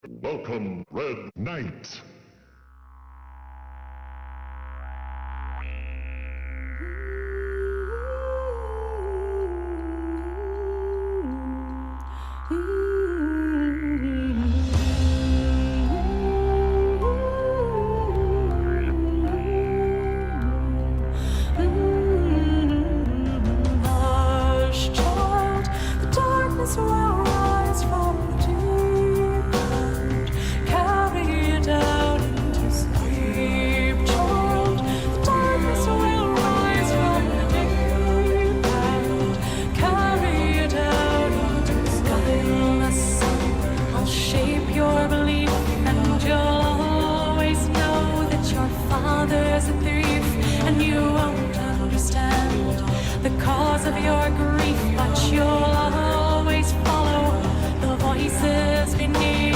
Welcome, Red Knight. Hush, child, the darkness will rise from the deep and carry you down into sleep. Child, the darkness will rise from the deep and carry you down into sleep. The sun, I'll shape your belief, and you'll always know that your father's a thief, and you won't understand the cause of your grief, but you'll always follow the voices beneath.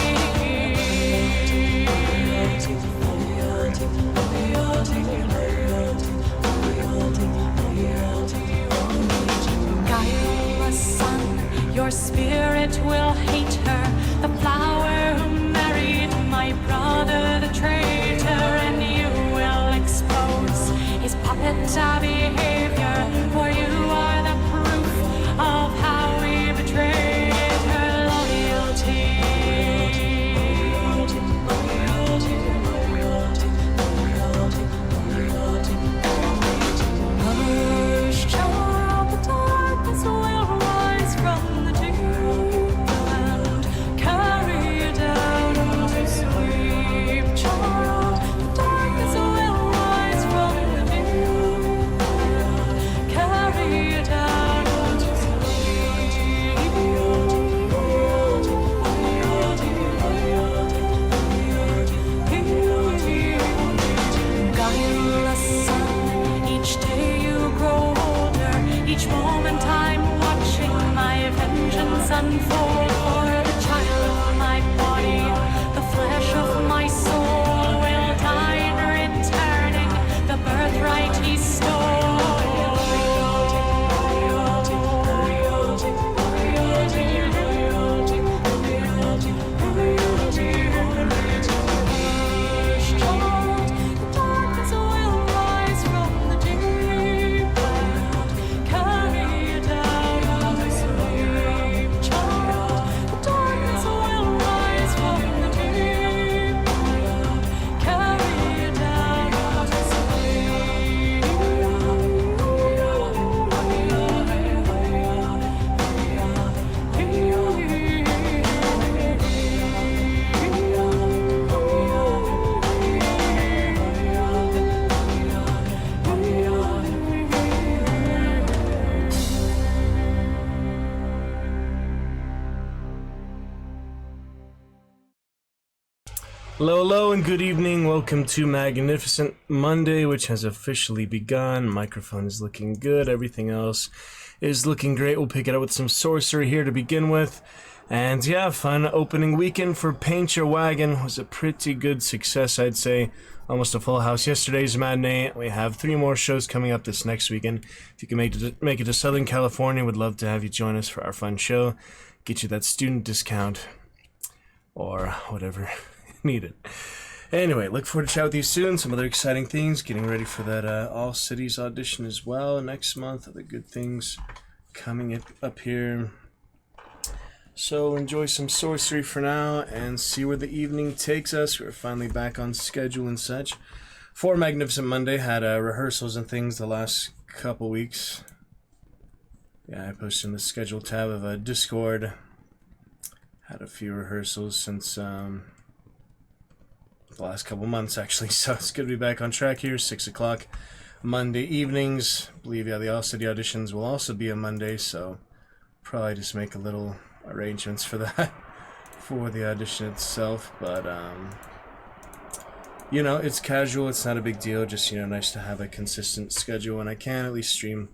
Guileless son, your spirit will hate her, the flower who married my brother, the traitor, and you will expose his puppet behavior, for you are the proof of how we betrayed her loyalty. Hush, child, the darkness will rise from the deep and carry you down into sleep. Child, the darkness will rise from the deep and carry you down into sleep. Guileless son, each day you grow older, each moment I'm watching my vengeance unfold. For the child of my body, the flesh of my soul will die in returning the birthright he stole. The darkness will rise from the deep and carry you down to sleep. Child, the darkness will rise from the deep and carry you down to Hello, and good evening. Welcome to Magnificent Monday, which has officially begun. Microphone is looking good. Everything else is looking great. We'll pick it up with some sorcery here to begin with. And yeah, fun opening weekend for Paint Your Wagon. Was a pretty good success, I'd say. Almost a full house. Yesterday's matinee. We have 3 more shows coming up this next weekend. If you can make it to Southern California, would love to have you join us for our fun show. Get you that student discount or whatever needed. Anyway, look forward to chat with you soon. Some other exciting things. Getting ready for that All Cities audition as well next month. Other good things coming up here. So enjoy some sorcery for now and see where the evening takes us. We're finally back on schedule and such. For Magnificent Monday, had rehearsals and things the last couple weeks. Yeah, I posted in the schedule tab of Discord. Had a few rehearsals since the last couple months, actually, so it's good to be back on track here. 6 o'clock Monday evenings. I believe, yeah, the All City auditions will also be on Monday, so probably just make a little arrangements for that for the audition itself. But you know, it's casual, it's not a big deal, just, you know, nice to have a consistent schedule when I can at least stream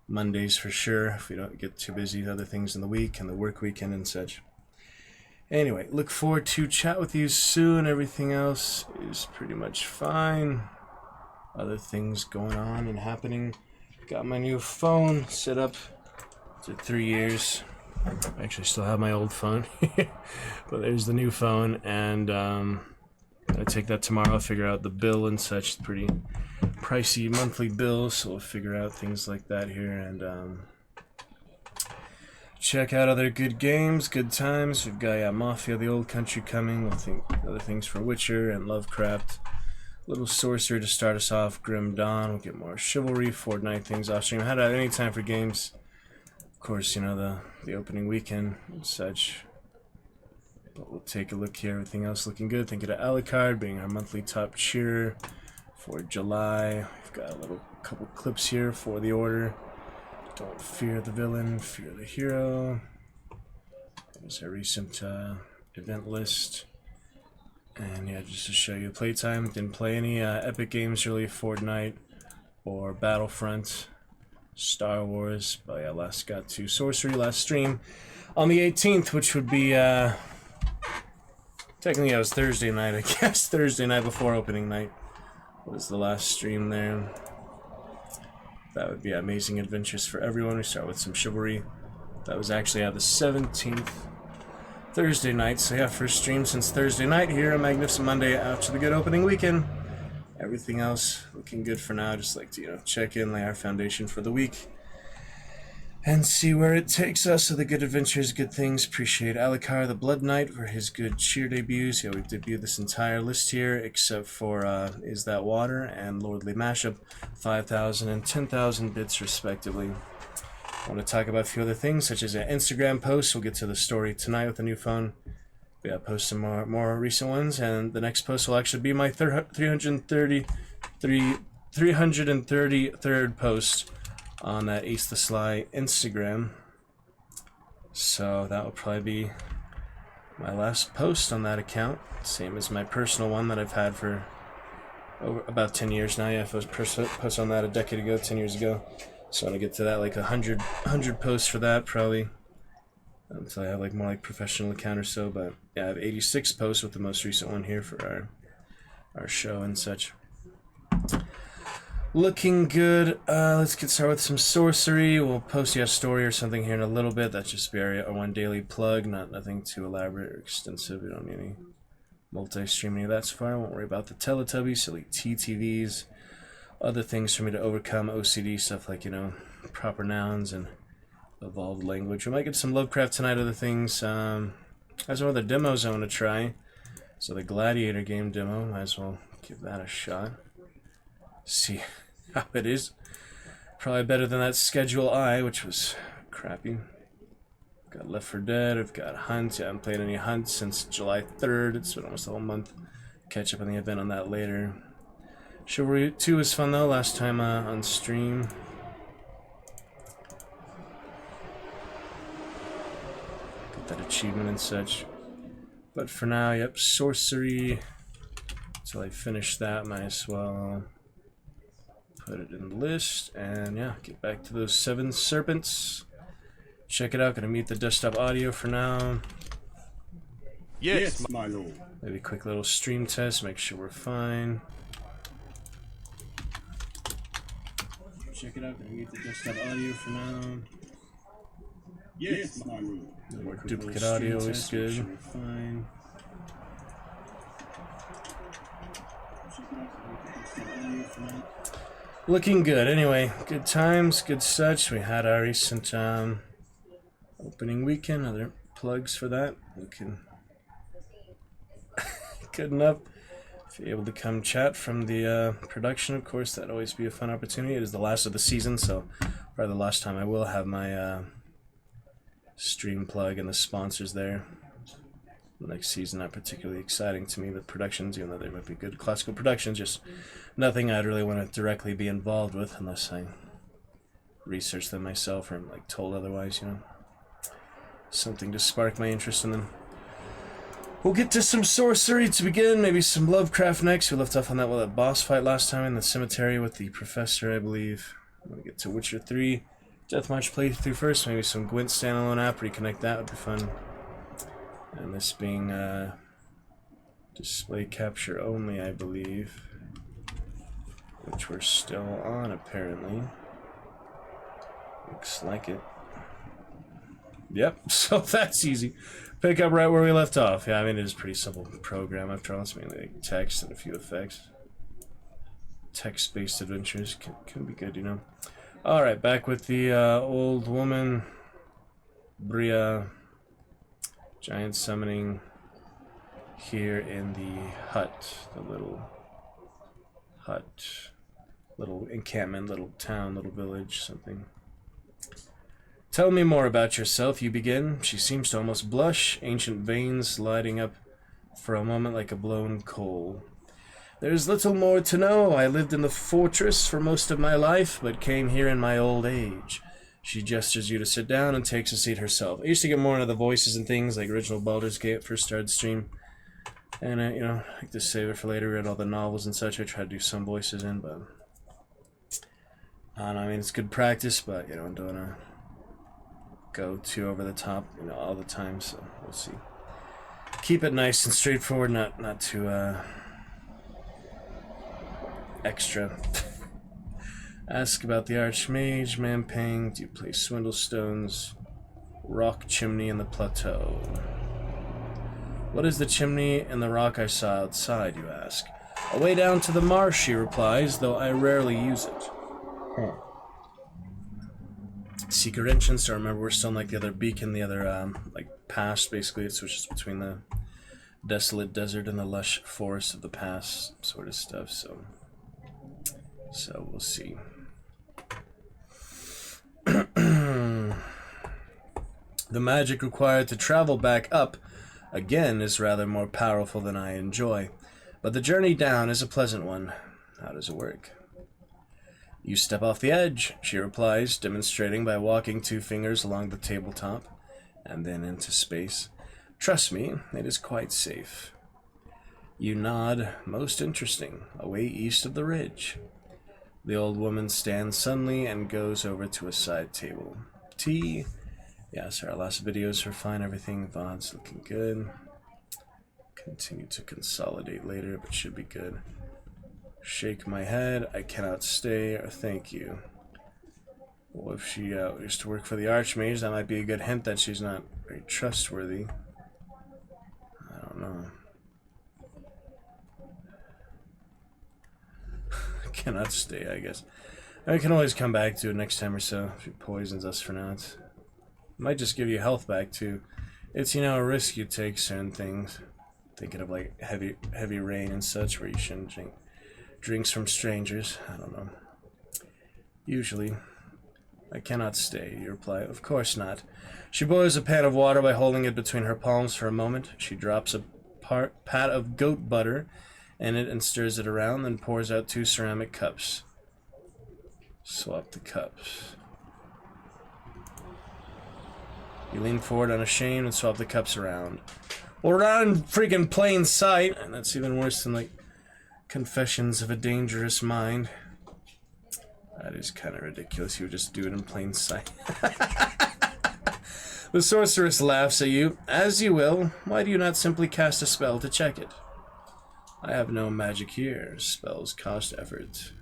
Mondays for sure, if we don't get too busy with other things in the week and the work weekend and such. Anyway, look forward to chat with you soon. Everything else is pretty much fine. Other things going on and happening. Got my new phone set up. It's 3 years. I actually still have my old phone, but there's the new phone, and I take that tomorrow. I'll figure out the bill and such. Pretty pricey monthly bill, so we'll figure out things like that here, and check out other good games, good times. We've got Mafia: The Old Country coming. We'll think other things for Witcher and Lovecraft. Little Sorcerer to start us off. Grim Dawn. We'll get more Chivalry, Fortnite things off stream. Had any time for games. Of course, you know, the opening weekend and such. But we'll take a look here. Everything else looking good. Thinking of Alucard being our monthly top cheerer for July. We've got a little couple clips here for the order. Don't fear the villain, fear the hero. There's a recent event list. And yeah, just to show you playtime. Didn't play any Epic games really, Fortnite or Battlefront, Star Wars. But yeah, last got to Sorcery last stream on the 18th, which would be technically it was Thursday night, I guess. Thursday night before opening night was the last stream there. That would be Amazing Adventures for Everyone. We start with some Chivalry. That was actually the 17th. Thursday night, so yeah, first stream since Thursday night here on Magnificent Monday after the good opening weekend. Everything else looking good for now. Just like to, you know, check in, lay our foundation for the week, and see where it takes us. So the good adventures, good things. Appreciate Alucard the Blood Knight for his good cheer debuts. Yeah, we've debuted this entire list here, except for Is That Water and Lordly Mashup, 5,000 and 10,000 bits respectively. I want to talk about a few other things, such as an Instagram post. We'll get to the story tonight with the new phone. Yeah, post some more recent ones, and the next post will actually be my 333rd post on Ace the Sly Instagram. So that will probably be my last post on that account, same as my personal one that I've had for about 10 years now. Yeah, if I was post on that a decade ago, 10 years ago. So I want to get to that, like 100 posts for that, probably, until I have like more like professional account or so. But yeah, I have 86 posts with the most recent one here for our show and such. Looking good. Let's get started with some Sorcery. We'll post you a story or something here in a little bit. That's just our one daily plug, nothing too elaborate or extensive. We don't need any multi-streaming of that so far. I won't worry about the Teletubbies, silly TTVs. Other things for me to overcome OCD stuff like, you know, proper nouns and evolved language. We might get some Lovecraft tonight, other things. There's some other demos I want to try. So the Gladiator game demo, might as well give that a shot. See how it is. Probably better than that Schedule I, which was crappy. Got Left 4 Dead, I've got Hunt. I haven't played any Hunt since July 3rd. It's been almost a whole month. Catch up on the event on that later. Chivalry 2 was fun though, last time on stream. Got that achievement and such. But for now, yep, Sorcery. Until I finish that, might as well put it in the list. And yeah, get back to those 7 serpents. Check it out, gonna mute the desktop audio for now. Yes, my lord. Maybe a quick little stream test, make sure we're fine. Check it out, gonna mute the desktop audio for now. Yes, my lord. More duplicate audio is good. Make sure we're fine. Looking good. Anyway, good times, good such. We had our recent opening weekend. Other plugs for that. Looking good enough. If you're able to come chat from the production, of course, that'd always be a fun opportunity. It is the last of the season, so probably the last time I will have my stream plug and the sponsors there. The next season, not particularly exciting to me. The productions, even though they might be good classical productions, just nothing I'd really want to directly be involved with unless I research them myself or I'm like told otherwise, you know. Something to spark my interest in them. We'll get to some Sorcery to begin, maybe some Lovecraft next. We left off on that boss fight last time in the cemetery with the professor, I believe. I'm gonna get to Witcher 3 Deathmatch playthrough first, maybe some Gwent standalone app, reconnect that would be fun. And this being display capture only, I believe, which we're still on apparently. Looks like it. Yep, so that's easy. Pick up right where we left off. Yeah, I mean, it is a pretty simple program after all. It's mainly like text and a few effects. Text-based adventures can be good, you know. Alright, back with the old woman. Bria. Giant summoning here in the hut. The little hut. Little encampment, little town, little village, something. Tell me more about yourself, you begin. She seems to almost blush, ancient veins lighting up for a moment like a blown coal. There's little more to know. I lived in the fortress for most of my life, but came here in my old age. She gestures you to sit down and takes a seat herself. I used to get more into the voices and things, like original Baldur's Gate, first started stream. And, you know, I like to save it for later, read all the novels and such. I try to do some voices in, but... I don't know, I mean, it's good practice, but, you know, don't want to go too over the top, you know, all the time, so we'll see. Keep it nice and straightforward, not too, extra. Ask about the Archmage, Mampang, do you play Swindlestones, Rock Chimney and the Plateau? What is the chimney and the rock I saw outside, you ask? Away down to the marsh, she replies, though I rarely use it. Secret entrance, I remember we're still in like the other beacon, the other like pass, basically. It switches between the desolate desert and the lush forest of the pass sort of stuff, so we'll see. The magic required to travel back up again is rather more powerful than I enjoy, but the journey down is a pleasant one. How does it work? You step off the edge, she replies, demonstrating by walking 2 fingers along the tabletop and then into space. Trust me, it is quite safe. You nod. Most interesting. Away east of the ridge. The old woman stands suddenly and goes over to a side table. Tea. Yes, our last videos were fine. Everything. VOD's looking good. Continue to consolidate later, but should be good. Shake my head. I cannot stay, or thank you. Well, if she used to work for the Archmage, that might be a good hint that she's not very trustworthy. I don't know. Cannot stay, I guess. I can always come back to it next time or so if she poisons us for now. It might just give you health back too. It's, you know, a risk you take certain things. Thinking of like heavy rain and such, where you shouldn't drink drinks from strangers. I don't know. Usually. I cannot stay, you reply. Of course not. She boils a pan of water by holding it between her palms for a moment. She drops a pat of goat butter in it and stirs it around, then pours out 2 ceramic cups. Swap the cups. You lean forward unashamed and swap the cups around. Well, we're not in freaking plain sight, and that's even worse than, like, Confessions of a Dangerous Mind. That is kind of ridiculous. You would just do it in plain sight. The sorceress laughs at you. As you will. Why do you not simply cast a spell to check it? I have no magic here. Spells cost effort.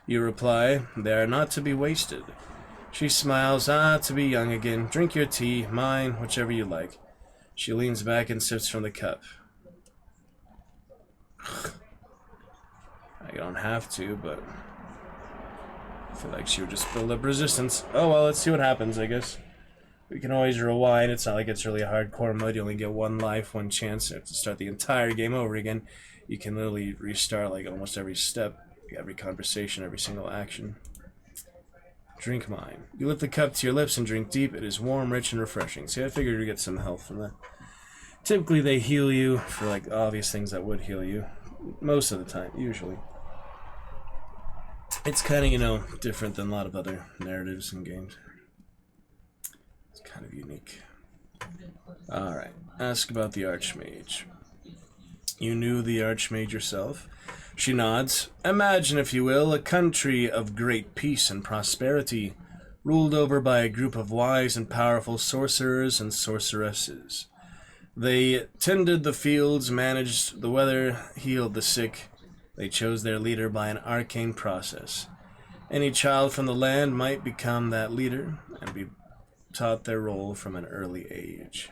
You reply, they are not to be wasted. She smiles. Ah, to be young again. Drink your tea. Mine, whichever you like. She leans back and sips from the cup. I don't have to, but I feel like she would just build up resistance. Oh well, let's see what happens, I guess. We can always rewind. It's not like it's really a hardcore mode. You only get 1 life, 1 chance. You have to start the entire game over again. You can literally restart like almost every step, every conversation, every single action. Drink mine. You lift the cup to your lips and drink deep. It is warm, rich, and refreshing. See, I figured you'd get some health from that. Typically, they heal you for like obvious things that would heal you. Most of the time, usually. It's kind of, you know, different than a lot of other narratives and games. It's kind of unique. Alright, ask about the Archmage. You knew the Archmage yourself? She nods. Imagine, if you will, a country of great peace and prosperity, ruled over by a group of wise and powerful sorcerers and sorceresses. They tended the fields, managed the weather, healed the sick. They chose their leader by an arcane process. Any child from the land might become that leader and be taught their role from an early age.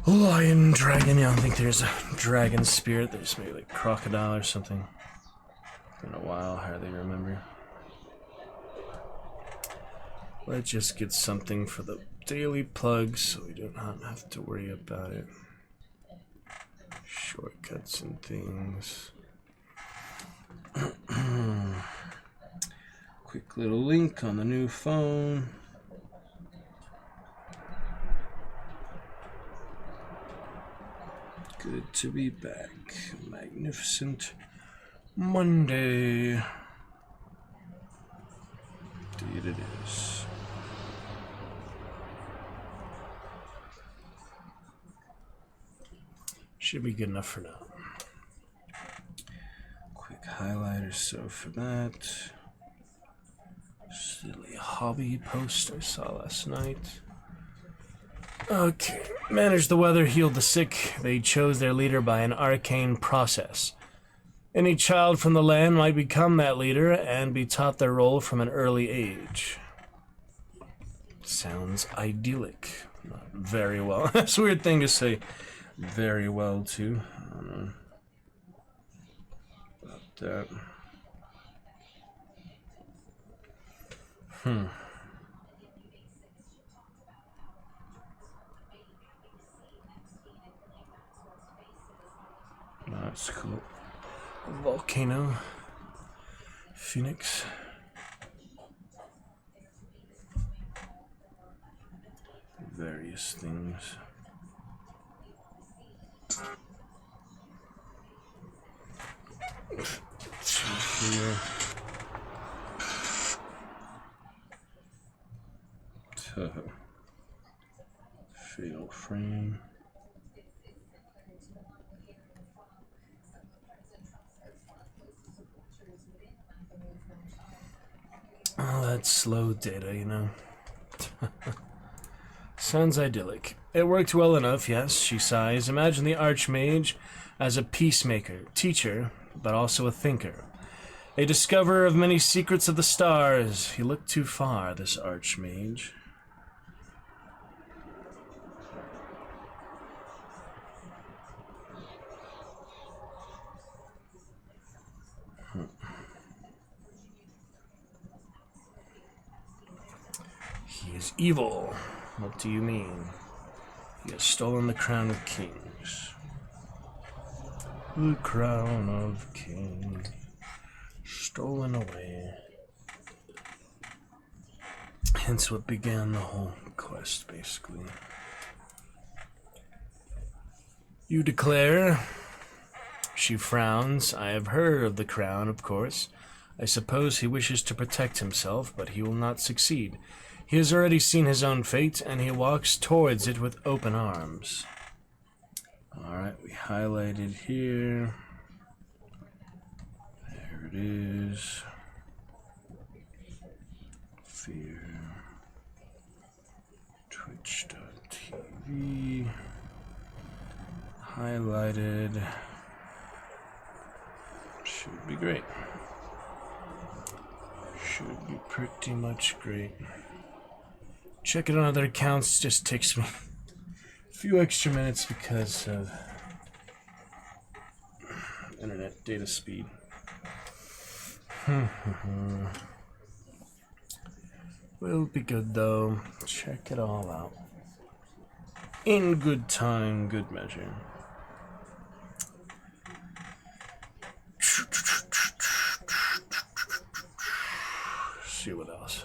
Lion, dragon, yeah, I don't think there's a dragon spirit. There's maybe like crocodile or something. Been a while, hardly remember. Let's just get something for the daily plugs so we do not have to worry about it. Shortcuts and things. Quick little link on the new phone. Good to be back. Magnificent Monday. Indeed it is. Should be good enough for now. Quick highlighter so for that. Silly hobby post I saw last night. Okay. Managed the weather, healed the sick. They chose their leader by an arcane process. Any child from the land might become that leader and be taught their role from an early age. Sounds idyllic. Not very well. That's a weird thing to say. Very well, too. I don't know about that. That's cool. Volcano. Phoenix. Various things. Here. Fatal frame. Oh, that's slow data, you know. Sounds idyllic. It worked well enough, yes, she sighs. Imagine the Archmage as a peacemaker, teacher, but also a thinker. A discoverer of many secrets of the stars. He looked too far, this Archmage. He is evil. What do you mean? He has stolen the crown of kings. The crown of kings. Stolen away. Hence what began the whole quest, basically. You declare. She frowns. I have heard of the crown, of course. I suppose he wishes to protect himself, but he will not succeed. He has already seen his own fate, and he walks towards it with open arms. Alright, we highlighted here. There it is. Fear. Twitch.tv. Highlighted. Should be great. Should be pretty much great. Checking on other accounts just takes me a few extra minutes because of internet data speed. Will be good though. Check it all out. In good time, good measure. See what else.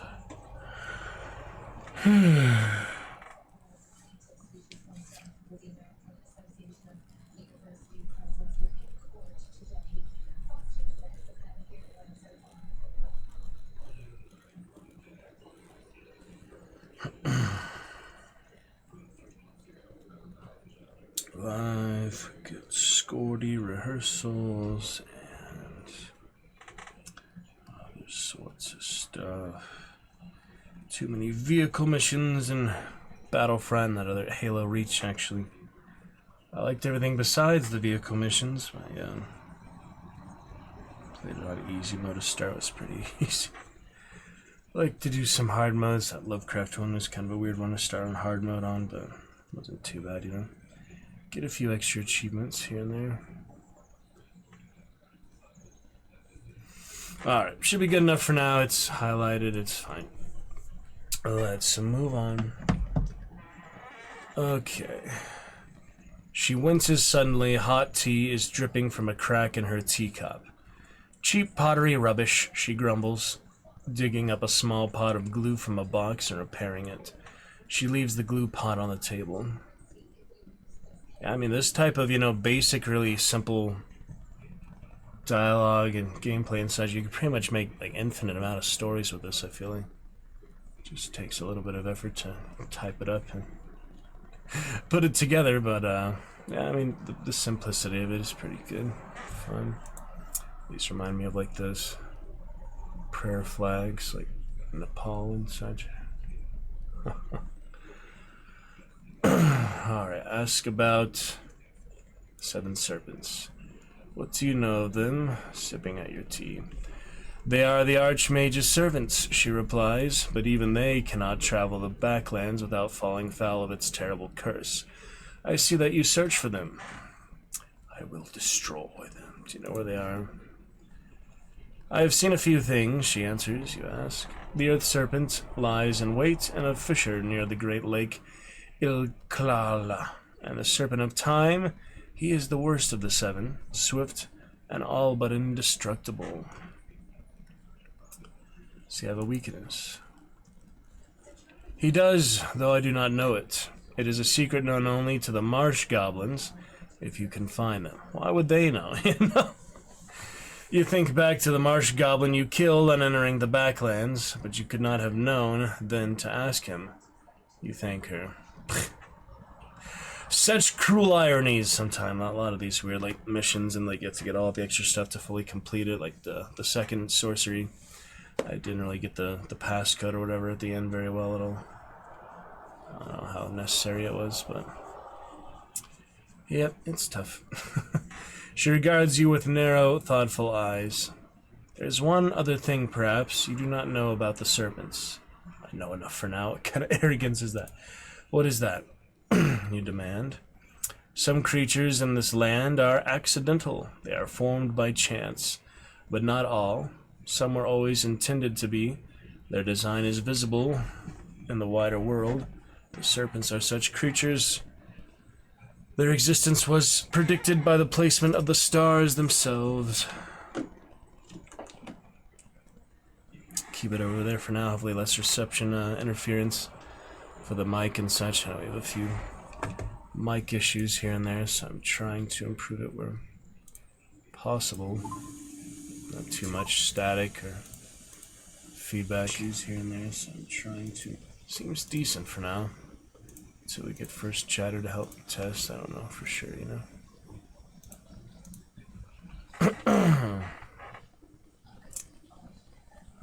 Live, good Scordy rehearsals, and other sorts of stuff. Too many vehicle missions and Battlefront, that other Halo Reach, actually. I liked everything besides the vehicle missions, but yeah. Played it on easy mode to start, was pretty easy. I like to do some hard modes. That Lovecraft one was kind of a weird one to start on hard mode on, but wasn't too bad, you know. Get a few extra achievements here and there. Alright, should be good enough for now. It's highlighted, it's fine. Let's move on. Okay. She winces suddenly. Hot tea is dripping from a crack in her teacup. Cheap pottery rubbish, she grumbles, digging up a small pot of glue from a box and repairing it. She leaves the glue pot on the table. Yeah, I mean, this type of, you know, basic, really simple dialogue and gameplay and such, you can pretty much make like infinite amount of stories with this, I feel like. It just takes a little bit of effort to type it up and put it together, but yeah, I mean, the simplicity of it is pretty good. Fun. These remind me of like those prayer flags, like Nepal and such. Alright, ask about 7 serpents. What do you know of them? Sipping at your tea. They are the Archmage's servants, she replies, but even they cannot travel the backlands without falling foul of its terrible curse. I see that you search for them. I will destroy them. Do you know where they are? I have seen a few things, she answers. You ask. The earth serpent lies in wait in a fissure near the great lake Ilklala, and the serpent of time, he is the worst of the 7, swift and all but indestructible. Does he have a weakness? He does, though I do not know it. It is a secret known only to the marsh goblins, if you can find them. Why would they know, you know? You think back to the marsh goblin you killed on entering the backlands, but you could not have known then to ask him. You thank her. Such cruel ironies sometimes. A lot of these weird like missions, and like you have to get all the extra stuff to fully complete it. Like the second sorcery, I didn't really get the passcode or whatever at the end very well at all. I don't know how necessary it was, but yep, it's tough. She regards you with narrow, thoughtful eyes. There's one other thing, perhaps, you do not know about the serpents. I know enough for now. What kind of arrogance is that? What is that? You demand. Some creatures in this land are accidental. They are formed by chance. But not all. Some were always intended to be. Their design is visible in the wider world. The serpents are such creatures. Their existence was predicted by the placement of the stars themselves. Keep it over there for now. Hopefully less reception interference for the mic and such. I know we have a few mic issues here and there, so I'm trying to improve it where possible. Not too much static or feedback issues here and there, so I'm trying to... Seems decent for now. Until we get first chatter to help test. I don't know for sure, you know.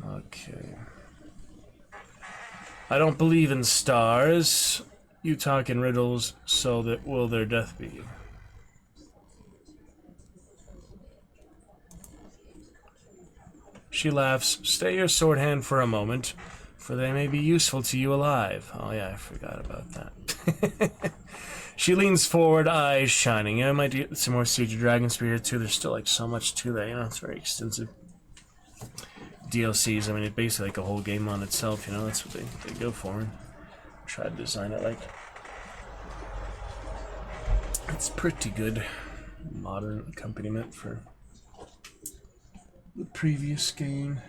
Okay. I don't believe in stars. You talk in riddles, so that will their death be. She laughs. Stay your sword hand for a moment, for they may be useful to you alive. Oh yeah, I forgot about that. She leans forward, eyes shining. Yeah, I might get some more Siege of Dragonspear too. There's still like so much to that, you know, it's very extensive. DLCs, I mean, it's basically like a whole game on itself, you know, that's what they go for. And try to design it like. It's pretty good. Modern accompaniment for the previous game.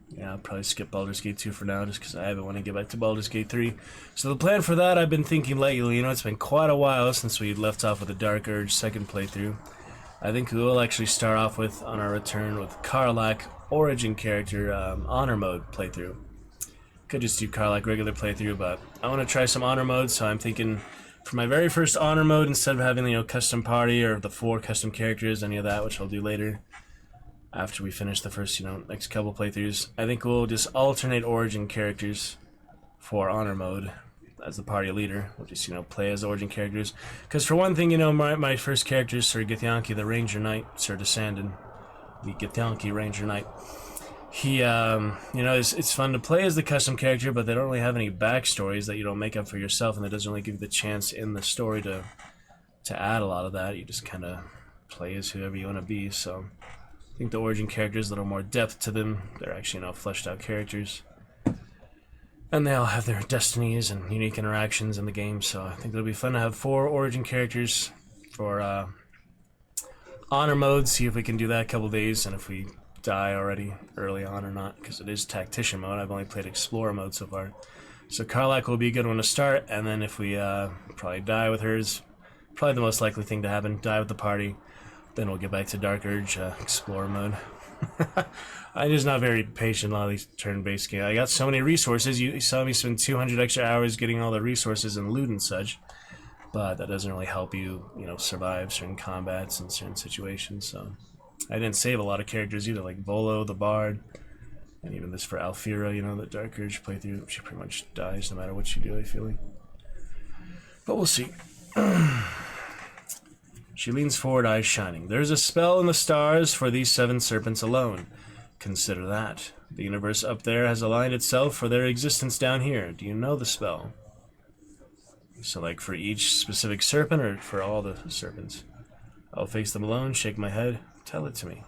Yeah, I'll probably skip Baldur's Gate 2 for now, just because I haven't want to get back to Baldur's Gate 3. So the plan for that, I've been thinking lately, you know, it's been quite a while since we left off with the Dark Urge second playthrough. I think we will actually start off with, on our return, with Karlach origin character honor mode playthrough. Could just do Karlach regular playthrough, but I want to try some honor mode, so I'm thinking for my very first honor mode, instead of having, you know, custom party or the 4 custom characters, any of that, which I'll do later, after we finish the first, you know, next couple playthroughs, I think we'll just alternate origin characters for honor mode as the party leader. We'll just, you know, play as origin characters. Because for one thing, you know, my first character is Sir Githyanki, the Ranger Knight, Sir Descendant. the Githyanki Ranger Knight. He, you know, it's fun to play as the custom character, but they don't really have any backstories that you don't make up for yourself, and it doesn't really give you the chance in the story to add a lot of that. You just kind of play as whoever you want to be, so I think the origin characters, a little more depth to them. They're actually, you know, fleshed out characters. And they all have their destinies and unique interactions in the game, so I think it'll be fun to have 4 origin characters for honor mode, see if we can do that a couple days, and if we die already early on or not, because it is tactician mode. I've only played explorer mode so far. So Karlach will be a good one to start, and then if we probably die with hers, probably the most likely thing to happen, die with the party, then we'll get back to Dark Urge explorer mode. I'm just not very patient on these turn-based games. I got so many resources. You saw me spend 200 extra hours getting all the resources and loot and such, but that doesn't really help you, you know, survive certain combats and certain situations. So I didn't save a lot of characters either, like Volo, the Bard, and even this for Alfira, you know, the Dark Urge playthrough. She pretty much dies no matter what you do, I feel like. But we'll see. She leans forward, eyes shining. There's a spell in the stars for these 7 serpents alone. Consider that. The universe up there has aligned itself for their existence down here. Do you know the spell? So, like, for each specific serpent or for all the serpents? I'll face them alone, shake my head. Tell it to me.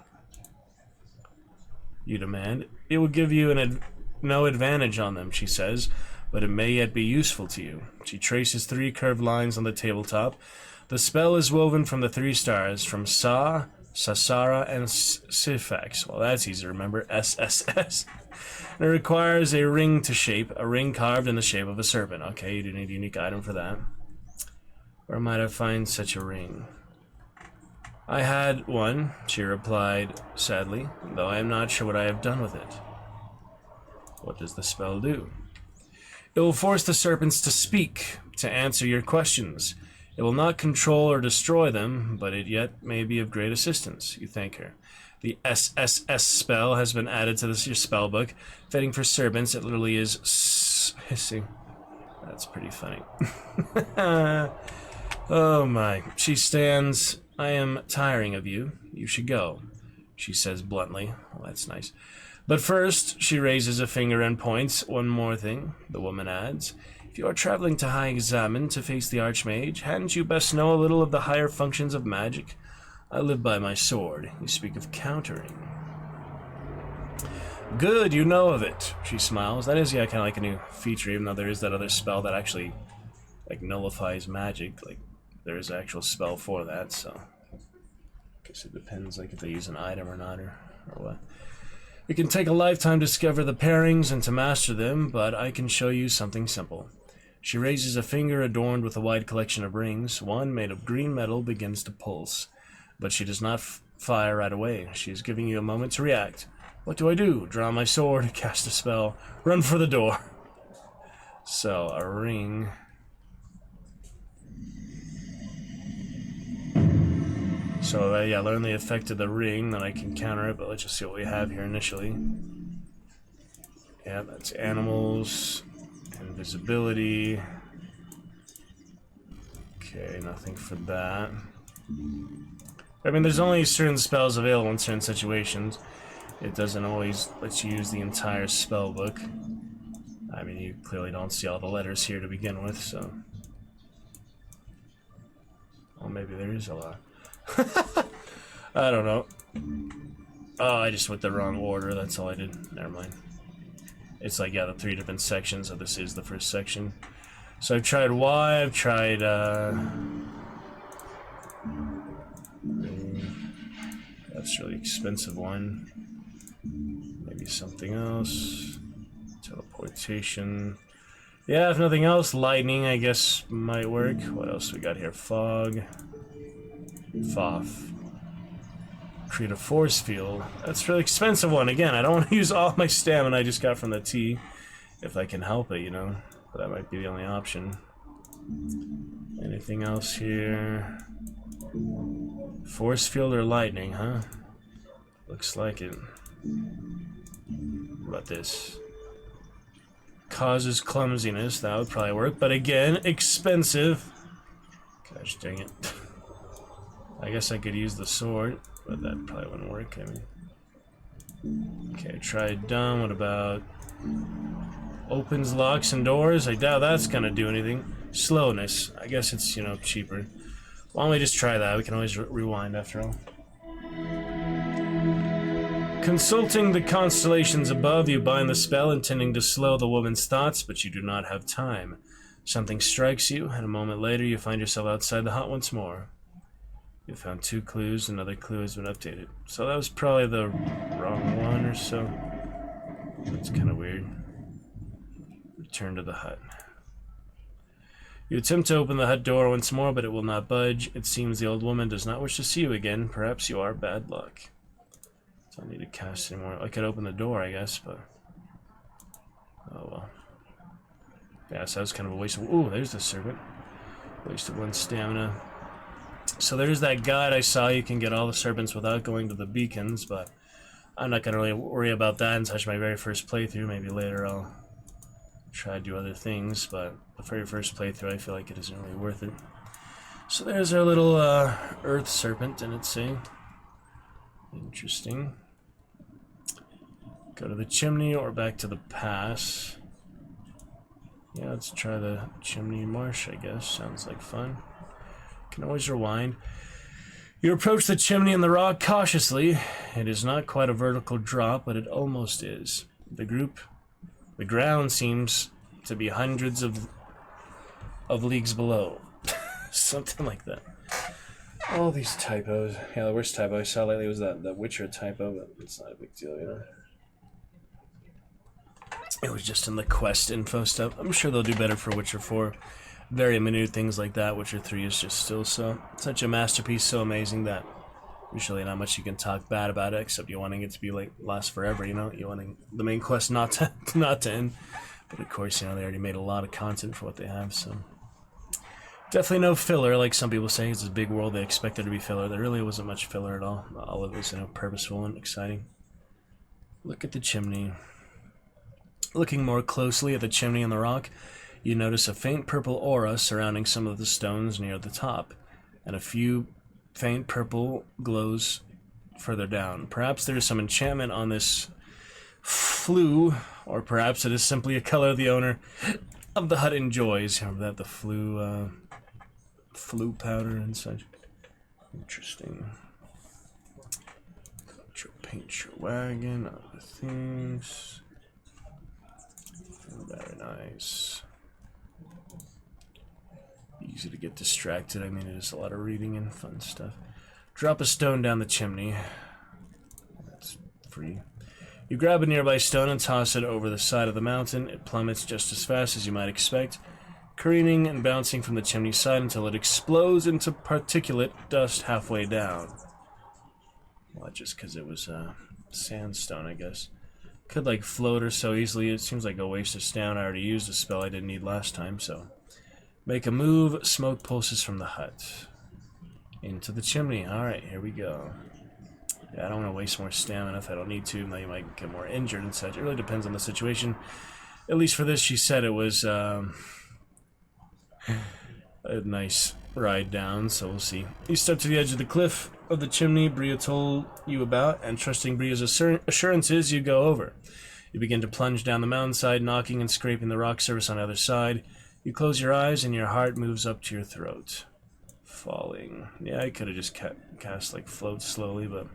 You demand. It will give you no advantage on them, she says, but it may yet be useful to you. She traces 3 curved lines on the tabletop. The spell is woven from the 3 stars, from Sa, Sassara, and Sifax. Well, that's easy to remember. SSS. And it requires a ring to shape, a ring carved in the shape of a serpent. Okay, you do need a unique item for that. Where might I find such a ring? I had one, she replied sadly, though I am not sure what I have done with it. What does the spell do? It will force the serpents to speak, to answer your questions. It will not control or destroy them, but it yet may be of great assistance. You thank her. The SSS spell has been added to your spell book. Fitting for serpents, it literally is hissing. That's pretty funny. Oh my. She stands. I am tiring of you. You should go, she says bluntly. Well, that's nice. But first, she raises a finger and points. One more thing, the woman adds. If you are traveling to High Examen to face the Archmage, hadn't you best know a little of the higher functions of magic? I live by my sword. You speak of countering. Good, you know of it, she smiles. That is, yeah, kind of like a new feature, even though there is that other spell that actually, like, nullifies magic. Like, there is an actual spell for that, so I guess it depends, like, if they use an item or not, or what. It can take a lifetime to discover the pairings and to master them, but I can show you something simple. She raises a finger adorned with a wide collection of rings. One, made of green metal, begins to pulse. But she does not fire right away. She is giving you a moment to react. What do I do? Draw my sword, cast a spell, run for the door. So, a ring. So, yeah, learn the effect of the ring, then I can counter it, but let's just see what we have here initially. Yeah, that's animals, invisibility. Okay, nothing for that. I mean, there's only certain spells available in certain situations. It doesn't always let you use the entire spell book. I mean, you clearly don't see all the letters here to begin with, so... Well, maybe there is a lot. I don't know. Oh, I just went the wrong order, that's all I did. Never mind. It's like, yeah, the 3 different sections, so this is the first section. So I've tried Y, I've tried, that's a really expensive one. Maybe something else. Teleportation. Yeah, if nothing else, lightning, I guess, might work. What else we got here? Fog. Foff. Create a force field. That's a really expensive one. Again, I don't want to use all my stamina I just got from the tea. If I can help it, you know. But that might be the only option. Anything else here? Force field or lightning, huh? Looks like it. What about this? Causes clumsiness. That would probably work. But again, expensive. Gosh dang it. I guess I could use the sword, but that probably wouldn't work. I mean, Okay, tried done. What about opens locks and doors? I doubt that's gonna do anything. Slowness. I guess it's, you know, cheaper. Why don't we just try that? We can always rewind after all. Consulting the constellations above, you bind the spell intending to slow the woman's thoughts, but you do not have time. Something strikes you, and a moment later you find yourself outside the hut once more. You found 2 clues, another clue has been updated. So that was probably the wrong one or so. That's kind of weird. Return to the hut. You attempt to open the hut door once more, but it will not budge. It seems the old woman does not wish to see you again. Perhaps you are bad luck. So I need to cast anymore. I could open the door, I guess, but... oh well. Yeah, so that was kind of a waste of... ooh, there's the serpent. Wasted 1 stamina. So there's that guide I saw. You can get all the serpents without going to the beacons, but I'm not going to really worry about that in such my very first playthrough. Maybe later I'll try to do other things, but the very first playthrough I feel like it isn't really worth it. So there's our little earth serpent, didn't it say? Interesting. Go to the chimney or back to the pass. Yeah, let's try the chimney marsh, I guess. Sounds like fun. Can always rewind. You approach the chimney in the rock cautiously. It is not quite a vertical drop, but it almost is. The ground seems to be hundreds of leagues below. Something like that. All these typos. Yeah, the worst typo I saw lately was that Witcher typo, but it's not a big deal, you know. It was just in the quest info stuff. I'm sure they'll do better for Witcher 4. Very minute things like that. Witcher 3 is just still such a masterpiece, so amazing that usually not much you can talk bad about it, except you wanting it to be like last forever, you know. You wanting the main quest not to end. But of course, you know, they already made a lot of content for what they have, so definitely no filler, like some people say. It's a big world, they expect there to be filler. There really wasn't much filler at all. All of it was, you know, purposeful and exciting. Look at the chimney. Looking more closely at the chimney and the rock, you notice a faint purple aura surrounding some of the stones near the top, and a few faint purple glows further down. Perhaps there is some enchantment on this flue, or perhaps it is simply a color the owner of the hut enjoys. Remember that, the flue powder and such. Interesting. Paint your wagon, other things. Very nice. Easy to get distracted. I mean, it is a lot of reading and fun stuff. Drop a stone down the chimney. That's free. You grab a nearby stone and toss it over the side of the mountain. It plummets just as fast as you might expect, careening and bouncing from the chimney side until it explodes into particulate dust halfway down. Well, just because it was sandstone, I guess. Could like float or so easily. It seems like a waste of stamina. I already used a spell I didn't need last time, so make a move. Smoke pulses from the hut into the chimney. Alright, here we go. Yeah, I don't want to waste more stamina if I don't need to. Now you might get more injured and such. It really depends on the situation. At least for this, she said it was a nice ride down, so we'll see. You step to the edge of the cliff of the chimney Bria told you about, and trusting Bria's assurances, you go over. You begin to plunge down the mountainside, knocking and scraping the rock surface on the other side. You close your eyes, and your heart moves up to your throat. Falling. Yeah, I could have just cast like float slowly, but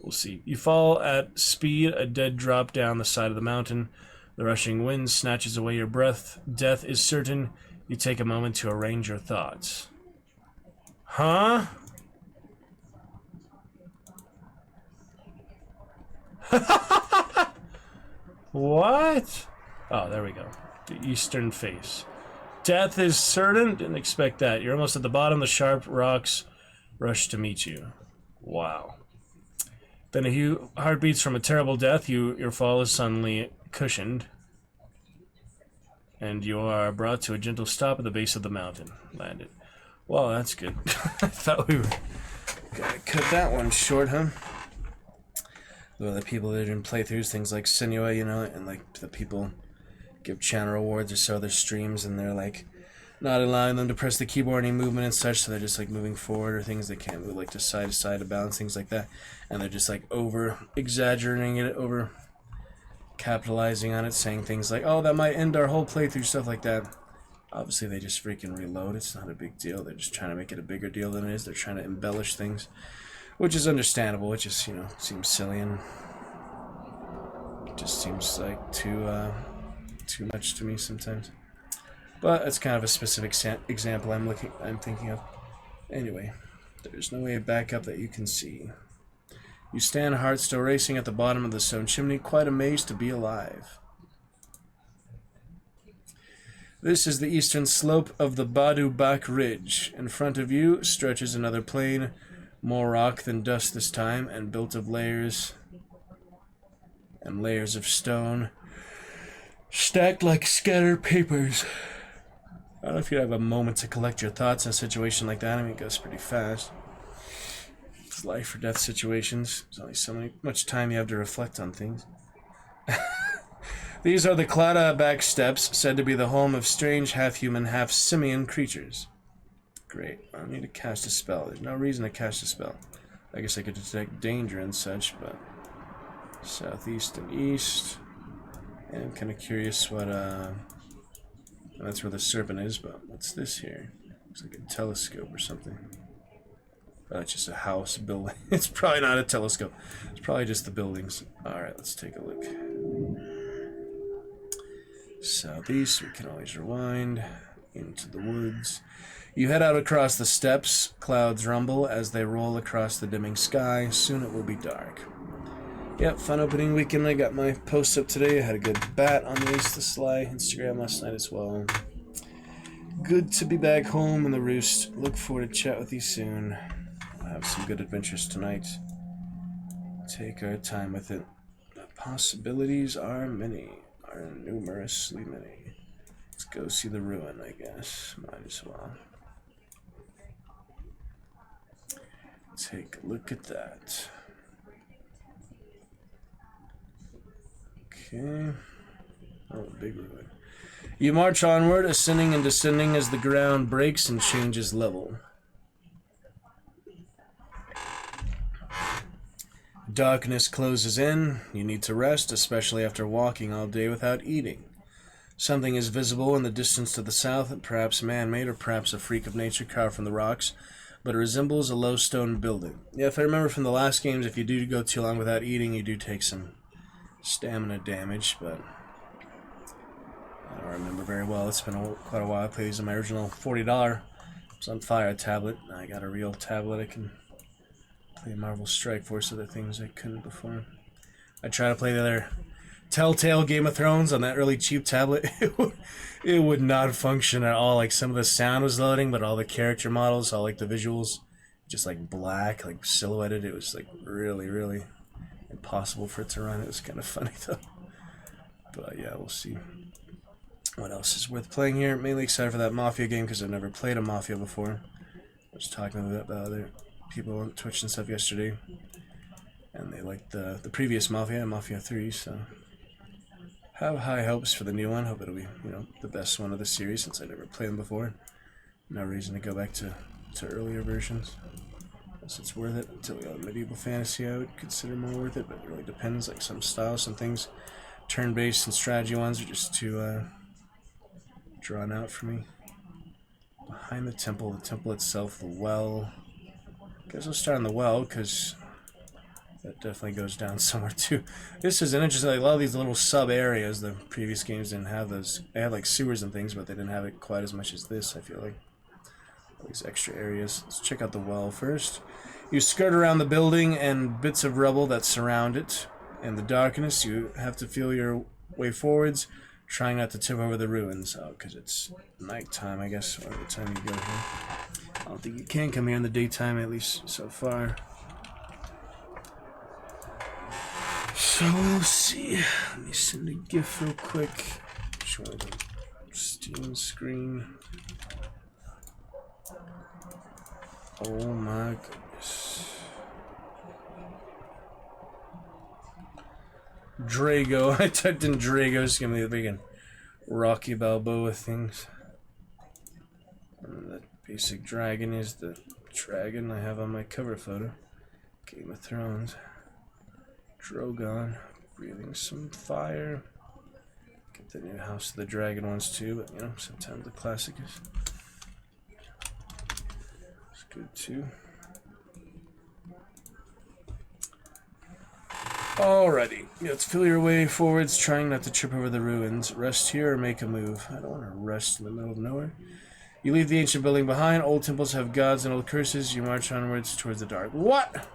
we'll see. You fall at speed, a dead drop down the side of the mountain. The rushing wind snatches away your breath. Death is certain. You take a moment to arrange your thoughts. Huh? What? Oh, there we go. The eastern face. Death is certain? Didn't expect that. You're almost at the bottom. The sharp rocks rush to meet you. Wow. Then a few heartbeats from a terrible death. Your fall is suddenly cushioned, and you are brought to a gentle stop at the base of the mountain. Landed. Well, that's good. I thought we were gonna cut that one short, huh? The people that are in playthroughs, things like Senua, you know, and like the people give channel rewards or so their streams, and they're like, not allowing them to press the keyboard any movement and such, so they're just like moving forward, or things they can't move like to side to balance, things like that. And they're just like over exaggerating it, over capitalizing on it, saying things like, oh, that might end our whole playthrough, stuff like that. Obviously they just freaking reload. It's not a big deal. They're just trying to make it a bigger deal than it is. They're trying to embellish things, which is understandable. It just, you know, seems silly, and it just seems like too much to me sometimes. But that's kind of a specific example I'm thinking of. Anyway, there's no way to back up that you can see. You stand, heart still racing at the bottom of the stone chimney, quite amazed to be alive. This is the eastern slope of the Badu Bak Ridge. In front of you stretches another plain, more rock than dust this time, and built of layers and layers of stone, stacked like scattered papers. I don't know if you have a moment to collect your thoughts in a situation like that. I mean, it goes pretty fast. It's life or death situations. There's only much time you have to reflect on things. These are the Clada Back Steps, said to be the home of strange half-human, half-simian creatures. Great. I don't need to cast a spell. There's no reason to cast a spell. I guess I could detect danger and such, but southeast and east. And I'm kind of curious what, that's where the serpent is, but what's this here? Looks like a telescope or something. Oh, it's just a house, building. It's probably not a telescope. It's probably just the buildings. Alright, let's take a look. Southeast, we can always rewind. Into the woods. You head out across the steps. Clouds rumble as they roll across the dimming sky. Soon it will be dark. Yep, fun opening weekend. I got my posts up today. I had a good bat on the Ace the Sly Instagram last night as well. Good to be back home in the roost. Look forward to chat with you soon. I'll have some good adventures tonight. Take our time with it. The possibilities are many. Are numerously many. Let's go see the ruin, I guess. Might as well. Take a look at that. Okay. Oh, big ruin. You march onward, ascending and descending as the ground breaks and changes level. Darkness closes in. You need to rest, especially after walking all day without eating. Something is visible in the distance to the south, perhaps man-made or perhaps a freak of nature carved from the rocks, but it resembles a low stone building. Yeah, if I remember from the last games, if you do go too long without eating, you do take some stamina damage, but I don't remember very well. It's been quite a while. I played these on my original $40 Sunfire tablet. Now I got a real tablet. I can play Marvel Strike Force, other things I couldn't before. I tried to play the other Telltale Game of Thrones on that really cheap tablet. It would not function at all. Like, some of the sound was loading, but all the character models, all like the visuals, just like black, like silhouetted. It was like really, really impossible for it to run. It was kind of funny though. But yeah, we'll see what else is worth playing here. Mainly excited for that Mafia game because I've never played a Mafia before. I was talking about other people on Twitch and stuff yesterday, and they liked the previous Mafia, Mafia 3, so have high hopes for the new one. Hope it'll be, you know, the best one of the series since I never played them before. No reason to go back to earlier versions unless it's worth it. Until we got Medieval Fantasy, I would consider more worth it, but it really depends. Like, some styles, some things, turn-based and strategy ones are just too drawn out for me. Behind the temple itself, the well. Guess I'll start on the well because that definitely goes down somewhere too. This is an interesting, like, a lot of these little sub areas. The previous games didn't have those. They had like sewers and things, but they didn't have it quite as much as this, I feel like. All these extra areas. Let's check out the well first. You skirt around the building and bits of rubble that surround it. In the darkness, you have to feel your way forwards, trying not to tip over the ruins. Oh, because it's nighttime, I guess, or the time you go here. I don't think you can come here in the daytime, at least so far. So we'll see. Let me send a GIF real quick. Show the Steam screen. Oh my goodness. Drago. I typed in Drago. It's gonna be the big Rocky Balboa things. And that basic dragon is the dragon I have on my cover photo. Game of Thrones. Drogon, breathing some fire. Get the new House of the Dragon ones too, but you know, sometimes the classic is good too. Alrighty, let's feel your way forwards, trying not to trip over the ruins. Rest here or make a move. I don't want to rest in the middle of nowhere. You leave the ancient building behind. Old temples have gods and old curses. You march onwards towards the dark. What?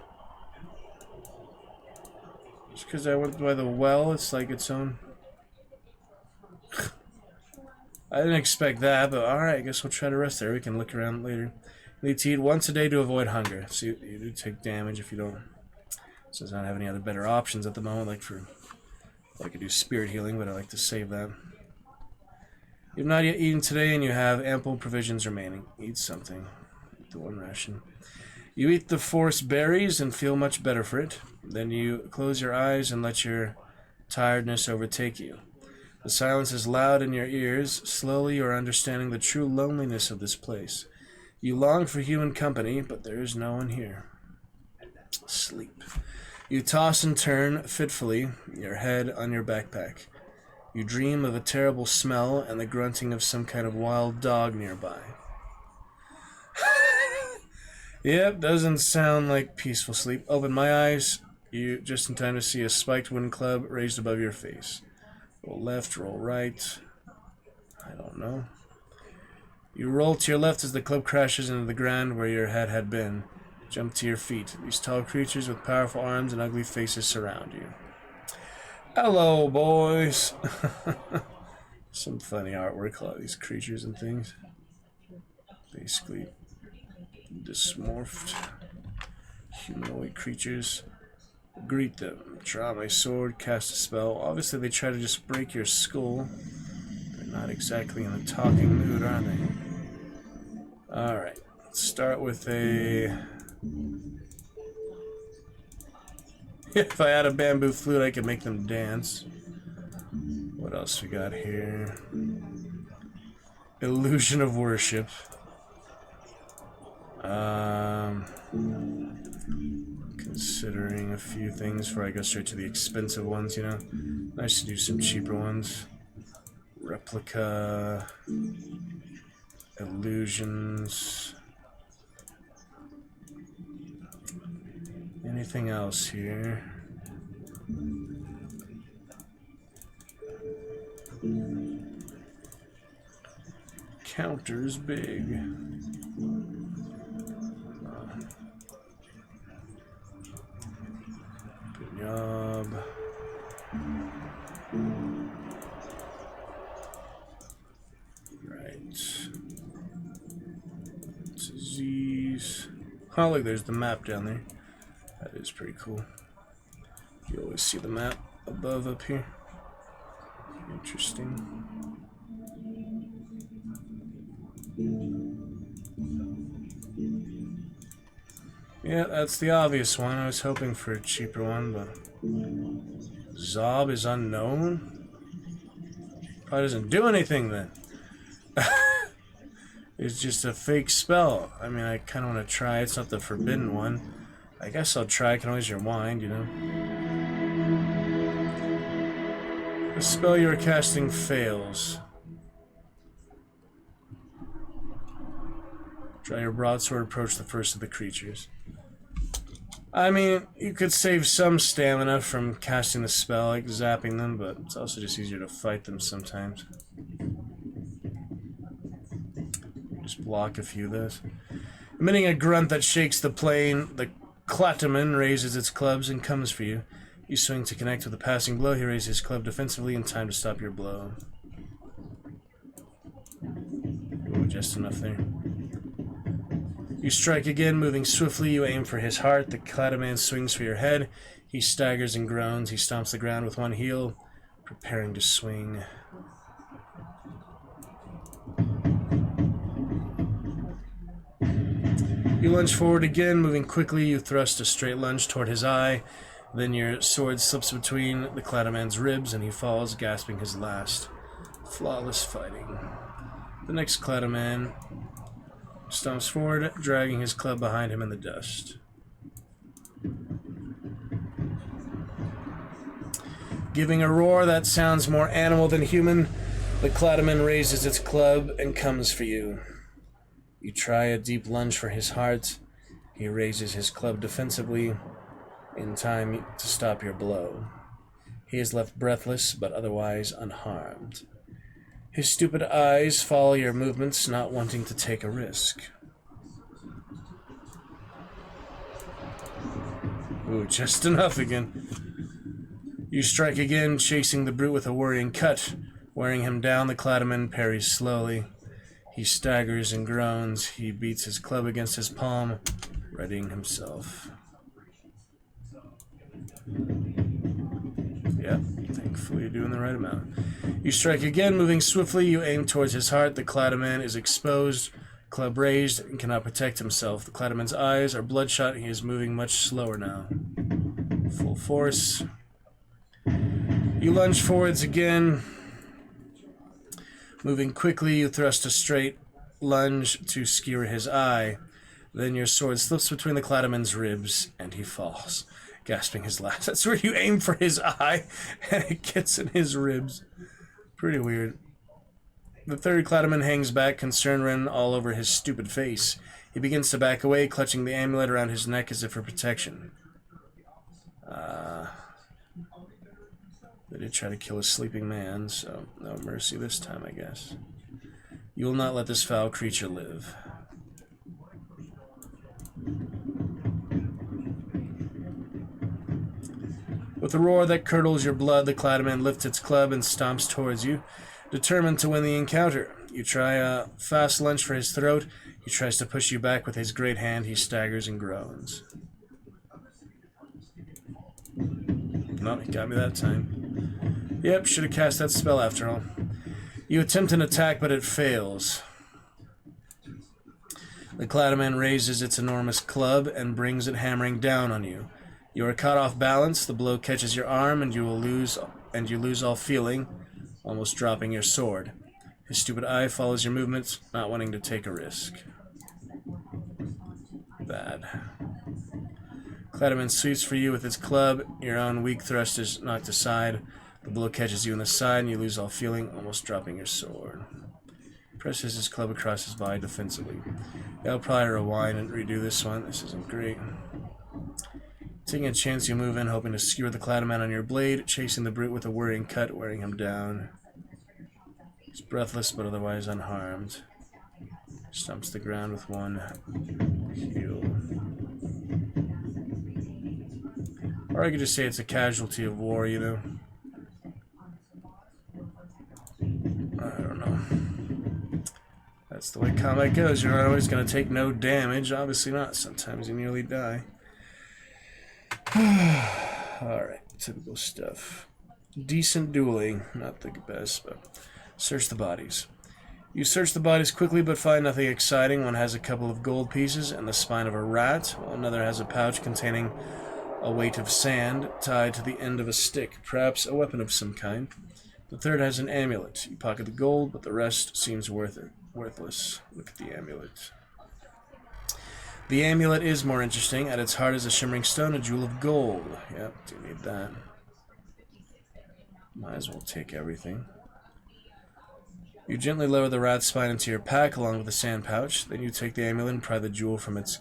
Just because I went by the well, it's like its own... I didn't expect that, but alright, I guess we'll try to rest there. We can look around later. You need to eat once a day to avoid hunger. So you do take damage if you don't. So does not have any other better options at the moment, I could do spirit healing, but I like to save that. You've not yet eaten today, and you have ample provisions remaining. Eat something. Eat the one ration. You eat the forest berries and feel much better for it. Then you close your eyes and let your tiredness overtake you. The silence is loud in your ears. Slowly you are understanding the true loneliness of this place. You long for human company, but there is no one here. Sleep. You toss and turn fitfully, your head on your backpack. You dream of a terrible smell and the grunting of some kind of wild dog nearby. Yep, doesn't sound like peaceful sleep. Open my eyes, you just in time to see a spiked wooden club raised above your face. Roll left, roll right. I don't know. You roll to your left as the club crashes into the ground where your head had been. Jump to your feet. These tall creatures with powerful arms and ugly faces surround you. Hello, boys. Some funny artwork, a lot of these creatures and things. Basically, dysmorphed humanoid creatures. Greet them. Draw my sword, cast a spell. Obviously, they try to just break your skull. They're not exactly in a talking mood, are they? Alright, let's start with a... If I had a bamboo flute, I could make them dance. What else we got here? Illusion of worship. Considering a few things before I go straight to the expensive ones, you know. Nice to do some cheaper ones. Replica. Illusions. Anything else here? Counter's big. Good job. Right. Disease. Oh, look, there's the map down there. That is pretty cool. You always see the map above up here. Interesting. Yeah, that's the obvious one. I was hoping for a cheaper one, but Zob is unknown? Probably doesn't do anything then. It's just a fake spell. I mean, I kind of want to try. It's not the forbidden one. I guess I'll try. I can always rewind, you know. The spell you are casting fails. Draw your broadsword, approach the first of the creatures. I mean, you could save some stamina from casting the spell, like zapping them, but it's also just easier to fight them sometimes. Just block a few of those. Emitting a grunt that shakes the plain, the Klataman raises its clubs and comes for you. You swing to connect with a passing blow. He raises his club defensively in time to stop your blow. Oh, just enough there. You strike again, moving swiftly. You aim for his heart. The Klataman swings for your head. He staggers and groans. He stomps the ground with one heel, preparing to swing. You lunge forward again, moving quickly. You thrust a straight lunge toward his eye. Then your sword slips between the Klataman's ribs, and he falls, gasping his last. Flawless fighting. The next Klataman Stomps forward, dragging his club behind him in the dust. Giving a roar that sounds more animal than human, the Cladaman raises its club and comes for you. You try a deep lunge for his heart. He raises his club defensively in time to stop your blow. He is left breathless, but otherwise unharmed. His stupid eyes follow your movements, not wanting to take a risk. Ooh, just enough again. You strike again, chasing the brute with a worrying cut. Wearing him down, the Cladaman parries slowly. He staggers and groans. He beats his club against his palm, readying himself. Yep, thankfully you're doing the right amount. You strike again, moving swiftly. You aim towards his heart. The Cladaman is exposed, club raised, and cannot protect himself. The Cladaman's eyes are bloodshot, and he is moving much slower now. Full force. You lunge forwards again. Moving quickly, you thrust a straight lunge to skewer his eye. Then your sword slips between the Cladaman's ribs, and he falls, gasping his last. That's where you aim for his eye, and it gets in his ribs. Pretty weird. The third Cladaman hangs back, concern written all over his stupid face. He begins to back away, clutching the amulet around his neck as if for protection. They did try to kill a sleeping man, so no mercy this time, I guess. You will not let this foul creature live. With a roar that curdles your blood, the Cladaman lifts its club and stomps towards you, determined to win the encounter. You try a fast lunge for his throat. He tries to push you back with his great hand. He staggers and groans. No, he got me that time. Yep, should have cast that spell after all. You attempt an attack, but it fails. The Cladaman raises its enormous club and brings it hammering down on you. You are caught off balance. The blow catches your arm, and you lose all feeling, almost dropping your sword. His stupid eye follows your movements, not wanting to take a risk. Bad. Cladaman sweeps for you with its club. Your own weak thrust is knocked aside. The blow catches you in the side, and you lose all feeling, almost dropping your sword. Presses his club across his body defensively. Yeah, I'll probably rewind and redo this one. This isn't great. Taking a chance, you move in, hoping to skewer the Cladaman on your blade, chasing the brute with a worrying cut, wearing him down. He's breathless, but otherwise unharmed. Stumps the ground with one heal. Or I could just say it's a casualty of war, you know? I don't know. That's the way combat goes. You're not always going to take no damage. Obviously not. Sometimes you nearly die. Alright, typical stuff. Decent dueling. Not the best, but... Search the bodies. You search the bodies quickly, but find nothing exciting. One has a couple of gold pieces and the spine of a rat, while another has a pouch containing a weight of sand tied to the end of a stick, perhaps a weapon of some kind. The third has an amulet. You pocket the gold, but the rest seems worthless. Look at the amulet. The amulet is more interesting. At its heart is a shimmering stone, a jewel of gold. Yep, do need that. Might as well take everything. You gently lower the rat's spine into your pack along with the sand pouch. Then you take the amulet and pry the jewel from its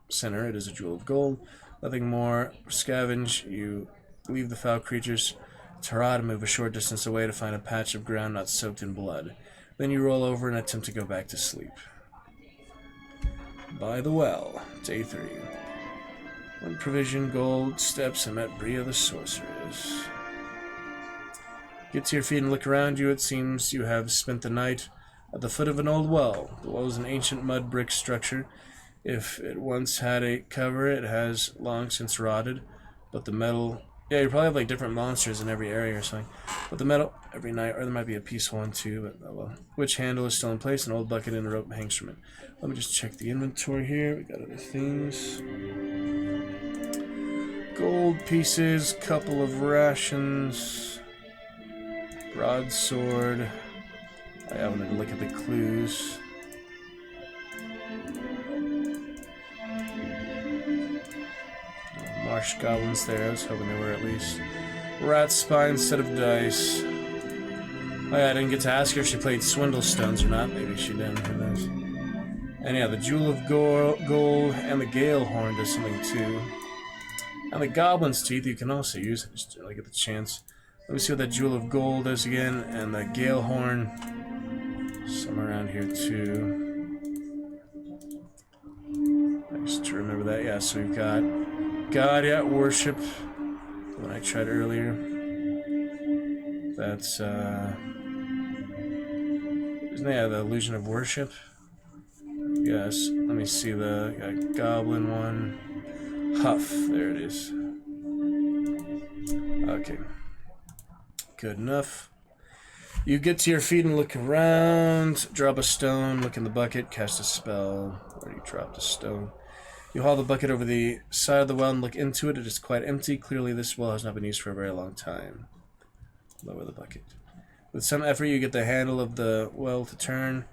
center. It is a jewel of gold. Nothing more. Scavenge. You leave the foul creature's Tarad and move a short distance away to find a patch of ground not soaked in blood. Then you roll over and attempt to go back to sleep. By the well. Day 3. One provision, gold, steps, and met Bria the sorceress. Get to your feet and look around you. It seems you have spent the night at the foot of an old well. The well is an ancient mud brick structure. If it once had a cover, it has long since rotted. But the metal... Yeah, you probably have like different monsters in every area or something. But the metal... Every night, or there might be a peaceful one too, but oh well. Which handle is still in place? An old bucket and a rope hangs from it. Let me just check the inventory here. We got other things. Gold pieces, couple of rations, broadsword. I wanted to look at the clues. marsh goblins there. I was hoping they were at least. Rat spine instead of dice. Oh yeah, I didn't get to ask her if she played Swindle Stones or not. Maybe she didn't. Who knows? And yeah, the Jewel of Gold and the Gale Horn does something too. And the Goblin's Teeth you can also use. I just didn't really get the chance. Let me see what that Jewel of Gold does again. And the Gale Horn. Somewhere around here too. Nice to remember that. Yeah, so we've got God, yeah, Worship. The one I tried earlier. That's, isn't that the Illusion of Worship? Yes. Let me see the Goblin one. Huff. There it is. Okay. Good enough. You get to your feet and look around. Drop a stone, look in the bucket, cast a spell. Where you dropped a stone. You haul the bucket over the side of the well and look into it. It is quite empty. Clearly this well has not been used for a very long time. Lower the bucket. With some effort you get the handle of the well to turn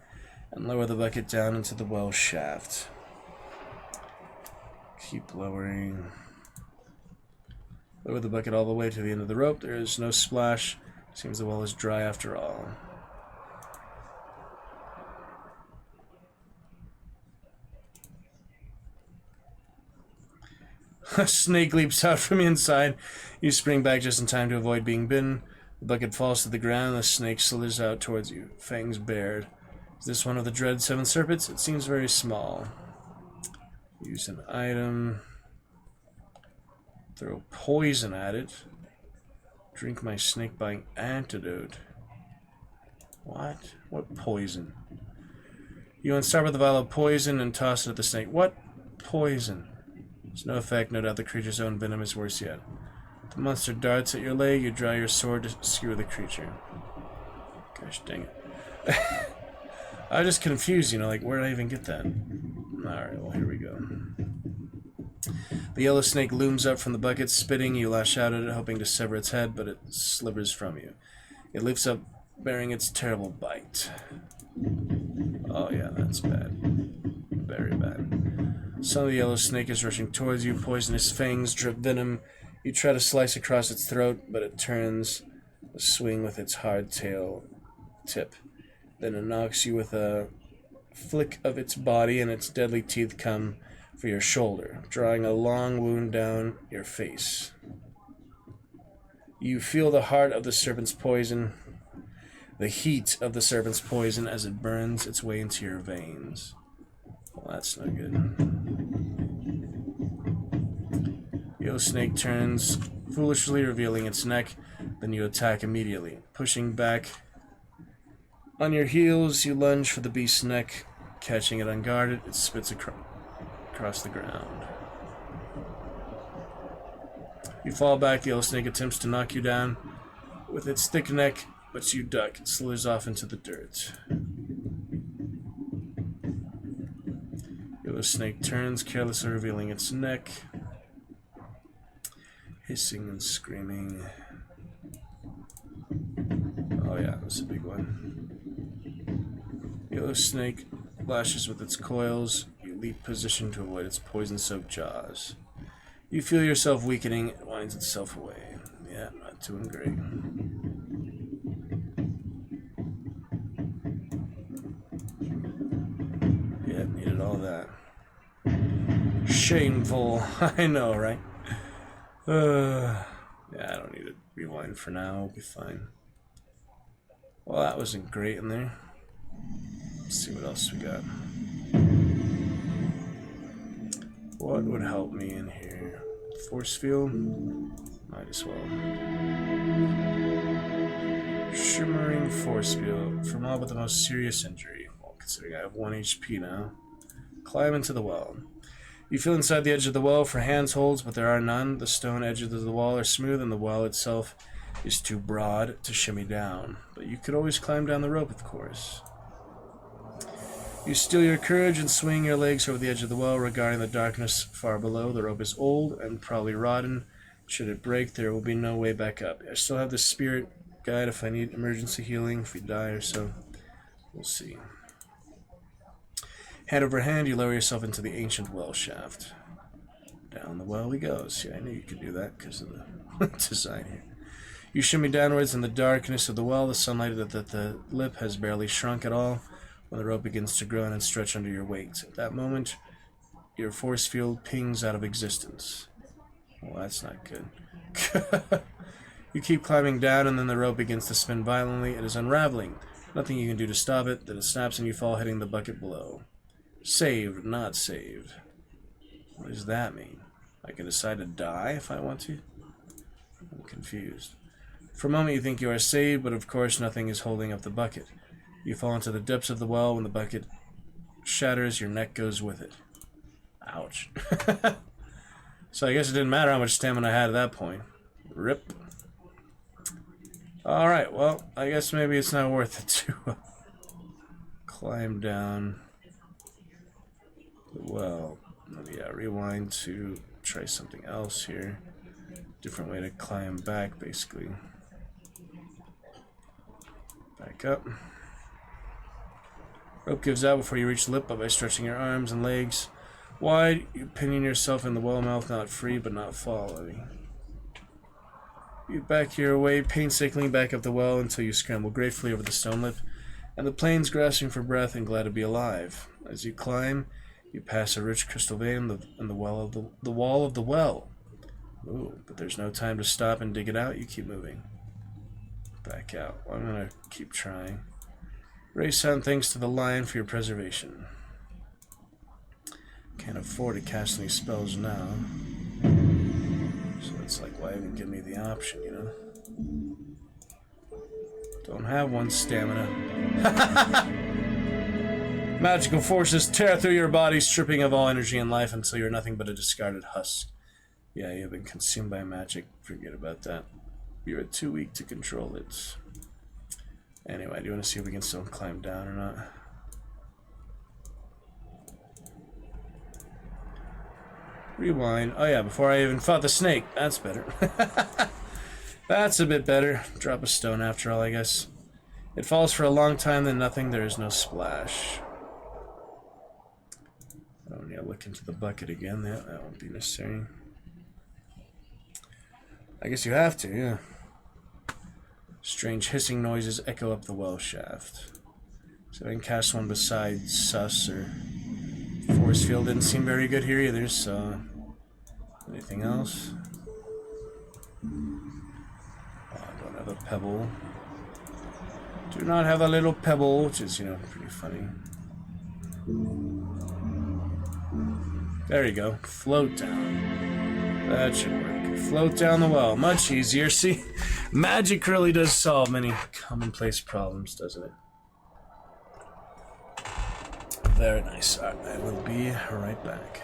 and lower the bucket down into the well shaft. Keep lowering. Lower the bucket all the way to the end of the rope. There is no splash. Seems the well is dry after all. A snake leaps out from inside. You spring back just in time to avoid being bitten. The bucket falls to the ground and the snake slithers out towards you, fangs bared. Is this one of the dread 7 serpents? It seems very small. Use an item. Throw poison at it. Drink my snake-bite antidote. What? What poison? You unstart with a vial of poison and toss it at the snake. What poison? There's no effect. No doubt the creature's own venom is worse yet. The monster darts at your leg. You draw your sword to skewer the creature. Gosh dang it. I was just confused, you know, like, where did I even get that? Alright, well, here we go. The yellow snake looms up from the bucket, spitting. You lash out at it, hoping to sever its head, but it slivers from you. It lifts up, bearing its terrible bite. Oh yeah, that's bad. Very bad. Some of the yellow snake is rushing towards you. Poisonous fangs drip venom. You try to slice across its throat, but it turns a swing with its hard tail tip. Then it knocks you with a flick of its body, and its deadly teeth come for your shoulder, drawing a long wound down your face. You feel the heart of the serpent's poison, the heat of the serpent's poison as it burns its way into your veins. Well, that's no good. Yellow snake turns, foolishly revealing its neck, then you attack immediately. Pushing back on your heels, you lunge for the beast's neck. Catching it unguarded, it spits across the ground. You fall back. The yellow snake attempts to knock you down with its thick neck, but you duck. It slithers off into the dirt. Yellow snake turns, carelessly revealing its neck, hissing and screaming. Oh yeah, that's a big one. Yellow snake lashes with its coils. You leap position to avoid its poison-soaked jaws. You feel yourself weakening. It winds itself away. Yeah, not doing great. Yeah, needed all that. Shameful. I know, right? Yeah, I don't need to rewind for now. We'll be fine. Well, that wasn't great in there. Let's see what else we got. What would help me in here? Force field? Might as well. Shimmering force field. For mob with the most serious injury. Well, considering I have 1 HP now. Climb into the well. You feel inside the edge of the well for handholds, but there are none. The stone edges of the wall are smooth, and the well itself is too broad to shimmy down. But you could always climb down the rope, of course. You steel your courage and swing your legs over the edge of the well, regarding the darkness far below. The rope is old and probably rotten. Should it break, there will be no way back up. I still have the spirit guide if I need emergency healing, if we die or so. We'll see. Hand over hand, you lower yourself into the ancient well shaft. Down Down the well we go. See, I knew you could do that because of the design here. You shimmy downwards in the darkness of the well. The sunlight at the lip has barely shrunk at all when the rope begins to groan and stretch under your weight. At that moment, your force field pings out of existence. Well, that's not good. You keep climbing down, and then the rope begins to spin violently. It is unraveling. Nothing you can do to stop it. Then it snaps and you fall, hitting the bucket below. Saved, not saved. What does that mean? I can decide to die if I want to? I'm confused. For a moment you think you are saved, but of course nothing is holding up the bucket. You fall into the depths of the well. When the bucket shatters, your neck goes with it. Ouch. So I guess it didn't matter how much stamina I had at that point. Rip. Alright, well, I guess maybe it's not worth it to climb down the well. Yeah, rewind to try something else here. Different way to climb back, basically. Back up. Rope gives out before you reach the lip, but by stretching your arms and legs wide, you pinion yourself in the well mouth, not free but not falling. You back your way painstakingly back up the well until you scramble gratefully over the stone lip, and the plains grasping for breath and glad to be alive. As you climb, you pass a rich crystal vein in the wall of the well. Ooh, but there's no time to stop and dig it out. You keep moving. Back out. Well, I'm gonna keep trying. Raise sound thanks to the lion for your preservation. Can't afford to cast any spells now. So it's like, why even give me the option, you know? Don't have one stamina. Magical forces tear through your body, stripping of all energy and life until you're nothing but a discarded husk. Yeah, you've been consumed by magic. Forget about that. You're too weak to control it. Anyway, do you want to see if we can still climb down or not? Rewind. Oh yeah, before I even fought the snake. That's better. That's a bit better. Drop a stone after all, I guess. It falls for a long time, then nothing. There is no splash. I don't need to look into the bucket again. That won't be necessary. I guess you have to, yeah. Strange hissing noises echo up the well shaft. So I can cast one beside Sus or Force Field. Didn't seem very good here either, so... Anything else? Oh, I don't have a pebble. Do not have a little pebble, which is, you know, pretty funny. There you go. Float down. That should work. Float down the well. Much easier. See, magic really does solve many commonplace problems, doesn't it? Very nice. I will be right back.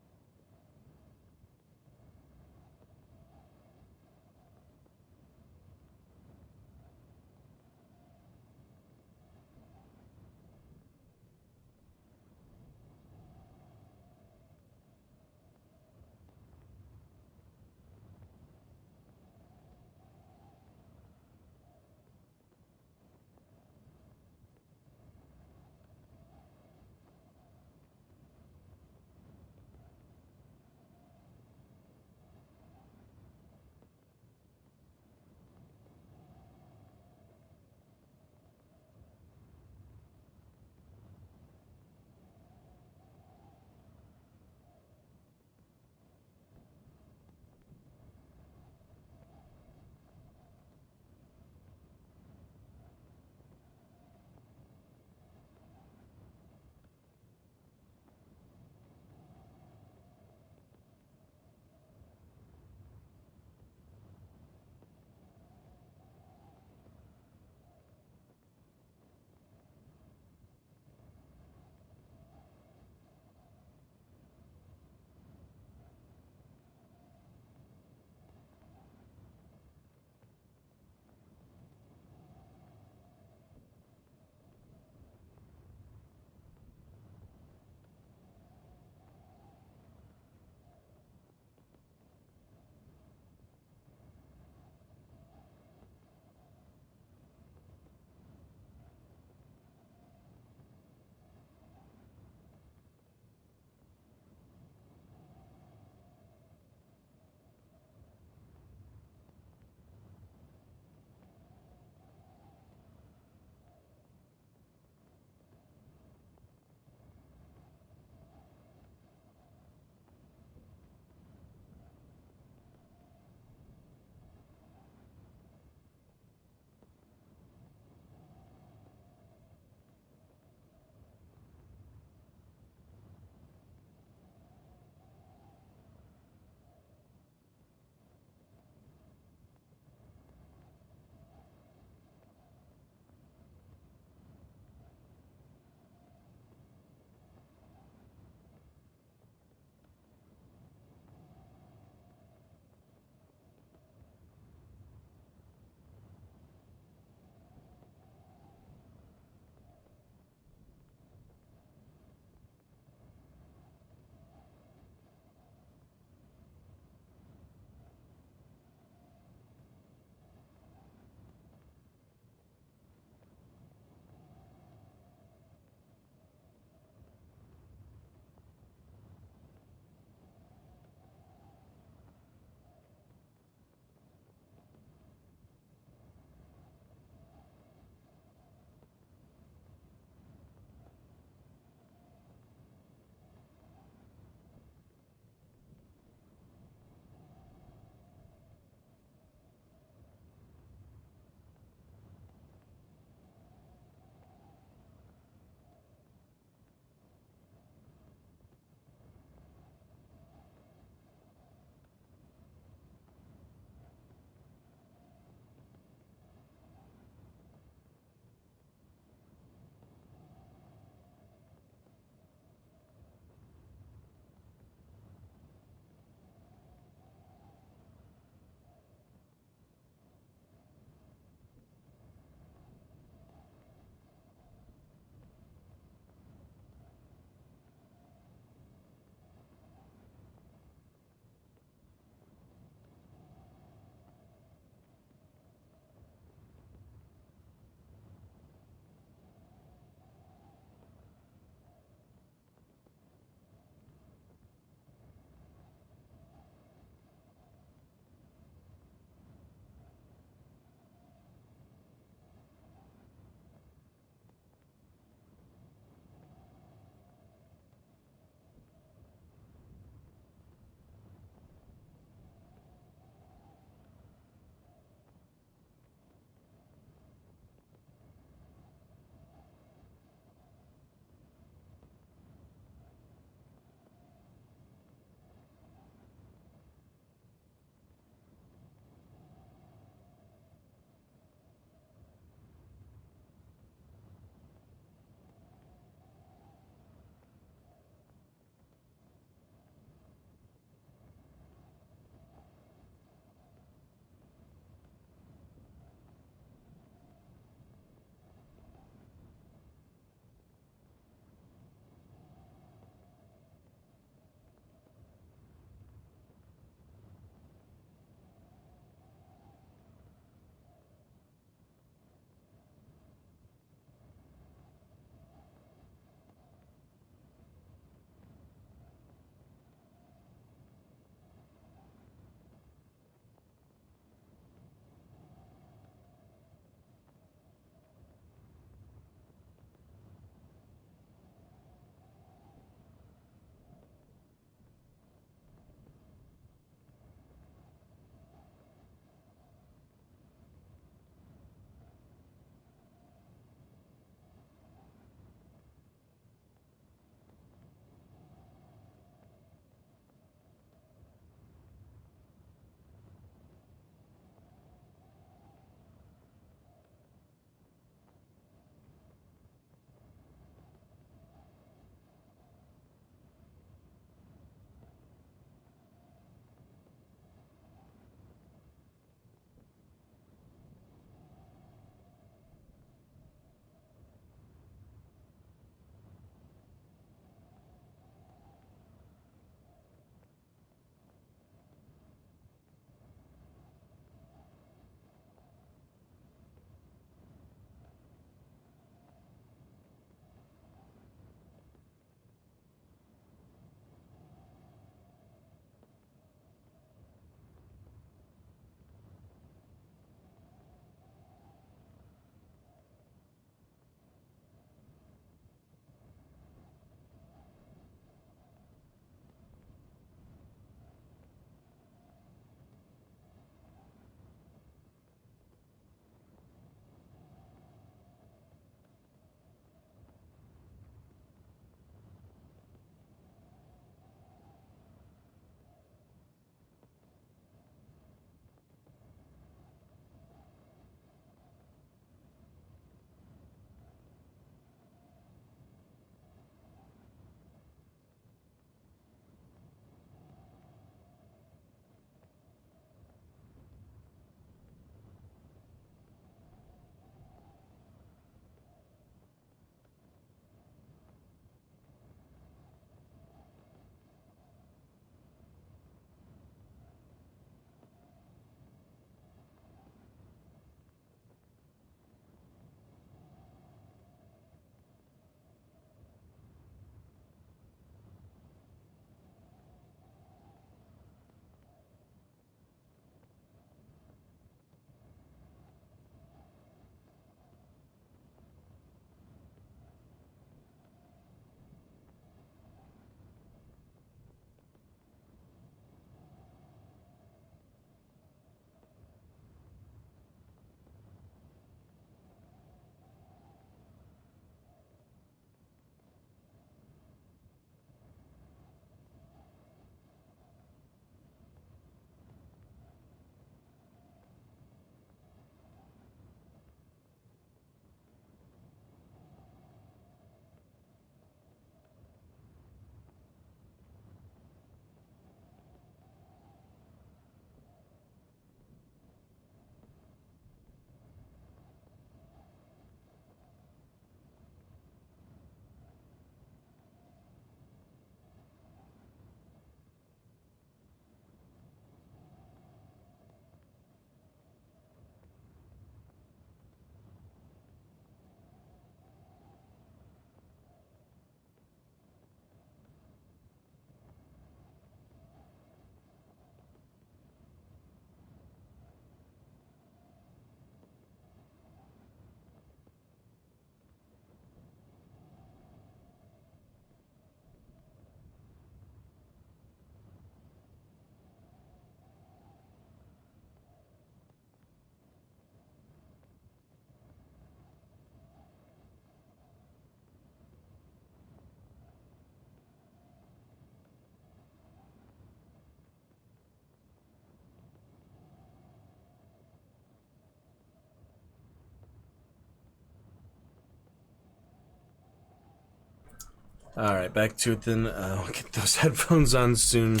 Alright, back to it then. I'll get those headphones on soon.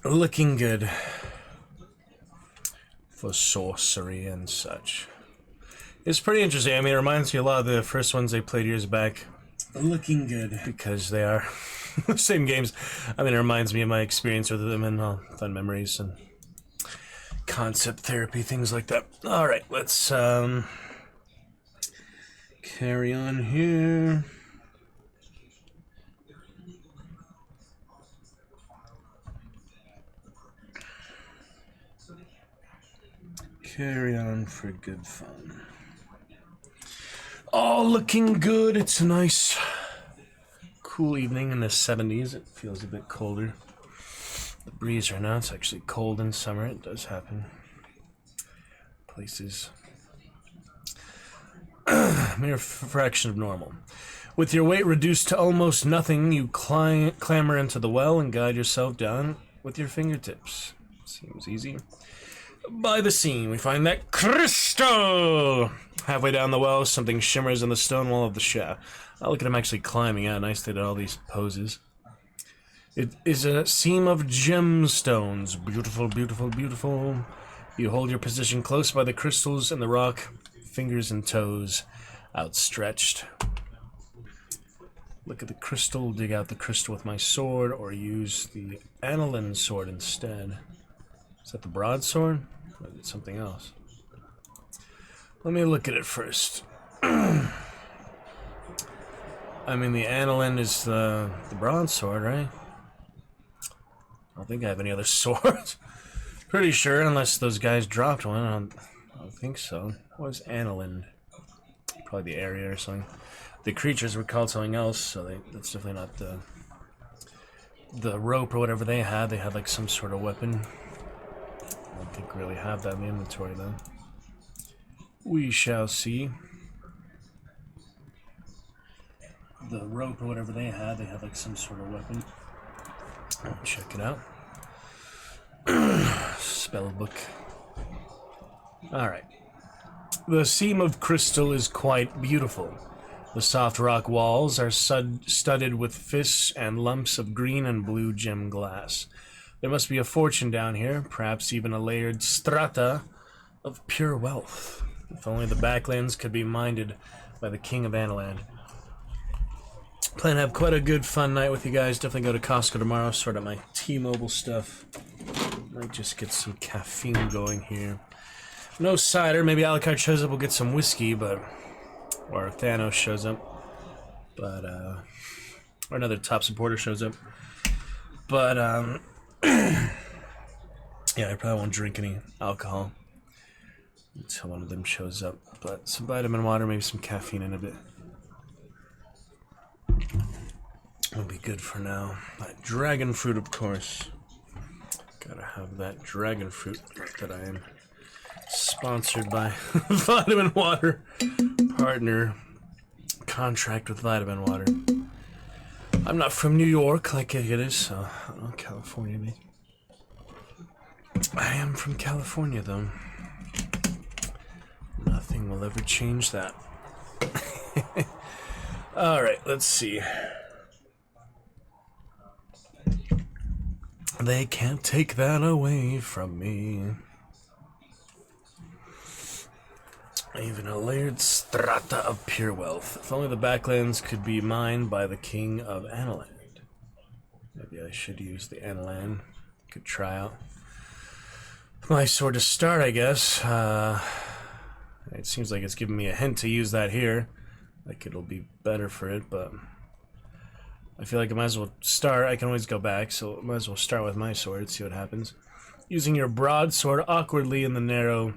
Looking good for sorcery and such. It's pretty interesting. I mean, it reminds me a lot of the first ones I played years back. Looking good. Because they are the same games. I mean, it reminds me of my experience with them and fun memories and concept therapy, things like that. Alright, let's carry on here. Carry on for good fun. All looking good. It's a nice, cool evening in the 70s. It feels a bit colder. The breeze right now, it's actually cold in summer. It does happen. Places. Mere fraction of normal. With your weight reduced to almost nothing, you clamber into the well and guide yourself down with your fingertips. Seems easy. By the scene, we find that crystal! Halfway down the well, something shimmers in the stone wall of the shaft. Oh, look at him actually climbing out. Nice they did all these poses. It is a seam of gemstones. Beautiful, beautiful, beautiful. You hold your position close by the crystals and the rock, fingers and toes outstretched. Look at the crystal, dig out the crystal with my sword, or use the aniline sword instead. Is that the broadsword? Or is it something else? Let me look at it first. I mean, the aniline is the broadsword, right? I don't think I have any other swords. Pretty sure, unless those guys dropped one. I don't think so. What was aniline? Probably the area or something. The creatures were called something else, so that's definitely not the rope or whatever they had. They had like some sort of weapon. I don't think we really have that in the inventory, though. We shall see. The rope or whatever they had like some sort of weapon. Check it out. Spell book. Alright. The seam of crystal is quite beautiful. The soft rock walls are studded with fish and lumps of green and blue gem glass. There must be a fortune down here, perhaps even a layered strata of pure wealth. If only the backlands could be minded by the king of Analand. Plan to have quite a good fun night with you guys. Definitely go to Costco tomorrow, sort out my T-Mobile stuff. Might just get some caffeine going here. No cider. Maybe Alucard shows up, we'll get some whiskey, but... Or Thanos shows up. But, or another top supporter shows up. But, yeah, I probably won't drink any alcohol until one of them shows up. But some vitamin water, maybe some caffeine in a bit. It'll be good for now. That dragon fruit, of course. Gotta have that dragon fruit that I am sponsored by Vitamin Water. Partner. Contract with Vitamin Water. I'm not from New York like it is, so I don't know, California maybe. I am from California though. Nothing will ever change that. Alright, let's see. They can't take that away from me. Even a layered strata of pure wealth. If only the backlands could be mined by the king of Analand. Maybe I should use the Analand. Could try out my sword to start, I guess. It seems like it's giving me a hint to use that here. Like it'll be better for it, but I feel like I might as well start. I can always go back, so I might as well start with my sword, see what happens. Using your broadsword awkwardly in the narrow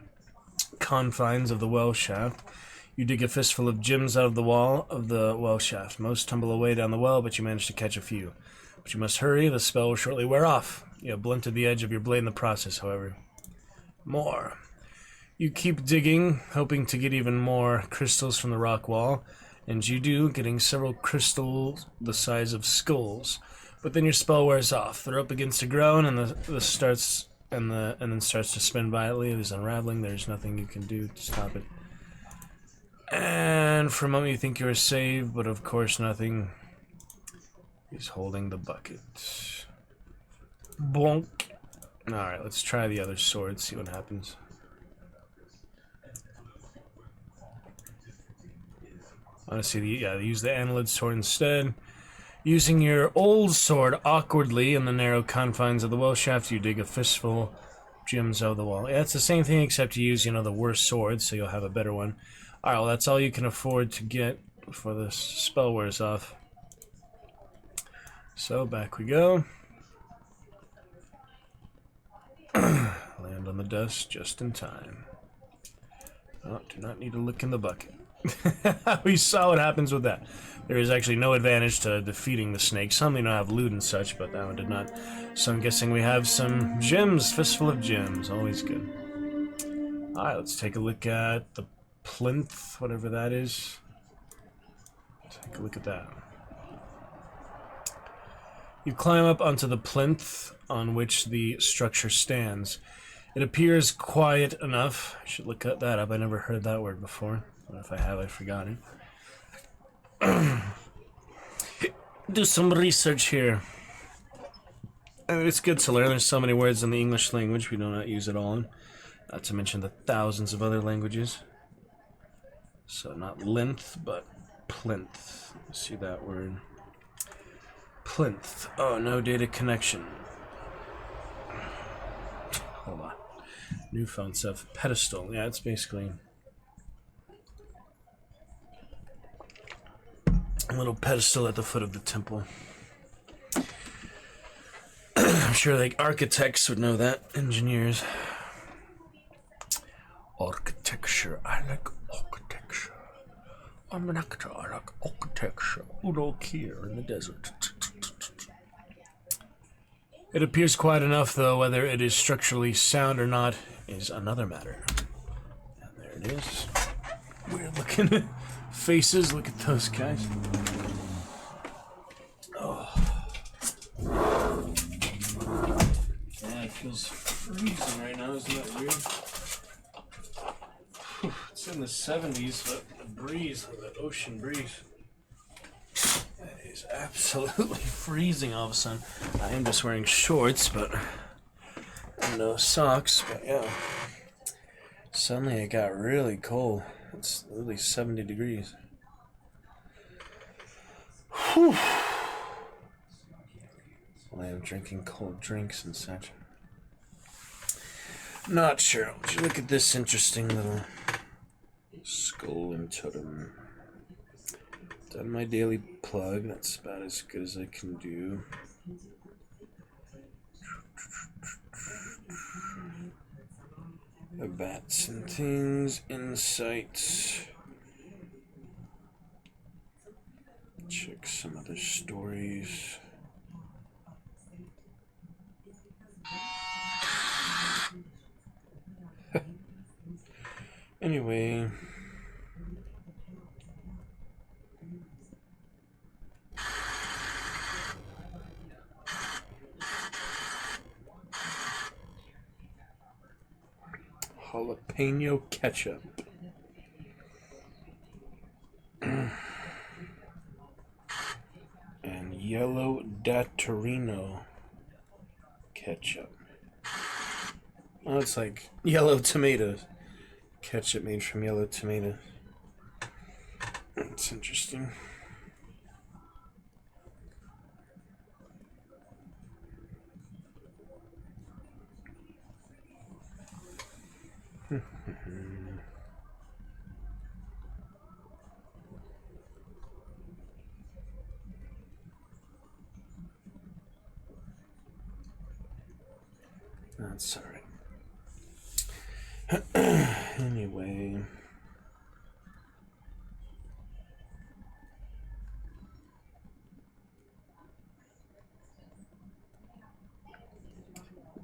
confines of the well shaft, you dig a fistful of gems out of the wall of the well shaft. Most tumble away down the well, but you manage to catch a few. But you must hurry, the spell will shortly wear off. You have blunted the edge of your blade in the process, however. More. You keep digging, hoping to get even more crystals from the rock wall, and you do, getting several crystals the size of skulls. But then your spell wears off. The rope begins to groan, and then starts to spin violently. It is unraveling. There's nothing you can do to stop it. And for a moment you think you're safe, but of course nothing. He's holding the bucket. Bonk. Alright, let's try the other sword, see what happens. Honestly, use the Annelid sword instead. Using your old sword awkwardly in the narrow confines of the well shaft, you dig a fistful of gems out of the wall. Yeah, it's the same thing except you use, the worst sword, so you'll have a better one. Alright, well, that's all you can afford to get before the spell wears off. So, back we go. Land on the dust just in time. Oh, do not need to look in the bucket. We saw what happens with that. There is actually no advantage to defeating the snake. Some don't have loot and such, but that one did not. So I'm guessing we have some gems. Fistful of gems. Always good. Alright, let's take a look at the plinth, whatever that is. Take a look at that. You climb up onto the plinth on which the structure stands. It appears quiet enough. I should look that up. I never heard that word before. Or if I have, I forgot it. Do some research here. I mean, it's good to learn. There's so many words in the English language we do not use at all. Not to mention the thousands of other languages. So not length, but plinth. See that word. Plinth. Oh, no data connection. Hold on. New phone stuff. Pedestal. Yeah, it's basically a little pedestal at the foot of the temple. I'm sure like architects would know that. Engineers. Architecture. I like architecture. I'm an actor. I like architecture. Udo Kier in the desert. It appears quiet enough, though. Whether it is structurally sound or not is another matter. And there it is. Weird looking faces. Look at those guys. Oh. Yeah, it feels freezing right now. Isn't that weird? Whew, it's in the 70s, but the breeze, the ocean breeze. That is absolutely freezing all of a sudden. I am just wearing shorts, but no socks. But yeah, suddenly it got really cold. It's literally 70 degrees. Whew. Well, I am drinking cold drinks and such. Not sure. Would you look at this interesting little skull and totem? Done my daily plug. That's about as good as I can do. Bats and things, insights. Check some other stories. Anyway. Jalapeno ketchup. And yellow Datorino ketchup. Oh, it's like yellow tomatoes. Ketchup made from yellow tomatoes. That's interesting. That's alright. Anyway.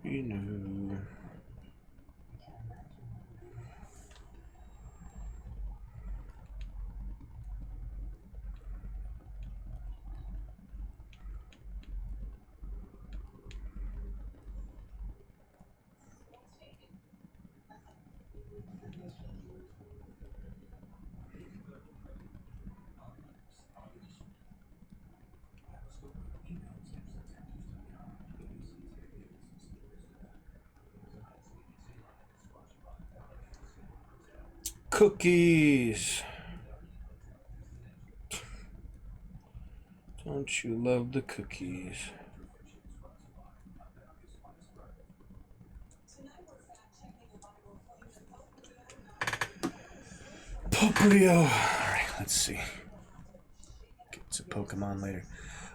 You know. Cookies. Don't you love the cookies? Poplio. Alright, let's see. Get to Pokemon later.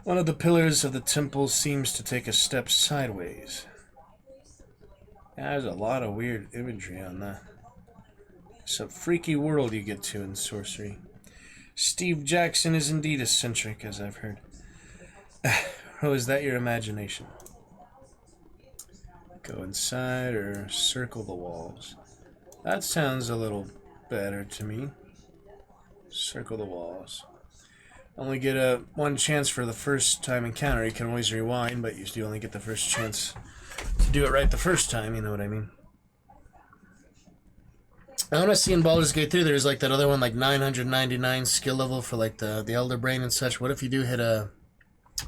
One of the pillars of the temple seems to take a step sideways. Yeah, there's a lot of weird imagery on that. It's a freaky world you get to in sorcery. Steve Jackson is indeed eccentric, as I've heard. Oh, is that your imagination? Go inside or circle the walls? That sounds a little better to me. Circle the walls. Only get one chance for the first time encounter. You can always rewind, but you only get the first chance to do it right the first time, you know what I mean? I want to see in Baldur's Gate 3, there's like that other one, like 999 skill level for like the Elder Brain and such. What if you do hit a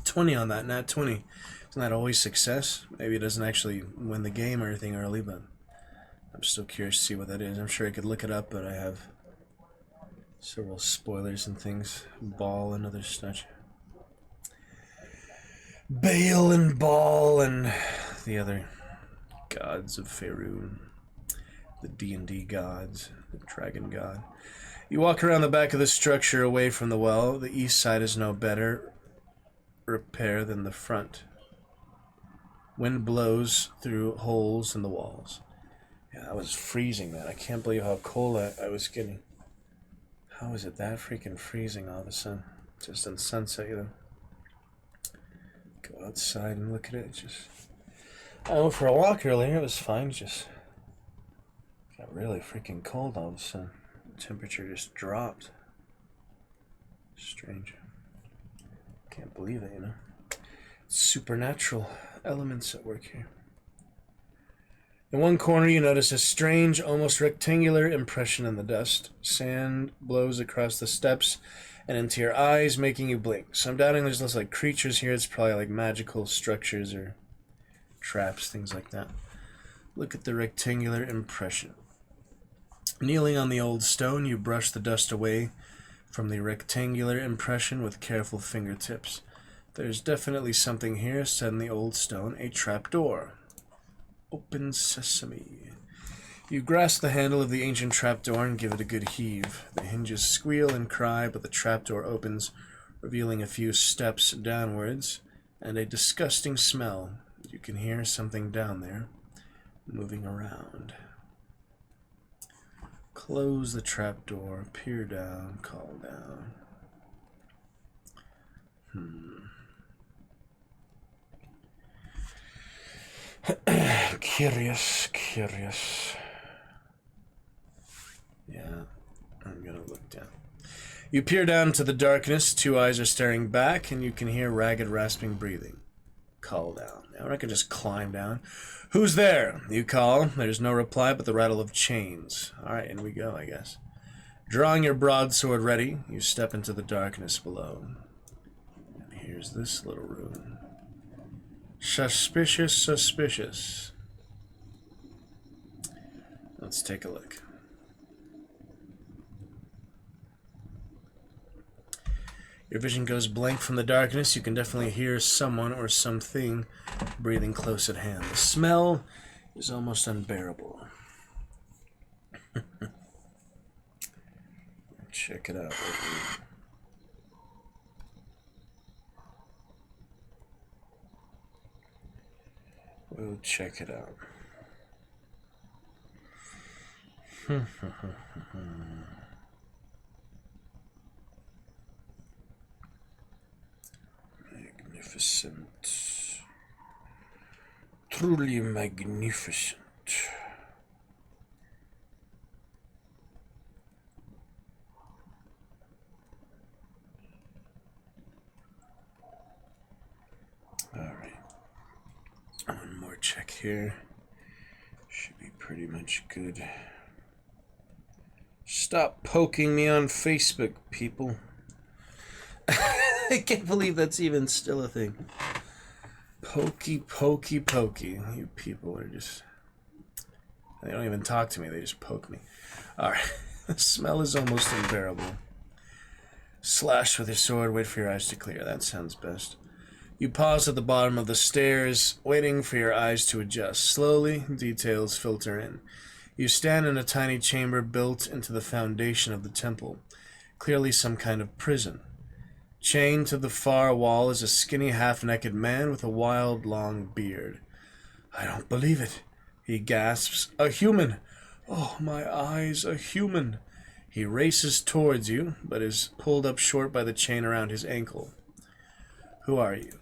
20 on that, nat 20? Isn't that always success? Maybe it doesn't actually win the game or anything early, but I'm still curious to see what that is. I'm sure I could look it up, but I have several spoilers and things. Ball and other stuff. Bale and Ball and the other gods of Faerun. The D&D gods, the dragon god. You walk around the back of the structure away from the well. The east side is no better repair than the front. Wind blows through holes in the walls. Yeah, I was freezing, man. I can't believe how cold I was getting. How is it that freaking freezing all of a sudden? Just in sunset, you know. Go outside and look at it. Just, I went for a walk earlier. It was fine. Just got really freaking cold all of a sudden. The temperature just dropped. Strange. Can't believe it, you know. Supernatural elements at work here. In one corner, you notice a strange, almost rectangular impression in the dust. Sand blows across the steps and into your eyes, making you blink. So I'm doubting there's less like creatures here. It's probably like magical structures or traps, things like that. Look at the rectangular impression. Kneeling on the old stone, you brush the dust away from the rectangular impression with careful fingertips. There's definitely something here, said in the old stone, a trapdoor. Open sesame. You grasp the handle of the ancient trapdoor and give it a good heave. The hinges squeal and cry, but the trapdoor opens, revealing a few steps downwards and a disgusting smell. You can hear something down there moving around. Close the trapdoor, peer down, call down. Curious. Yeah, I'm gonna look down. You peer down into the darkness. Two eyes are staring back, and you can hear ragged, rasping breathing. Call down. Now I can just climb down. Who's there? You call. There's no reply but the rattle of chains. Alright, in we go, I guess. Drawing your broadsword ready, you step into the darkness below. And here's this little room. Suspicious. Let's take a look. Your vision goes blank from the darkness. You can definitely hear someone or something breathing close at hand. The smell is almost unbearable. Check it out. We'll check it out. Magnificent. Truly magnificent. Alright. One more check here. Should be pretty much good. Stop poking me on Facebook, people. I can't believe that's even still a thing. Pokey. You people are just... They don't even talk to me, they just poke me. Alright, The smell is almost unbearable. Slash with your sword, wait for your eyes to clear. That sounds best. You pause at the bottom of the stairs, waiting for your eyes to adjust. Slowly, details filter in. You stand in a tiny chamber built into the foundation of the temple. Clearly some kind of prison. Chained to the far wall is a skinny, half-naked man with a wild, long beard. I don't believe it, he gasps. A human! Oh, my eyes, a human! He races towards you, but is pulled up short by the chain around his ankle. Who are you?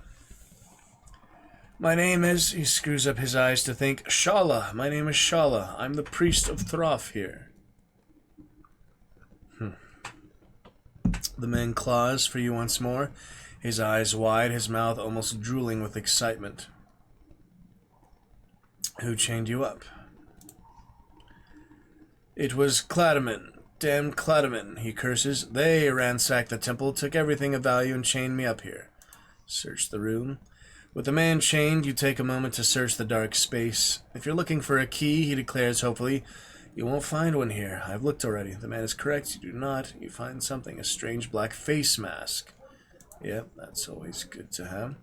My name is... He screws up his eyes to think. Shala. My name is Shala. I'm the priest of Throff here. The man claws for you once more, his eyes wide, his mouth almost drooling with excitement. Who chained you up? It was Cladaman. Damn Cladaman, he curses. They ransacked the temple, took everything of value, and chained me up here. Search the room. With the man chained, you take a moment to search the dark space. If you're looking for a key, he declares hopefully, you won't find one here. I've looked already. The man is correct. You do not. You find something. A strange black face mask. Yep, that's always good to have.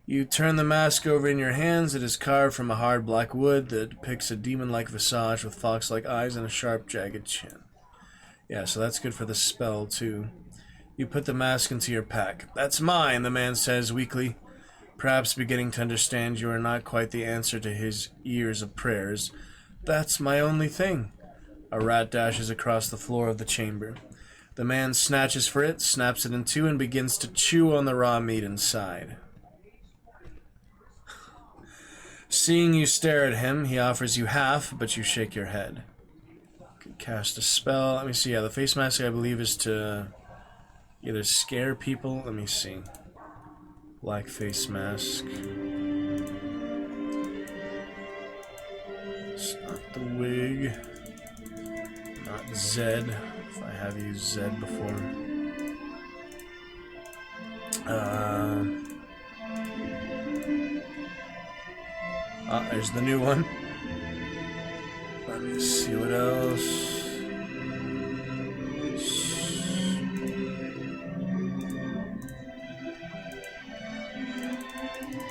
You turn the mask over in your hands. It is carved from a hard black wood that depicts a demon-like visage with fox-like eyes and a sharp, jagged chin. Yeah, so that's good for the spell, too. You put the mask into your pack. That's mine, the man says weakly. Perhaps beginning to understand you are not quite the answer to his years of prayers. That's my only thing. A rat dashes across the floor of the chamber. The man snatches for it, snaps it in two, and begins to chew on the raw meat inside. Seeing you stare at him, he offers you half, but you shake your head. You can cast a spell. Let me see. Yeah, the face mask, I believe, is to either scare people. Let me see. Black face mask. It's not the wig. Not Zed, if I have used Zed before. There's the new one. Let me see what else.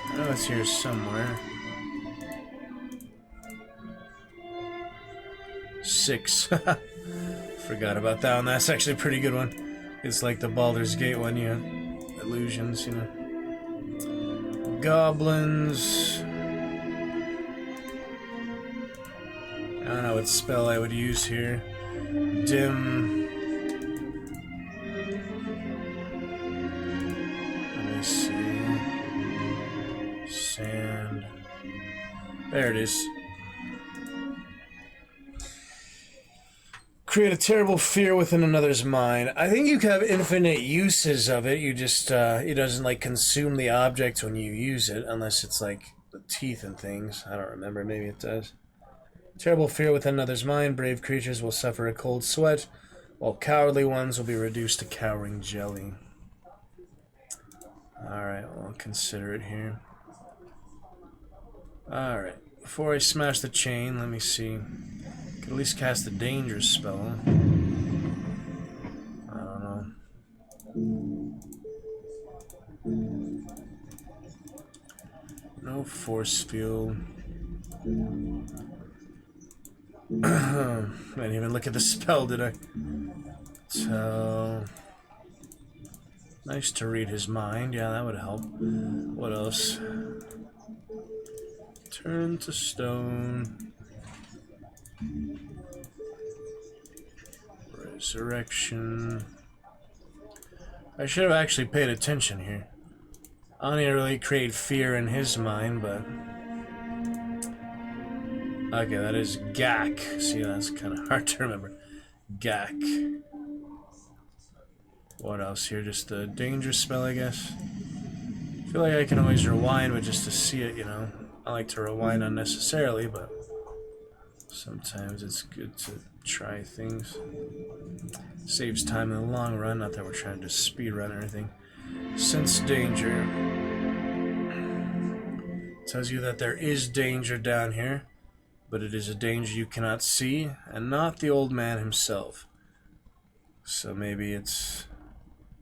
I know it's here somewhere. 6. Forgot about that one. That's actually a pretty good one. It's like the Baldur's Gate one, yeah. Illusions, you know. Goblins. I don't know what spell I would use here. Dim. Let me see. Sand. There it is. Create a terrible fear within another's mind. I think you can have infinite uses of it. You just, it doesn't, like, consume the object when you use it, unless it's, like, the teeth and things. I don't remember. Maybe it does. Terrible fear within another's mind. Brave creatures will suffer a cold sweat, while cowardly ones will be reduced to cowering jelly. Alright, well, I'll consider it here. Alright, before I smash the chain, let me see. Could at least cast the dangerous spell. I don't know. No force field. I didn't even look at the spell, did I? So... Nice to read his mind. Yeah, that would help. What else? Turn to stone. Resurrection. I should have actually paid attention here. I don't need to really create fear in his mind, but... Okay, that is Gak. See, that's kind of hard to remember. Gak. What else here? Just the dangerous spell, I guess. I feel like I can always rewind, but just to see it, you know. I like to rewind unnecessarily, but sometimes it's good to try things. Saves time in the long run, not that we're trying to speed run or anything. Sense danger. Tells you that there is danger down here. but it is a danger you cannot see, and not the old man himself. So maybe it's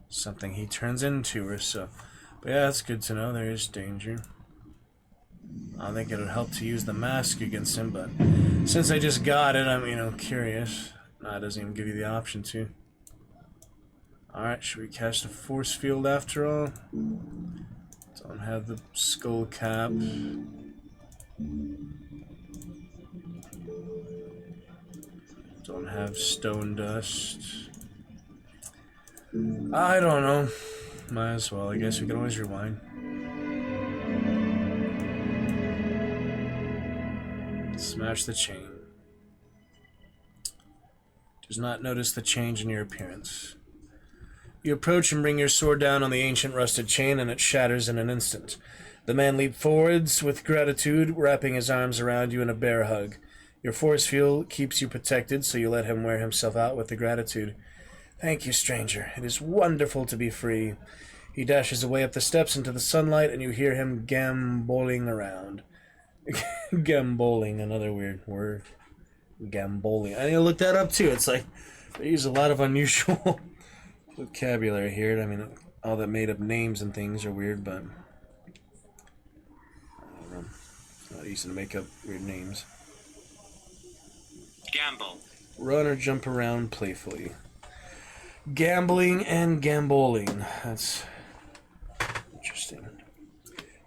something he turns into or so. But yeah, that's good to know. There is danger. I think it would help to use the mask against him, but since I just got it, I'm, curious. No, it doesn't even give you the option to. Alright, should we cast a force field after all? Don't have the skull cap. Don't have stone dust. I don't know. Might as well. I guess we can always rewind. Smash the chain. Does not notice the change in your appearance. You approach and bring your sword down on the ancient rusted chain, and it shatters in an instant. The man leaps forwards with gratitude, wrapping his arms around you in a bear hug. Your force field keeps you protected, so you let him wear himself out with the gratitude. Thank you, stranger. It is wonderful to be free. He dashes away up the steps into the sunlight, and you hear him gamboling around. Gamboling, another weird word. Gamboling. I need to look that up too. It's like they use a lot of unusual vocabulary here. I mean, all the made up names and things are weird, but I don't know. It's not easy to make up weird names. Gamble. Run or jump around playfully. Gambling and gamboling. That's interesting.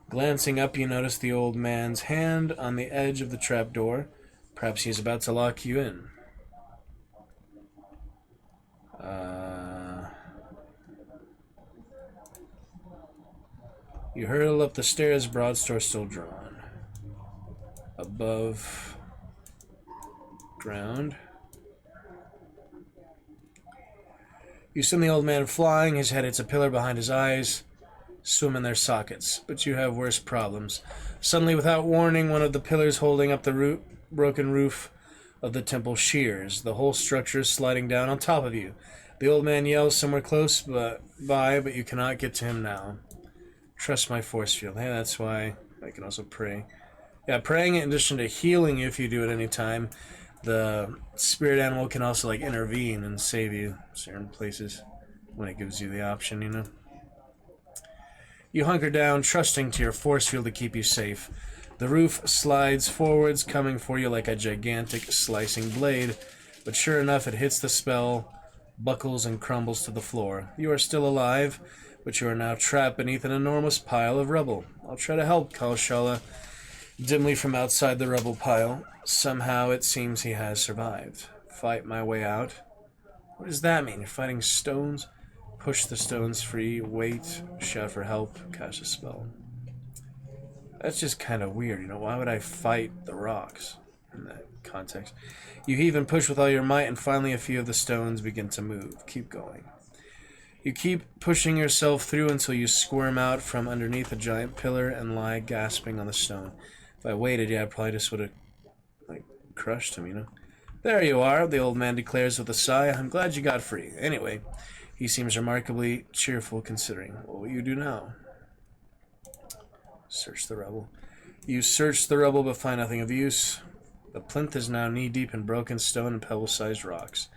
Glancing up, you notice the old man's hand on the edge of the trapdoor. Perhaps he is about to lock you in. You hurtle up the stairs, broadsword still drawn. Above ground. You send the old man flying, his head hits a pillar behind his eyes, swim in their sockets. But you have worse problems. Suddenly, without warning, one of the pillars holding up the broken roof of the temple shears. The whole structure is sliding down on top of you. The old man yells somewhere close by, but you cannot get to him now. Trust my force field. Hey, that's why I can also pray. Yeah, praying in addition to healing you if you do it any time. The spirit animal can also intervene and save you in certain places when it gives you the option, You hunker down, trusting to your force field to keep you safe. The roof slides forwards, coming for you like a gigantic slicing blade, but sure enough, it hits the spell, buckles, and crumbles to the floor. You are still alive, but you are now trapped beneath an enormous pile of rubble. I'll try to help, calls Shala dimly from outside the rubble pile. Somehow it seems he has survived. Fight my way out. What does that mean? You're fighting stones? Push the stones free, wait, shout for help, cast a spell. That's just kind of weird, why would I fight the rocks in that context? You heave and push with all your might, and finally a few of the stones begin to move. Keep going. You keep pushing yourself through until you squirm out from underneath a giant pillar and lie gasping on the stone. If I waited, I probably just would have, crushed him, There you are, the old man declares with a sigh. I'm glad you got free. Anyway, he seems remarkably cheerful considering. What will you do now? Search the rubble. You search the rubble but find nothing of use. The plinth is now knee-deep in broken stone and pebble-sized rocks.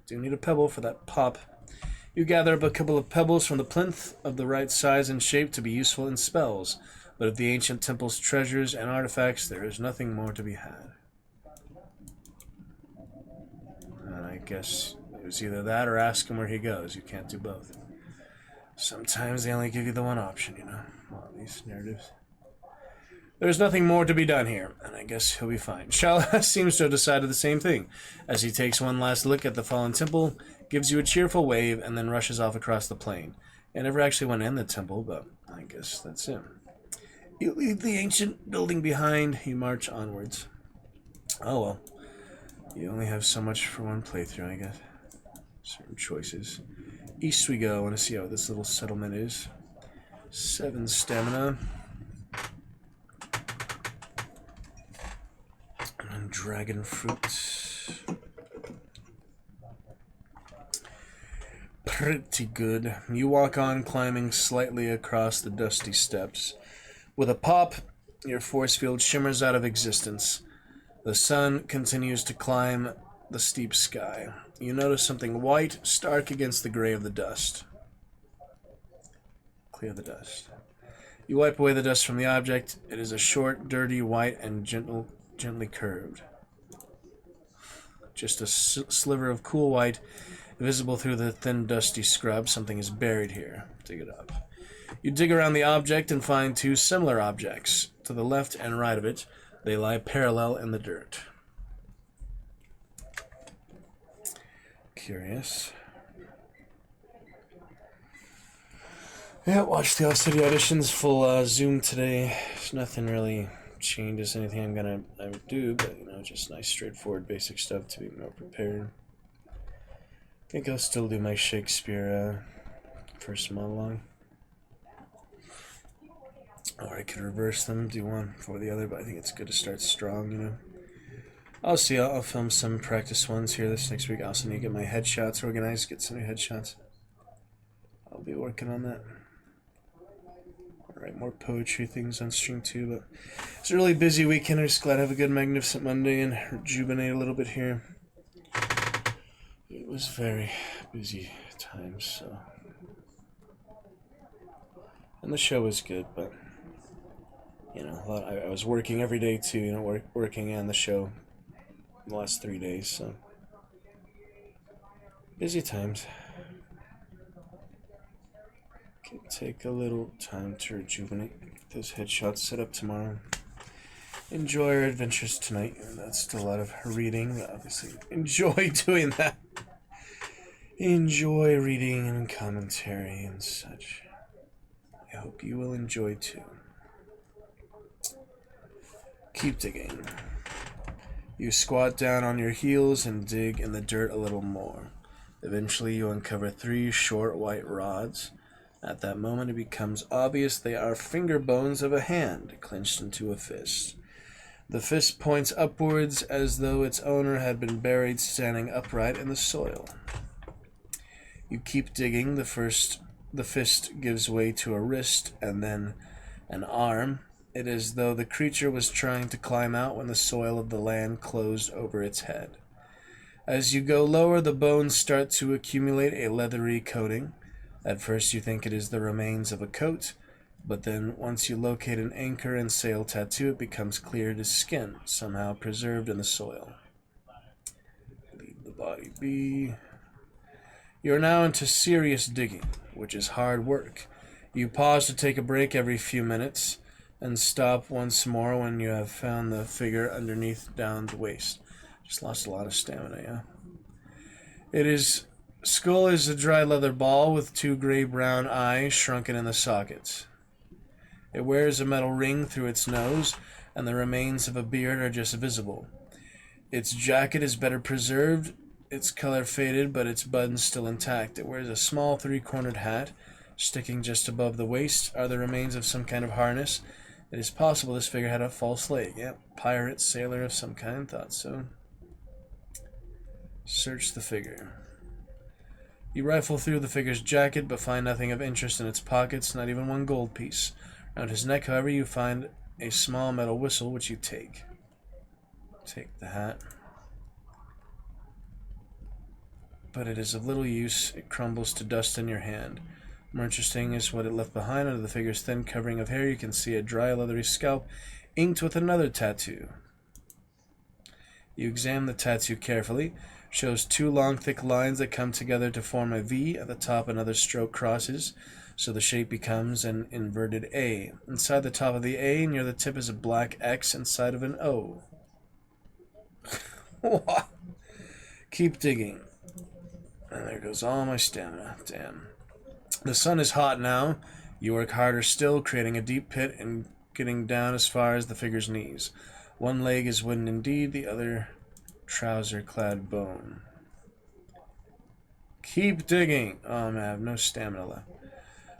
Do need a pebble for that pop. You gather up a couple of pebbles from the plinth of the right size and shape to be useful in spells, but of the ancient temple's treasures and artifacts, there is nothing more to be had. And I guess it was either that or ask him where he goes. You can't do both. Sometimes they only give you the one option, Well, these narratives. There's nothing more to be done here, and I guess he'll be fine. Shala seems to have decided the same thing, as he takes one last look at the fallen temple, gives you a cheerful wave, and then rushes off across the plain. I never actually went in the temple, but I guess that's him. You leave the ancient building behind, you march onwards. Oh well. You only have so much for one playthrough, I guess. Certain choices. East we go. I want to see how this little settlement is. 7 stamina. And dragon fruit. Pretty good. You walk on, climbing slightly across the dusty steps. With a pop, your force field shimmers out of existence. The sun continues to climb the steep sky. You notice something white, stark against the gray of the dust. Clear the dust. You wipe away the dust from the object. It is a short, dirty, white, and gently curved. Just a sliver of cool white, visible through the thin, dusty scrub. Something is buried here. Dig it up. You dig around the object and find two similar objects. To the left and right of it, they lie parallel in the dirt. Curious. Yeah, watched the City auditions full Zoom today. There's nothing really changes anything I would do, but just nice, straightforward, basic stuff to be more prepared. I think I'll still do my Shakespeare first monologue. Or I could reverse them, do one for the other, but I think it's good to start strong, I'll see. I'll film some practice ones here this next week. I also need to get my headshots organized, get some new headshots. I'll be working on that. I'll write more poetry things on stream too, but it's a really busy weekend. I'm just glad I have a good, magnificent Monday and rejuvenate a little bit here. It was very busy times, so. And the show was good, but I was working every day too, working and the show the last 3 days, so busy times. Can take a little time to rejuvenate, get those headshots set up tomorrow. Enjoy our adventures tonight. That's still a lot of reading, but obviously enjoy doing that. Enjoy reading and commentary and such. I hope you will enjoy too. Keep digging. You squat down on your heels and dig in the dirt a little more. Eventually you uncover 3 short white rods. At that moment it becomes obvious they are finger bones of a hand clenched into a fist. The fist points upwards as though its owner had been buried standing upright in the soil. You keep digging. The fist gives way to a wrist and then an arm. It is as though the creature was trying to climb out when the soil of the land closed over its head. As you go lower, the bones start to accumulate a leathery coating. At first you think it is the remains of a coat, but then once you locate an anchor and sail tattoo, it becomes clear it is skin, somehow preserved in the soil. Leave the body be. You are now into serious digging, which is hard work. You pause to take a break every few minutes, and stop once more when you have found the figure underneath down the waist. Just lost a lot of stamina, yeah? Skull is a dry leather ball with 2 gray-brown eyes shrunken in the sockets. It wears a metal ring through its nose, and the remains of a beard are just visible. Its jacket is better preserved, its color faded, but its buttons still intact. It wears a small 3-cornered hat. Sticking just above the waist are the remains of some kind of harness. It is possible this figure had a false leg. Yep, pirate, sailor of some kind, thought so. Search the figure. You rifle through the figure's jacket, but find nothing of interest in its pockets, not even 1 gold piece. Around his neck, however, you find a small metal whistle, which you take. Take the hat. But it is of little use. It crumbles to dust in your hand. More interesting is what it left behind. Under the figure's thin covering of hair, you can see a dry, leathery scalp inked with another tattoo. You examine the tattoo carefully. Shows 2 long, thick lines that come together to form a V. At the top, another stroke crosses, so the shape becomes an inverted A. Inside the top of the A, near the tip, is a black X inside of an O. Keep digging. And there goes all my stamina. Damn. The sun is hot now. You work harder still, creating a deep pit and getting down as far as the figure's knees. 1 leg is wooden indeed, the other trouser-clad bone. Keep digging. Oh man, I have no stamina left.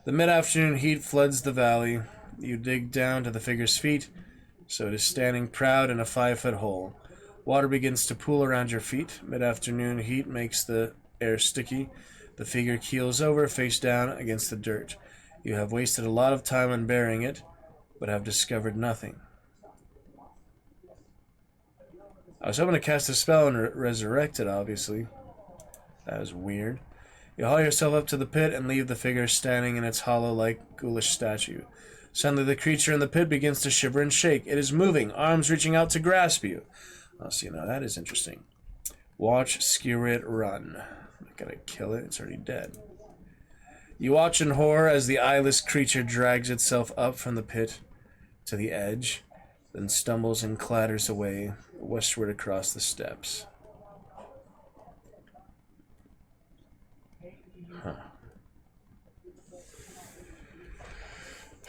The mid-afternoon heat floods the valley. You dig down to the figure's feet, so it is standing proud in a 5-foot hole. Water begins to pool around your feet. Mid-afternoon heat makes the air sticky. The figure keels over, face down against the dirt. You have wasted a lot of time on burying it, but have discovered nothing. I was hoping to cast a spell and resurrect it, obviously. That was weird. You haul yourself up to the pit and leave the figure standing in its hollow like ghoulish statue. Suddenly the creature in the pit begins to shiver and shake. It is moving, arms reaching out to grasp you. Oh, see, now that is interesting. Watch, skewer it, run. I gotta kill it, it's already dead. You watch in horror as the eyeless creature drags itself up from the pit to the edge, then stumbles and clatters away westward across the steps. Huh.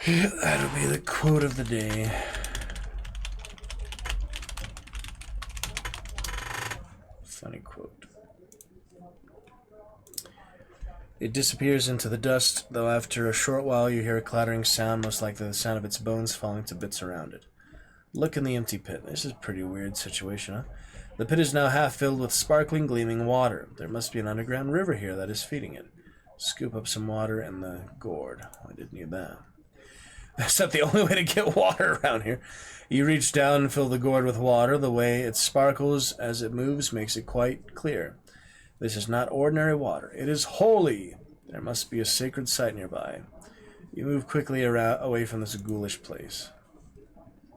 That'll be the quote of the day. Funny quote. It disappears into the dust, though after a short while you hear a clattering sound, most likely the sound of its bones falling to bits around it. Look in the empty pit. This is a pretty weird situation, huh? The pit is now half filled with sparkling, gleaming water. There must be an underground river here that is feeding it. Scoop up some water in the gourd. I did need that. That's not the only way to get water around here. You reach down and fill the gourd with water. The way it sparkles as it moves makes it quite clear. This is not ordinary water. It is holy. There must be a sacred site nearby. You move quickly away from this ghoulish place.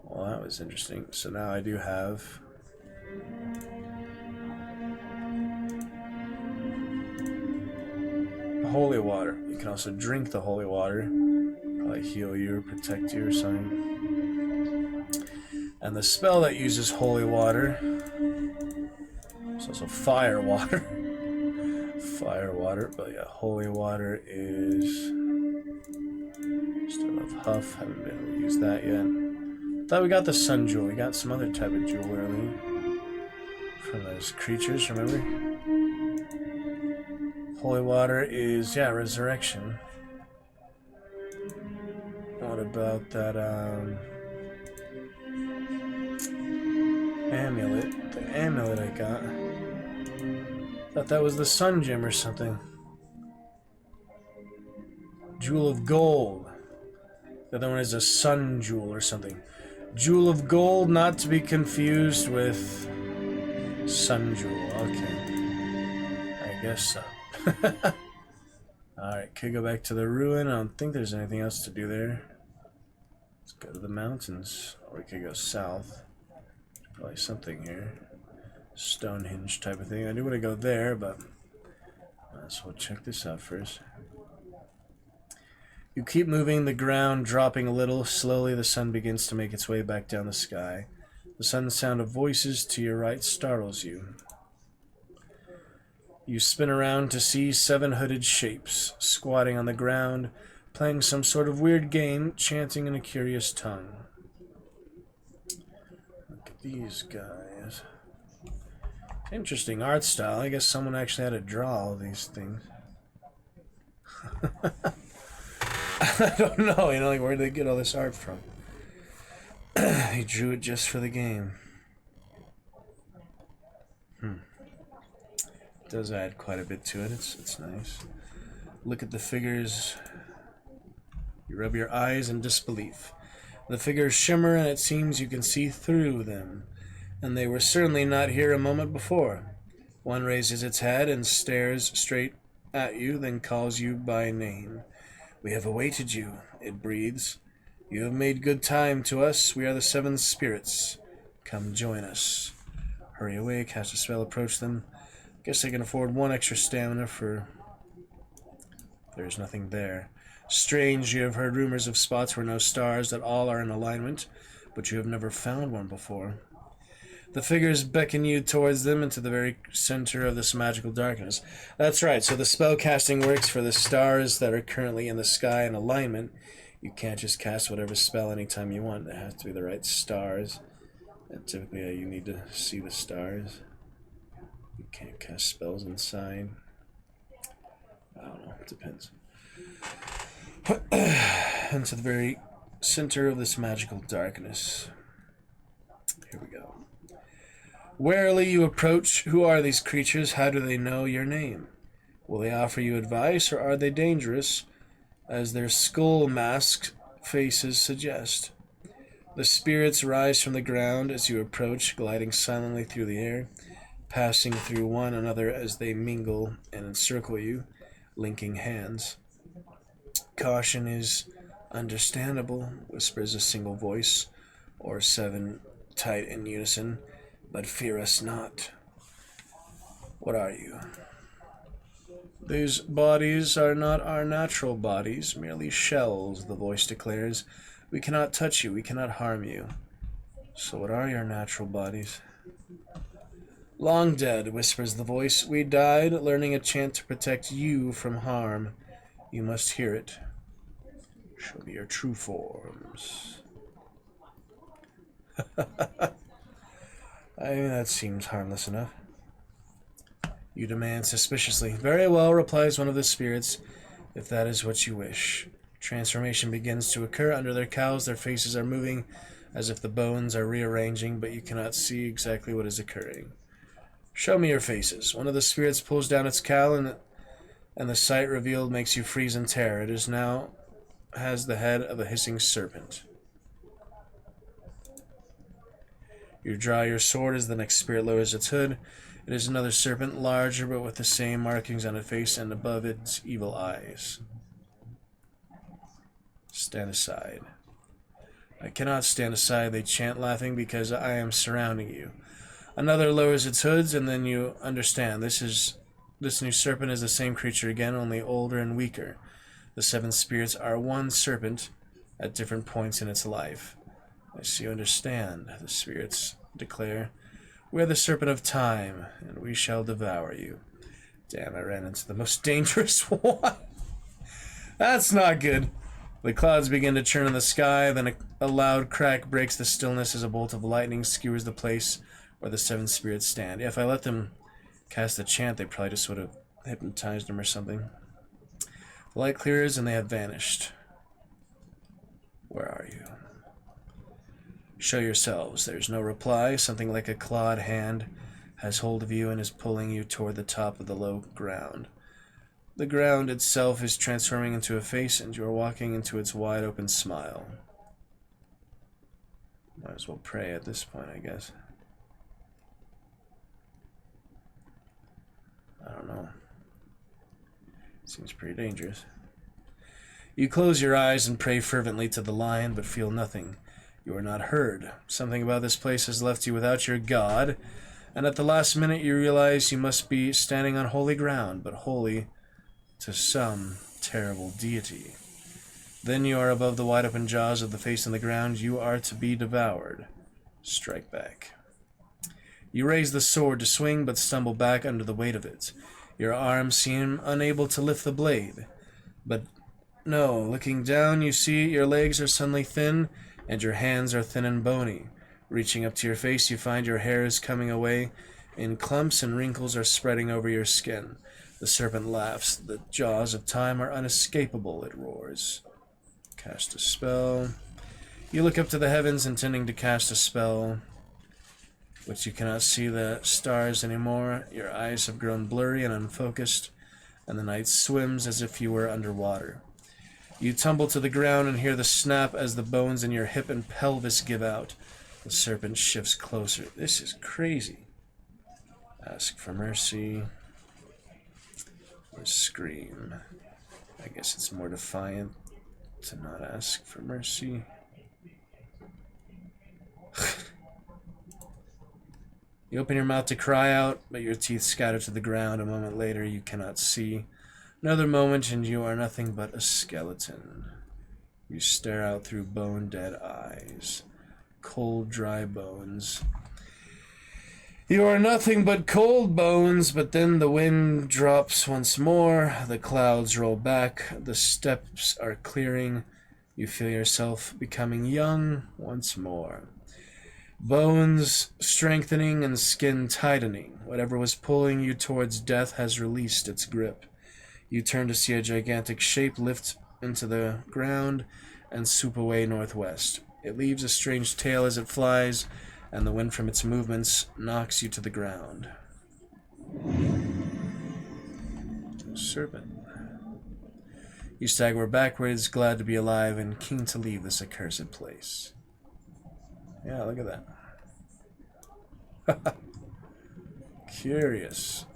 Well, that was interesting. So now I do have... holy water. You can also drink the holy water. Probably heal you or protect you or something. And the spell that uses holy water is also fire water. Fire water, but yeah, holy water is still have huff. Haven't been able to use that yet. Thought we got the sun jewel. We got some other type of jewel earlier from those creatures. Remember? Holy water is resurrection. What about that amulet? The amulet I got. Thought that was the sun gem or something. Jewel of gold. The other one is a sun jewel or something. Jewel of gold, not to be confused with sun jewel. Okay. I guess so. Alright, could go back to the ruin. I don't think there's anything else to do there. Let's go to the mountains. Or we could go south. Probably something here. Stonehenge type of thing. I do want to go there, but let's check this out first. You keep moving, the ground dropping a little. Slowly the sun begins to make its way back down the sky. The sudden sound of voices to your right startles you. You spin around to see 7 hooded shapes, squatting on the ground, playing some sort of weird game, chanting in a curious tongue. Look at these guys. Interesting art style. I guess someone actually had to draw all these things. I don't know, like where did they get all this art from? He drew it just for the game. It does add quite a bit to it. It's nice. Look at the figures. You rub your eyes in disbelief. The figures shimmer and it seems you can see through them. And they were certainly not here a moment before. One raises its head and stares straight at you, then calls you by name. We have awaited you, it breathes. You have made good time to us. We are the 7 spirits. Come join us. Hurry away, cast a spell, approach them. Guess I can afford 1 extra stamina for... There's nothing there. Strange, you have heard rumors of spots where no stars, that all are in alignment, but you have never found one before. The figures beckon you towards them into the very center of this magical darkness. That's right, so the spell casting works for the stars that are currently in the sky in alignment. You can't just cast whatever spell anytime you want. It has to be the right stars. And typically you need to see the stars. You can't cast spells inside. I don't know, it depends. Into the very center of this magical darkness. Here we go. Warily you approach. Who are these creatures? How do they know your name? Will they offer you advice, or are they dangerous, as their skull masked faces suggest? The spirits rise from the ground as you approach, gliding silently through the air, passing through one another as they mingle and encircle you, linking hands. Caution is understandable, whispers a single voice, or 7 tight in unison, but fear us not. What are you? These bodies are not our natural bodies, merely shells, the voice declares. We cannot touch you, we cannot harm you. So what are your natural bodies? Long dead, whispers the voice. We died, learning a chant to protect you from harm. You must hear it. Show me your true forms. That seems harmless enough. You demand suspiciously. Very well, replies one of the spirits, if that is what you wish. Transformation begins to occur. Under their cowls, their faces are moving as if the bones are rearranging, but you cannot see exactly what is occurring. Show me your faces. One of the spirits pulls down its cowl, and the sight revealed makes you freeze in terror. It is now has the head of a hissing serpent. You draw your sword as the next spirit lowers its hood. It is another serpent, larger but with the same markings on its face and above its evil eyes. Stand aside. I cannot stand aside, they chant, laughing, because I am surrounding you. Another lowers its hoods, and then you understand. This new serpent is the same creature again, only older and weaker. The 7 spirits are one serpent at different points in its life. I see you understand, the spirits declare. We are the serpent of time, and we shall devour you. Damn, I ran into the most dangerous one. That's not good. The clouds begin to churn in the sky, then a loud crack breaks the stillness as a bolt of lightning skewers the place where the 7 spirits stand. Yeah, if I let them cast the chant, they probably just would have hypnotized them or something. The light clears and they have vanished. Where are you? Show yourselves. There's no reply. Something like a clawed hand has hold of you and is pulling you toward the top of the low ground. The ground itself is transforming into a face, and you are walking into its wide-open smile. Might as well pray at this point, I guess. I don't know. Seems pretty dangerous. You close your eyes and pray fervently to the lion, but feel nothing. You are not heard. Something about this place has left you without your God, and at the last minute you realize you must be standing on holy ground, but holy to some terrible deity. Then you are above the wide-open jaws of the face on the ground. You are to be devoured. Strike back. You raise the sword to swing, but stumble back under the weight of it. Your arms seem unable to lift the blade. But no, looking down, you see your legs are suddenly thin, and your hands are thin and bony. Reaching up to your face, you find your hair is coming away in clumps, and wrinkles are spreading over your skin. The serpent laughs. The jaws of time are unescapable, it roars. Cast a spell. You look up to the heavens, intending to cast a spell, but you cannot see the stars anymore. Your eyes have grown blurry and unfocused, and the night swims as if you were underwater. You tumble to the ground and hear the snap as the bones in your hip and pelvis give out. The serpent shifts closer. This is crazy. Ask for mercy. Or scream. I guess it's more defiant to not ask for mercy. You open your mouth to cry out, but your teeth scatter to the ground. A moment later, you cannot see. Another moment, and you are nothing but a skeleton. You stare out through bone-dead eyes. Cold, dry bones. You are nothing but cold bones, but then the wind drops once more. The clouds roll back. The steps are clearing. You feel yourself becoming young once more. Bones strengthening and skin tightening. Whatever was pulling you towards death has released its grip. You turn to see a gigantic shape lift into the ground and swoop away northwest. It leaves a strange tail as it flies, and the wind from its movements knocks you to the ground. Serpent. You stagger backwards, glad to be alive and keen to leave this accursed place. Yeah, look at that. Curious.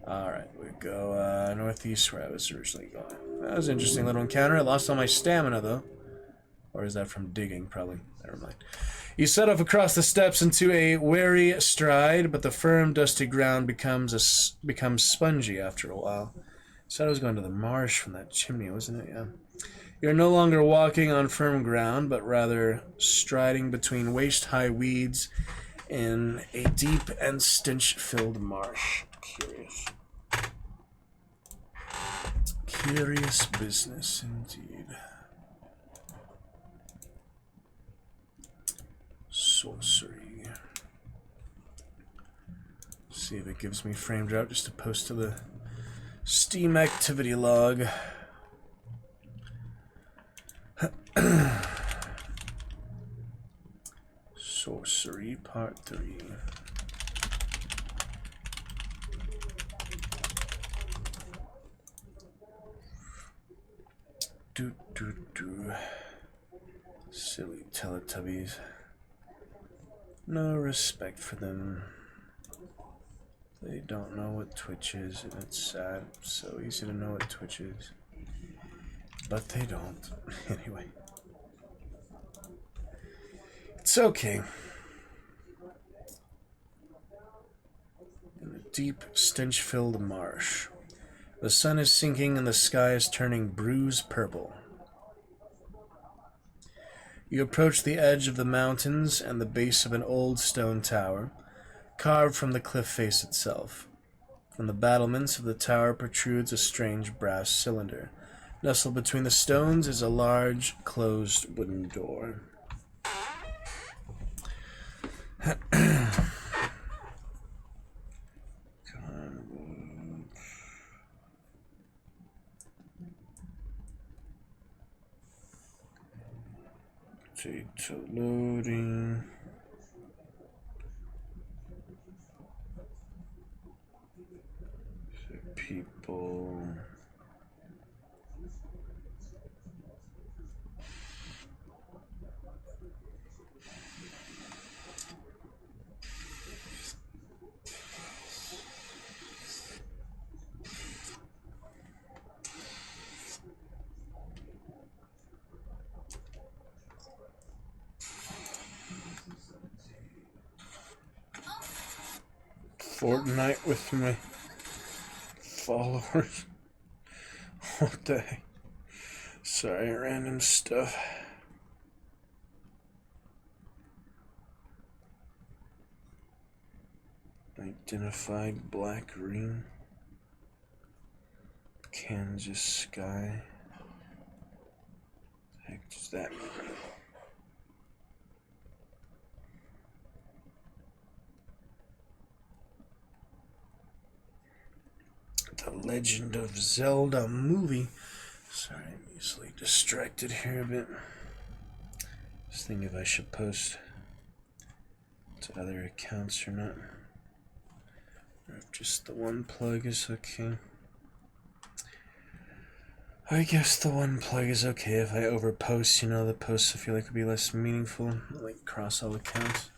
Alright, we go northeast where I was originally going. That was an interesting little encounter. I lost all my stamina, though. Or is that from digging? Probably. Never mind. You set off across the steps into a wary stride, but the firm, dusty ground becomes spongy after a while. Said I was going to the marsh from that chimney, wasn't it? Yeah. You're no longer walking on firm ground, but rather striding between waist-high weeds in a deep and stench-filled marsh. Curious. Curious business, indeed. Sorcery. See if it gives me frame drop just to post to the Steam activity log. Sorcery Part 3. Do. Silly Teletubbies. No respect for them. They don't know what Twitch is, and it's sad. So easy to know what Twitch is. But they don't. Anyway. It's okay. In a deep, stench-filled marsh. The sun is sinking and the sky is turning bruise purple. You approach the edge of the mountains and the base of an old stone tower, carved from the cliff face itself. From the battlements of the tower protrudes a strange brass cylinder. Nestled between the stones is a large, closed wooden door. Data loading. People. Fortnite with my followers. What the heck? Sorry, random stuff. Identified black ring. Kansas sky. What the heck does that mean? The Legend of Zelda movie. Sorry, I'm easily distracted here a bit. Just thinking if I should post to other accounts or not. Or if just the one plug is okay. I guess the one plug is okay if I overpost, you know, the posts I feel like would be less meaningful, like cross all accounts.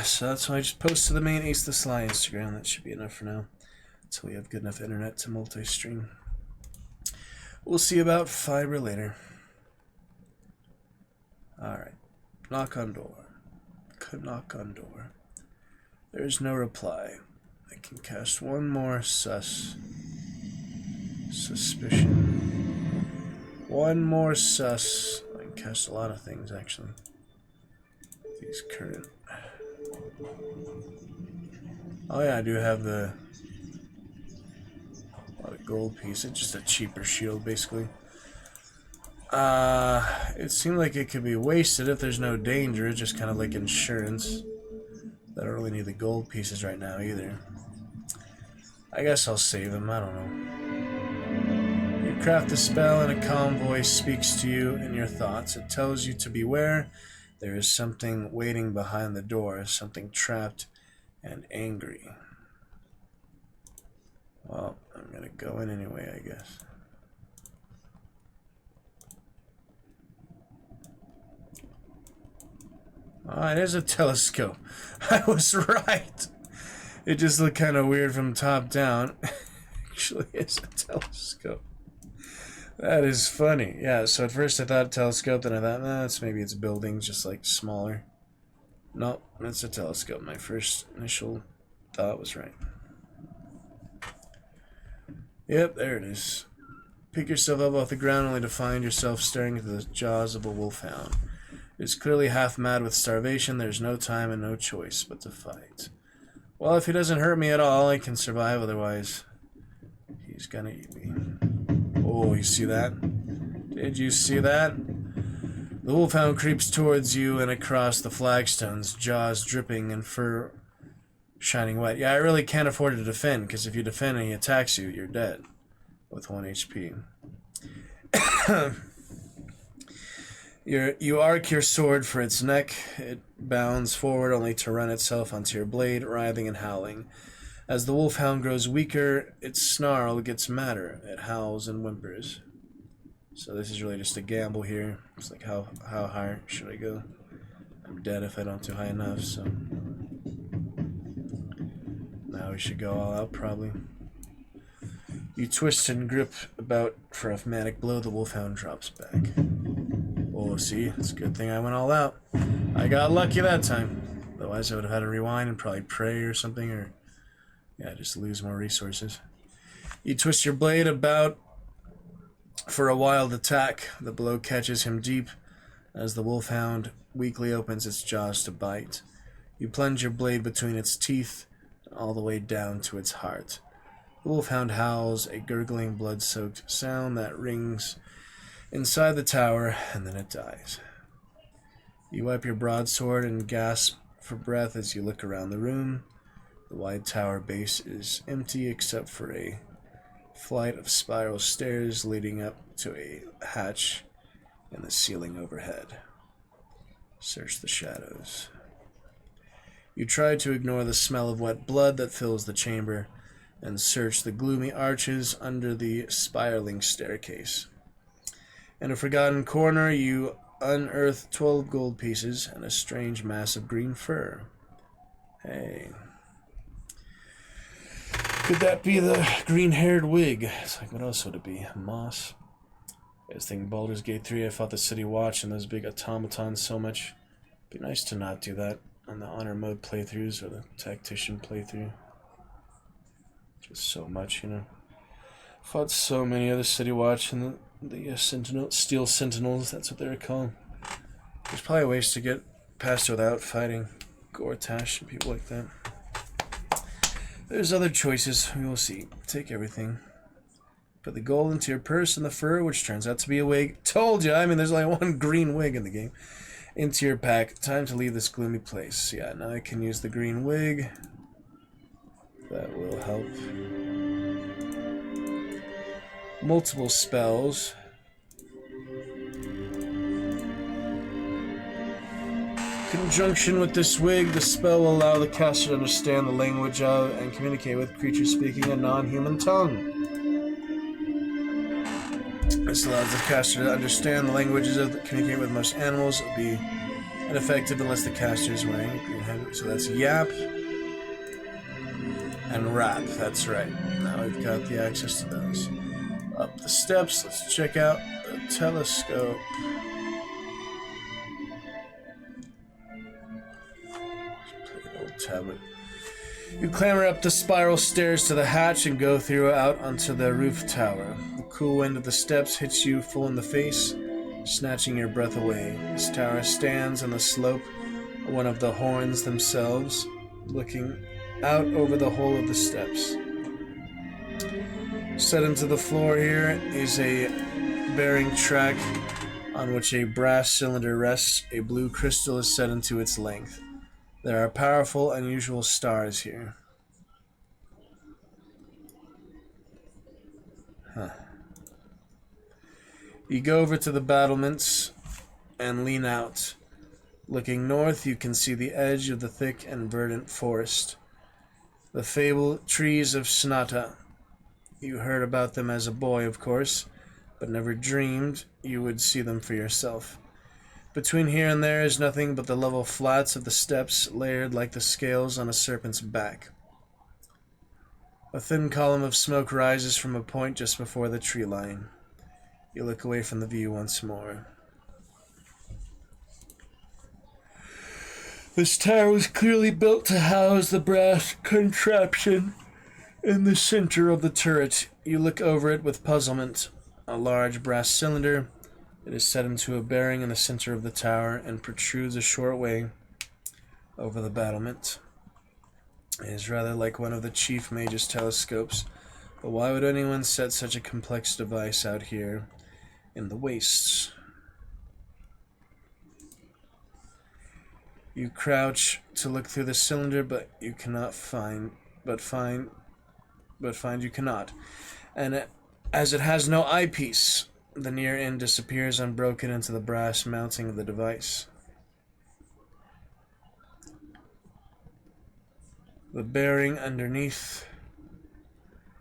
So that's why I just post to the main Ace the Sly Instagram. That should be enough for now. Until we have good enough internet to multi-stream. We'll see about fiber later. Alright. Knock on door. Could knock on door. There's no reply. I can cast one more suspicion. One more sus. I can cast a lot of things actually. These current. Oh yeah, I do have the gold piece. It's just a cheaper shield basically. It seemed like it could be wasted if there's no danger, just kind of like insurance. I don't really need the gold pieces right now either. I guess I'll save them, I don't know. You craft a spell and a calm voice speaks to you in your thoughts. It tells you to beware. There is something waiting behind the door, something trapped and angry. Well, I'm gonna go in anyway, I guess. Ah, it is a telescope. I was right. It just looked kind of weird from top down. Actually, it's a telescope. That is funny. Yeah, so at first I thought telescope, then I thought, maybe it's buildings, just like smaller. Nope, it's a telescope. My first initial thought was right. Yep, there it is. Pick yourself up off the ground only to find yourself staring into the jaws of a wolfhound. It is clearly half mad with starvation. There's no time and no choice but to fight. Well, if he doesn't hurt me at all, I can survive. Otherwise, he's gonna eat me. Oh, you see that? Did you see that? The wolfhound creeps towards you and across the flagstones, jaws dripping and fur shining wet. Yeah, I really can't afford to defend, because if you defend and he attacks you, you're dead with 1 HP. You arc your sword for its neck. It bounds forward only to run itself onto your blade, writhing and howling. As the wolfhound grows weaker, its snarl gets madder. It howls and whimpers. So this is really just a gamble here. It's like, how high should I go? I'm dead if I don't do high enough, so... Now we should go all out, probably. You twist and grip about for a manic blow. The wolfhound drops back. Oh, see? It's a good thing I went all out. I got lucky that time. Otherwise, I would have had to rewind and probably pray or something, or... Yeah, just lose more resources. You twist your blade about for a wild attack. The blow catches him deep as the wolfhound weakly opens its jaws to bite. You plunge your blade between its teeth all the way down to its heart. The wolfhound howls, a gurgling, blood-soaked sound that rings inside the tower, and then it dies. You wipe your broadsword and gasp for breath as you look around the room. The wide tower base is empty except for a flight of spiral stairs leading up to a hatch in the ceiling overhead. Search the shadows. You try to ignore the smell of wet blood that fills the chamber and search the gloomy arches under the spiraling staircase. In a forgotten corner, you unearth 12 gold pieces and a strange mass of green fur. Hey. Could that be the green-haired wig? It's like, what else would it be? Moss? I was thinking Baldur's Gate 3, I fought the City Watch and those big automatons so much. It'd be nice to not do that on the honor mode playthroughs or the tactician playthrough. Just so much, you know. Fought so many other City Watch and the Steel Sentinels, that's what they were called. There's probably ways to get past without fighting Gortash and people like that. There's other choices, we will see. Take everything. Put the gold into your purse and the fur, which turns out to be a wig. Told you! I mean, there's only one green wig in the game. Into your pack. Time to leave this gloomy place. Yeah, now I can use the green wig. That will help. Multiple spells. Conjunction with this wig, the spell will allow the caster to understand the language of and communicate with creatures speaking a non-human tongue. This allows the caster to understand the languages of communicate with most animals. It will be ineffective unless the caster is wearing a green head. So that's Yap and Rap. That's right. Now we've got the access to those. Up the steps. Let's check out the telescope. Tablet. You clamber up the spiral stairs to the hatch and go through out onto the roof tower. The cool wind of the steps hits you full in the face, snatching your breath away. This tower stands on the slope of one of the horns themselves, looking out over the whole of the steps. Set into the floor here is a bearing track on which a brass cylinder rests. A blue crystal is set into its length. There are powerful, unusual stars here. You go over to the battlements and lean out. Looking north, you can see the edge of the thick and verdant forest. The fabled trees of Snata. You heard about them as a boy, of course, but never dreamed you would see them for yourself. Between here and there is nothing but the level flats of the steps, layered like the scales on a serpent's back. A thin column of smoke rises from a point just before the tree line. You look away from the view once more. This tower was clearly built to house the brass contraption in the center of the turret. You look over it with puzzlement. A large brass cylinder. It is set into a bearing in the center of the tower and protrudes a short way over the battlement. It is rather like one of the chief mage's telescopes, but why would anyone set such a complex device out here in the wastes? You crouch to look through the cylinder, but you cannot find you cannot. And as it has no eyepiece, the near end disappears unbroken into the brass mounting of the device. The bearing underneath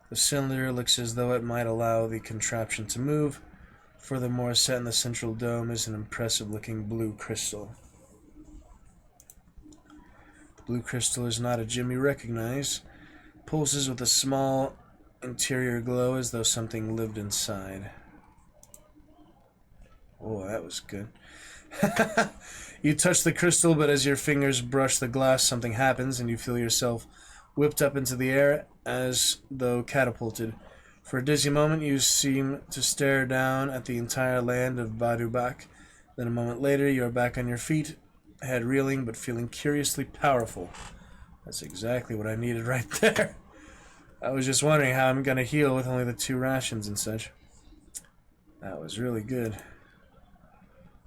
the cylinder looks as though it might allow the contraption to move. Furthermore, set in the central dome is an impressive-looking blue crystal. The blue crystal is not a gem you recognize. Pulses with a small interior glow as though something lived inside. Oh, that was good. You touch the crystal, but as your fingers brush the glass, something happens, and you feel yourself whipped up into the air as though catapulted. For a dizzy moment, you seem to stare down at the entire land of Badubak. Then a moment later, you are back on your feet, head reeling, but feeling curiously powerful. That's exactly what I needed right there. I was just wondering how I'm going to heal with only the 2 rations and such. That was really good.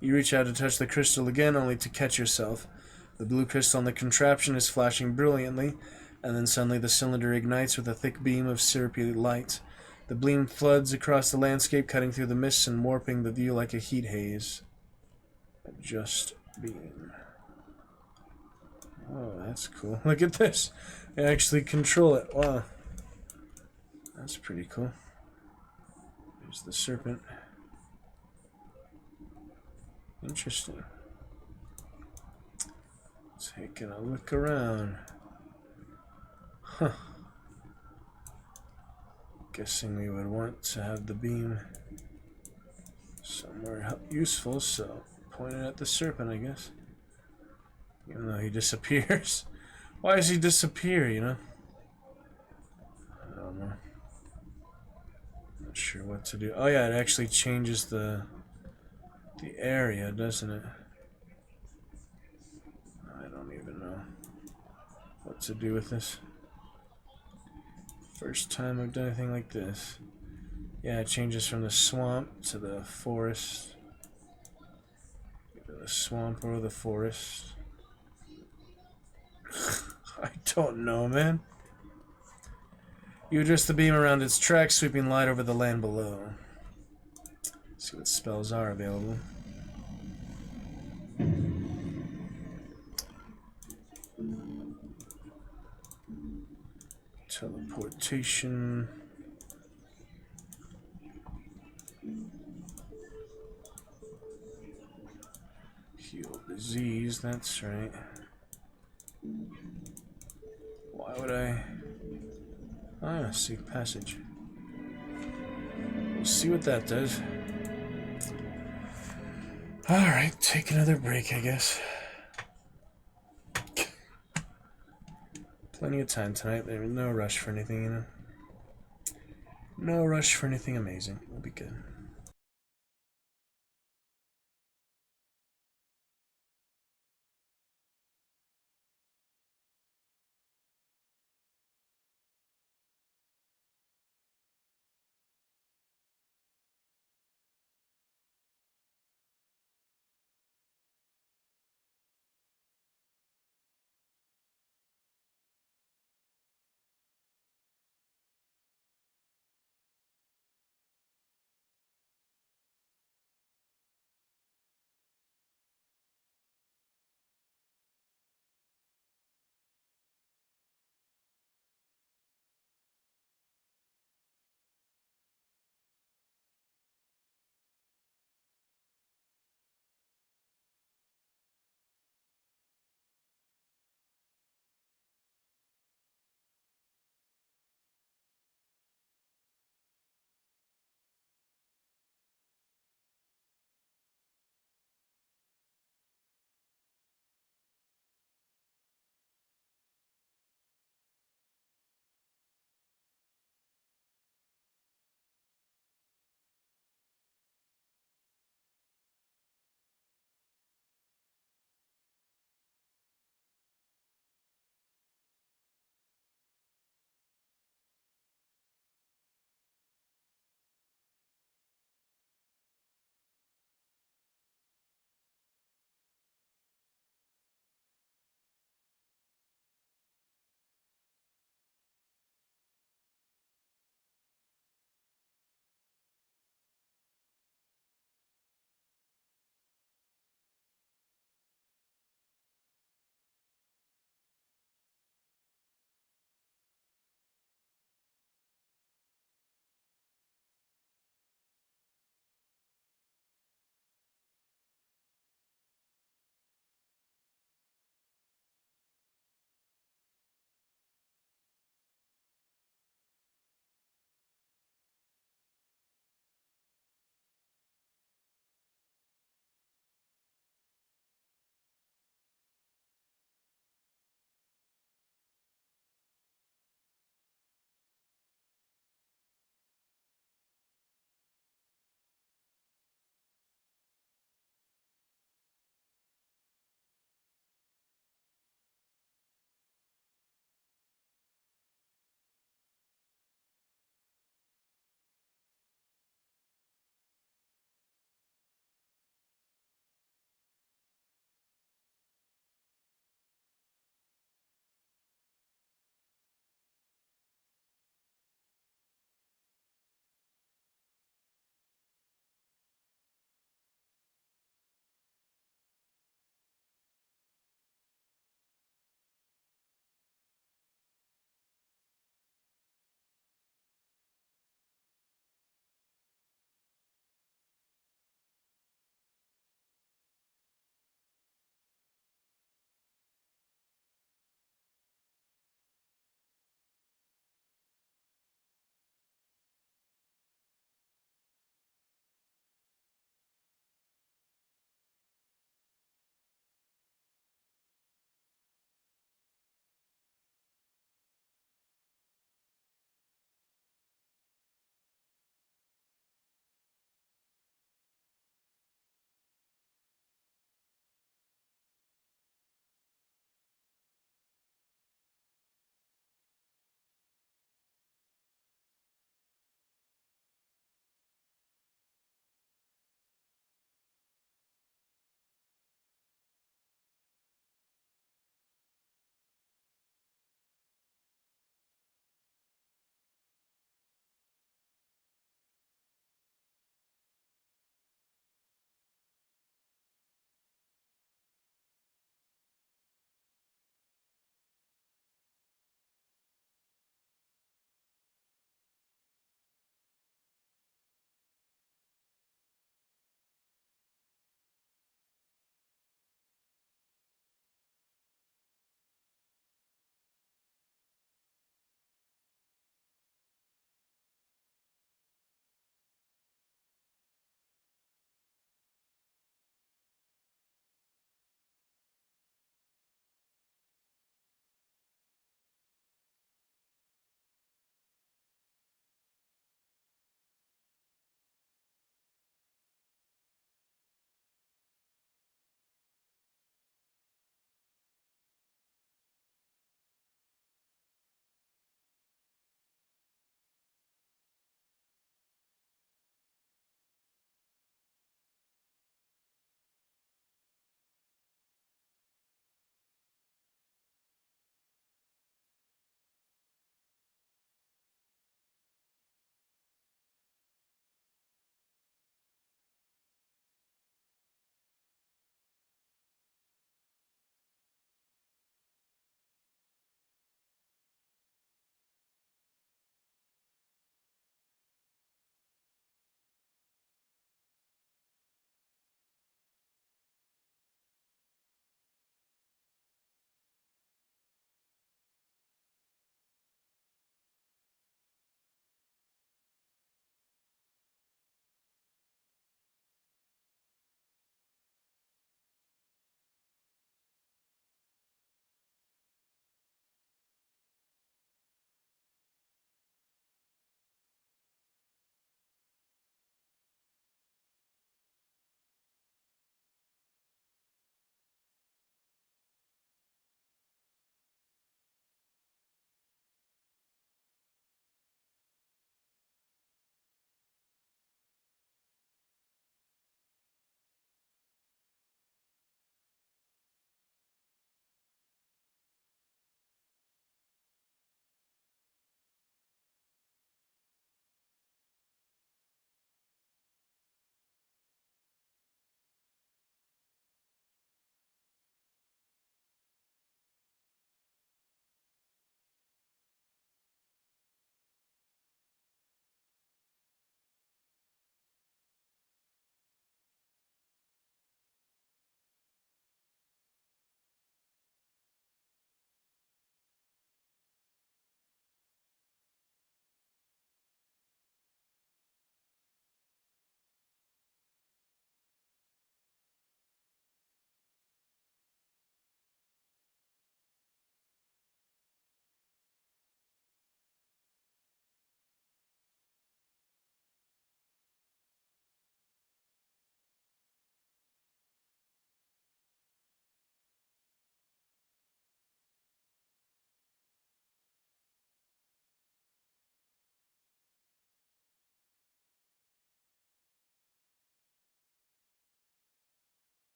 You reach out to touch the crystal again, only to catch yourself. The blue crystal on the contraption is flashing brilliantly, and then suddenly the cylinder ignites with a thick beam of syrupy light. The beam floods across the landscape, cutting through the mists and warping the view like a heat haze. A just beam. Oh, that's cool. Look at this. I actually control it. Wow. That's pretty cool. There's the serpent. Interesting. Taking a look around. Huh. Guessing we would want to have the beam somewhere useful, so point it at the serpent, I guess. Even though he disappears. Why does he disappear, you know? I don't know. Not sure what to do. Oh yeah, it actually changes the area, doesn't it? I don't even know what to do with this. First time I've done anything like this. Yeah, it changes from the swamp to the forest. Either the swamp or the forest. I don't know, man. You adjust the beam around its tracks, sweeping light over the land below. See what spells are available. Teleportation. Heal disease, that's right. Why would I? Ah, seek passage. We'll see what that does. Alright, take another break, I guess. Plenty of time tonight. There's no rush for anything, you know. No rush for anything amazing. We'll be good.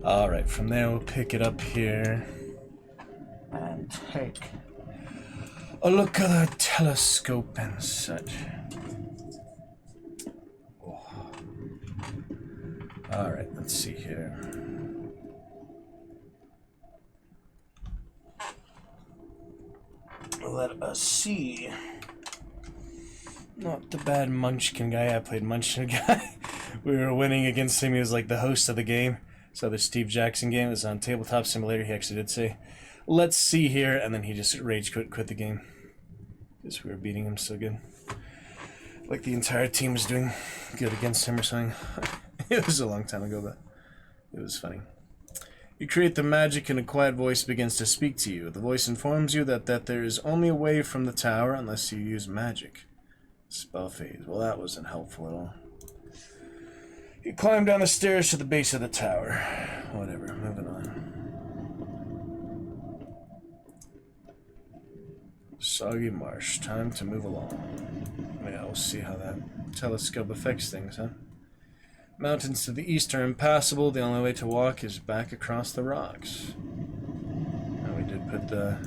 Alright, from there we'll pick it up here and take a look at the telescope and such. Alright, let's see here. Let us see. Not the bad Munchkin guy. I played Munchkin guy. We were winning against him. He was like the host of the game. So the Steve Jackson game was on Tabletop Simulator. He actually did say, let's see here. And then he just rage quit the game. Because we were beating him so good. Like the entire team was doing good against him or something. It was a long time ago, but it was funny. You create the magic and a quiet voice begins to speak to you. The voice informs you that there is only a way from the tower unless you use magic. Spell phase. Well, that wasn't helpful at all. You climb down the stairs to the base of the tower. Whatever, moving on. Soggy marsh. Time to move along. Yeah, we'll see how that telescope affects things, huh? Mountains to the east are impassable. The only way to walk is back across the rocks. Now we did put the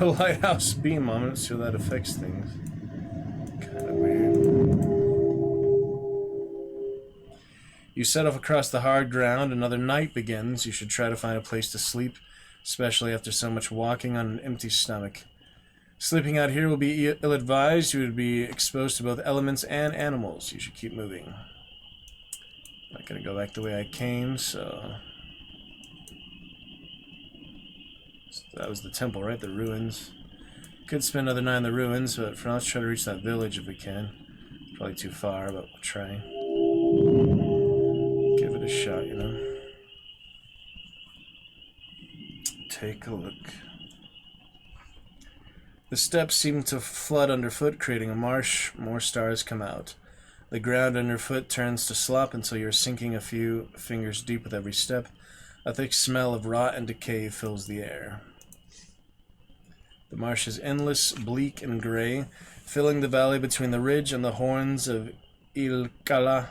lighthouse beam on it, so that affects things. Kind of weird. You set off across the hard ground. Another night begins. You should try to find a place to sleep, especially after so much walking on an empty stomach. Sleeping out here will be ill-advised. You would be exposed to both elements and animals. You should keep moving. Not gonna go back the way I came, so... That was the temple, right? The ruins. Could spend another night in the ruins, but for now, let's try to reach that village if we can. Probably too far, but we'll try. Give it a shot, you know? Take a look. The steps seem to flood underfoot, creating a marsh. More stars come out. The ground underfoot turns to slop until you're sinking a few fingers deep with every step. A thick smell of rot and decay fills the air. The marsh is endless, bleak, and gray, filling the valley between the ridge and the horns of Ilkala,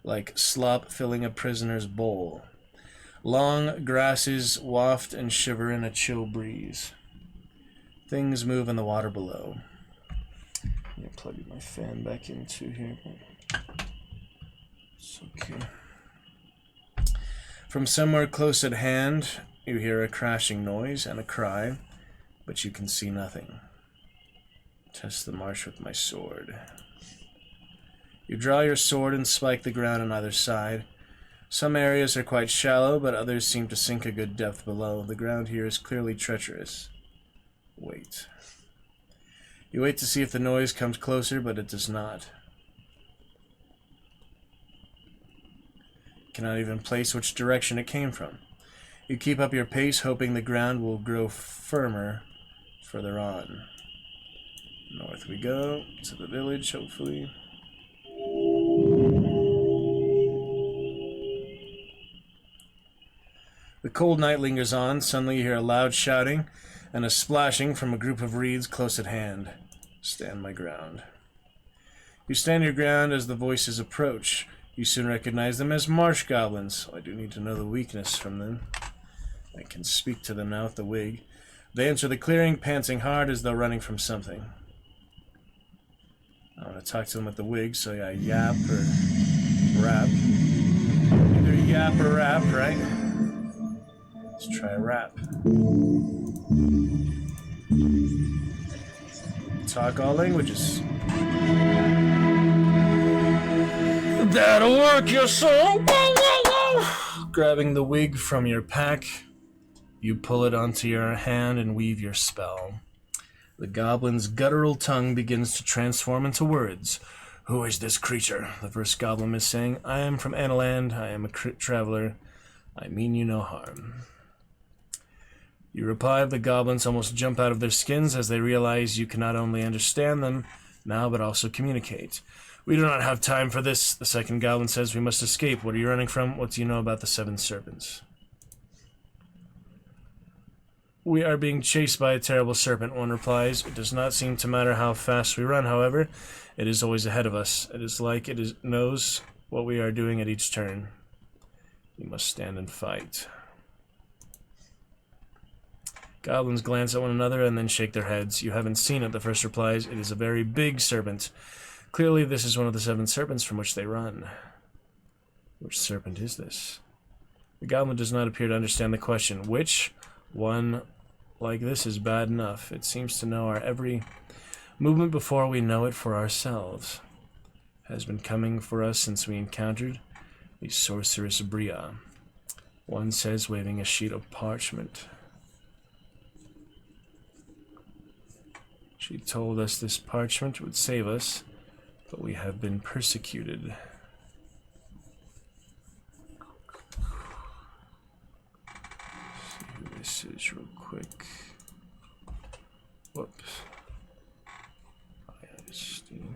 like slop filling a prisoner's bowl. Long grasses waft and shiver in a chill breeze. Things move in the water below. I'm gonna plug my fan back into here, but it's okay. From somewhere close at hand, you hear a crashing noise and a cry, but you can see nothing. Test the marsh with my sword. You draw your sword and spike the ground on either side. Some areas are quite shallow, but others seem to sink a good depth below. The ground here is clearly treacherous. Wait. You wait to see if the noise comes closer, but it does not. You cannot even place which direction it came from. You keep up your pace, hoping the ground will grow firmer further on. North we go, to the village, hopefully. The cold night lingers on. Suddenly you hear a loud shouting and a splashing from a group of reeds close at hand. Stand my ground. You stand your ground as the voices approach. You soon recognize them as marsh goblins. I do need to know the weakness from them. I can speak to them now with the wig. They enter the clearing, panting hard as though running from something. I want to talk to them with the wig, so yeah, yap or rap. Either yap or rap, right? Let's try a rap. Talk all languages. That'll work, your soul! Whoa, whoa, whoa! Grabbing the wig from your pack, you pull it onto your hand and weave your spell. The goblin's guttural tongue begins to transform into words. Who is this creature? The first goblin is saying, I am from Analand. I am a traveler. I mean you no harm. You reply, the goblins almost jump out of their skins as they realize you can not only understand them now, but also communicate. We do not have time for this, the second goblin says. We must escape. What are you running from? What do you know about the seven serpents? We are being chased by a terrible serpent, one replies. It does not seem to matter how fast we run, however. It is always ahead of us. It is like it knows what we are doing at each turn. You must stand and fight. Goblins glance at one another and then shake their heads. You haven't seen it, the first replies. It is a very big serpent. Clearly, this is one of the 7 serpents from which they run. Which serpent is this? The goblin does not appear to understand the question. Which one like this is bad enough? It seems to know our every movement before we know it for ourselves. Has been coming for us since we encountered the sorceress Bria. One says, waving a sheet of parchment. She told us this parchment would save us, but we have been persecuted. Let's see who this is real quick. Whoops. Oh yeah, it's Steam.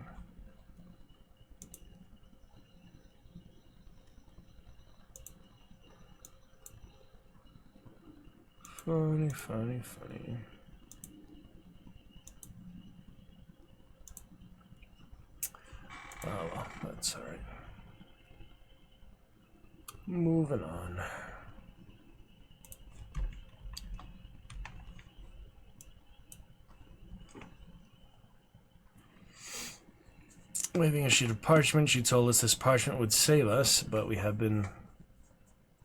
Funny, funny, funny. Oh well, that's alright. Moving on. Waving a sheet of parchment, she told us this parchment would save us, but we have been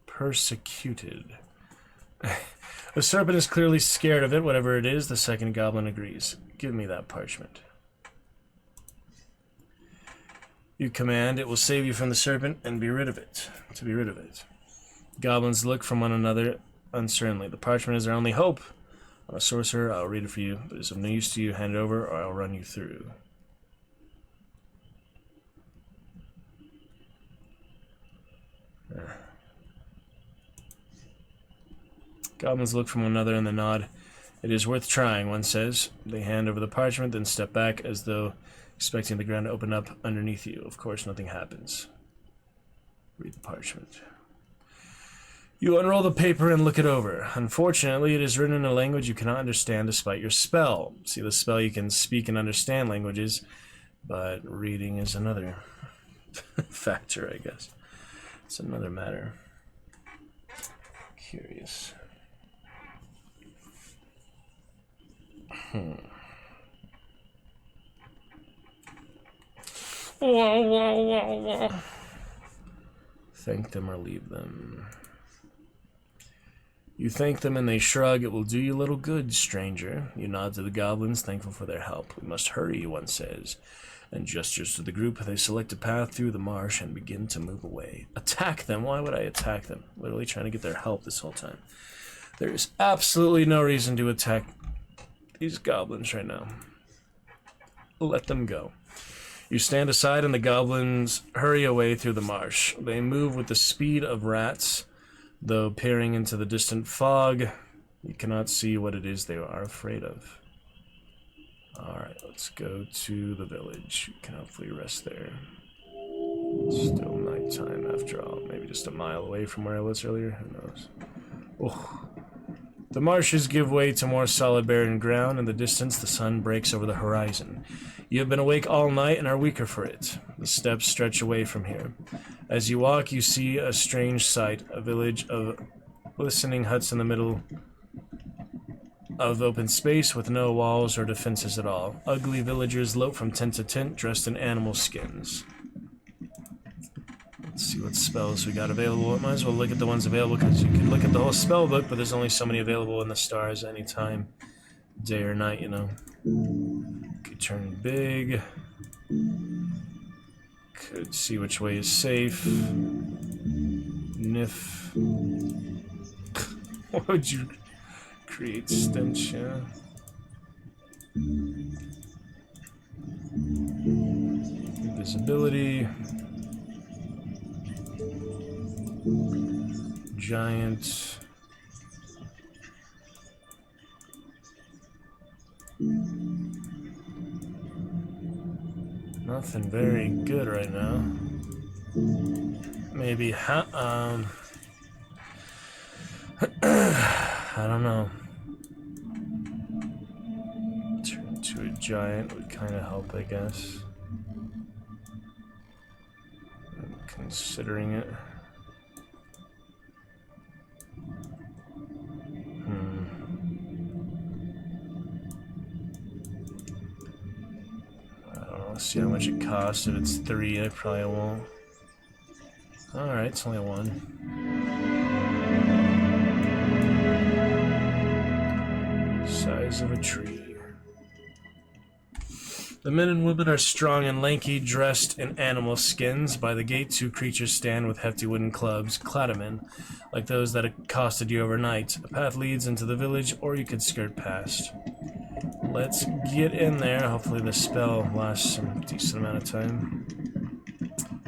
persecuted. The serpent is clearly scared of it, whatever it is. The second goblin agrees. Give me that parchment. You command, it will save you from the serpent and be rid of it. To be rid of it. Goblins look from one another uncertainly. The parchment is our only hope. I'm a sorcerer, I'll read it for you, but it's of no use to you. Hand it over or I'll run you through. Goblins look from one another and then nod. It is worth trying, one says. They hand over the parchment, then step back as though expecting the ground to open up underneath you. Of course, nothing happens. Read the parchment. You unroll the paper and look it over. Unfortunately, it is written in a language you cannot understand despite your spell. See, the spell you can speak and understand languages, but reading is another factor, I guess. It's another matter. Curious. Thank them or leave them. You thank them and they shrug. It will do you little good, stranger. You nod to the goblins, thankful for their help. We must hurry, one says, and gestures to the group. They select a path through the marsh and begin to move away. Attack them? Why would I attack them? Literally trying to get their help this whole time. There is absolutely no reason to attack these goblins right now. Let them go. You stand aside and the goblins hurry away through the marsh. They move with the speed of rats, though peering into the distant fog, you cannot see what it is they are afraid of. Alright, let's go to the village. We can hopefully rest there. Still nighttime after all. Maybe just a mile away from where I was earlier. Who knows? Oh. The marshes give way to more solid barren ground. In the distance, the sun breaks over the horizon. You have been awake all night and are weaker for it. The steps stretch away from here. As you walk, you see a strange sight, a village of glistening huts in the middle of open space with no walls or defenses at all. Ugly villagers lope from tent to tent, dressed in animal skins. Let's see what spells we got available. Might as well look at the ones available, because you can look at the whole spell book, but there's only so many available in the stars any time, day or night, you know. Could turn big. Could see which way is safe. Niff. What would you create? Stench, yeah. Invisibility. Giant. Nothing very good right now. Maybe I don't know. Turn to a giant would kind of help, I guess. I'm considering it. Let's see how much it costs. If it's 3, I probably won't. Alright, it's only 1. Size of a tree. The men and women are strong and lanky, dressed in animal skins. By the gate, 2 creatures stand with hefty wooden clubs, clattamen, like those that accosted you overnight. A path leads into the village, or you could skirt past. Let's get in there. Hopefully the spell lasts some decent amount of time.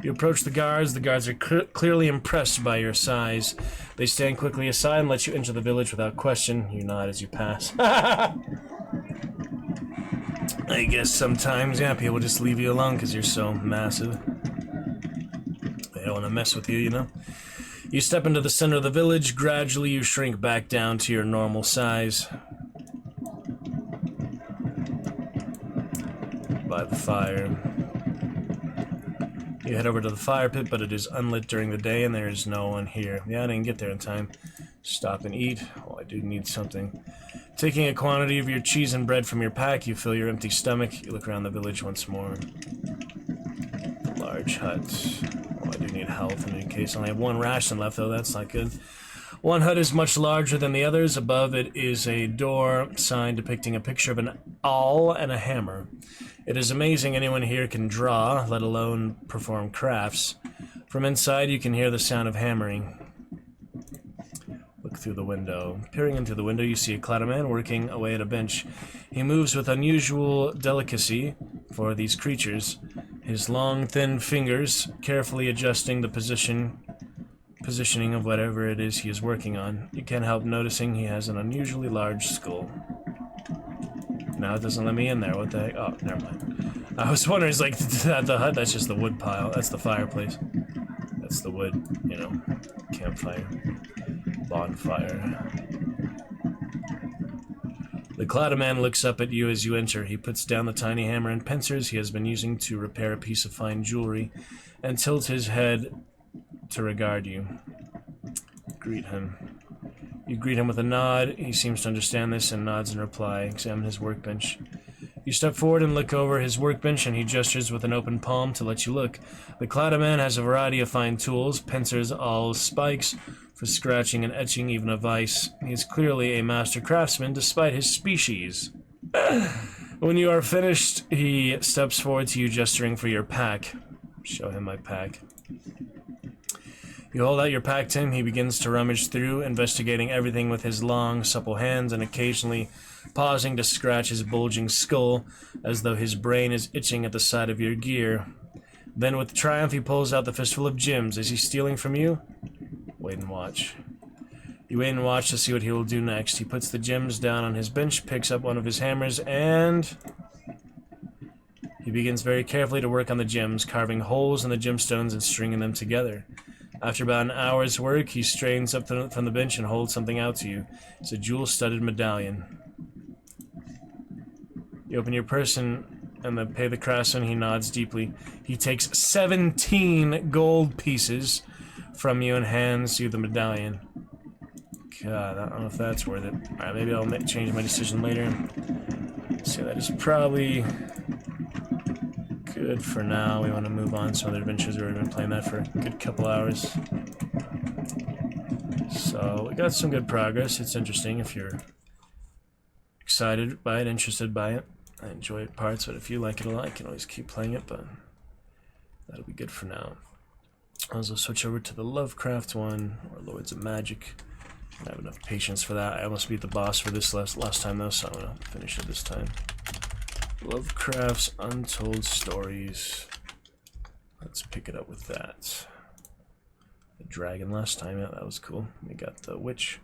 You approach the guards. The guards are clearly impressed by your size. They stand quickly aside and let you enter the village without question. You nod as you pass. I guess sometimes, yeah, people just leave you alone because you're so massive. They don't want to mess with you, you know? You step into the center of the village. Gradually, you shrink back down to your normal size. By the fire. You head over to the fire pit, but it is unlit during the day and there is no one here. Yeah, I didn't get there in time. Stop and eat. Oh, I do need something. Taking a quantity of your cheese and bread from your pack, you fill your empty stomach. You look around the village once more. The large hut. Oh, I do need health in any case. I only have 1 ration left, though. That's not good. One hut is much larger than the others. Above it is a door sign depicting a picture of an awl and a hammer. It is amazing anyone here can draw, let alone perform crafts. From inside, you can hear the sound of hammering. Look through the window. Peering into the window, you see a clattaman working away at a bench. He moves with unusual delicacy for these creatures, his long, thin fingers carefully adjusting the positioning of whatever it is he is working on. You can't help noticing he has an unusually large skull. Now it doesn't let me in there. What the heck? Oh, never mind. I was wondering, it's like the hut, that's just the wood pile. That's the fireplace. That's the wood, you know, campfire. Bonfire. The clattaman looks up at you as you enter. He puts down the tiny hammer and pincers he has been using to repair a piece of fine jewelry and tilts his head to regard you. Greet him. You greet him with a nod. He seems to understand this and nods in reply. Examine his workbench. You step forward and look over his workbench, and he gestures with an open palm to let you look. The clattaman has a variety of fine tools, pincers, awls, spikes, for scratching and etching, even a vice. He is clearly a master craftsman, despite his species. When you are finished, he steps forward to you, gesturing for your pack. Show him my pack. You hold out your pack to him. He begins to rummage through, investigating everything with his long, supple hands and occasionally pausing to scratch his bulging skull, as though his brain is itching at the sight of your gear. Then, with triumph, he pulls out the fistful of gems. Is he stealing from you? Wait and watch. You wait and watch to see what he will do next. He puts the gems down on his bench, picks up one of his hammers, and he begins very carefully to work on the gems, carving holes in the gemstones and stringing them together. After about an hour's work, he straightens up from the bench and holds something out to you. It's a jewel-studded medallion. You open your purse and pay the craftsman. He nods deeply. He takes 17 gold pieces from you and hands you the medallion. God, I don't know if that's worth it. Alright, maybe I'll change my decision later. So that is probably good for now. We want to move on to other adventures. We've already been playing that for a good couple hours. So, we got some good progress. It's interesting if you're excited by it, interested by it. I enjoy it parts, but if you like it a lot, you can always keep playing it, but that'll be good for now. I'll also switch over to the Lovecraft one, or Lords of Magic. I don't have enough patience for that. I almost beat the boss for this last time, though, so I'm going to finish it this time. Lovecraft's Untold Stories. Let's pick it up with that. The dragon last time, yeah, that was cool. We got the witch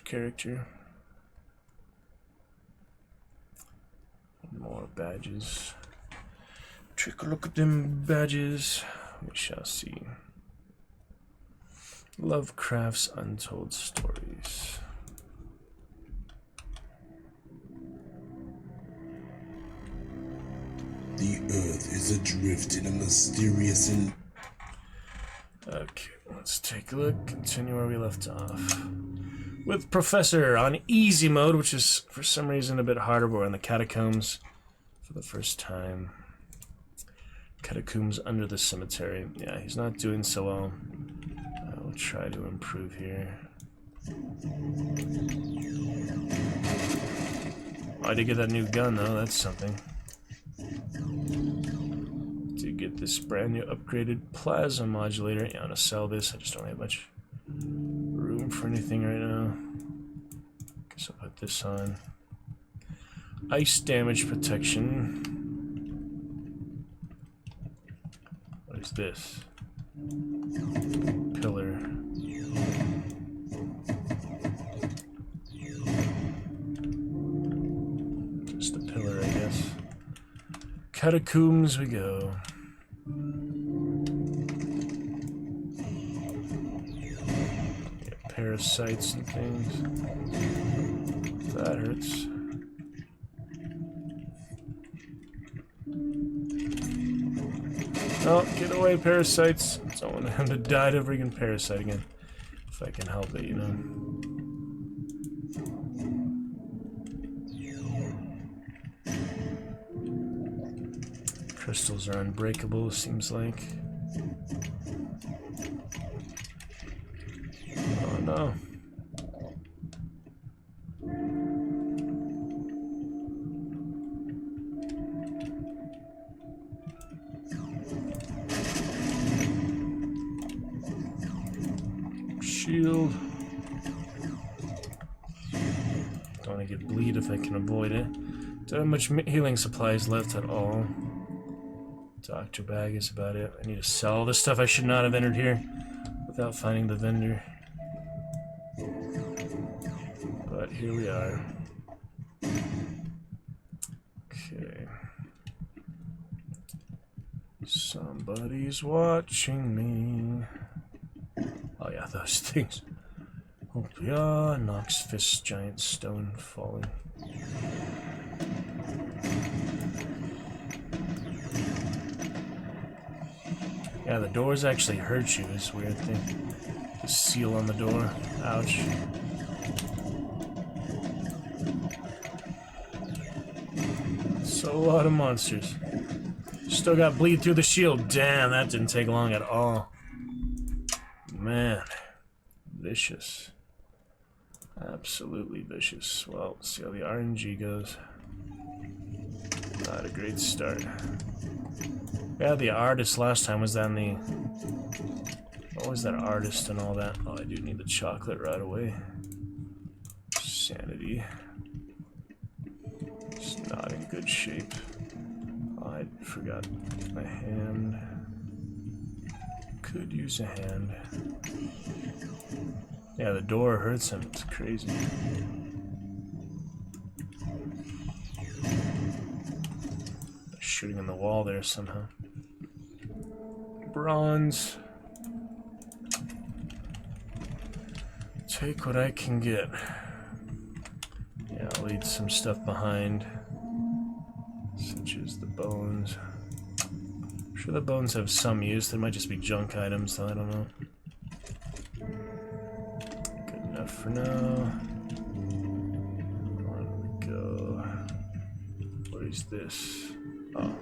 character. More badges. Take a look at them badges. We shall see. Lovecraft's Untold Stories. The Earth is adrift in a mysterious and... Okay, let's take a look. Continue where we left off. With Professor on easy mode, which is for some reason a bit harder. We're in the catacombs for the first time. Catacombs under the cemetery. Yeah, he's not doing so well. I will try to improve here. Oh, I did get that new gun though, that's something. Did get this brand new upgraded plasma modulator. Yeah, I'm gonna sell this. I just don't have much room for anything right now. Guess I'll put this on. Ice damage protection. What is this? Pillar. Just a pillar, I guess. Catacombs we go. Yeah, parasites and things. That hurts. Oh, get away, parasites. I don't want him to die to a freaking parasite again. If I can help it, you know. Crystals are unbreakable, seems like. Oh no. Shield. Don't want to get bleed if I can avoid it. Don't have much healing supplies left at all. Doctor bag is about it. I need to sell the stuff I should not have entered here without finding the vendor. But here we are. Okay. Somebody's watching me. Oh yeah, those things. Oh yeah, Nox fist, giant stone falling. Yeah, the doors actually hurt you, this weird thing. The seal on the door. Ouch. So a lot of monsters. Still got bleed through the shield. Damn, that didn't take long at all. Man. Vicious. Absolutely vicious. Well, let's see how the RNG goes. Not a great start. Yeah, the artist last time was on the... What was that artist and all that? Oh, I do need the chocolate right away. Sanity. It's not in good shape. Oh, I forgot my hand. Could use a hand. Yeah, the door hurts him. It's crazy. Shooting in the wall there somehow. Bronze. Take what I can get. Yeah, I'll leave some stuff behind. Such as the bones. I'm sure the bones have some use. They might just be junk items, though I don't know. Good enough for now. On we go. What is this? Oh.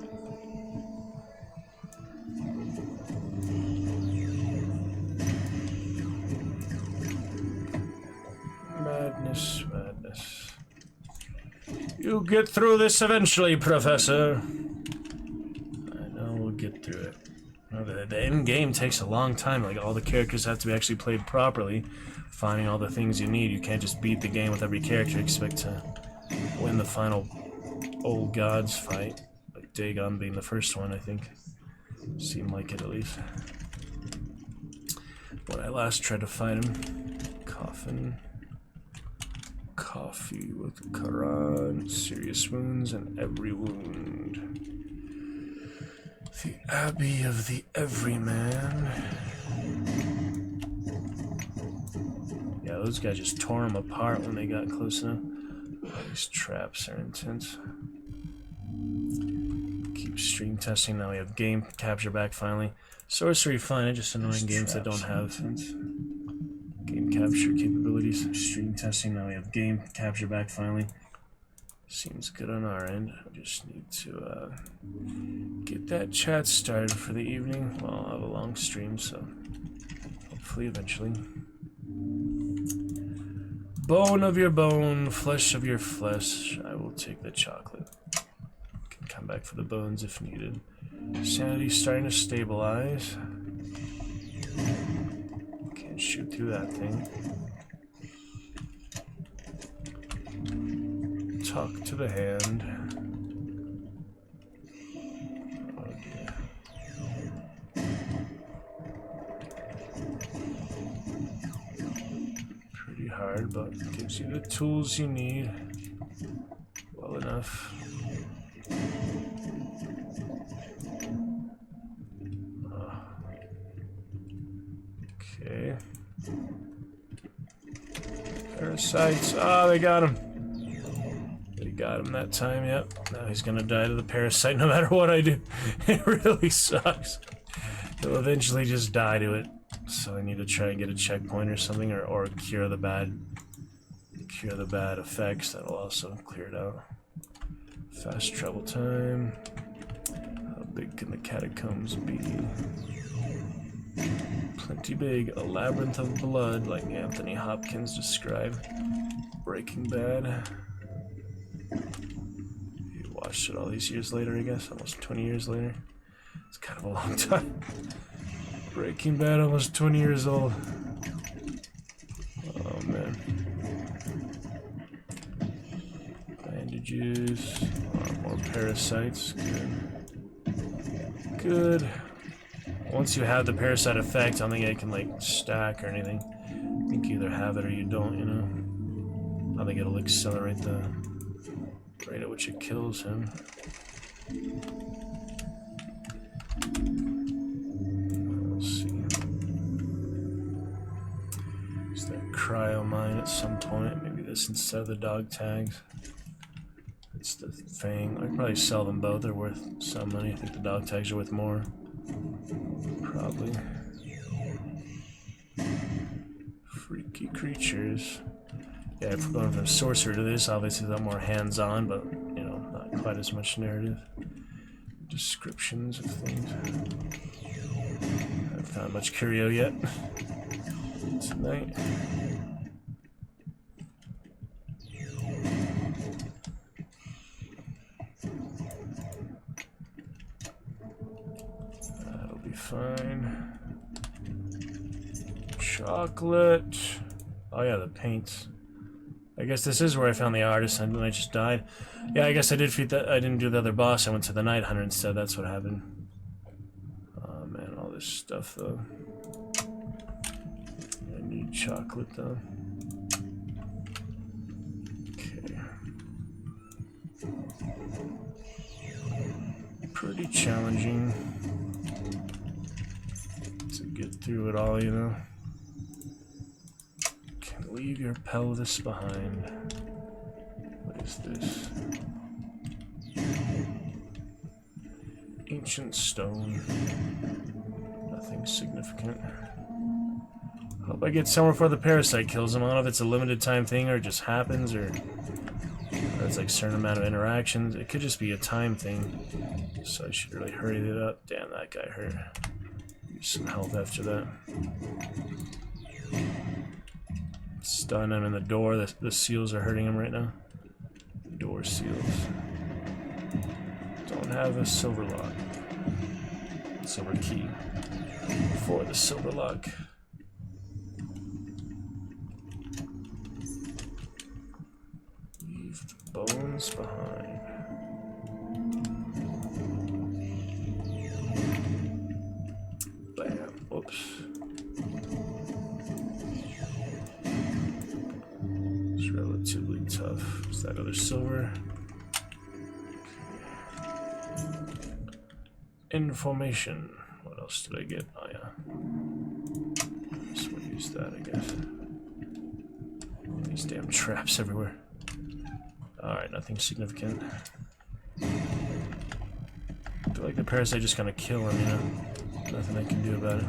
Madness, madness. You'll get through this eventually, Professor. I know we'll get through it. The end game takes a long time. Like, all the characters have to be actually played properly. Finding all the things you need. You can't just beat the game with every character. Expect to win the final old gods fight. Like Dagon being the first one, I think. Seemed like it, at least. When I last tried to fight him. Coffin. Coffee with Quran. Serious wounds and every wound. The Abbey of the Everyman. Yeah, those guys just tore him apart when they got close enough. Oh, these traps are intense. Keep stream testing. Now we have game capture back finally. Sorcery fine, just annoying games that don't have game capture capabilities. Stream testing. Now we have game capture back finally. Seems good on our end. I just need to get that chat started for the evening. Well, I'll have a long stream, so hopefully eventually. Bone of your bone, flesh of your flesh. I will take the chocolate. Can come back for the bones if needed. Sanity's starting to stabilize. Can't shoot through that thing. Talk to the hand. Oh dear. Pretty hard, but gives you the tools you need. Well enough. Okay. Parasites. Ah, they got him. Got him that time, yep. Now he's gonna die to the parasite no matter what I do. It really sucks. He'll eventually just die to it. So I need to try and get a checkpoint or something, or cure the bad effects. That'll also clear it out. Fast travel time. How big can the catacombs be? Plenty big. A labyrinth of blood, like Anthony Hopkins described. Breaking Bad. You watched it all these years later, I guess. Almost 20 years later. It's kind of a long time. Breaking Bad, almost 20 years old. Oh man. Bandages. More parasites. Good. Good. Once you have the parasite effect, I don't think it can like stack or anything. I think you either have it or you don't, you know. I think it'll accelerate the rate at which it kills him. Let's see. Use that cryo mine at some point. Maybe this instead of the dog tags. It's the thing. I could probably sell them both. They're worth some money. I think the dog tags are worth more. Probably. Freaky creatures. Yeah, if we're going from sorcerer to this, obviously a lot more hands-on, but, you know, not quite as much narrative. Descriptions of things. Haven't found much curio yet. Tonight. That'll be fine. Chocolate. Oh yeah, the paints. I guess this is where I found the artist and I just died. Yeah, I guess I did feed that. I didn't do the other boss. I went to the Night Hunter instead. That's what happened. Oh man, all this stuff though. I need chocolate though. Okay. Pretty challenging to get through it all, you know. Leave your pelvis behind. What is this? Ancient stone. Nothing significant. Hope I get somewhere before the parasite kills him. I don't know if it's a limited time thing or it just happens or it's like a certain amount of interactions. It could just be a time thing. So I should really hurry it up. Damn, that guy hurt. Use some health after that. Stun him in the door. The seals are hurting him right now. Door seals. Don't have a silver lock. Silver key. For the silver lock. Leave the bones behind. Bam. Whoops. Relatively tough. Is that other silver? Okay. Information. What else did I get? Oh yeah. Just we'll use that, I guess. These damn traps everywhere. Alright, nothing significant. I feel like the parasite just gonna kill him, you know? Nothing I can do about it.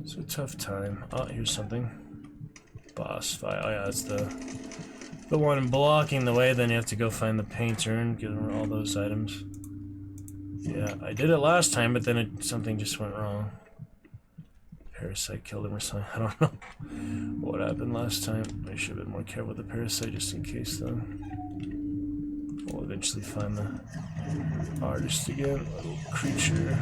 It's a tough time. Oh, here's something. Boss fight. Oh yeah, that's the one blocking the way. Then you have to go find the painter and get all those items. Yeah, I did it last time, but then something just went wrong. Parasite killed him or something. I don't know what happened last time. I should have been more careful with the parasite just in case, though. We'll eventually find the artist again. Little creature.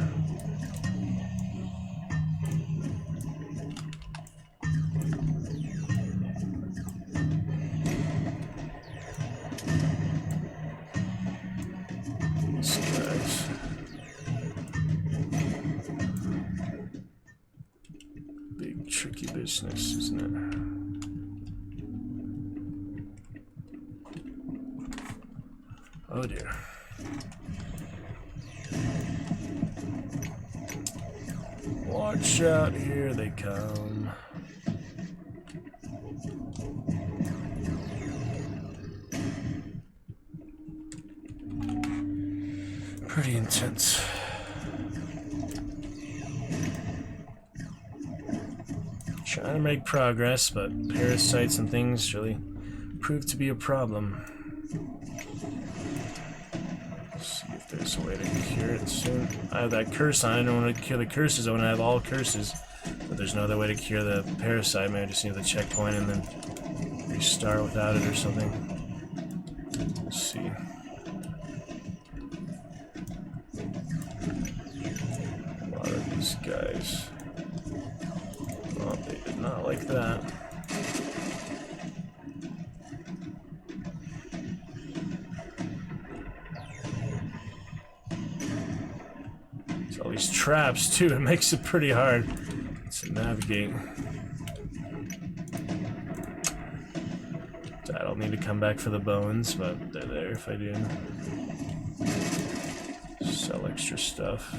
These guys. Big tricky business, isn't it? Oh dear. Watch out, here they come. Pretty intense. Trying to make progress, but parasites and things really prove to be a problem. See if there's a way to cure it soon. I have that curse on. I don't want to cure the curses. I want to have all curses. But there's no other way to cure the parasite. Maybe I just need the checkpoint and then restart without it or something. Let's see. A lot of these guys. Oh, they did not like that. All these traps too, it makes it pretty hard to navigate. I'll need to come back for the bones, but they're there if I do. Sell extra stuff.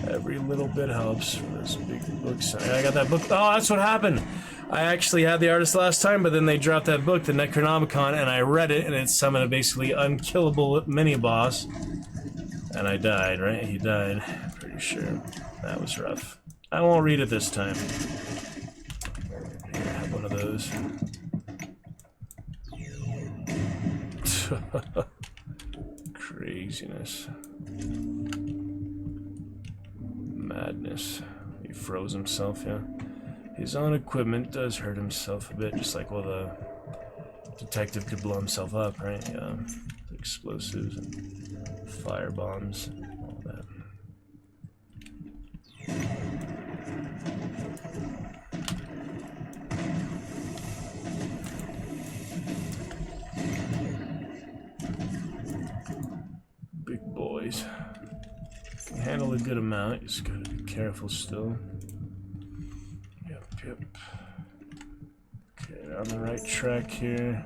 Every little bit helps for this big book. I got that book. Oh, that's what happened. I actually had the artist last time, but then they dropped that book, the Necronomicon, and I read it, and it summoned a basically unkillable mini-boss. And I died, right? He died. Pretty sure. That was rough. I won't read it this time. Here, I have one of those. Craziness. Madness. He froze himself, yeah. His own equipment does hurt himself a bit, just like, well, the detective could blow himself up, right? Yeah. Explosives and fire bombs and all that. Big boys. Can handle a good amount, just gotta be careful still. Yep. Okay, on the right track here.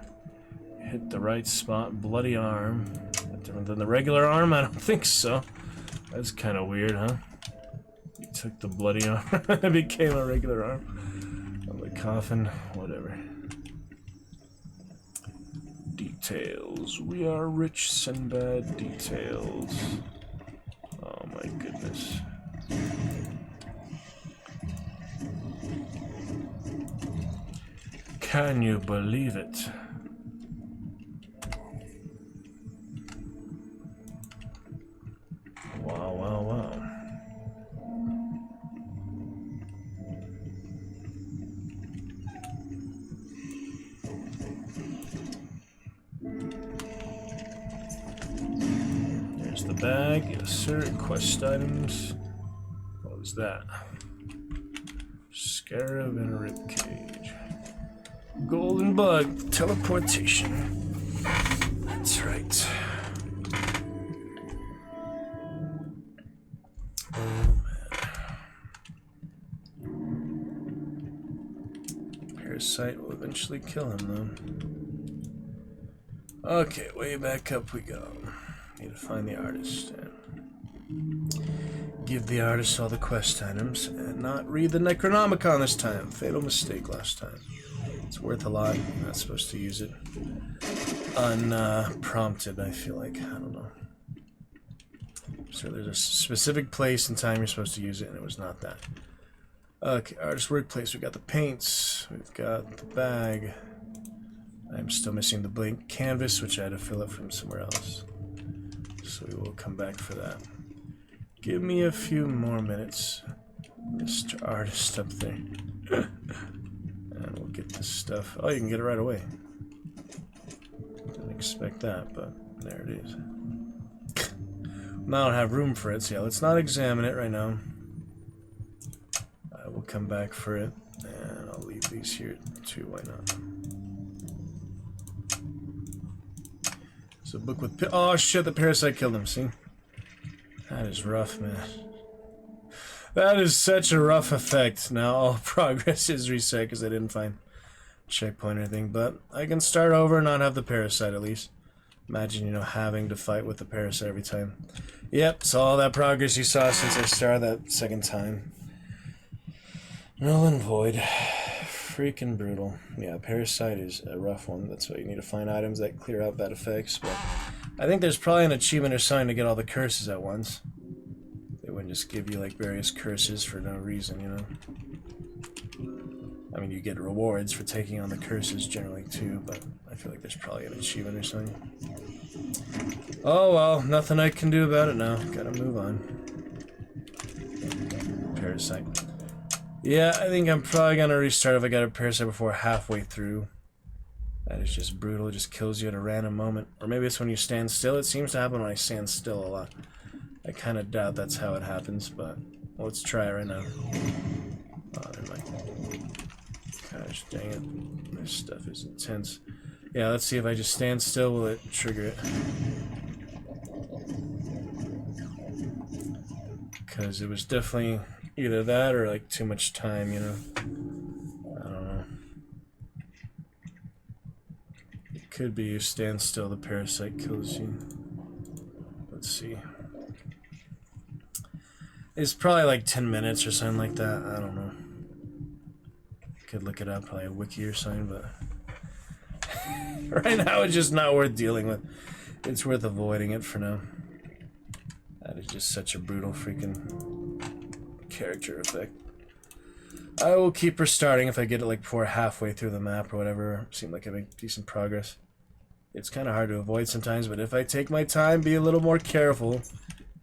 Hit the right spot. Bloody arm. Different than the regular arm? I don't think so. That's kind of weird, huh? You took the bloody arm. It became a regular arm. On the coffin. Whatever. Details. We are rich, Sinbad. Details. Oh my goodness. Can you believe it? Wow. There's the bag. Yes, sir. Quest items. What was that? Scarab and a ribcage. Golden bug. Teleportation. That's right. Parasite will eventually kill him, though. Okay, way back up we go. Need to find the artist and give the artist all the quest items and not read the Necronomicon this time. Fatal mistake last time. It's worth a lot. You're not supposed to use it unprompted, I feel like. I don't know. So there's a specific place and time you're supposed to use it, and it was not that. Okay, artist workplace. We got the paints. We've got the bag. I'm still missing the blank canvas, which I had to fill up from somewhere else. So we will come back for that. Give me a few more minutes, Mr. Artist up there. And we'll get this stuff. Oh, you can get it right away. Didn't expect that, but there it is. Now I don't have room for it, so yeah, let's not examine it right now. I will come back for it, and I'll leave these here too, why not? So book with oh shit, the parasite killed him, see? That is rough, man. That is such a rough effect. Now all progress is reset because I didn't find checkpoint or anything, but I can start over and not have the parasite at least. Imagine, you know, having to fight with the parasite every time. Yep, so all that progress you saw since I started that second time. Null and void. Freaking brutal. Yeah, parasite is a rough one. That's why you need to find items that clear out bad effects. But I think there's probably an achievement or something to get all the curses at once. They wouldn't just give you like various curses for no reason, you know. I mean, you get rewards for taking on the curses generally too, but I feel like there's probably an achievement or something. Oh well, nothing I can do about it now. Gotta move on. Parasite. Yeah, I think I'm probably gonna restart if I got a parasite before halfway through. That is just brutal. It just kills you at a random moment. Or maybe it's when you stand still. It seems to happen when I stand still a lot. I kind of doubt that's how it happens, but let's try it right now. Oh, never mind. Gosh, dang it. This stuff is intense. Yeah, let's see if I just stand still, will it trigger it? Because it was definitely either that or like too much time, you know? I don't know. It could be you stand still, the parasite kills you. Let's see. It's probably like 10 minutes or something like that. I don't know. Could look it up, probably a wiki or something, but right now it's just not worth dealing with. It's worth avoiding it for now. That is just such a brutal freaking character effect. I will keep restarting if I get it like before halfway through the map or whatever. Seem like I make decent progress. It's kind of hard to avoid sometimes, but if I take my time, be a little more careful,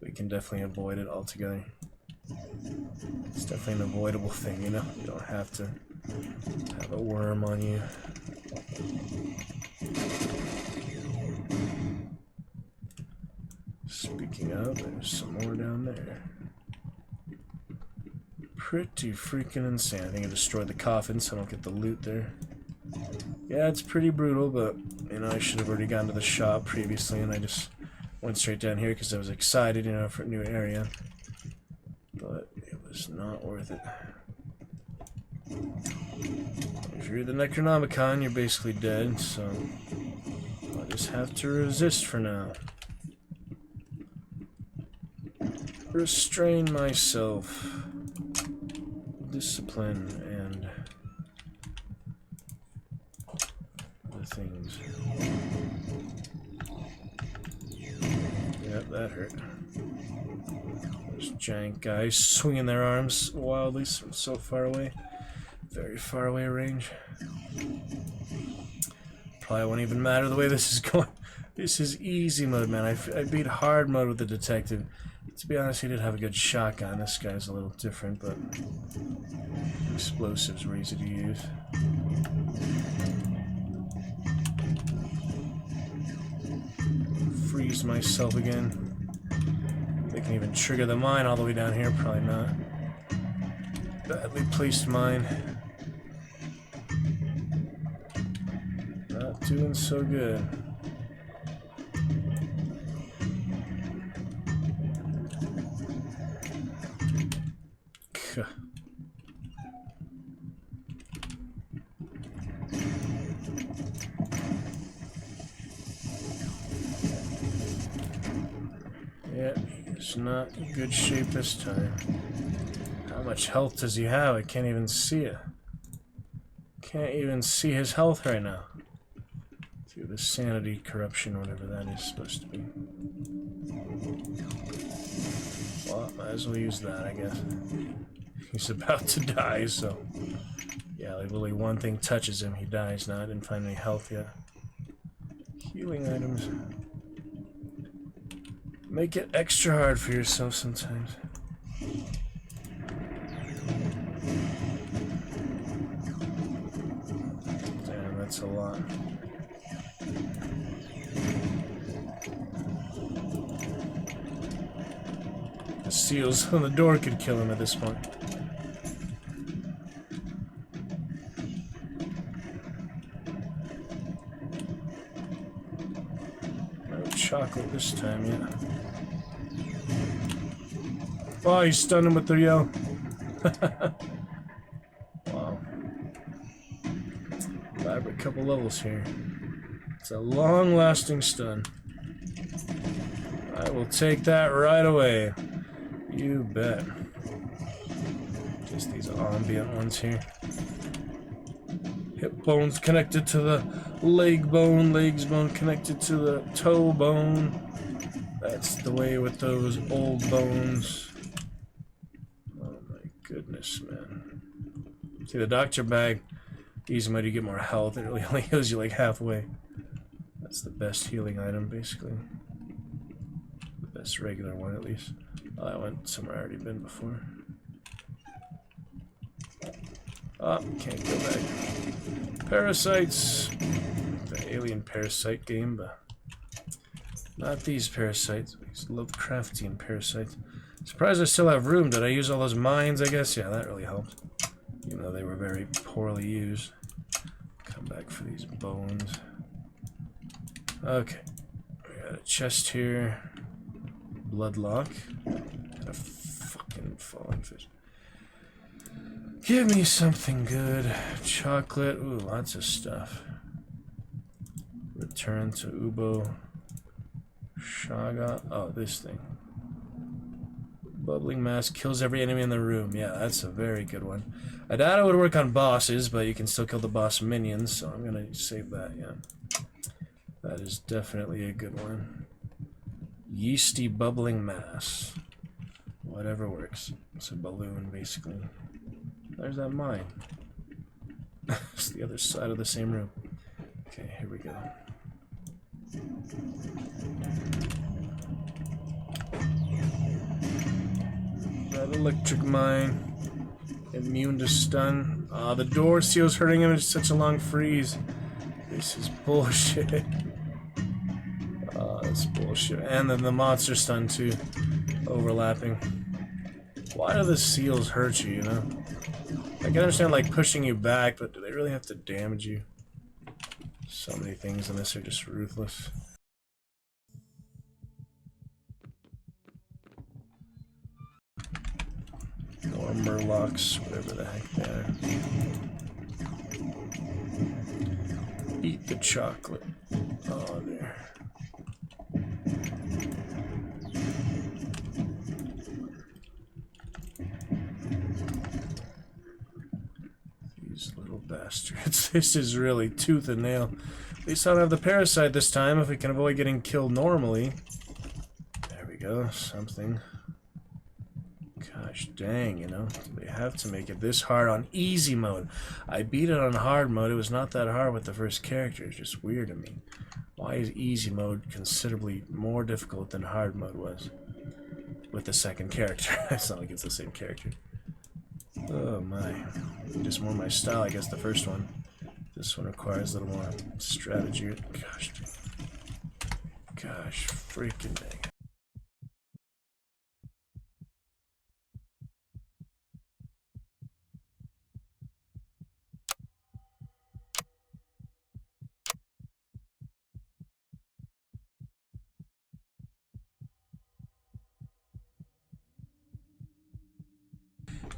we can definitely avoid it altogether. It's definitely an avoidable thing, you know? You don't have to have a worm on you. Speaking of, there's some more down there. Pretty freaking insane. I think I destroyed the coffin so I don't get the loot there. Yeah, it's pretty brutal, but, you know, I should have already gone to the shop previously, and I just went straight down here because I was excited, you know, for a new area. But it was not worth it. If you're the Necronomicon, you're basically dead, so I'll just have to resist for now. Restrain myself. Discipline and other things. Yep, that hurt. Those giant guys swinging their arms wildly from so far away. Very far away range. Probably won't even matter the way this is going. This is easy mode, man. I beat hard mode with the detective. To be honest, he did have a good shotgun. This guy's a little different, but explosives were easy to use. Freeze myself again. They can even trigger the mine all the way down here. Probably not. Badly placed mine. Not doing so good. Yeah, he's not in good shape this time. How much health does he have? I can't even see it. Can't even see his health right now. Through the sanity corruption, whatever that is supposed to be. Well, might as well use that, I guess. He's about to die, so... Yeah, like literally one thing touches him, he dies. Now I didn't find any health yet. Healing items. Make it extra hard for yourself sometimes. Damn, that's a lot. The seals on the door could kill him at this point. No chocolate this time, yeah. Oh, he stunned him with the yell. Wow. Elaborate couple levels here. It's a long-lasting stun. I will take that right away. You bet. Just these ambient ones here. Hip bones connected to the leg bone, legs bone connected to the toe bone. That's the way with those old bones. Oh my goodness, man. See, the doctor bag, easy way to get more health. It really only heals you like halfway. That's the best healing item, basically. The best regular one, at least. Oh, I went somewhere I already been before. Oh, can't go back. Parasites. The alien parasite game, but not these parasites. These Lovecraftian parasites. Surprised I still have room. Did I use all those mines, I guess? Yeah, that really helped. Even though they were very poorly used. Come back for these bones. Okay. We got a chest here. Bloodlock. And a fucking falling fish. Give me something good. Chocolate. Ooh, lots of stuff. Return to Ubo. Shaga. Oh, this thing. Bubbling mass kills every enemy in the room. Yeah, that's a very good one. I doubt it would work on bosses, but you can still kill the boss minions, so I'm gonna save that, yeah. That is definitely a good one. Yeasty bubbling mass. Whatever works. It's a balloon, basically. There's that mine. It's the other side of the same room. Okay, here we go. That electric mine. Immune to stun. Ah, the door seal's hurting him. It's such a long freeze. This is bullshit. That's bullshit. And then the monster stun too. Overlapping. Why do the seals hurt you, you know? I can understand like pushing you back, but do they really have to damage you? So many things in this are just ruthless. Or murlocs, whatever the heck they are. Eat the chocolate. Oh, there. These little bastards. This is really tooth and nail. At least I don't have the parasite this time if we can avoid getting killed normally. There we go, something. Gosh dang, you know, they have to make it this hard on easy mode. I beat it on hard mode. It was not that hard with the first character. It's just weird to me. Why is easy mode considerably more difficult than hard mode was with the second character? It's not like it's the same character. Oh my. Just more my style, I guess, the first one. This one requires a little more strategy. Gosh, freaking dang.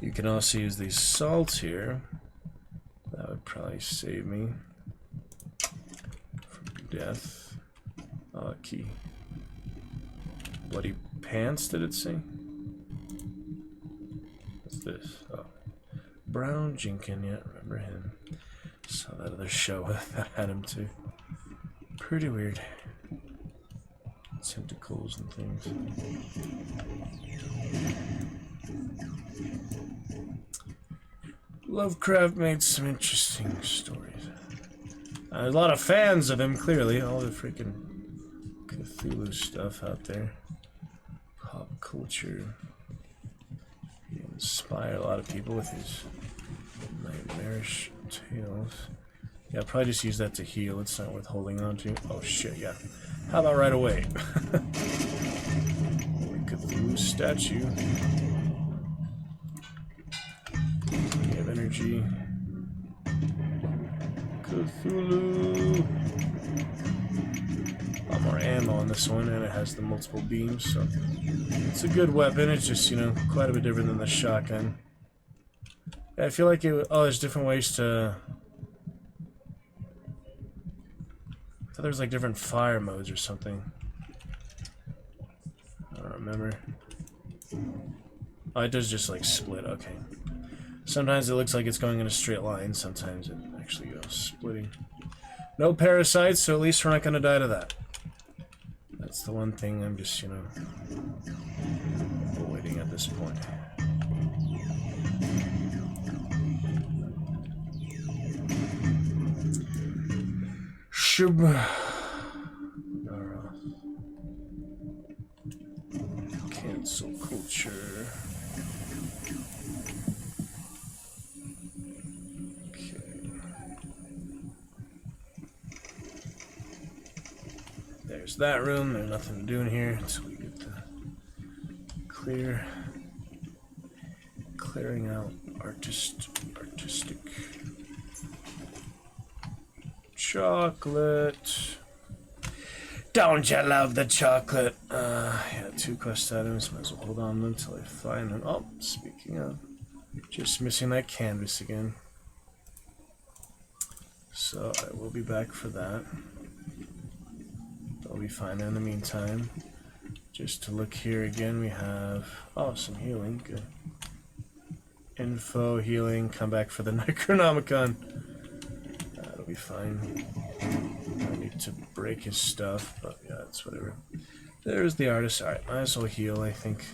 You can also use these salts here. That would probably save me from death. Oh, key. Bloody pants, did it say? What's this? Oh. Brown Jinkin, yeah, remember him. Saw that other show that had him too. Pretty weird. Tentacles and things. Lovecraft made some interesting stories. There's a lot of fans of him, clearly. All the freaking Cthulhu stuff out there. Pop culture. He inspired a lot of people with his nightmarish tales. Yeah, I'll probably just use that to heal. It's not worth holding on to. Oh shit, yeah. How about right away? Holy Cthulhu statue. We have energy. Cthulhu. A lot more ammo on this one, and it has the multiple beams, so it's a good weapon. It's just, you know, quite a bit different than the shotgun. Yeah, I feel like it. Oh, there's different ways to. I thought there was like different fire modes or something. I don't remember. Oh, it does just like split. Okay. Sometimes it looks like it's going in a straight line. Sometimes it actually goes splitting. No parasites, so at least we're not going to die to that. That's the one thing I'm just, you know, avoiding at this point. Cancel culture. There's that room. There's nothing to do in here until we get the clearing out artistic chocolate. Don't you love the chocolate? Yeah, 2 quest items. Might as well hold on to them until I find them. Oh, speaking of, just missing that canvas again. So I will be back for that. I'll be fine in the meantime. Just to look here again, we have some healing. Good. Info, healing, come back for the Necronomicon. That'll be fine. I need to break his stuff, but yeah, it's whatever. There's the artist. Alright, might as well heal, I think.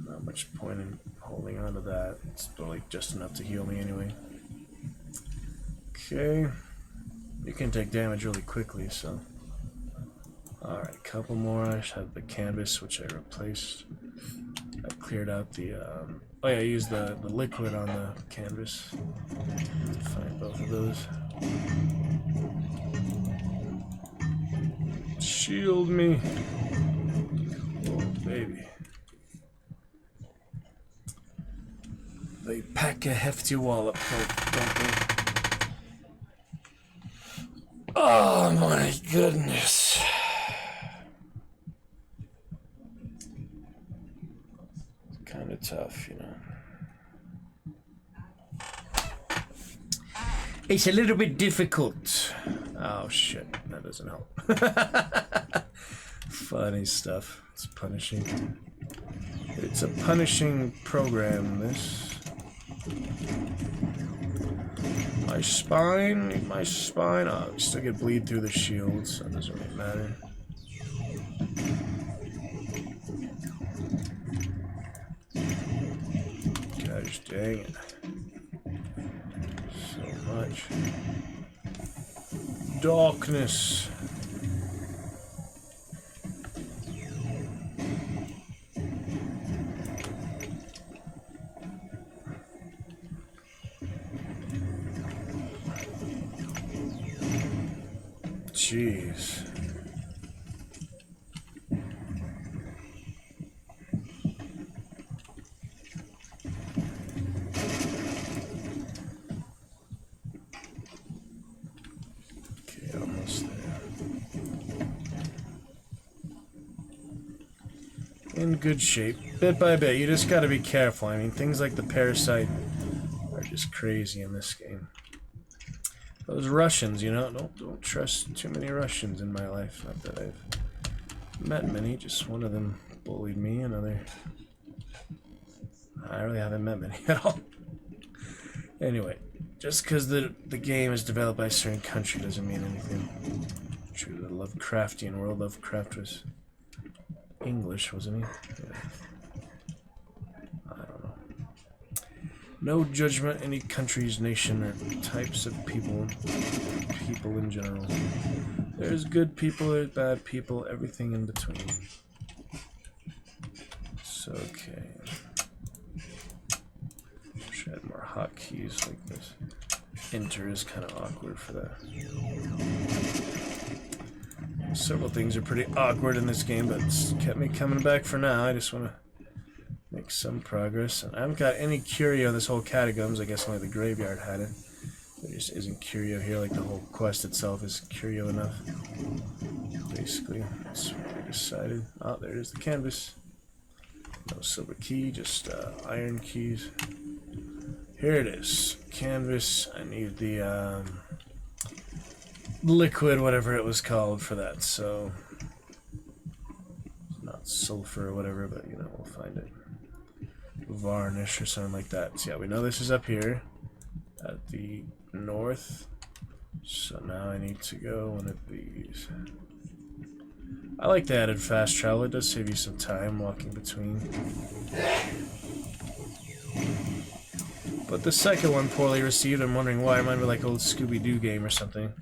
Not much point in holding on to that. It's only just enough to heal me anyway. Okay. You can take damage really quickly, so. Alright, couple more. I just have the canvas, which I replaced. I cleared out the, oh yeah, I used the liquid on the canvas to find both of those. Shield me. Oh, baby. They pack a hefty wallop, don't they? Oh my goodness. It's kind of tough, you know. It's a little bit difficult. Oh shit, that doesn't help. Funny stuff. It's punishing. It's a punishing program, this. My spine, oh, I still get bleed through the shield, so it doesn't really matter. Gosh dang it. So much. Darkness. Jeez. Okay, almost there. In good shape. Bit by bit, you just gotta be careful. I mean, things like the parasite are just crazy in this game. Those Russians, you know, don't trust too many Russians in my life. Not that I've met many, just one of them bullied me, another... I really haven't met many at all. Anyway, just because the game is developed by a certain country doesn't mean anything. True, the Lovecraftian world. Lovecraft was English, wasn't he? Yeah. I don't know. No judgment, any countries, nation, or types of people. People in general. There's good people, there's bad people, everything in between. So, okay. Should add more hotkeys like this. Enter is kind of awkward for that. Several things are pretty awkward in this game, but it's kept me coming back for now. I just want to make some progress. And I haven't got any curio in this whole catacombs. I guess only the graveyard had it. There just isn't curio here, like the whole quest itself is curio enough. Basically, that's what I decided. Oh, there is the canvas. No silver key, just iron keys. Here it is. Canvas. I need the liquid, whatever it was called for that. So, not sulfur or whatever, but you know, we'll find it. Varnish or something like that. So yeah, we know this is up here at the north. So now I need to go one of these. I like the added fast travel. It does save you some time walking between. But the second one poorly received. I'm wondering why. It might be like old Scooby-Doo game or something.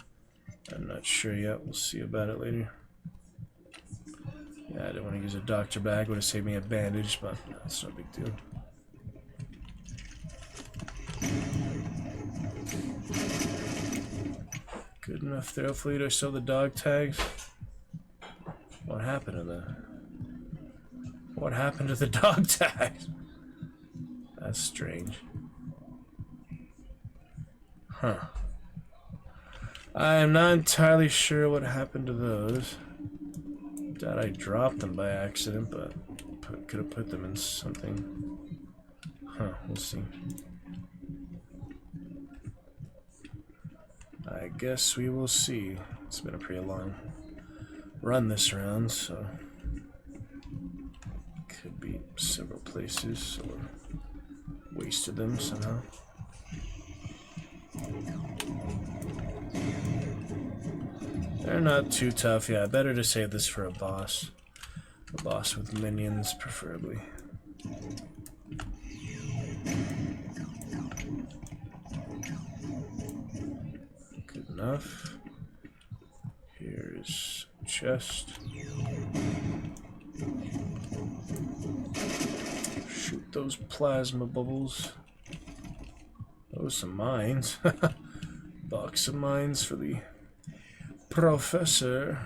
I'm not sure yet. We'll see about it later. Yeah, I didn't want to use a doctor bag. Would have saved me a bandage, but that's no big deal. Good enough there. Hopefully there's still the dog tags. What happened to the... What happened to the dog tags? That's strange. Huh. I'm not entirely sure what happened to those. Doubt I dropped them by accident, but could have put them in something. Huh, we'll see. I guess we will see. It's been a pretty long run this round, so could be several places or wasted them somehow. They're not too tough. Yeah, better to save this for a boss. A boss with minions, preferably. Good enough. Here's chest. Shoot those plasma bubbles. Oh, some mines. Box of mines for the professor.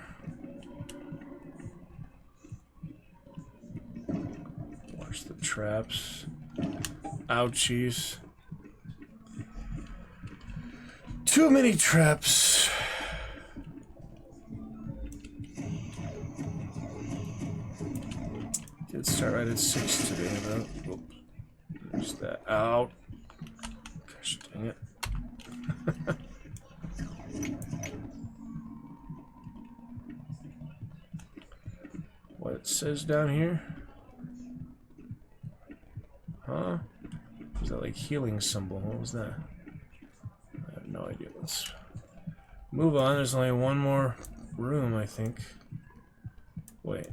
Watch the traps. Ouchies. Too many traps. Did start right at 6 today, though. Oops. There's that out. Gosh dang it. What it says down here? Huh? Was that like healing symbol? What was that? I have no idea. Let's move on. There's only one more room, I think. Wait.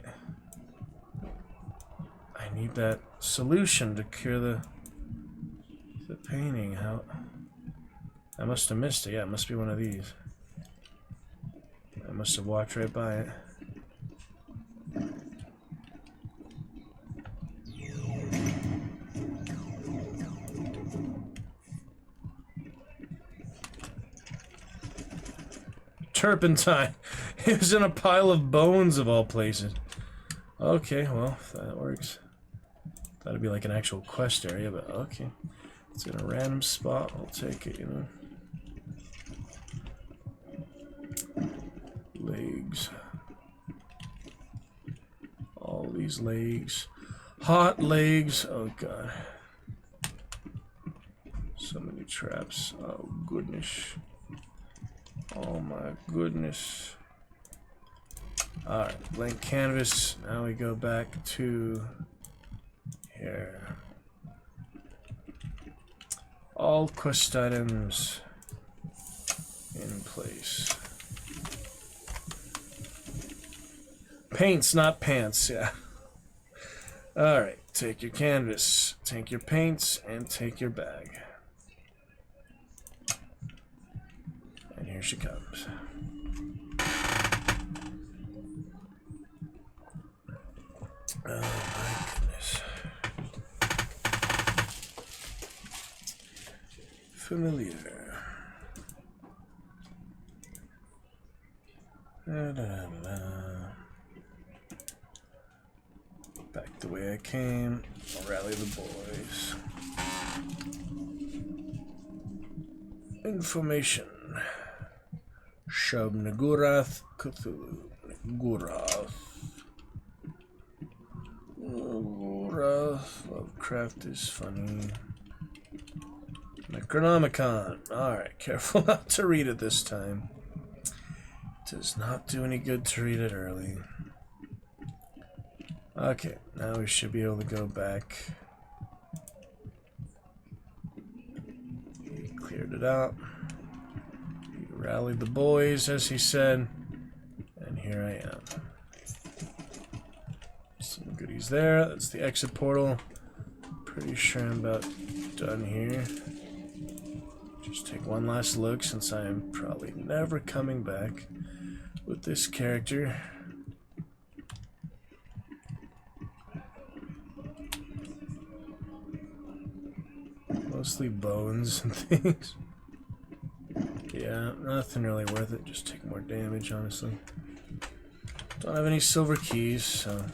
I need that solution to cure the painting. How? I must have missed it. Yeah, it must be one of these. I must have walked right by it. Turpentine. It was in a pile of bones of all places. Okay, well, if that works. Thought it'd be like an actual quest area, but okay. It's in a random spot. I'll take it, you know. Legs. All these legs. Hot legs. Oh, God. So many traps. Oh, goodness. Oh my goodness. Alright, blank canvas. Now we go back to here. All quest items in place. Paints, not pants, yeah. Alright, take your canvas, take your paints, and take your bag. And here she comes. Oh my goodness. Familiar. Back the way I came. I'll rally the boys. Information. Shub Nagurath Cthulhu. Nagurath. Nagurath. Lovecraft is funny. Necronomicon. Alright, careful not to read it this time. Does not do any good to read it early. Okay, now we should be able to go back. He cleared it out. He rallied the boys, as he said. And here I am. Some goodies there. That's the exit portal. Pretty sure I'm about done here. Just take one last look, since I am probably never coming back with this character. Mostly bones and things. Yeah, nothing really worth it. Just take more damage, honestly. Don't have any silver keys, so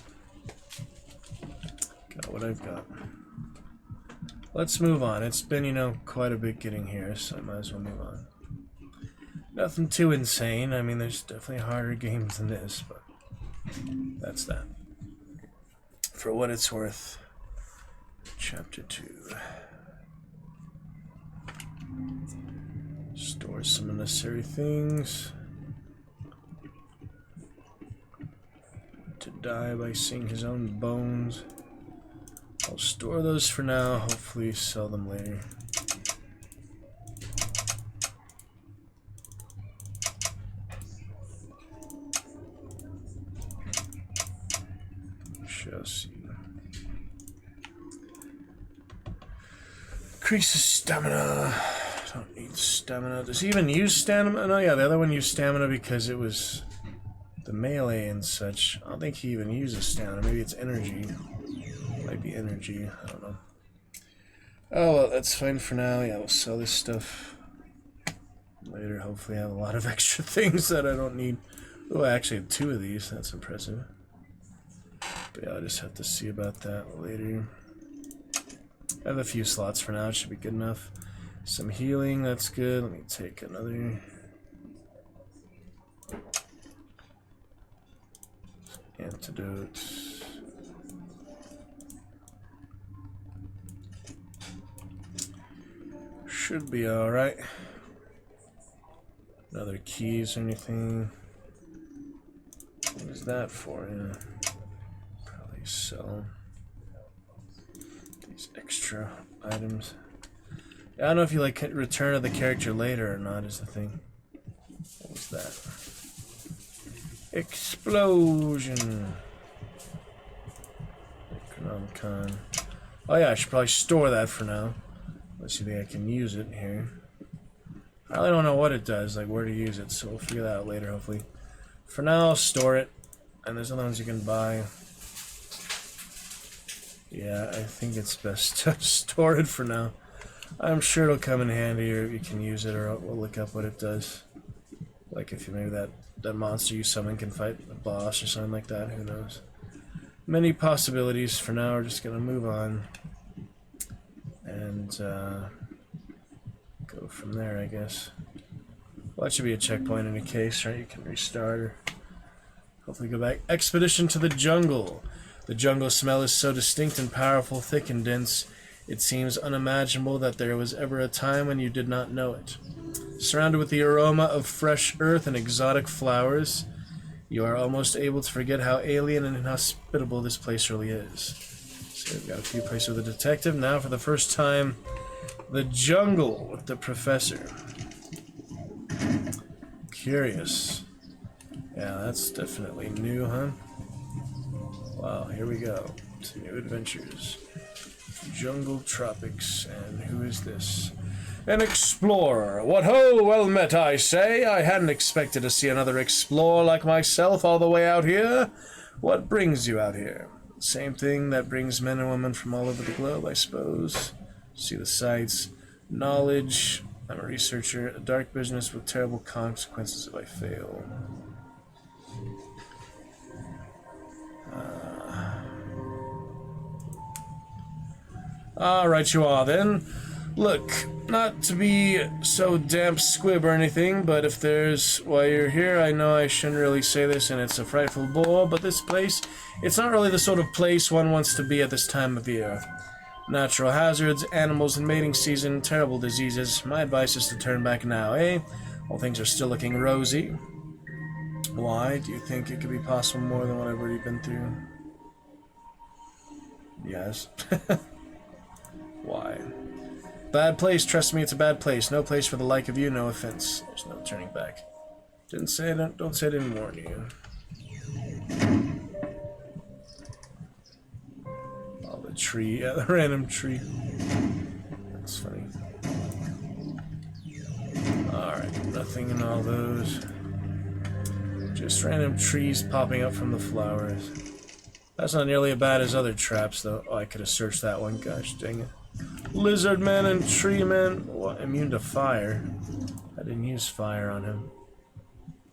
got what I've got. Let's move on. It's been, you know, quite a bit getting here, so I might as well move on. Nothing too insane. I mean, there's definitely harder games than this, but that's that. For what it's worth, Chapter 2. Store some unnecessary things. To die by seeing his own bones. I'll store those for now, hopefully sell them later. Shall see. Increases stamina. Don't need stamina. Does he even use stamina? No, yeah, the other one used stamina because it was the melee and such. I don't think he even uses stamina. Maybe it's energy. Might be energy. I don't know. Oh, well, that's fine for now. Yeah, we'll sell this stuff later. Hopefully I have a lot of extra things that I don't need. Oh, I actually have 2 of these. That's impressive. But yeah, I'll just have to see about that later. I have a few slots for now. It should be good enough. Some healing. That's good. Let me take another. Antidote. Should be alright. No other keys or anything. What is that for? Yeah. Probably sell these extra items. Yeah, I don't know if you like return to the character later or not is the thing. What was that? Explosion. Necronomicon. Oh yeah, I should probably store that for now. Let's see if I can use it here. I really don't know what it does, like where to use it, so we'll figure that out later, hopefully. For now, I'll store it, and there's other ones you can buy. Yeah, I think it's best to store it for now. I'm sure it'll come in handy, or you can use it, or we'll look up what it does. Like if you maybe that monster you summon can fight a boss or something like that, who knows. Many possibilities. For now, we're just gonna move on. And go from there, I guess. Well, that should be a checkpoint in a case, right? You can restart or hopefully go back. Expedition to the jungle. The jungle smell is so distinct and powerful, thick and dense, it seems unimaginable that there was ever a time when you did not know it. Surrounded with the aroma of fresh earth and exotic flowers, you are almost able to forget how alien and inhospitable this place really is. So we've got a few places with a detective. Now, for the first time, the jungle with the professor. Curious. Yeah, that's definitely new, huh? Wow, here we go. to new adventures. Jungle Tropics, and who is this? An explorer. What ho, well met, I say. I hadn't expected to see another explorer like myself all the way out here. What brings you out here? Same thing that brings men and women from all over the globe, I suppose. See the sights. Knowledge. I'm a researcher. A dark business with terrible consequences if I fail. Alright, you are then. Look, not to be so damp squib or anything, but if there's why you're here, I know I shouldn't really say this and it's a frightful bore, but this place, it's not really the sort of place one wants to be at this time of year. Natural hazards, animals in mating season, terrible diseases. My advice is to turn back now, eh? All things are still looking rosy. Why? Do you think it could be possible more than what I've already been through? Yes. Why? Bad place, trust me, it's a bad place. No place for the like of you, no offense. There's no turning back. Don't say I didn't warn you. Oh, the tree, yeah, the random tree. That's funny. Alright, nothing in all those. Just random trees popping up from the flowers. That's not nearly as bad as other traps, though. Oh, I could have searched that one. Gosh dang it. Lizard man and tree man. What? Immune to fire. I didn't use fire on him.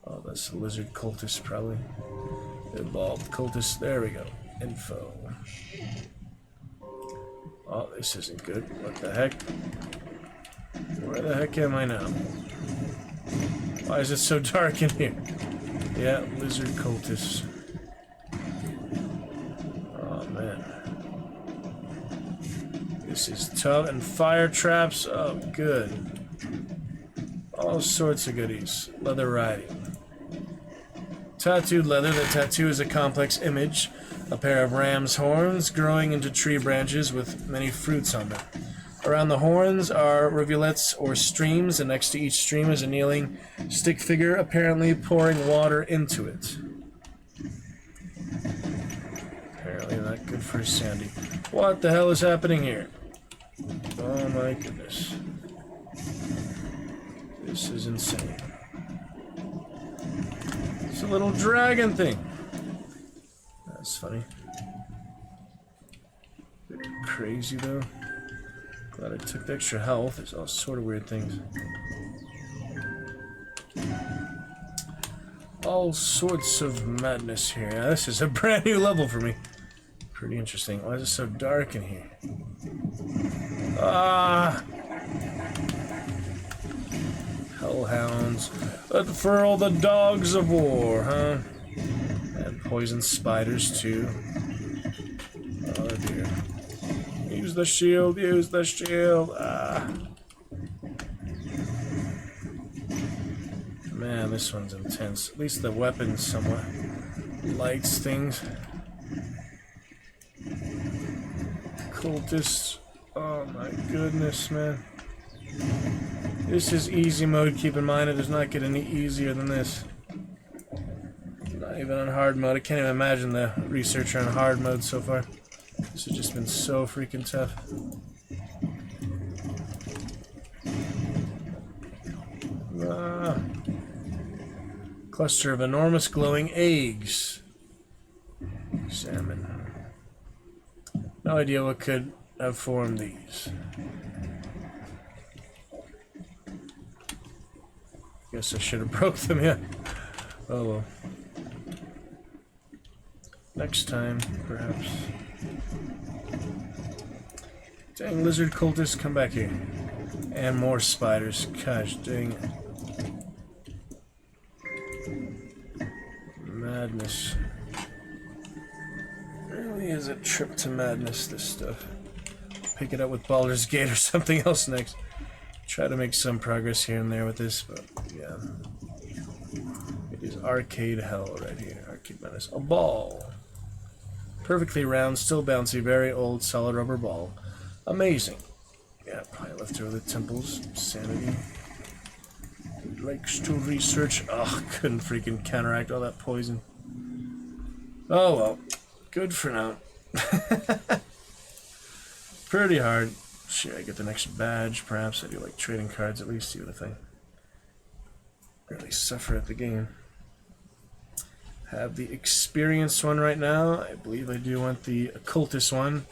Oh, that's a lizard cultist, probably. Evolved cultist. There we go. Info. Oh, this isn't good. What the heck? Where the heck am I now? Why is it so dark in here? Yeah, lizard cultists. Oh, man. This is tough. And fire traps. Oh, good. All sorts of goodies. Leather riding. Tattooed leather. The tattoo is a complex image. A pair of ram's horns growing into tree branches with many fruits on them. Around the horns are rivulets or streams, and next to each stream is a kneeling stick figure, apparently pouring water into it. Apparently not good for Sandy. What the hell is happening here? Oh my goodness. This is insane. It's a little dragon thing. That's funny. Bit crazy though. Glad I took the extra health. There's all sort of weird things. All sorts of madness here. Yeah, this is a brand new level for me. Pretty interesting. Why is it so dark in here? Ah! Hellhounds. For all the dogs of war, huh? And poison spiders, too. Oh, dear. Use the shield, use the shield. Ah. Man, this one's intense. At least the weapon somewhat lights things. Cultists. Oh my goodness, man. This is easy mode. Keep in mind it does not get any easier than this. Not even on hard mode. I can't even imagine the researcher on hard mode so far. This has just been so freaking tough. Ah. Cluster of enormous glowing eggs. Salmon. No idea what could have formed these. Guess I should have broke them, yeah. Oh well. Next time, perhaps. Dang, lizard cultists, come back here. And more spiders. Gosh, dang it. Madness. Really is a trip to madness, this stuff. Pick it up with Baldur's Gate or something else next. Try to make some progress here and there with this, but yeah. It is arcade hell right here. Arcade madness. A ball. Perfectly round, still bouncy, very old, solid rubber ball. Amazing. Yeah, probably left over the temples. Sanity. He likes to research. Ugh, couldn't freaking counteract all that poison. Oh well. Good for now. Pretty hard. Should I get the next badge? Perhaps I do like trading cards at least, even if I really suffer at the game. Have the experienced one right now. I believe I do want the occultist one.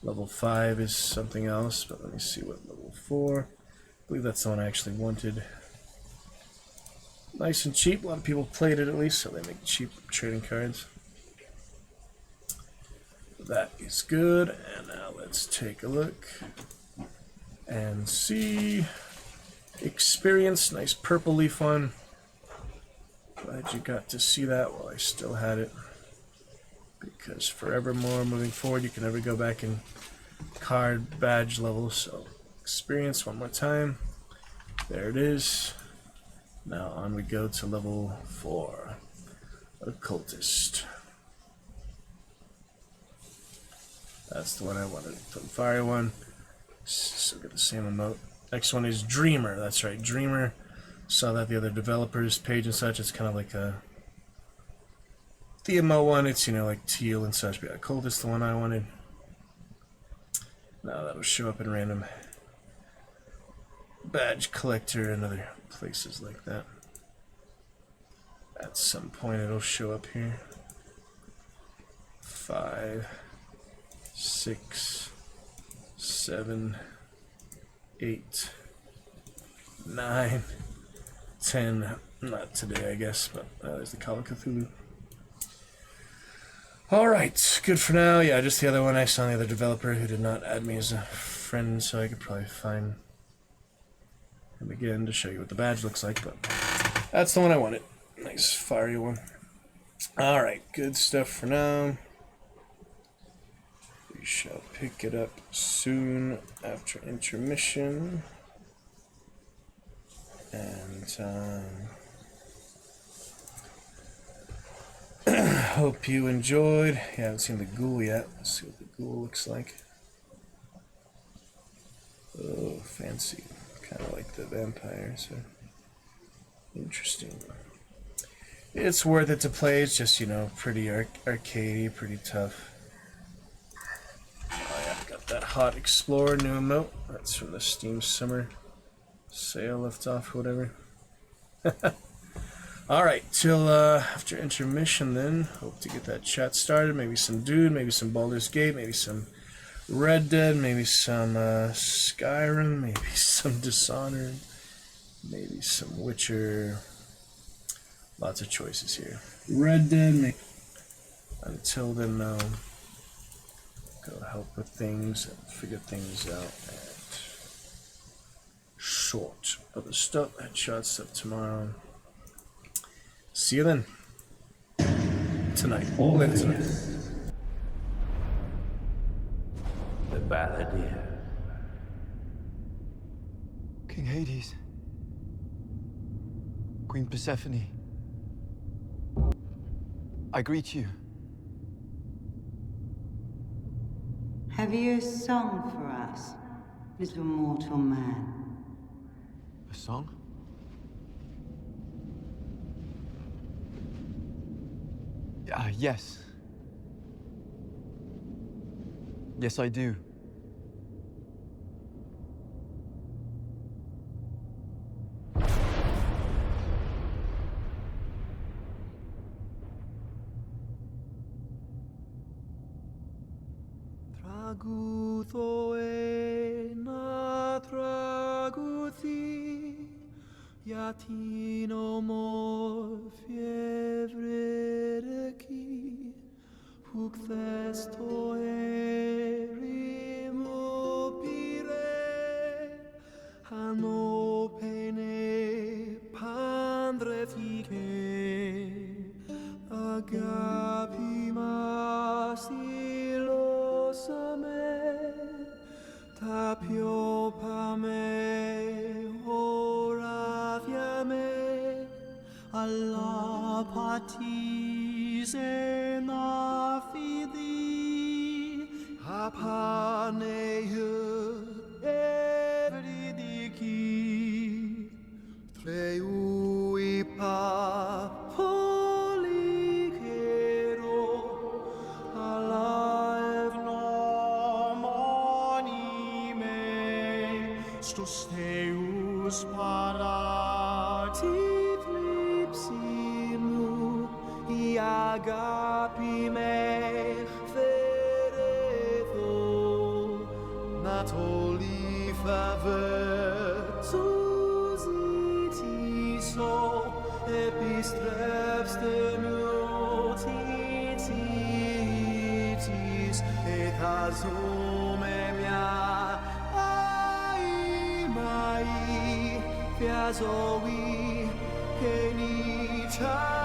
Level 5 is something else, but let me see what level 4. I believe that's the one I actually wanted. Nice and cheap. A lot of people played it at least, so they make cheap trading cards. That is good. And now let's take a look and see. Experience, nice purple leaf one. Glad you got to see that while I still had it. Because forevermore, moving forward, you can never go back in card badge levels. So, experience one more time. There it is. Now on we go to level 4. Occultist. That's the one I wanted. Put fire one. Still get the same emote. Next one is Dreamer. That's right, Dreamer. Saw that the other developers page and such. It's kind of like a the emo one. It's, you know, like teal and such. But yeah, Occultist, the one I wanted. Now that'll show up in random badge collector and other places like that. At some point it'll show up here. 5, 6, 7, 8, 9, 10. Not today, I guess, but there's the Call of Cthulhu. Alright, good for now. Yeah, just the other one. I saw the other developer who did not add me as a friend, so I could probably find him again to show you what the badge looks like, but that's the one I wanted. Nice fiery one. Alright, good stuff for now. We shall pick it up soon after intermission. And hope you enjoyed. Yeah, I haven't seen the ghoul yet. Let's see what the ghoul looks like. Oh, fancy. Kind of like the vampire, so interesting. It's worth it to play. It's just, you know, pretty arcadey, pretty tough. Oh yeah, got that Hot Explorer new emote. That's from the Steam Summer sale left off, or whatever. Alright, till after intermission then. Hope to get that chat started. Maybe some Dude, maybe some Baldur's Gate, maybe some Red Dead, maybe some Skyrim, maybe some Dishonored, maybe some Witcher. Lots of choices here. Red Dead, maybe. Until then, go help with things and figure things out at short other stuff, headshot stuff tomorrow. See you then. Tonight. Later tonight. The Balladeer. King Hades. Queen Persephone. I greet you. Have you a song for us, little mortal man? A song? Yes. Yes, I do. Traguto na traguti, Yatino mor fiebre qui, huc thesto erimo pire, hanno pene pandre fiche, agapi masilosame, tapio pame ora fiame, alla patise na fidi, apaneu evridiki, treui pa policero, alla Christus Deus paratit lipsimu, agapi me feretho, natoli favertus itiso, epistreps et asume mea ai mai fiazovi genita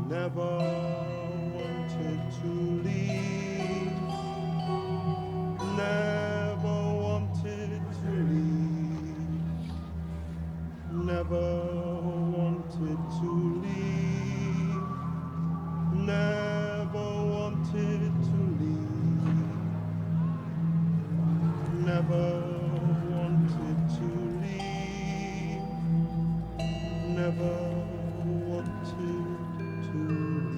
never wanted to leave, never wanted to leave, never wanted to leave, never wanted to leave, never wanted never wanted to leave.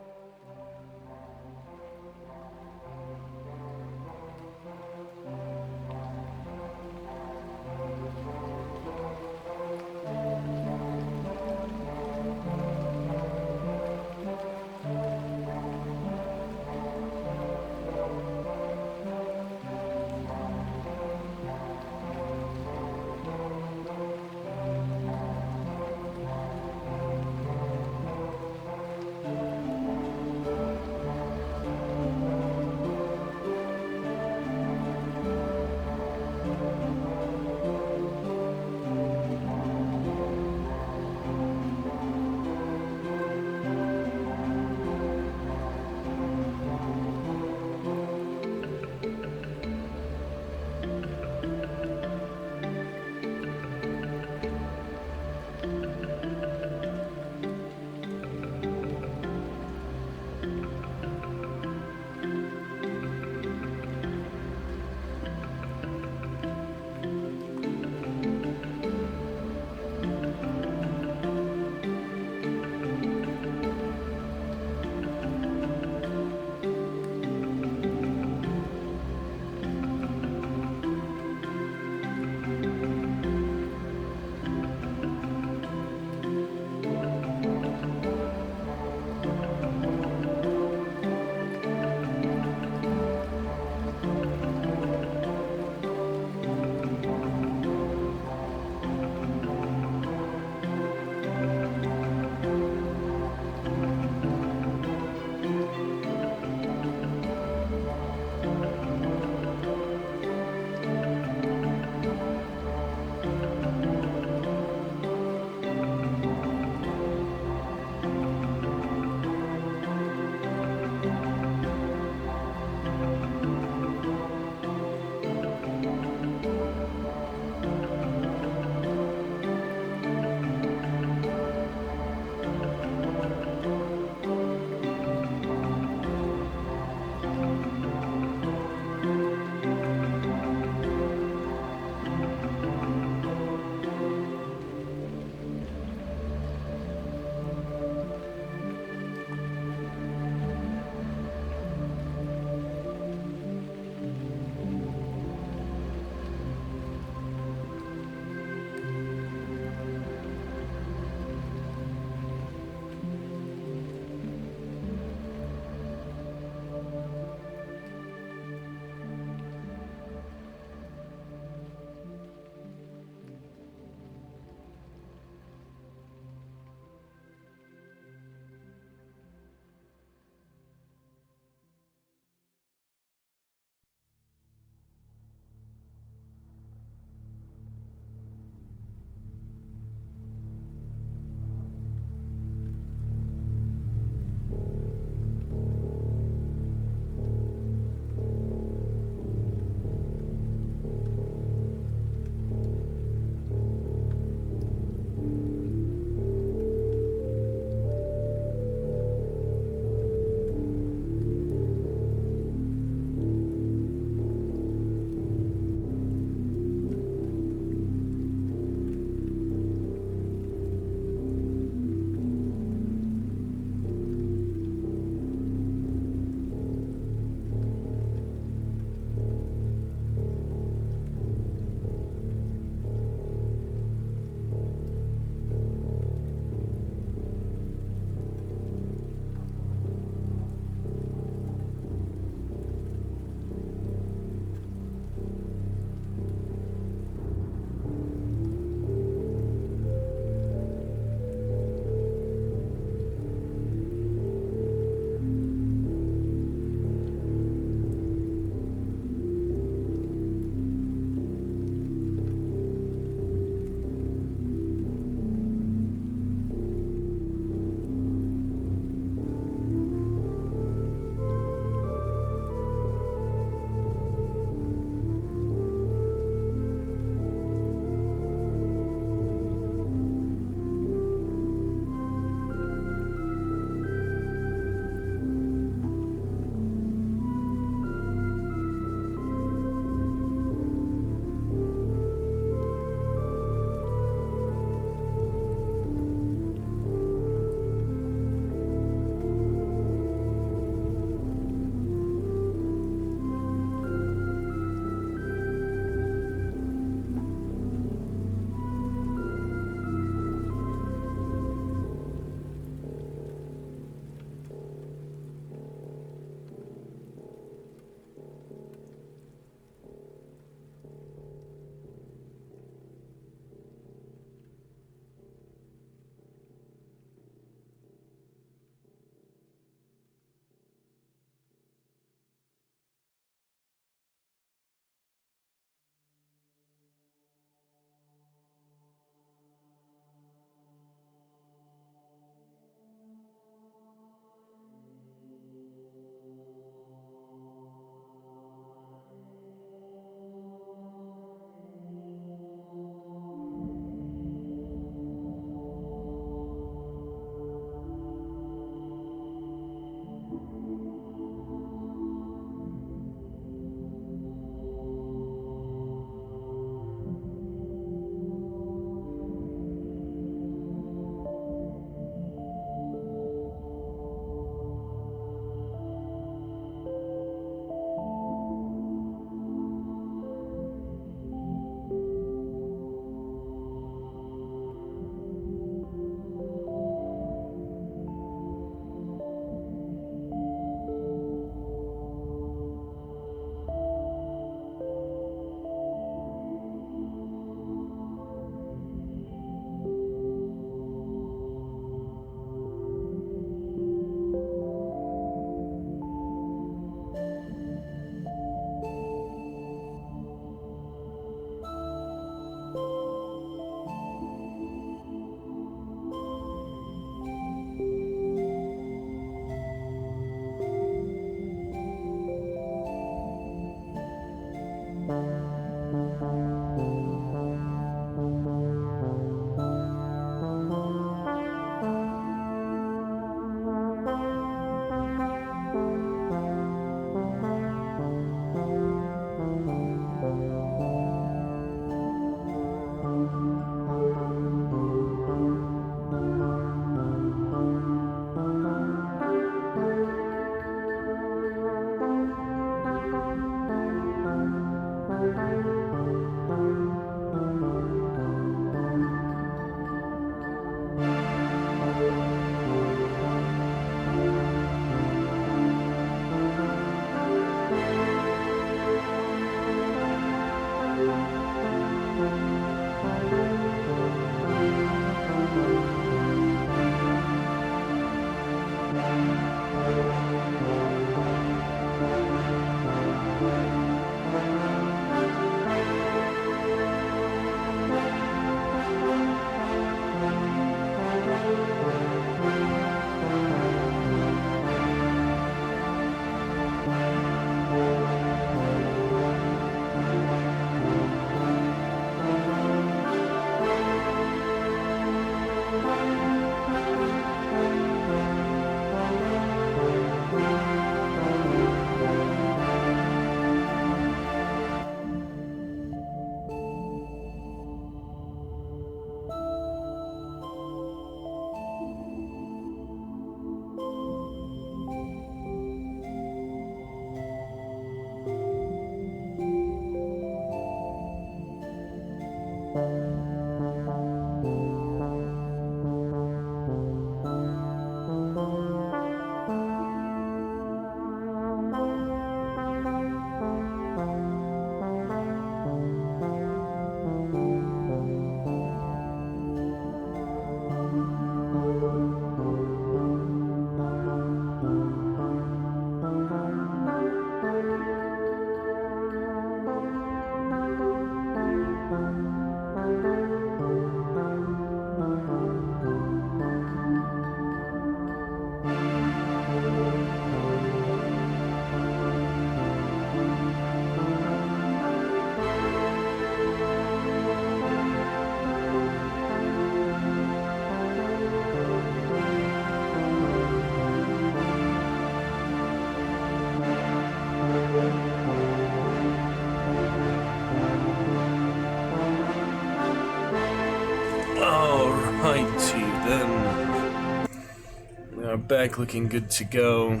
back looking good to go.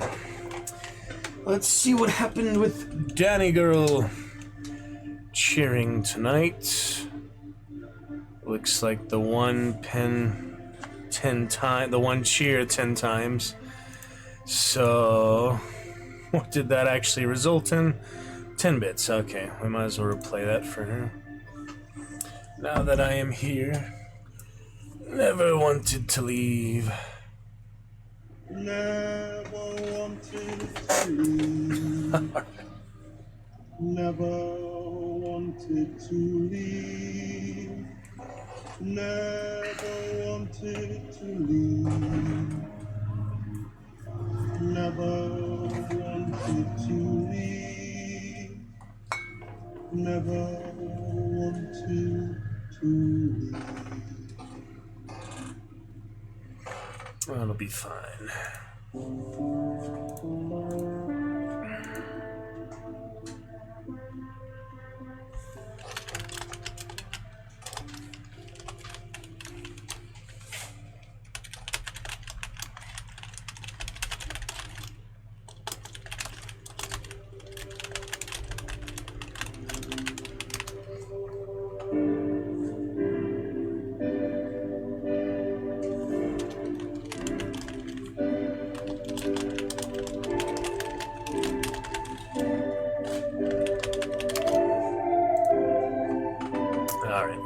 Let's see what happened with Danny Girl cheering tonight. Looks like the one pen 10 times, the one cheer 10 times. So, what did that actually result in? 10 bits. Okay, we might as well replay that for her. Now that I am here, never wanted to leave. Never wanted to leave. Never wanted to leave. Never wanted to leave. Never wanted to leave. Never wanted to leave. That'll be fine.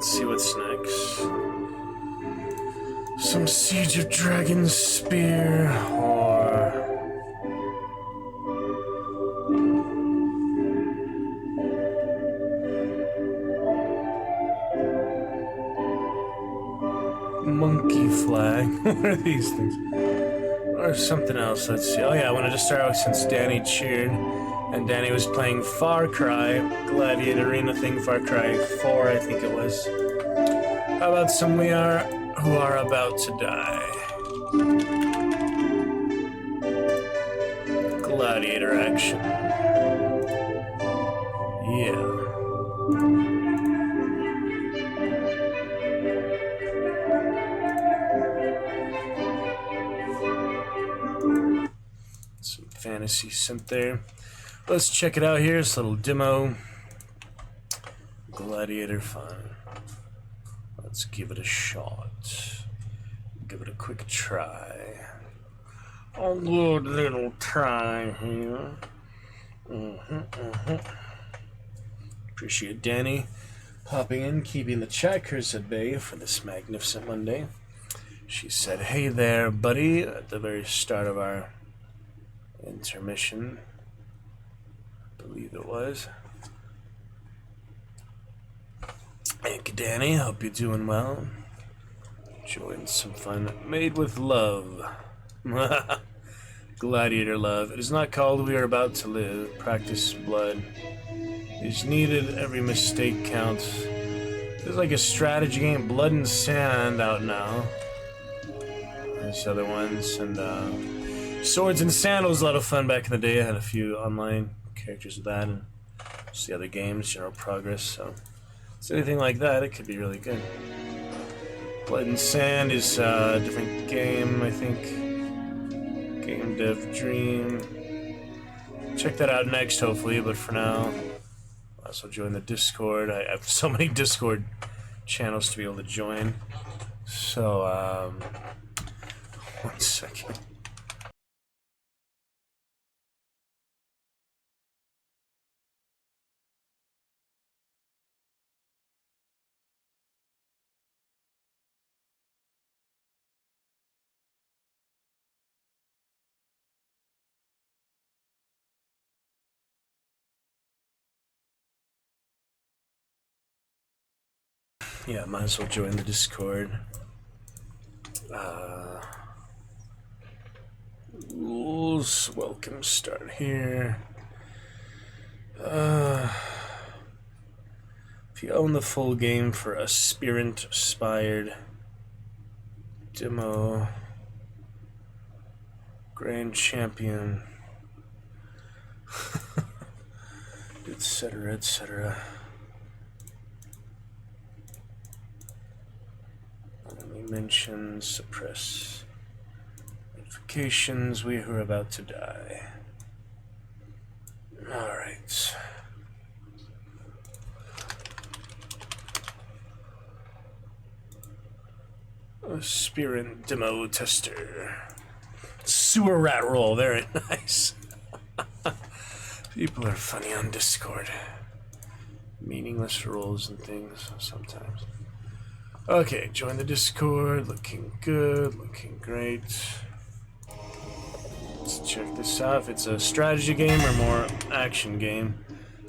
See what's next. Some Siege of Dragon Spear or Monkey Flag. What are these things? Or something else. Let's see. Oh yeah, I wanted to start out since Danny cheered. And Danny was playing Far Cry, Gladiator Arena thing, Far Cry 4, I think it was. How about some We Are Who Are About to Die? Gladiator action. Yeah. Some fantasy synth there. Let's check it out here. It's a little demo. Gladiator fun. Let's give it a shot. Give it a quick try. A good little try here. Appreciate Danny popping in, keeping the checkers at bay for this magnificent Monday. She said, "Hey there, buddy," at the very start of our intermission. I believe it was. Thank you, Danny. Hope you're doing well. Enjoying some fun made with love. Gladiator love. It is not called We Are About to Live. Practice blood is needed. Every mistake counts. There's like a strategy game, Blood and Sand, out now. There's other ones, and Swords and Sandals, a lot of fun back in the day. I had a few online characters of that, and just the other games, General Progress, so it's anything like that, it could be really good. Blood and Sand is a different game, I think. Game Dev Dream. Check that out next, hopefully, but for now, also join the Discord. I have so many Discord channels to be able to join. So, 1 second. Yeah, might as well join the Discord. Rules, welcome, start here. If you own the full game for Aspirant-Aspired Demo, Grand Champion, etc., etc. Mention, suppress Indications we are about to die. Alright. Aspirant demo tester. Sewer rat roll, very nice. People are funny on Discord. Meaningless rolls and things sometimes. Okay, join the Discord. Looking good, looking great. Let's check this out. If it's a strategy game or more action game,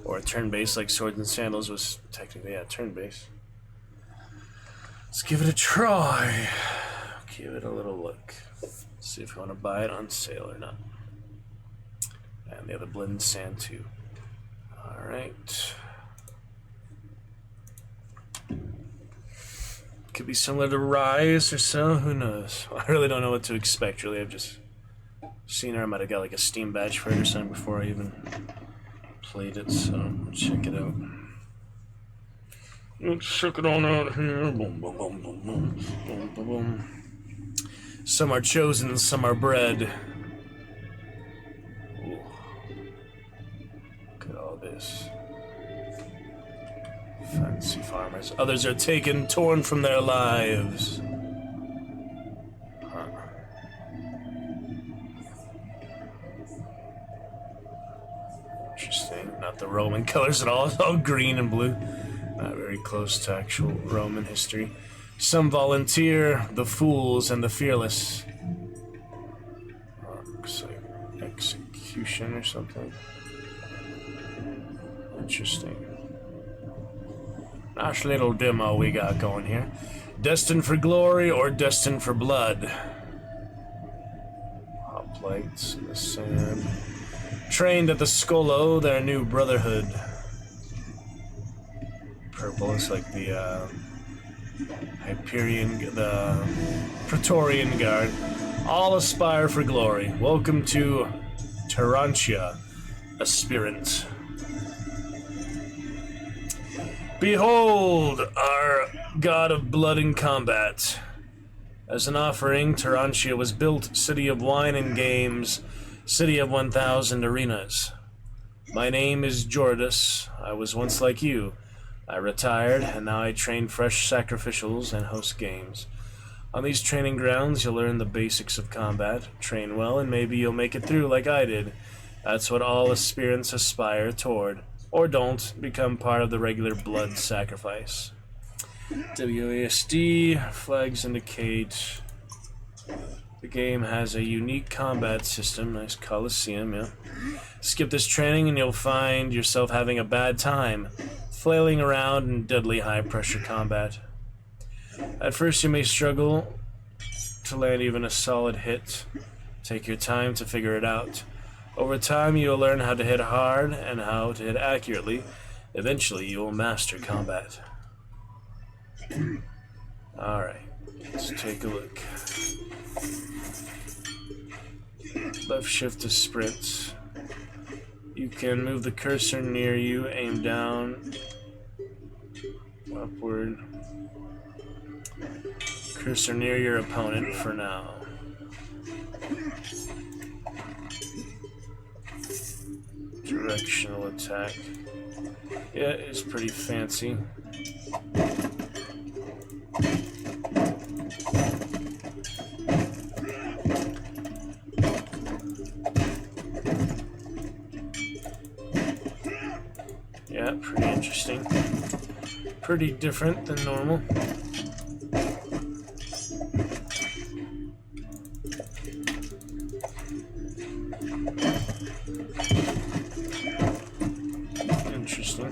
or a turn-based like Swords and Sandals was technically, yeah, turn-based. Let's give it a try. Give it a little look. See if you want to buy it on sale or not. And the other Blend Sand too. Alright. Could be similar to Rise or so, who knows? I really don't know what to expect, really. I've just seen her. I might have got like a Steam badge for it or something before I even played it, so check it out. Let's check it on out here. Boom, boom, boom, boom, boom, boom, boom, boom. Some are chosen, some are bred. Ooh. Look at all this. Fancy farmers. Others are taken, torn from their lives. Huh. Interesting. Not the Roman colors at all. It's all green and blue. Not very close to actual Roman history. Some volunteer, the fools and the fearless. Looks like execution or something. Interesting. Nice little demo we got going here. Destined for glory or destined for blood? Hoplites in the sand. Trained at the Skolo, their new brotherhood. Purple is like the Hyperion, the Praetorian Guard. All aspire for glory. Welcome to Tarantia, Aspirant. Behold, our god of blood and combat. As an offering, Tarantia was built, city of wine and games, city of 1,000 arenas. My name is Jordus. I was once like you. I retired, and now I train fresh sacrificials and host games. On these training grounds, you'll learn the basics of combat, train well, and maybe you'll make it through like I did. That's what all aspirants aspire toward. Or don't, become part of the regular blood sacrifice. WASD, flags indicate the game has a unique combat system. Nice Coliseum, yeah. Skip this training and you'll find yourself having a bad time, flailing around in deadly high-pressure combat. At first you may struggle to land even a solid hit. Take your time to figure it out. Over time you will learn how to hit hard and how to hit accurately. Eventually you will master combat. Alright, let's take a look. Left shift to sprint. You can move the cursor near you, aim down, upward. Cursor near your opponent for now. Directional attack. Yeah, it's pretty fancy. Yeah, pretty interesting. Pretty different than normal. Interesting.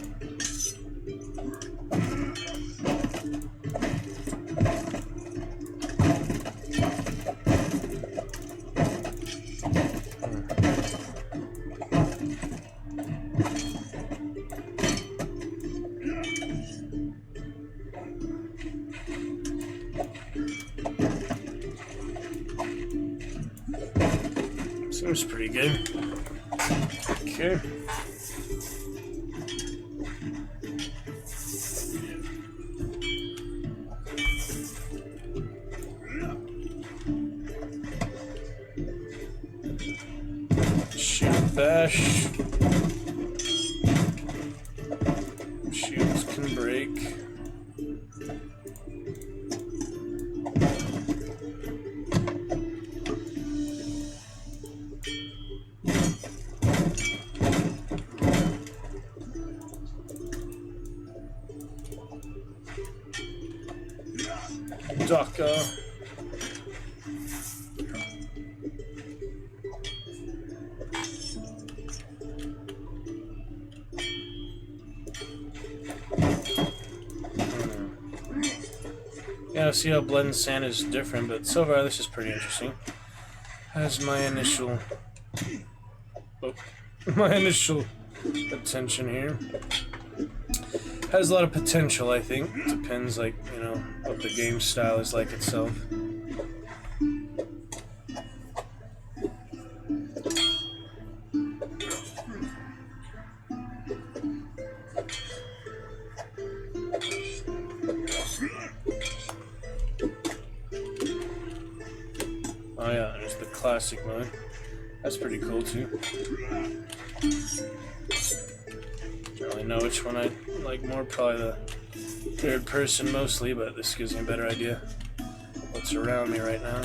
Seems pretty good. Okay. bash. Shields can break. Daka. Yeah, see how Blood and Sand is different, but so far this is pretty interesting. Has my initial attention here. Has a lot of potential, I think. Depends, like, you know, what the game style is like itself. Oh yeah, there's the classic mode. That's pretty cool too. Don't really know which one I like more, probably the third person mostly, but this gives me a better idea what's around me right now.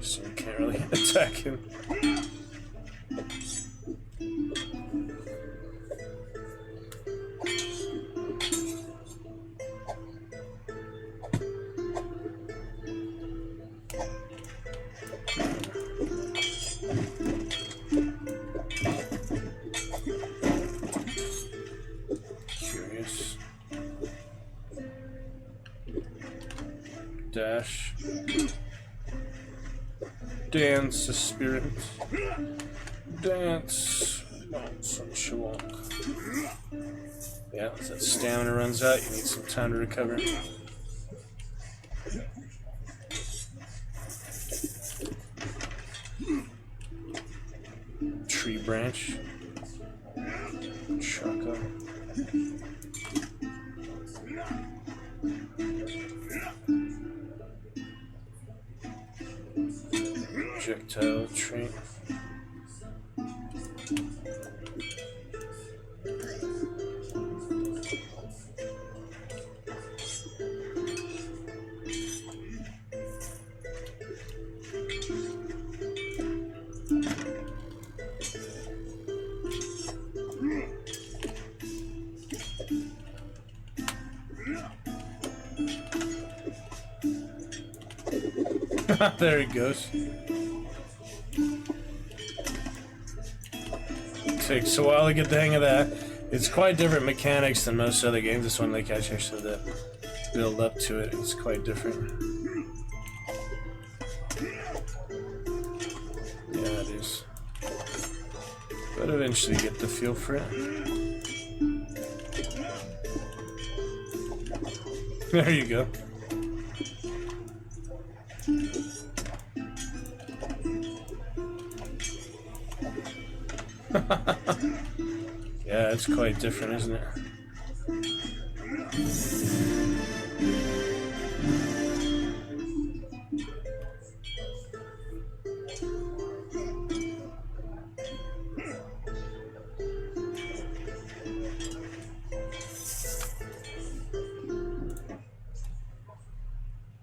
So you can't really attack him. Curious. Dash. Dance, the spirit. Dance. Bounce and walk. Yeah, as that stamina runs out, you need some time to recover. Tree branch. Chaka. Projectile train. There he goes. Takes a while to get the hang of that. It's quite different mechanics than most other games. This one, like, actually the build up to it. It's quite different. Yeah, it is. But eventually get the feel for it. There you go. Yeah, it's quite different, isn't it?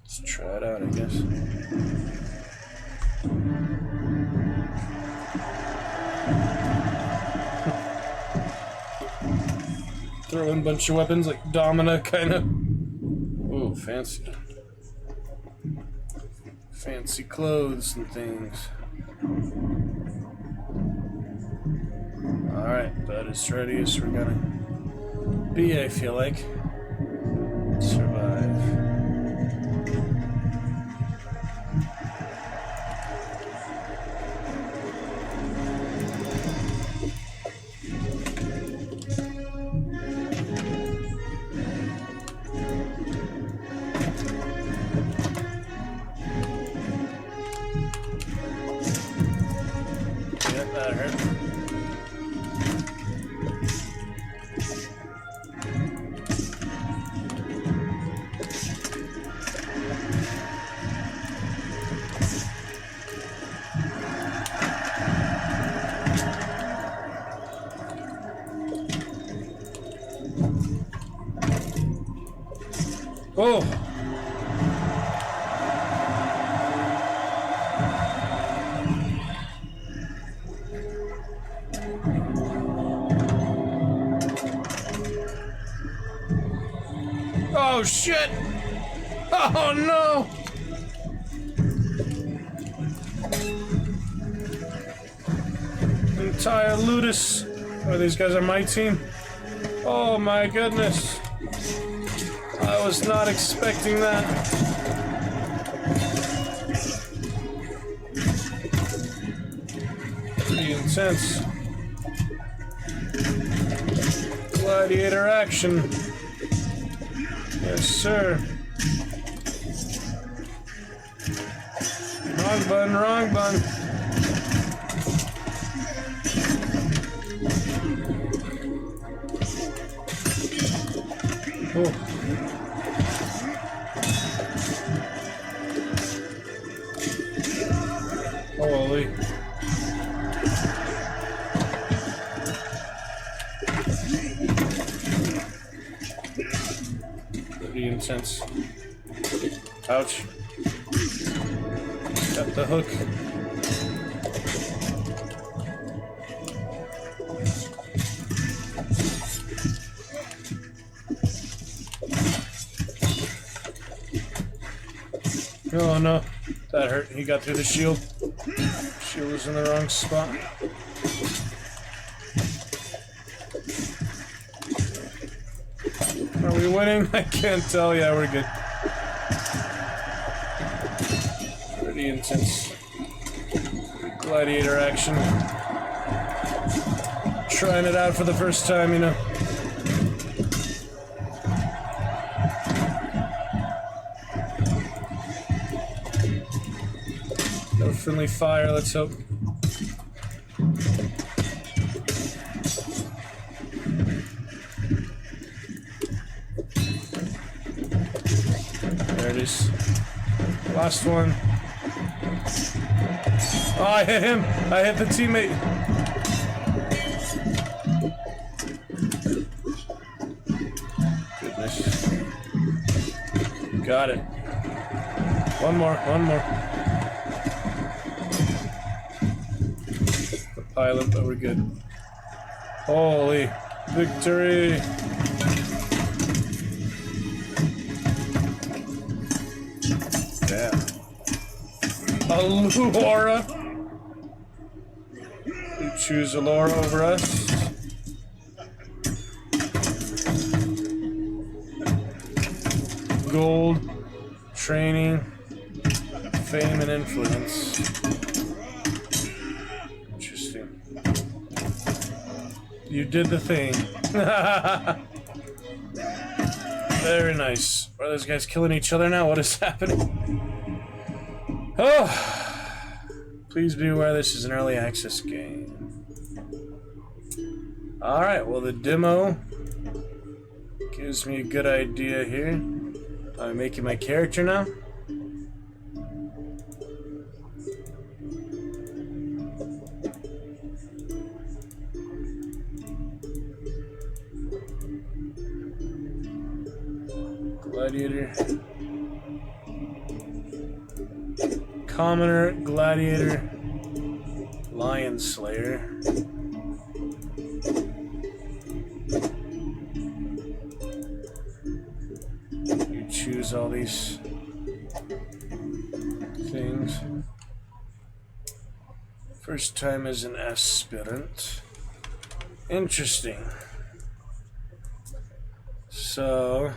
Let's try it out, I guess. Throw in a bunch of weapons like Domina, kind of. Ooh, fancy. Fancy clothes and things. Alright, that is ready, so we're gonna be, I feel like. Survive. Yeah, that hurt. Oh! Oh shit! Oh no! Entire Ludus. Oh, these guys are my team. Oh my goodness. I was not expecting that. Pretty intense. Gladiator action. Yes, sir. Wrong button, wrong button. Oh. Holy. Pretty intense. Ouch. Got the hook. Oh no, that hurt. He got through the shield. Shield was in the wrong spot. Are we winning? I can't tell. Yeah, we're good. Pretty intense. Gladiator action. Trying it out for the first time, you know. No friendly fire, let's hope. There it is. Last one. Oh, I hit him! I hit the teammate! Goodness. Got it. One more, one more. The pilot, but we're good. Holy victory! Yeah. Allura! You choose Allura over us. Gold, training, fame, and influence. Interesting. You did the thing. Very nice. Are those guys killing each other now? What is happening? Oh! Please be aware this is an early access game. Alright, well the demo gives me a good idea here. I'm making my character now. Gladiator. Commoner, Gladiator, Lion Slayer. You choose all these things. First time as an aspirant. Interesting. So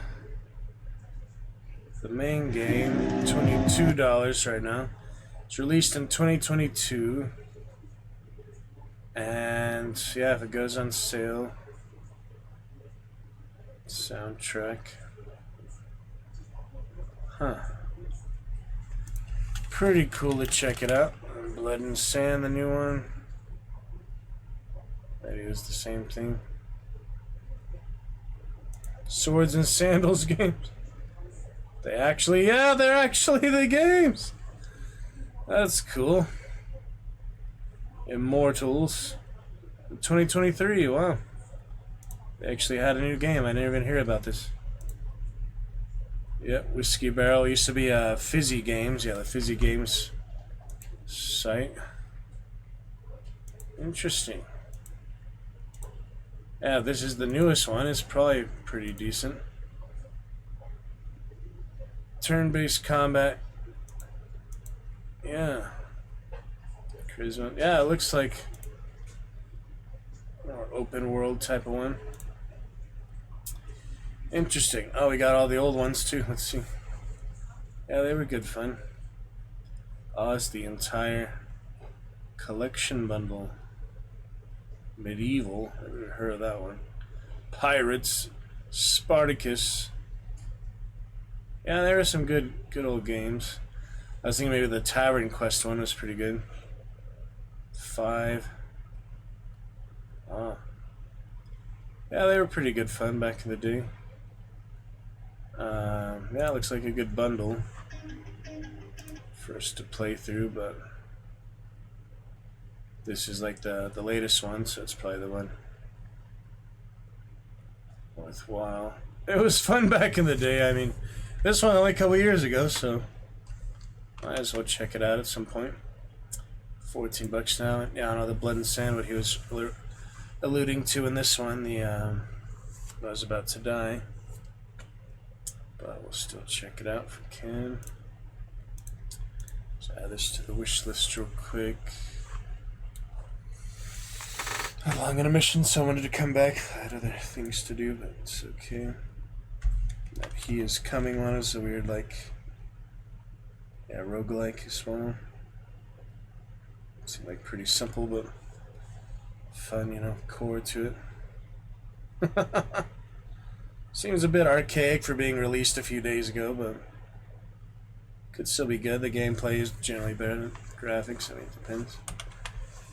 the main game, $22 right now. It's released in 2022. And yeah, if it goes on sale, soundtrack. Huh. Pretty cool to check it out. Blood and Sand, the new one. Maybe it was the same thing. Swords and Sandals games. They're actually the games. That's cool. Immortals. 2023, wow. They actually had a new game. I didn't even hear about this. Yep, Whiskey Barrel. Used to be Fizzy Games. Yeah, the Fizzy Games site. Interesting. Yeah, this is the newest one. It's probably pretty decent. Turn-based combat. Yeah. Charisma. Yeah, it looks like more open world type of one. Interesting. Oh, we got all the old ones too. Let's see. Yeah, they were good fun. Oh, it's the entire collection bundle. Medieval. I haven't heard of that one. Pirates. Spartacus. Yeah, there were some good old games. I was thinking maybe the Tavern Quest one was pretty good. 5. Oh. Yeah, they were pretty good fun back in the day. Yeah, it looks like a good bundle for us to play through, but this is like the latest one, so it's probably the one worthwhile. It was fun back in the day. I mean, this one only a couple years ago, so might as well check it out at some point. $14 now. Yeah, I know the Blood and Sand, what he was alluding to in this one, the I was about to die. But we'll still check it out if we can. Let's add this to the wish list real quick. I'm long on a mission, so I wanted to come back. I had other things to do, but it's okay. That He Is Coming one is a weird, like, yeah, roguelike as well. Seemed like pretty simple, but fun, you know, core to it. Seems a bit archaic for being released a few days ago, but could still be good. The gameplay is generally better than graphics. I mean, it depends.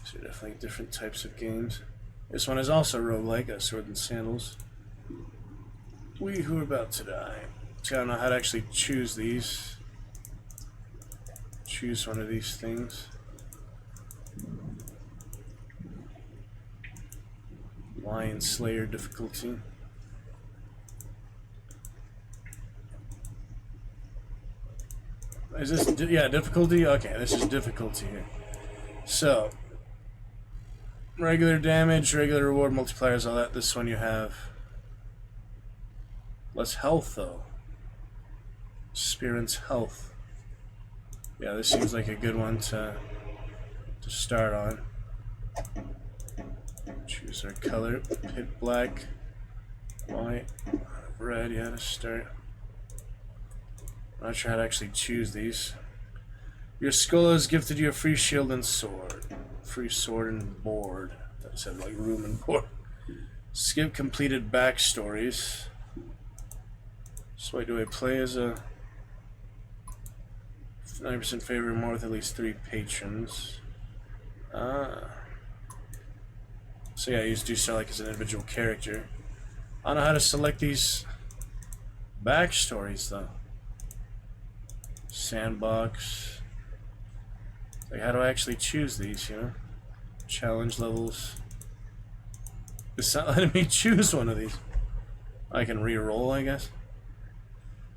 So definitely different types of games. This one is also roguelike, Sword and Sandals. We Who Are About to Die. So I don't know how to actually choose these. Choose one of these things. Lion Slayer difficulty. Is this, yeah, difficulty? Okay, this is difficulty here. So, regular damage, regular reward multipliers, all that. This one you have less health, though. Spirit's health. Yeah, this seems like a good one to start on. Choose our color. Pit black, white, red, yeah, to start. I'm not sure how to actually choose these. Your skull has gifted you a free shield and sword. Free sword and board. That said like room and board. Skip completed backstories. So wait, do I play as a 90% favor more with at least 3 patrons? Ah. So yeah, you just do start like as an individual character. I don't know how to select these backstories though. Sandbox. Like, how do I actually choose these, you know? Challenge levels. It's not letting me choose one of these. I can re-roll, I guess.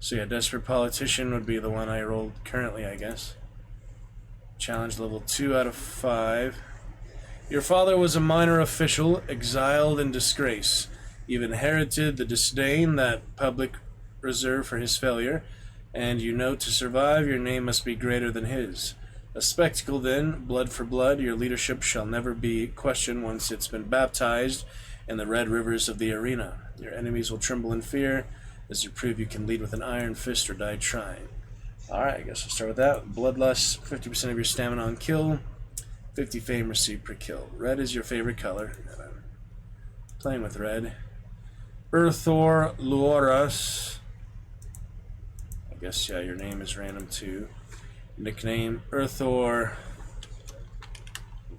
So yeah, Desperate Politician would be the one I rolled currently, I guess. Challenge level 2 out of 5. Your father was a minor official, exiled in disgrace. You've inherited the disdain that public reserved for his failure, and you know to survive your name must be greater than his. A spectacle then, blood for blood, your leadership shall never be questioned once it's been baptized in the red rivers of the arena. Your enemies will tremble in fear as you prove you can lead with an iron fist or die trying. Alright, I guess we'll start with that. Bloodlust, 50% of your stamina on kill, 50 fame received per kill. Red is your favorite color. I'm playing with red. Earthor Luoras. I guess, yeah, your name is random too. Nickname, Earthor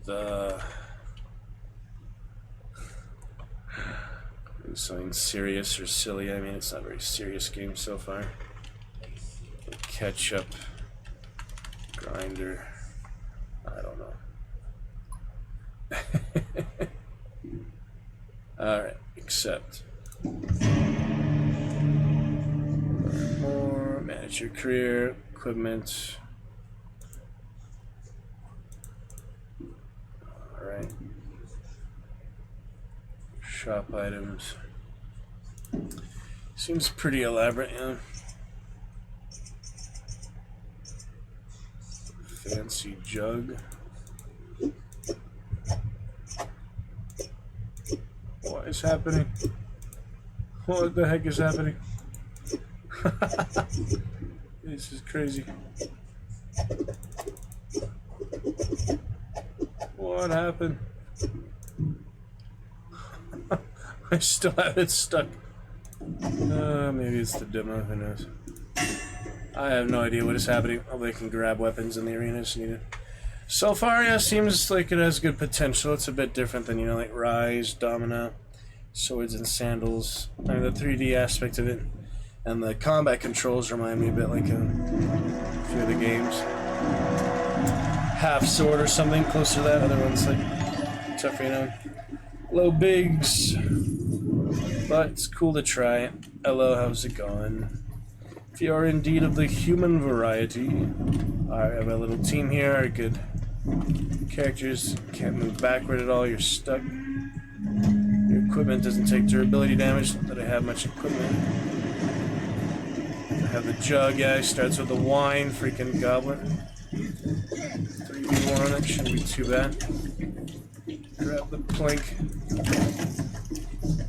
the... Something serious or silly. I mean, it's not a very serious game so far. Ketchup. Grinder. I don't know. Alright, accept. More. Manage your career. Equipment. Alright. Shop items. Seems pretty elaborate, yeah. Fancy jug. What is happening? What the heck is happening? This is crazy. What happened? I still have it stuck. Maybe it's the demo, who knows. I have no idea what is happening. Although I can grab weapons in the arena as needed. So far, yeah, seems like it has good potential. It's a bit different than, you know, like Rise, Domina, Swords and Sandals. I mean, the 3D aspect of it. And the combat controls remind me a bit like a few of the games. Half Sword or something, close to that. Other ones like tougher, you know. Low bigs. But it's cool to try. Hello, how's it going? If you are indeed of the human variety, I have a little team here. Our good characters can't move backward at all. You're stuck. Your equipment doesn't take durability damage. Not that I have much equipment. I have the jug. Yeah, it starts with the wine. Freaking goblet. 3v1. That shouldn't be too bad. Grab the plank.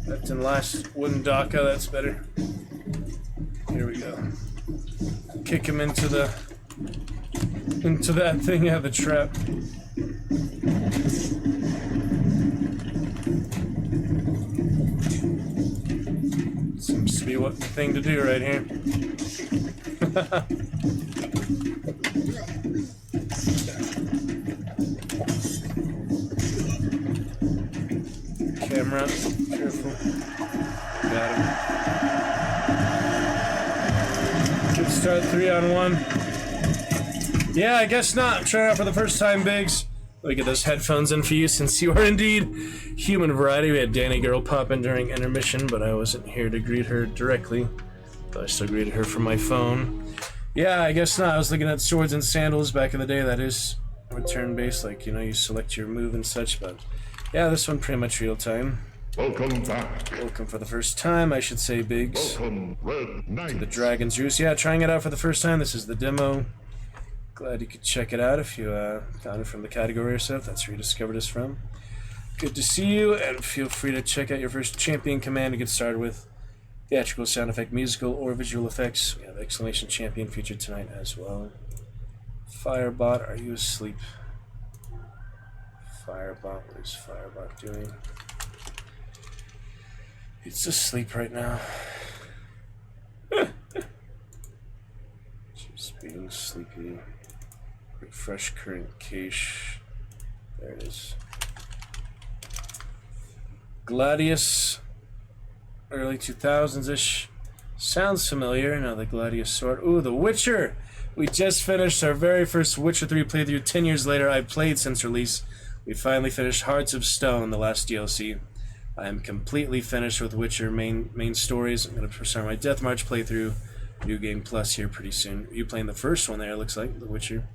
That's in last wooden daka. That's better. Here we go. Kick him into that thing. Yeah, the trap. Seems to be what the thing to do right here. Camera, careful. Got him. Good start, 3-on-1. Yeah, I guess not. I'm trying out for the first time, Biggs. Let me get those headphones in for you since you are indeed human variety. We had Danny Girl pop in during intermission, but I wasn't here to greet her directly. But I still greeted her from my phone. Yeah, I guess not. I was looking at Swords and Sandals back in the day. That is return-based, like, you know, you select your move and such, but yeah, this one pretty much real time. Welcome back. Welcome for the first time, I should say, Biggs. Welcome, Red Knight. To the Dragon's Roost. Yeah, trying it out for the first time. This is the demo. Glad you could check it out if you found it from the category or so, if that's where you discovered us from. Good to see you, and feel free to check out your first champion command to get started with. Theatrical sound effect, musical, or visual effects. We have Exclamation Champion featured tonight as well. Firebot, are you asleep? Firebot, what is Firebot doing? It's asleep right now. Just being sleepy. Refresh current cache. There it is. Gladius. Early 2000s-ish. Sounds familiar. Now the Gladius sword. Ooh, The Witcher! We just finished our very first Witcher 3 playthrough 10 years later. I've played since release. We finally finished Hearts of Stone, the last DLC. I am completely finished with Witcher main stories. I'm going to start my Death March playthrough. New Game Plus here pretty soon. You playing the first one there, it looks like, The Witcher.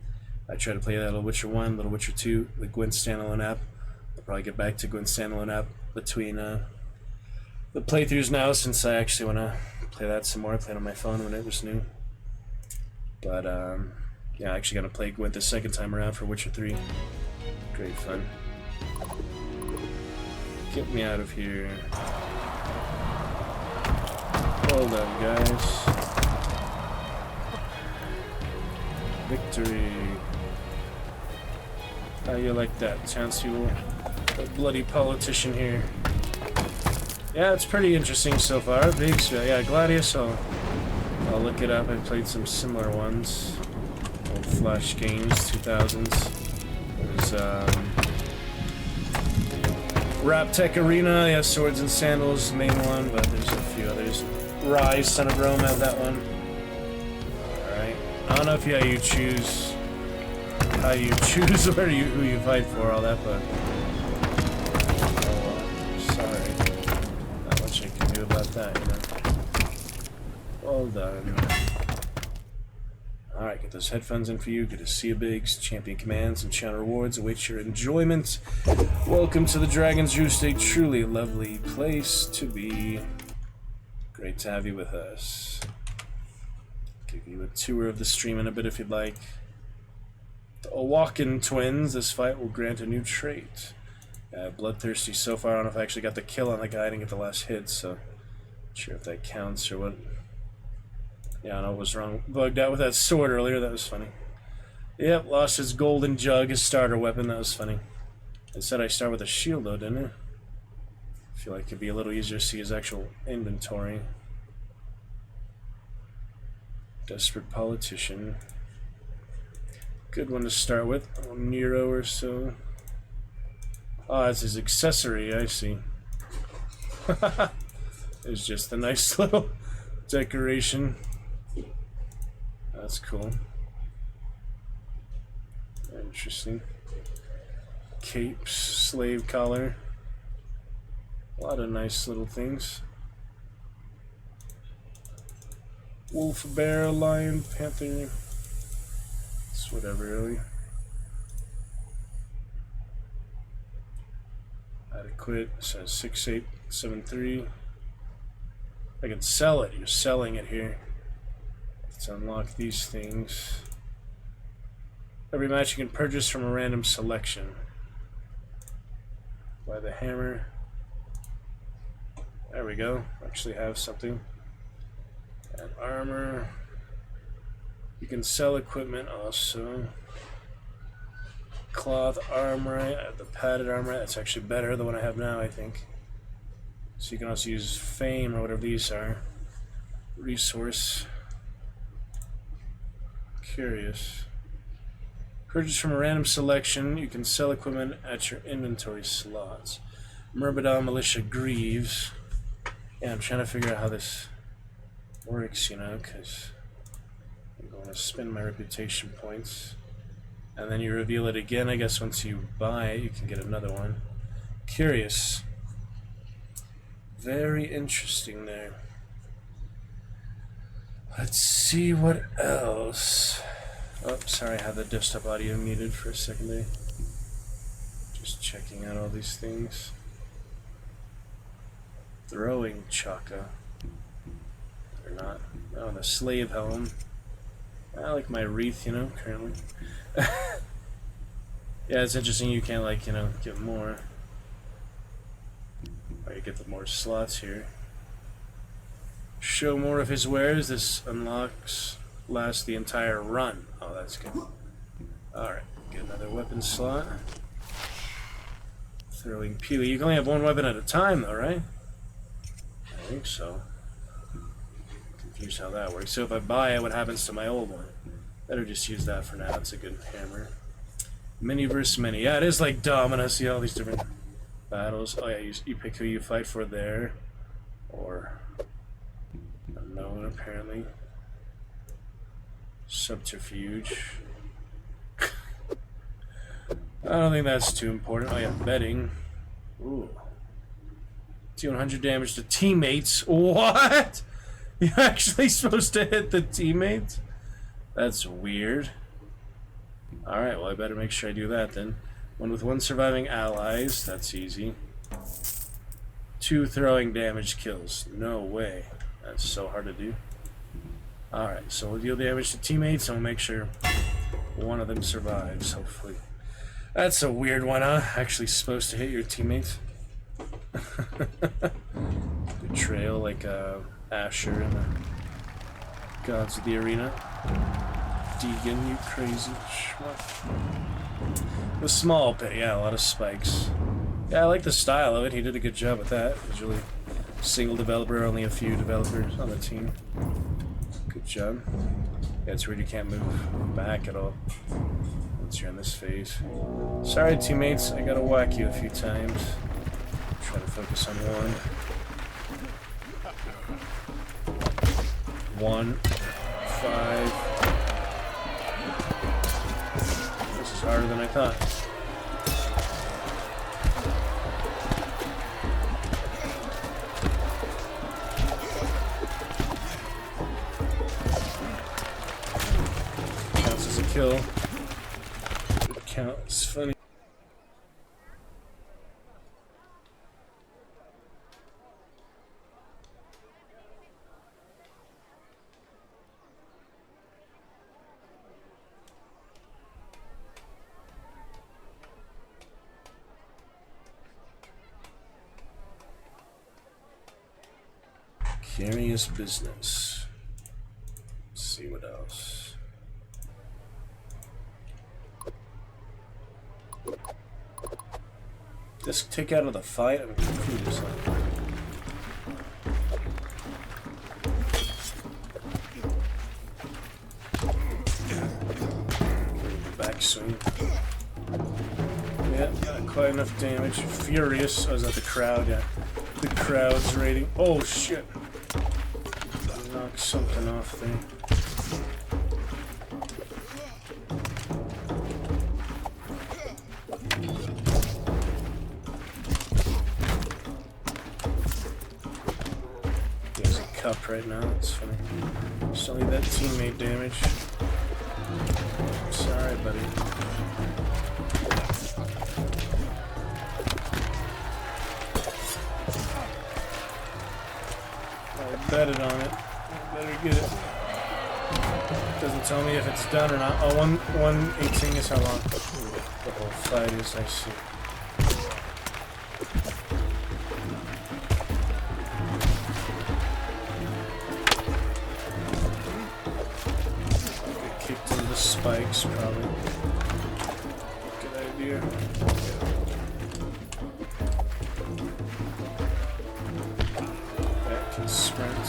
I try to play that Little Witcher 1, Little Witcher 2, the Gwent standalone app. I'll probably get back to Gwent standalone app between the playthroughs now, since I actually want to play that some more. I played on my phone when it was new. But, yeah, I'm actually going to play Gwent the second time around for Witcher 3. Great fun. Get me out of here. Well done, guys. Victory. How you like that, townspeople? A bloody politician here. Yeah, it's pretty interesting so far. Biggs, yeah, Gladius, I'll look it up. I played some similar ones. Old Flash games, 2000s. There's, Rap Tech Arena, yeah, Swords and Sandals, main one, but there's a few others. Rise, Son of Rome has that one. Alright. I don't know if you choose where who you fight for, all that, but sorry. Not much I can do about that, you know. Well done. Alright, get those headphones in for you. Good to see you, Biggs. Champion commands and channel rewards await your enjoyment. Welcome to the Dragon's Roost, a truly lovely place to be. Great to have you with us. Give you a tour of the stream in a bit if you'd like. The Owakin twins, this fight will grant a new trait. Bloodthirsty so far. I don't know if I actually got the kill on the guy. I didn't get the last hit, so not sure if that counts or what. Yeah, I know I was wrong. Bugged out with that sword earlier. That was funny. Yep, lost his golden jug, his starter weapon. That was funny. It said I start with a shield, though, didn't it? I feel like it'd be a little easier to see his actual inventory. Desperate politician. Good one to start with. A Nero or so. Oh, that's his accessory. I see. It's just a nice little decoration. That's cool. Interesting. Capes, slave collar. A lot of nice little things. Wolf, bear, lion, panther. It's whatever, really. Adequate says 6873. I can sell it. You're selling it here. Let's unlock these things. Every match you can purchase from a random selection. By the hammer. There we go. Actually have something. And armor. You can sell equipment also. Cloth armor, the padded armor. That's actually better than what I have now, I think. So you can also use fame or whatever these are. Resource. Curious. Purchase from a random selection. You can sell equipment at your inventory slots. Myrmidon Militia Greaves. Yeah, I'm trying to figure out how this works, you know, because I'm going to spend my reputation points. And then you reveal it again. I guess once you buy it, you can get another one. Curious. Very interesting there. Let's see what else. Oh, sorry, I had the desktop audio muted for a second there. Just checking out all these things. Throwing Chaka. Or not. Oh, the slave helm. I like my wreath, you know, currently. Yeah, it's interesting you can't, like, you know, get more. Or you get the more slots here. Show more of his wares. This unlocks lasts the entire run. Oh, that's good. Alright, get another weapon slot. Throwing Peely. You can only have one weapon at a time, though, right? I think so. Confused how that works. So if I buy it, what happens to my old one? Better just use that for now. It's a good hammer. Mini versus mini. Yeah, it is like Domina. See all these different battles. Oh yeah, you pick who you fight for there. Or unknown, apparently. Subterfuge. I don't think that's too important. Oh yeah, betting. Ooh. 200 damage to teammates. What? You're actually supposed to hit the teammates? That's weird. Alright, well I better make sure I do that then. One with one surviving allies. That's easy. 2 throwing damage kills. No way. That's so hard to do. Alright, so we'll deal damage to teammates and we'll make sure one of them survives, hopefully. That's a weird one, huh? Actually supposed to hit your teammates. Betrayal, like Asher and the gods of the arena. Deegan, you crazy schmuck. The small pit, yeah, a lot of spikes. Yeah, I like the style of it. He did a good job with that. Visually, single developer, only a few developers on the team. Good job. Yeah, it's weird you can't move back at all once you're in this phase. Sorry, teammates, I gotta whack you a few times. Try to focus on one. 1, 5. This is harder than I thought. Counts as a kill. It counts. Funny. Curious business. Let's see what else. Disc take out of the fight? I'm confused. Backswing. Yeah, not quite enough damage. Furious. Oh, is that the crowd? Yeah. The crowd's rating. Oh shit. Knock something off there. There's a cup right now. It's funny. Just only that teammate damage. Sorry, buddy. I betted on it. Better get it. Doesn't tell me if it's done or not. Oh, 1:18 is how long the whole fight is, I see. Get kicked into the spikes, probably. Good idea. That can sprint.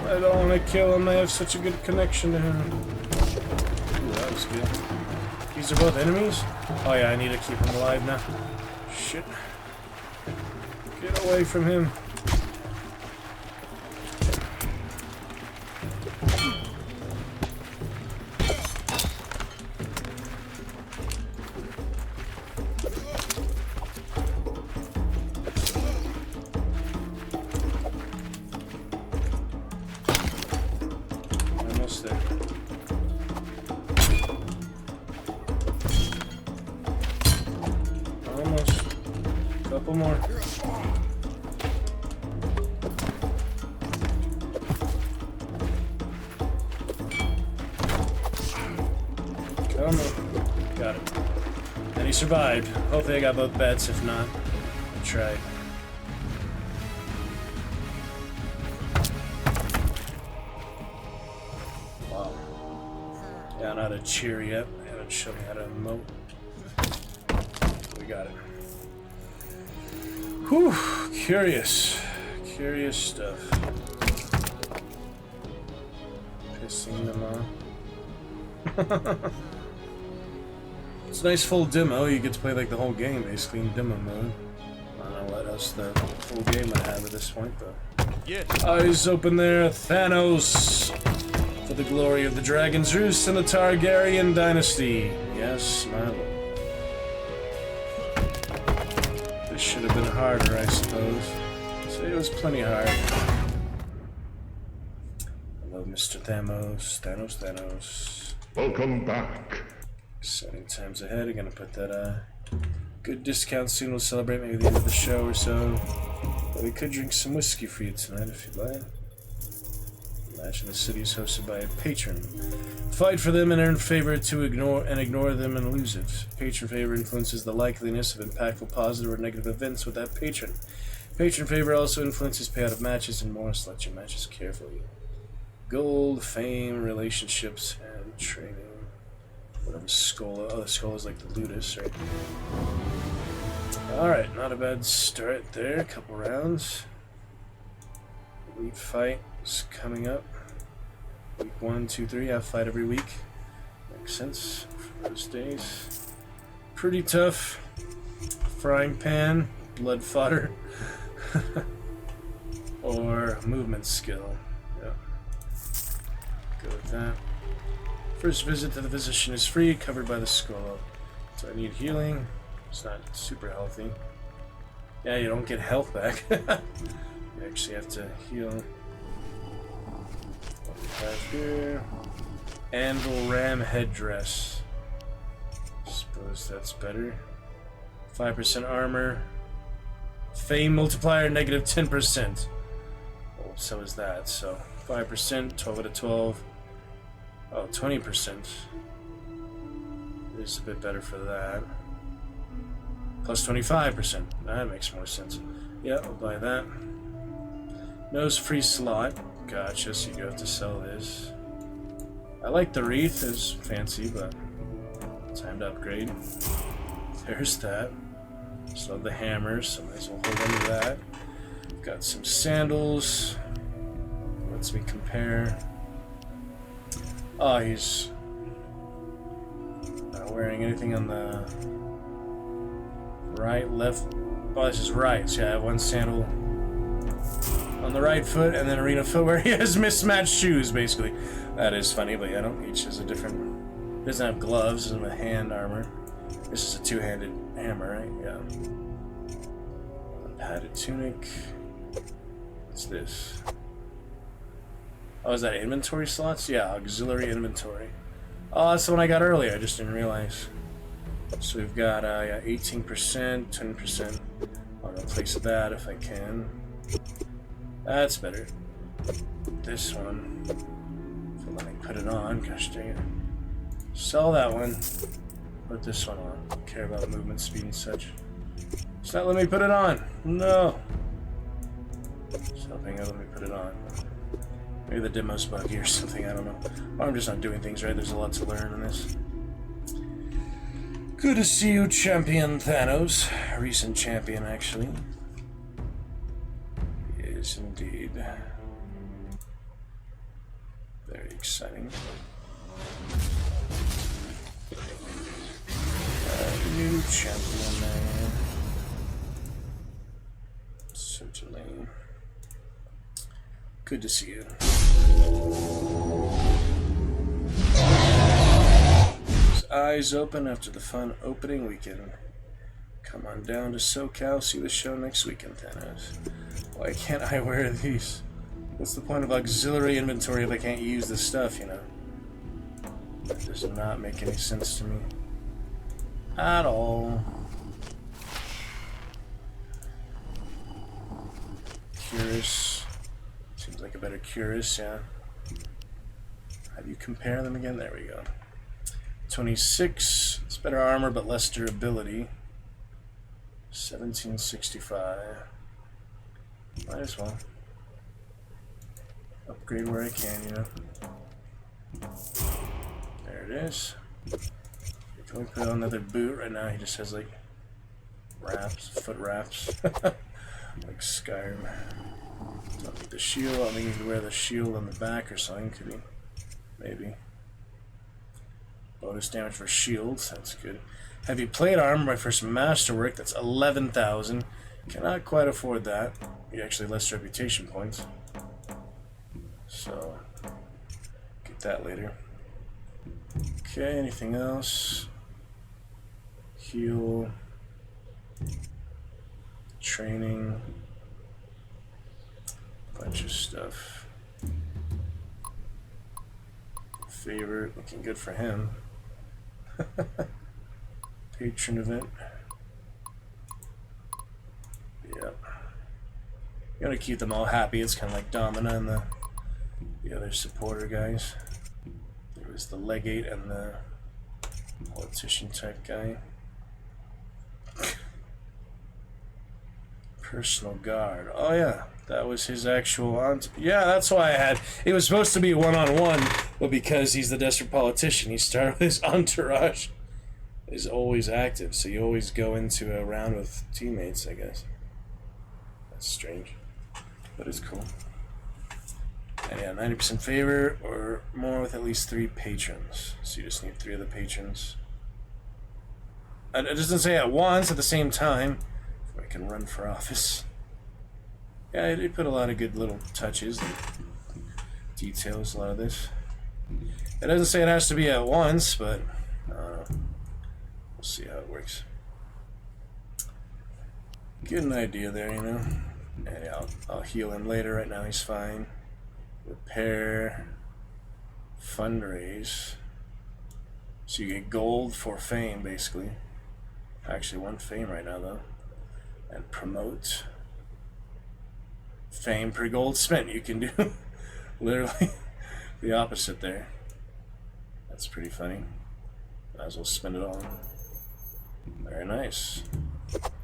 I don't want to kill him, I have such a good connection to him. Ooh, that was good. These are both enemies? Oh yeah, I need to keep him alive now. Shit. Get away from him. Almost there. Almost. Couple more. Come on. Got it. And he survived. Hopefully I got both bets. If not, I tried. Wow. Yeah, not a cheer yet. They haven't shown me how to emote. We got it. Whew. Curious. Curious stuff. Pissing them off. It's a nice full demo. You get to play like the whole game basically in demo mode. I don't know what else the full game would have at this point, but eyes open there, Thanos, for the glory of the Dragon's Roost and the Targaryen dynasty. Yes, my lord. This should have been harder, I suppose. So it was plenty hard. Hello, Mr. Thanos. Thanos. Welcome back. Exciting times ahead. I'm gonna put that good discount soon. We'll celebrate maybe the end of the show or so. But we could drink some whiskey for you tonight if you'd like. Imagine the city is hosted by a patron. Fight for them and earn favor to ignore them and lose it. Patron favor influences the likeliness of impactful positive or negative events with that patron. Patron favor also influences payout of matches and more. Select your matches carefully. Gold, fame, relationships, and training. Whatever Skola. Oh, the Skola is like the Ludus, right? Alright, not a bad start there. A couple rounds. Elite fight is coming up. Week 1, 2, 3. I fight every week. Makes sense for those days. Pretty tough. Frying pan, blood fodder. Or movement skill. Yep. Go with that. First visit to the physician is free, covered by the skull. So I need healing. It's not super healthy. Yeah, you don't get health back. You actually have to heal. What we have here? Anvil Ram headdress. Suppose that's better. 5% armor. Fame multiplier negative 10%. Well, so is that. So 5%, 12 out of 12. Oh, 20%. Is a bit better for that. Plus 25%. That makes more sense. Yeah, I'll buy that. Nose free slot. Gotcha, so you do have to sell this. I like the wreath, it's fancy, but time to upgrade. There's that. Still have the hammer, so might as well hold on to that. Got some sandals. Lets me compare. Oh, he's not wearing anything on the right, left. Oh, this is right. So yeah, I have one sandal on the right foot, and then arena footwear. He has mismatched shoes, basically. That is funny, but yeah, each has a different. Doesn't have gloves, doesn't have hand armor. This is a two-handed hammer, right? Yeah. Padded tunic. What's this? Oh, is that inventory slots? Yeah, auxiliary inventory. Oh, that's the one I got earlier. I just didn't realize. So we've got yeah, 18%, 10%. I'm gonna place that if I can. That's better. This one. So let me put it on. Gosh dang it. Sell that one. Put this one on. Don't care about movement speed and such. It's not letting me put it on. No. It's not letting me put it on. Maybe the demo's buggy or something, I don't know. Or I'm just not doing things right, there's a lot to learn in this. Good to see you, Champion Thanos. Recent champion, actually. Yes, indeed. Very exciting. New champion there. Certainly. Good to see you. His eyes open after the fun opening weekend. Come on down to SoCal, see the show next weekend, Thanos. Why can't I wear these? What's the point of auxiliary inventory if I can't use this stuff, you know? That does not make any sense to me. At all. Curious. Seems like a better Curious, yeah. How do you compare them again? There we go. 26. It's better armor but less durability. 1765. Might as well. Upgrade where I can, you know. There it is. Can we put on another boot? Right now he just has like wraps, foot wraps. Like Skyrim. Don't need the shield. I think you can wear the shield on the back or something, could he? Maybe. Bonus damage for shields, that's good. Heavy plate armor, my first masterwork, that's 11,000. Cannot quite afford that. You actually less reputation points. So, get that later. Okay, anything else? Heal. Training. Bunch of stuff. Favorite, looking good for him. Patron event. Yep. You gotta keep them all happy. It's kind of like Domina and the other supporter guys. There was the legate and the politician type guy. Personal guard. Oh yeah, that was his actual yeah, that's why I had it was supposed to be one-on-one, but because he's the desperate politician, he started with his entourage is always active, so you always go into a round with teammates, I guess. That's strange, but it's cool. And yeah, 90% favor or more with at least 3 patrons. So you just need 3 of the patrons. And it doesn't say at once at the same time. I can run for office. Yeah, they put a lot of good little touches and details, a lot of this. It doesn't say it has to be at once, but we'll see how it works. Get an idea there, you know. Yeah, I'll heal him later. Right now he's fine. Repair. Fundraise. So you get gold for fame, basically. Actually, 1 fame right now, though. And promote. Fame per gold spent. You can do literally the opposite there. That's pretty funny. Might as well spend it all. Very nice.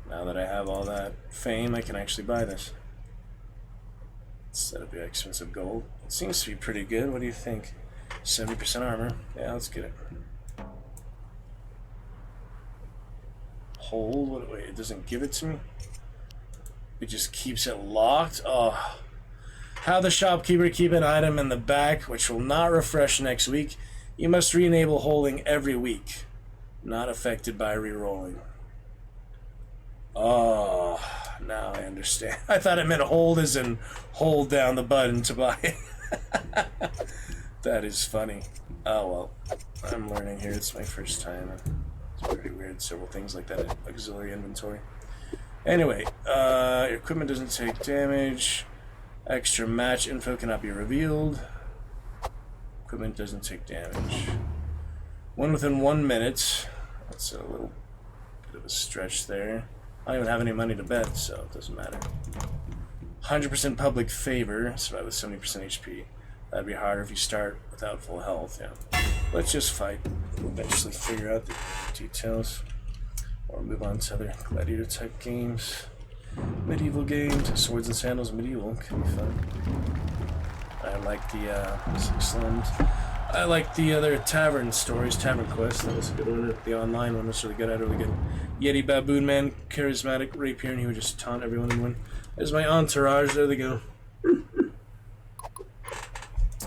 Now that I have all that fame, I can actually buy this. Instead of the expensive gold. It seems to be pretty good. What do you think? 70% armor. Yeah, let's get it. Hold. What, wait, it doesn't give it to me? It just keeps it locked? Oh. Have the shopkeeper keep an item in the back, which will not refresh next week. You must re-enable holding every week. Not affected by re-rolling. Oh, now I understand. I thought it meant hold as in hold down the button to buy it. That is funny. Oh well, I'm learning here. It's my first time. It's pretty weird. Several things like that in auxiliary inventory. Anyway, your equipment doesn't take damage. Extra match info cannot be revealed. Equipment doesn't take damage. One within 1 minute. That's a little bit of a stretch there. I don't even have any money to bet, so it doesn't matter. 100% public favor. Survive with 70% HP. That'd be harder if you start without full health, yeah. Let's just fight. We'll eventually figure out the details. Or move on to other gladiator type games. Medieval games. Swords and Sandals medieval. Could be fun. I like the excellent. I like the other Tavern Stories, Tavern Quest. That was a good one. The online one was really good. I had a really good Yeti Baboon Man, charismatic rapier, and he would just taunt everyone and win. There's my entourage. There they go.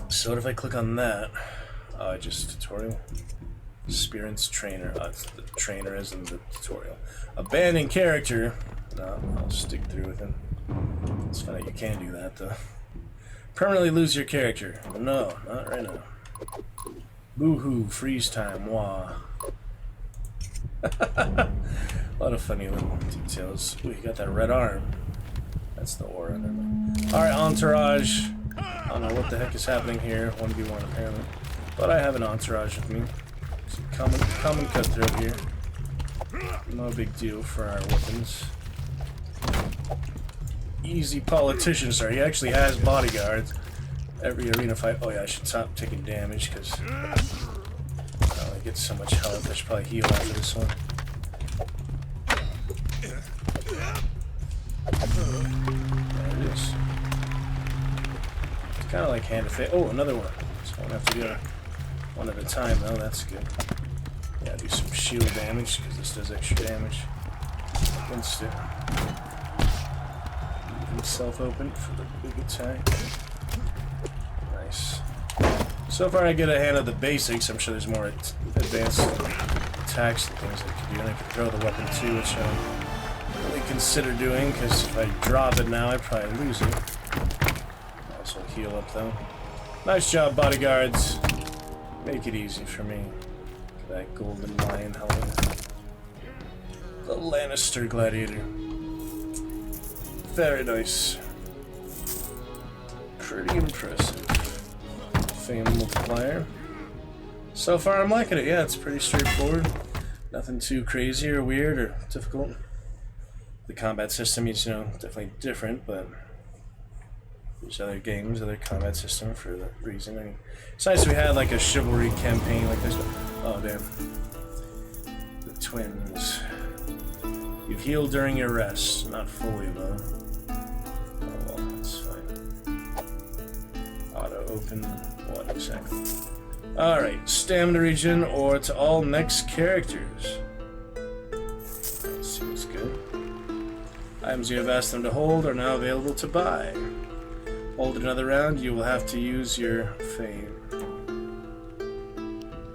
So what if I click on that? Just tutorial. Experience trainer. The trainer is in the tutorial. Abandon character. No, I'll stick through with him. It's funny you can do that though. Permanently lose your character. No, not right now. Boo-hoo, freeze time, wah. A lot of funny little details. Ooh, you got that red arm. That's the aura. Alright, entourage. I don't know what the heck is happening here. 1v1 apparently. But I have an entourage with me. So common cutthroat here. No big deal for our weapons. Easy politician, sorry. He actually has bodyguards. Every arena fight. Oh yeah, I should stop taking damage because I only get so much health. I should probably heal after this one. There it is. It's kind of like hand to face. Oh, another one. So I don't have to do it one at a time though. That's good. Yeah, do some shield damage because this does extra damage against it. Himself open for the big attack. Nice. So far I get a hand of the basics. I'm sure there's more advanced attacks and things I could do. And I could throw the weapon too, which I don't really consider doing, because if I drop it now I'd probably lose it. I'll also heal up though. Nice job, bodyguards. Make it easy for me. Look at that golden lion helmet. The Lannister gladiator. Very nice. Pretty impressive. Fame multiplier. So far I'm liking it. Yeah, it's pretty straightforward. Nothing too crazy or weird or difficult. The combat system is, you know, definitely different, but there's other games, other combat system for that reason. I mean, it's nice we had like a chivalry campaign like this. Oh damn. The twins. You've healed during your rest. Not fully, though. Oh, well, that's fine. Auto open. What exactly? Alright, stamina regen or to all next characters. That seems good. Items you have asked them to hold are now available to buy. Hold another round, you will have to use your fame.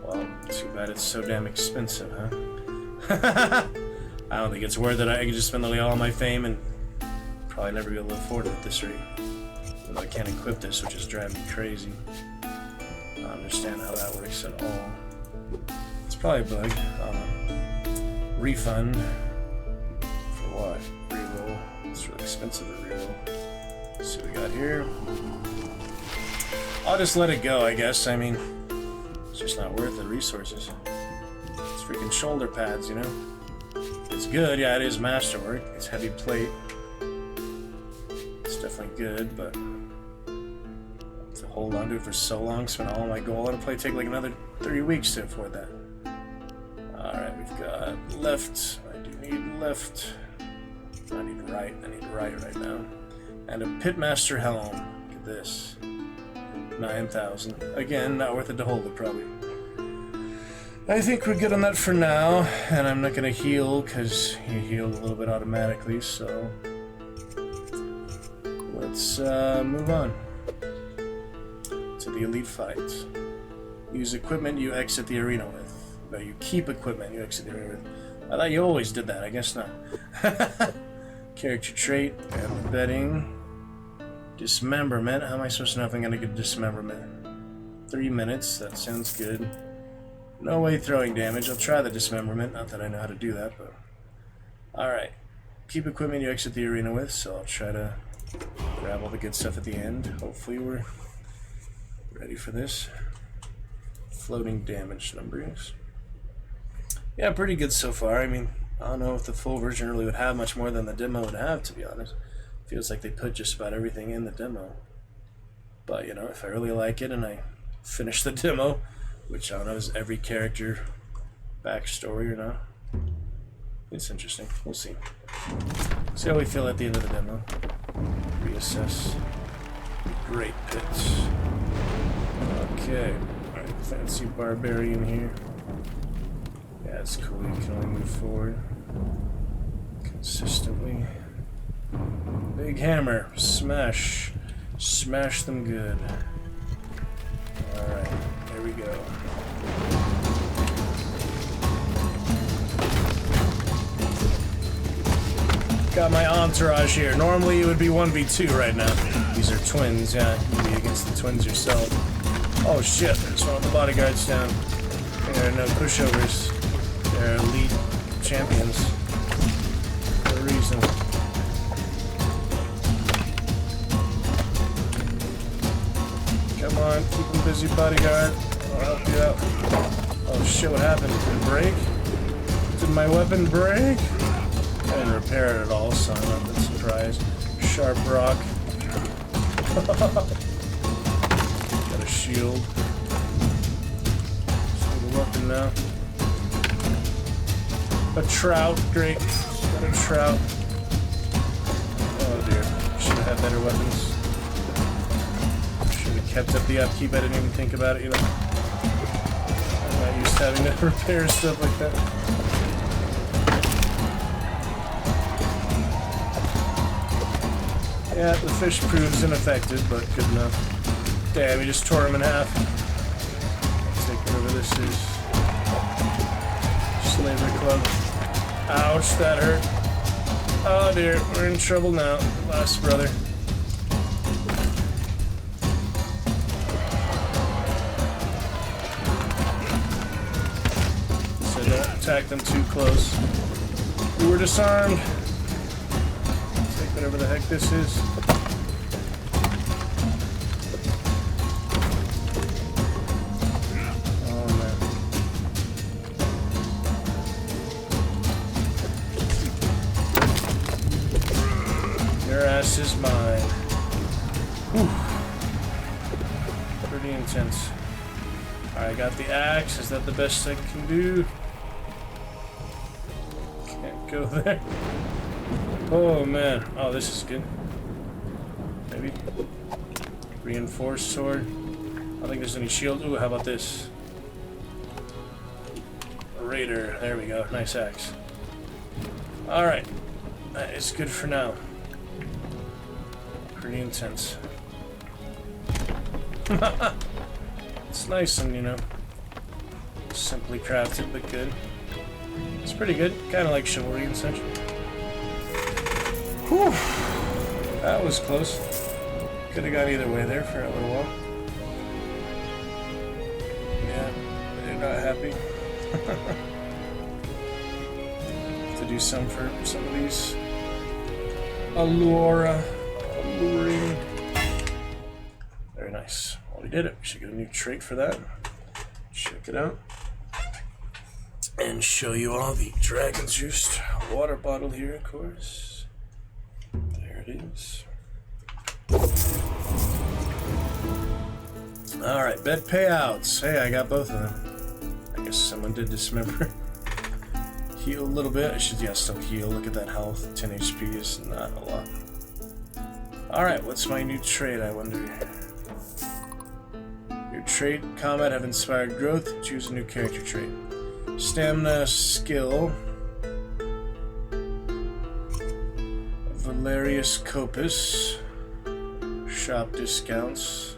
Well, too bad it's so damn expensive, huh? I don't think it's worth it. I could just spend all my fame and probably never be able to afford it at this rate. Even though I can't equip this, which is driving me crazy. I don't understand how that works at all. It's probably a bug. Refund. For what? Reroll. It's really expensive to reroll. Let's see what we got here. I'll just let it go, I guess. I mean, it's just not worth the resources. It's freaking shoulder pads, you know? It's good, yeah, it is masterwork. It's heavy plate. It's definitely good, but to hold on to it for so long, spend all my gold on a plate, take like another 30 weeks to afford that. Alright, we've got left. I do need left. I need right. I need right now. And a Pitmaster helm. Look at this. 9,000. Again, not worth it to hold it, probably. I think we're good on that for now, and I'm not going to heal because he healed a little bit automatically, so let's move on to the elite fight. Use equipment you exit the arena with. No, you keep equipment you exit the arena with. I thought you always did that, I guess not. Character trait and betting. Dismemberment. How am I supposed to know if I'm going to get dismemberment? 3 minutes, that sounds good. No way throwing damage. I'll try the dismemberment. Not that I know how to do that, but... Alright. Keep equipment you exit the arena with, so I'll try to grab all the good stuff at the end. Hopefully we're ready for this. Floating damage numbers. Yeah, pretty good so far. I mean, I don't know if the full version really would have much more than the demo would have, to be honest. Feels like they put just about everything in the demo. But, you know, if I really like it and I finish the demo... which I don't know is every character backstory or not. It's interesting. We'll see. See how we feel at the end of the demo. Reassess. Great pits. Okay. Alright, fancy barbarian here. Yeah, it's cool. You can only move forward consistently. Big hammer. Smash. Smash them good. Alright. Here we go. Got my entourage here. Normally it would be 1v2 right now. These are twins, yeah. You'd be against the twins yourself. Oh shit, there's one of the bodyguards down. There are no pushovers. They're elite champions. For a reason. Come on, keep him busy, bodyguard. I'll help you out. Oh shit, what happened? Did it break? Did my weapon break? I didn't repair it at all, so I'm not that surprised. Sharp rock. Got a shield. Just need a weapon now. A trout, great. Got a trout. Oh dear, should have had better weapons. Kept up the upkeep, I didn't even think about it, you know. I'm not used to having to repair stuff like that. Yeah, the fish proves ineffective, but good enough. Damn, he just tore him in half. Let's take whatever this is. Slaver club. Ouch, that hurt. Oh dear, we're in trouble now. Last brother. Attack them too close. We were disarmed. Let's take whatever the heck this is. Oh man. Your ass is mine. Whew. Pretty intense. Alright, I got the axe. Is that the best I can do? go there. Oh man. Oh, this is good. Maybe. Reinforced sword. I don't think there's any shield. Ooh, how about this? Raider. There we go. Nice axe. Alright. That is good for now. Pretty intense. It's nice and, you know, simply crafted, but good. It's pretty good. Kind of like chivalry and such. Whew. That was close. Could have gone either way there for a little while. Yeah, they're not happy. To do some for some of these alluring. Very nice. Well, we did it. We should get a new trait for that. Check it out. And show you all the dragon juiced water bottle here, of course. There it is. Alright, bed payouts. Hey, I got both of them. I guess someone did dismember. Heal a little bit. I should, yeah, still heal. Look at that health. 10 HP is not a lot. Alright, what's my new trait, I wonder? Your trait, combat, have inspired growth. Choose a new character trait. Stamina, skill. Valerius Copus. Shop discounts.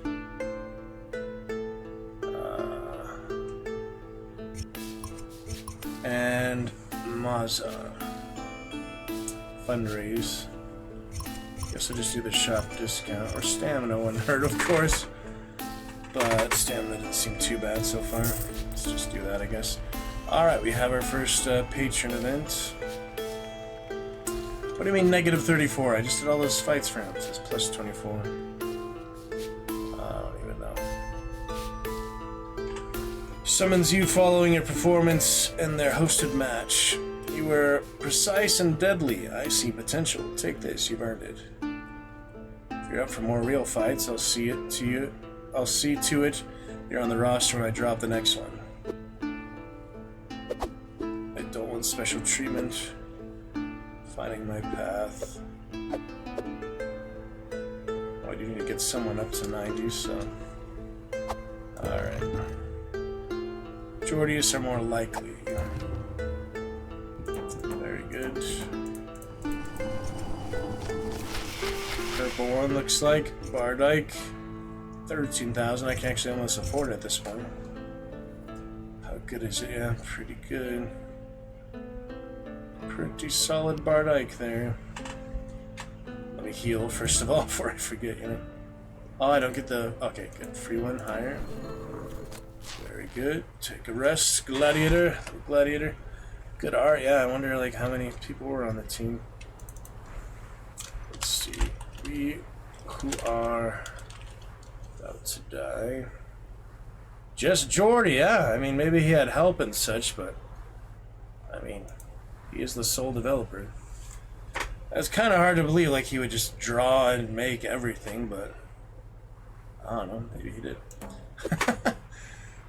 And Maza. Fundraise. Guess I'll just do the shop discount. Or stamina, one hurt, of course. But stamina didn't seem too bad so far. Let's just do that, I guess. Alright, we have our first patron event. What do you mean negative 34? I just did all those fights for him. It says plus 24. I don't even know. Summons you following your performance in their hosted match. You were precise and deadly. I see potential. Take this, you've earned it. If you're up for more real fights, I'll see to it you're on the roster when I drop the next one. I don't want special treatment. Finding my path. Oh, I do need to get someone up to 90, so... Alright. Jordius are more likely. Very good. Purple one looks like. Bardyke. 13,000. I can actually almost afford it at this point. How good is it? Yeah, pretty good. Pretty solid Bardyke there. Let me heal first of all before I forget, you know. Oh, I don't get the... Okay, good. Free one higher. Very good. Take a rest. Gladiator. Gladiator. Good art. Yeah, I wonder like how many people were on the team. Let's see. We who are about to die. Just Jordy, yeah. I mean, maybe he had help and such, but I mean, he is the sole developer. It's kind of hard to believe like he would just draw and make everything, but I don't know, maybe he did.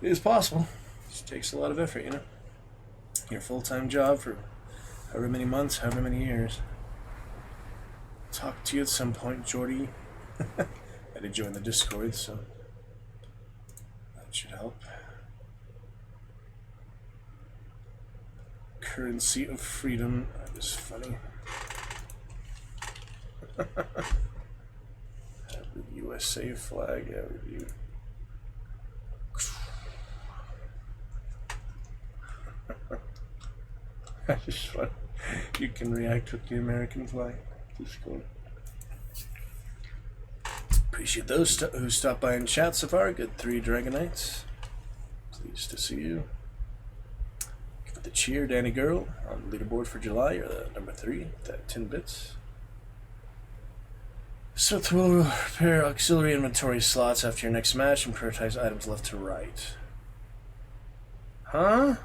It is possible. It just takes a lot of effort, you know. Your full-time job for however many months, however many years. Talk to you at some point, Jordy. I did join the Discord, so that should help. Currency of freedom. That is funny. Have the USA flag. Yeah, we do. That's just fun. You can react with the American flag. Just cool. Appreciate those who stopped by and chat so far. Good 3 Dragonites. Pleased to see you. Give it the cheer, Danny Girl. On the leaderboard for July, you're the number 3 with that 10 bits. So we'll repair auxiliary inventory slots after your next match and prioritize items left to right. Huh?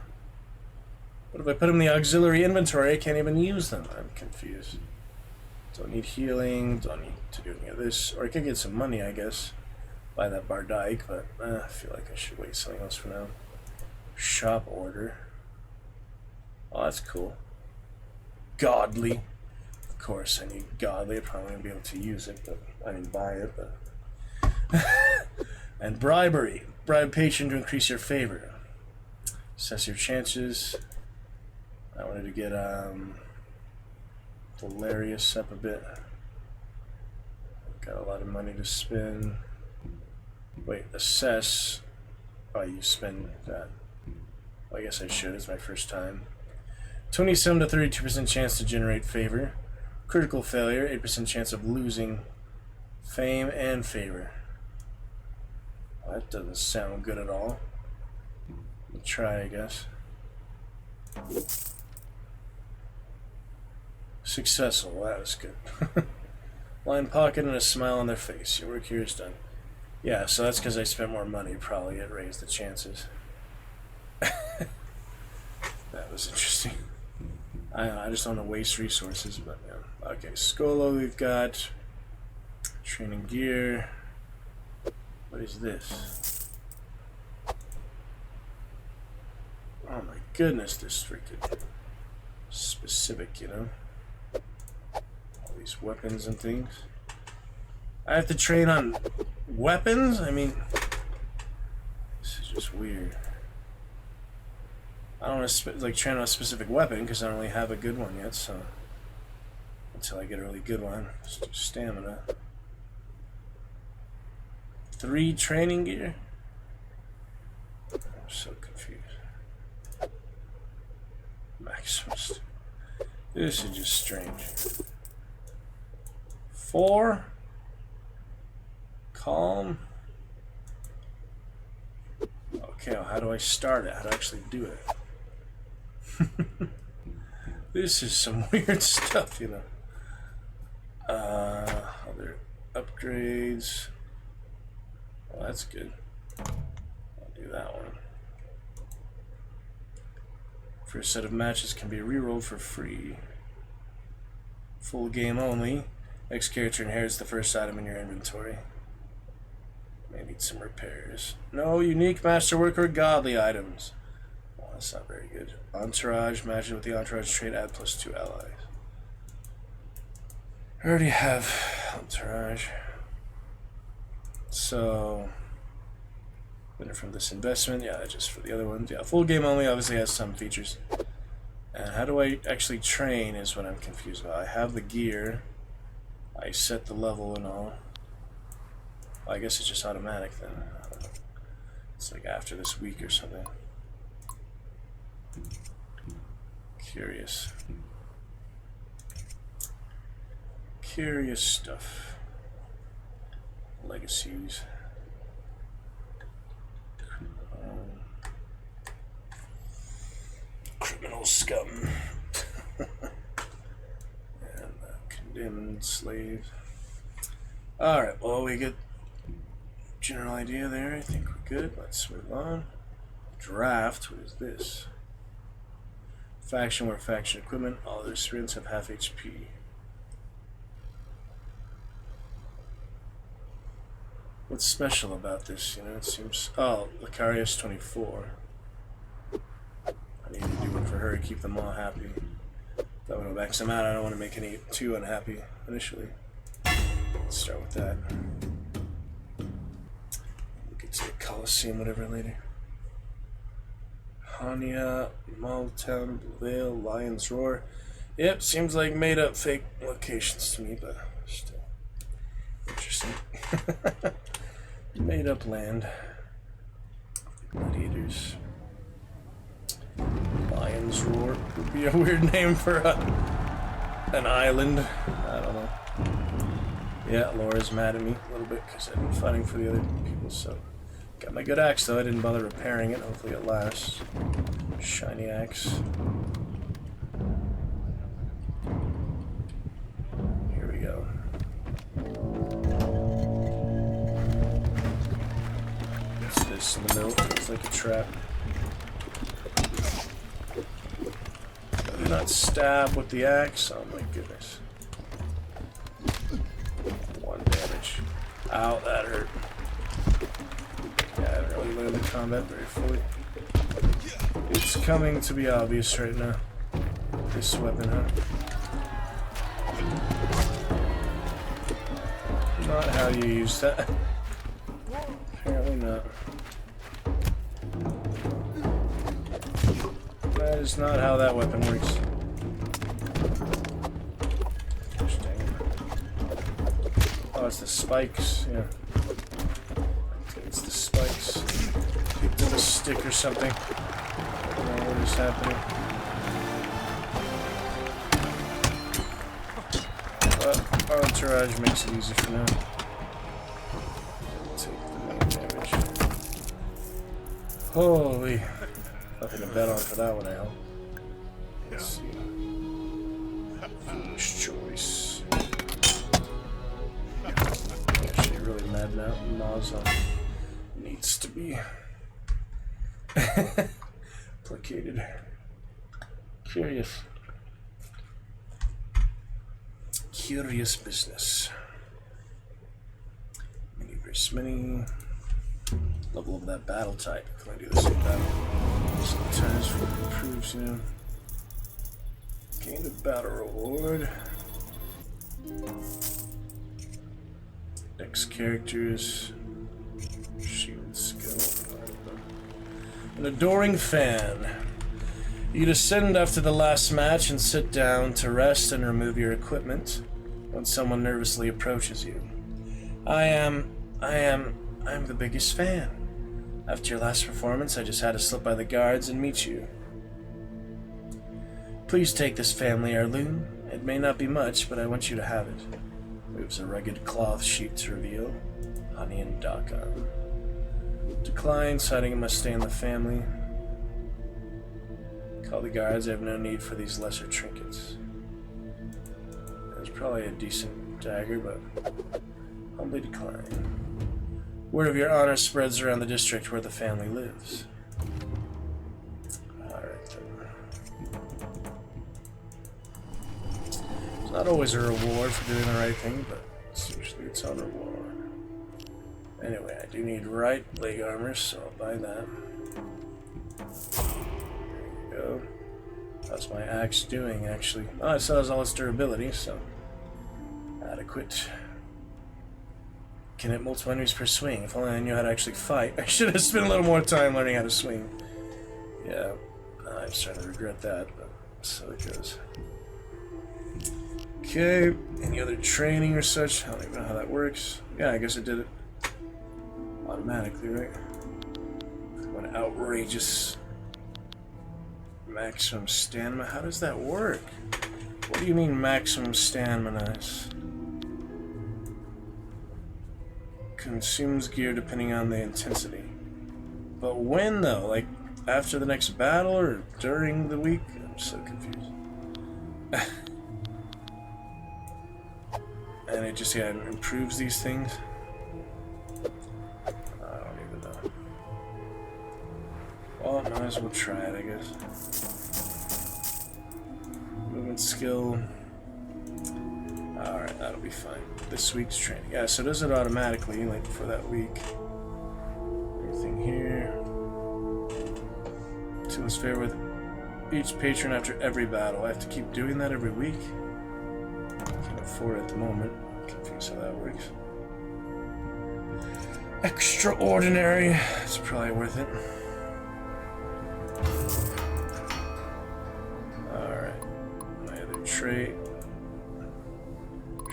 What if I put them in the auxiliary inventory? I can't even use them. I'm confused. Don't need healing, don't need to do any of this. Or I could get some money, I guess. Buy that Bardyke, but I feel like I should wait something else for now. Shop order. Oh, that's cool. godly. Of course, I need godly. I probably won't be able to use it, but I didn't buy it. But and bribery. Bribe patron to increase your favor. Assess your chances. I wanted to get Hilarious up a bit. Got a lot of money to spend. Wait, assess. Oh, you spend that. Well, I guess I should. It's my first time. 27 to 32% chance to generate favor. Critical failure, 8% chance of losing fame and favor. Well, that doesn't sound good at all. We'll try, I guess. Successful. Well, that was good. Line pocket and a smile on their face. Your work here is done. Yeah, so that's because I spent more money. Probably it raised the chances. That was interesting. I just don't want to waste resources, but yeah. Okay, Skolo, we've got training gear. What is this? Oh my goodness, this freaking specific, you know? All these weapons and things. I have to train on weapons? I mean, this is just weird. I don't want to like train on a specific weapon because I don't really have a good one yet, so until I get a really good one, just do stamina. 3 training gear? I'm so confused. Maximus. This is just strange. 4. Calm. Okay, well, how do I start it? How do I actually do it? This is some weird stuff, you know. Other upgrades. Well, that's good. I'll do that one. First set of matches can be rerolled for free. Full game only. Next character inherits the first item in your inventory. May need some repairs. No unique masterwork or godly items. Well, that's not very good. Entourage. Matches with the entourage trait. Add +2 allies. I already have entourage. So, winner from this investment. Yeah, just for the other ones. Yeah, full game only obviously has some features. And how do I actually train is what I'm confused about. I have the gear. I set the level and all. Well, I guess it's just automatic then. It's like after this week or something. Curious. Curious stuff. Legacies. Criminal scum. And condemned slave. Alright, well, we get general idea there. I think we're good. Let's move on. Draft. What is this? Faction where faction equipment. All their sprints have half HP. What's special about this? You know, it seems. Oh, Licarius 24. I need to do one for her to keep them all happy. That would max them out. I don't want to make any too unhappy initially. Let's start with that. We'll get to the Colosseum, whatever later. Hania, Maltown, Vale, Lion's Roar. Yep, seems like made up fake locations to me, but still interesting. Made up land. Gladiators. Lion's Roar would be a weird name for an island. I don't know. Yeah, Laura's mad at me a little bit because I've been fighting for the other people, so. Got my good axe though, I didn't bother repairing it. Hopefully it lasts. Shiny axe. Here we go. What's this in the middle? It's like a trap. Do not stab with the axe. Oh my goodness. 1 damage. Ow, that hurt. Yeah, I haven't really learned the combat very fully. It's coming to be obvious right now. This weapon, huh? not how you use that. Apparently not. That is not how that weapon works. Interesting. Oh, it's the spikes, yeah. It's the spikes. Picked up a stick or something. I don't know what is happening. But our entourage makes it easy for now. Take the main damage. Holy. Nothing to bet on for that one, I hope. Let's see. Foolish choice. Actually, really mad now. Naza needs to be placated. Curious. Curious business. Mini versus mini. Level of that battle type. Can I do the same battle? Sometimes for improves, you know. Gain a battle reward. Next characters. Shield skill. An adoring fan. You descend after the last match and sit down to rest and remove your equipment when someone nervously approaches you. I am the biggest fan. After your last performance, I just had to slip by the guards and meet you. Please take this family heirloom. It may not be much, but I want you to have it. Moves a rugged cloth sheet to reveal. Honey and Dakan. Decline, citing it must stay in the family. Call the guards, I have no need for these lesser trinkets. There's probably a decent dagger, but humbly decline. Word of your honor spreads around the district where the family lives. Alright then. It's not always a reward for doing the right thing, but usually it's on reward. Anyway, I do need right leg armor, so I'll buy that. There you go. How's my axe doing, actually? Oh, it still has all its durability, so adequate. Can hit multiple enemies per swing. If only I knew how to actually fight. I should have spent a little more time learning how to swing. Yeah, I'm starting to regret that, but so it goes. Okay, any other training or such? I don't even know how that works. Yeah, I guess it did it automatically, right? What outrageous maximum stamina. How does that work? What do you mean maximum stamina? Consumes gear depending on the intensity. But when though? Like after the next battle or during the week? I'm so confused. And it just, yeah, improves these things? I don't even know. Well, might as well try it, I guess. Movement skill. Alright, that'll be fine. This week's training. Yeah, so does it automatically, like, for that week. Everything here. To his fair with each patron after every battle. I have to keep doing that every week? Can't afford it at the moment. I'm confused how that works. Extraordinary. It's probably worth it. Alright. My other trait.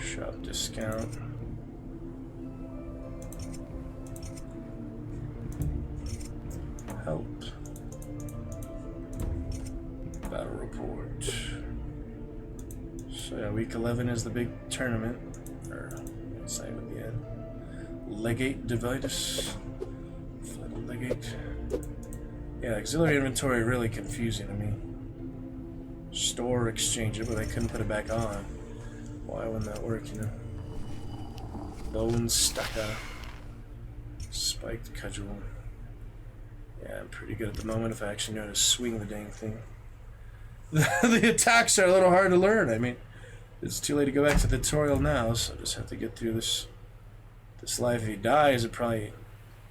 Shop discount. Help. Battle report. So yeah, week 11 is the big tournament. Or, it's not even the end. Legate device. Final legate. Yeah, auxiliary inventory really confusing to me. Store, exchange it, but I couldn't put it back on. Why wouldn't that work, you know? Bone Stucker. Spiked cudgel. Yeah, I'm pretty good at the moment if I actually know how to swing the dang thing. The attacks are a little hard to learn. I mean, it's too late to go back to the tutorial now, so I just have to get through this life. If he dies, it probably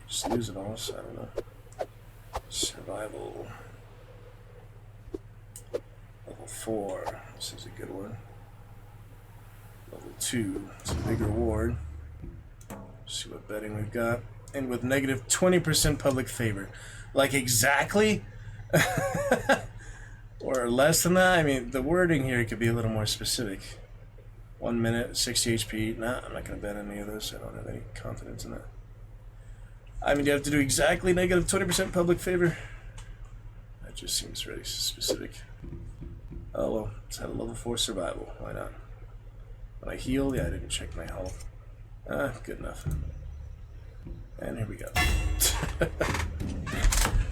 just lose it all, so I don't know. Survival. Level 4. This is a good one. Level 2. It's a big reward. See what betting we've got. And with negative 20% public favor. Like exactly? Or less than that? I mean, the wording here could be a little more specific. 1 minute, 60 HP. Nah, I'm not going to bet any of those. I don't have any confidence in that. I mean, do you have to do exactly negative 20% public favor? That just seems really specific. Oh, well, let's have a level 4 survival. Why not? When I heal, yeah, I didn't check my health. Good enough. And here we go.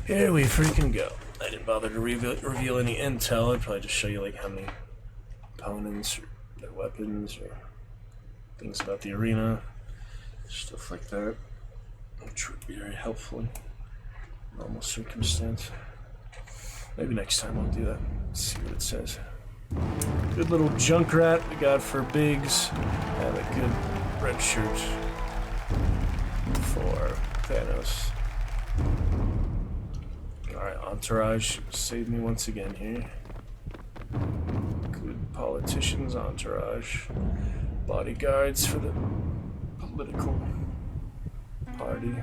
Here we freaking go. I didn't bother to reveal any intel. I'd probably just show you like how many opponents, or their weapons, or things about the arena, stuff like that, which would be very helpful in normal circumstance. Maybe next time I'll do that. Let's see what it says. Good little Junkrat we got for Biggs, and a good red shirt for Thanos. Alright, Entourage saved me once again here. Good politicians, Entourage. Bodyguards for the political party.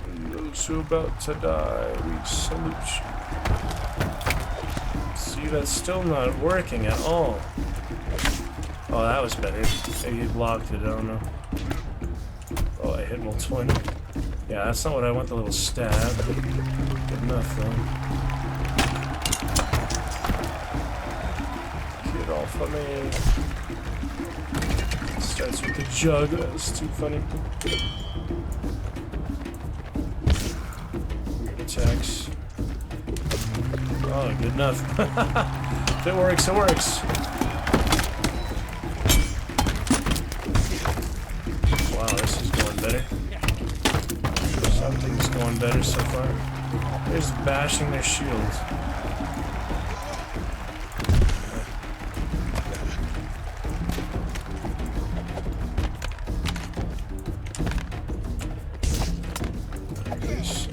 And those who are about to die, we salute you. See, that's still not working at all. Oh, that was better. Maybe he blocked it, I don't know. Oh, I hit multiple. Yeah, that's not what I want, the little stab. Good enough, though. Get off of me. Starts with the jug, that's too funny. Weird attacks. Oh, good enough. If it works, it works. Wow, this is going better. Something's going better so far. They're just bashing their shields.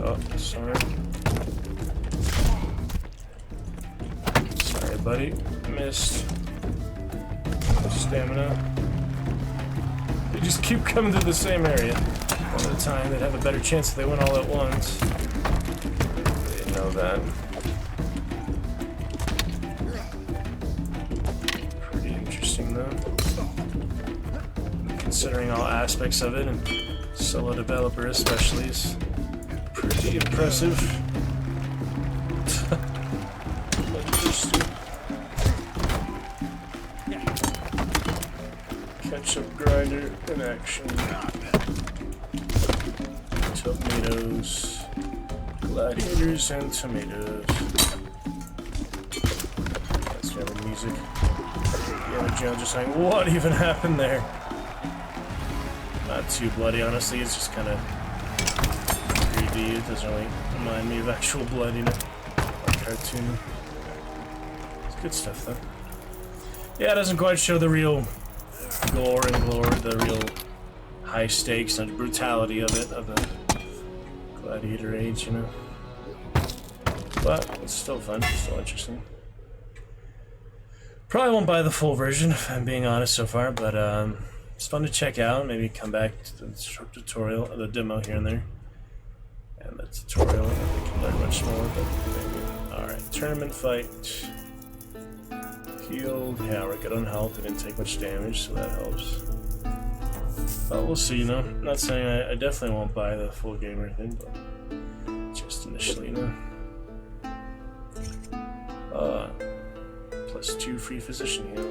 Oh, sorry. Sorry, buddy. Missed. Stamina. They just keep coming to the same area. One at a time, they'd have a better chance if they went all at once. They know that. Pretty interesting, though. Considering all aspects of it, and solo developer especially, is pretty impressive. Ketchup grinder in action. Tomatoes, gladiators, and tomatoes. That's the music. Yeah, Joe just saying, what even happened there? Not too bloody, honestly. It's just kind of 3D. It doesn't really remind me of actual blood, you know, or cartoon. It's good stuff, though. Yeah, it doesn't quite show the real gore and glory, the real high stakes and brutality of it, of the Gladiator Age, you know. But it's still fun, still interesting. Probably won't buy the full version, if I'm being honest so far, but it's fun to check out. Maybe come back to the tutorial, the demo here and there. And the tutorial, I think you can learn much more, but maybe. Alright, tournament fight. Healed. Yeah, we're good on health. I didn't take much damage, so that helps. But we'll see, you know. I'm not saying I definitely won't buy the full game or anything, but just initially, you know. +2 free physician heal.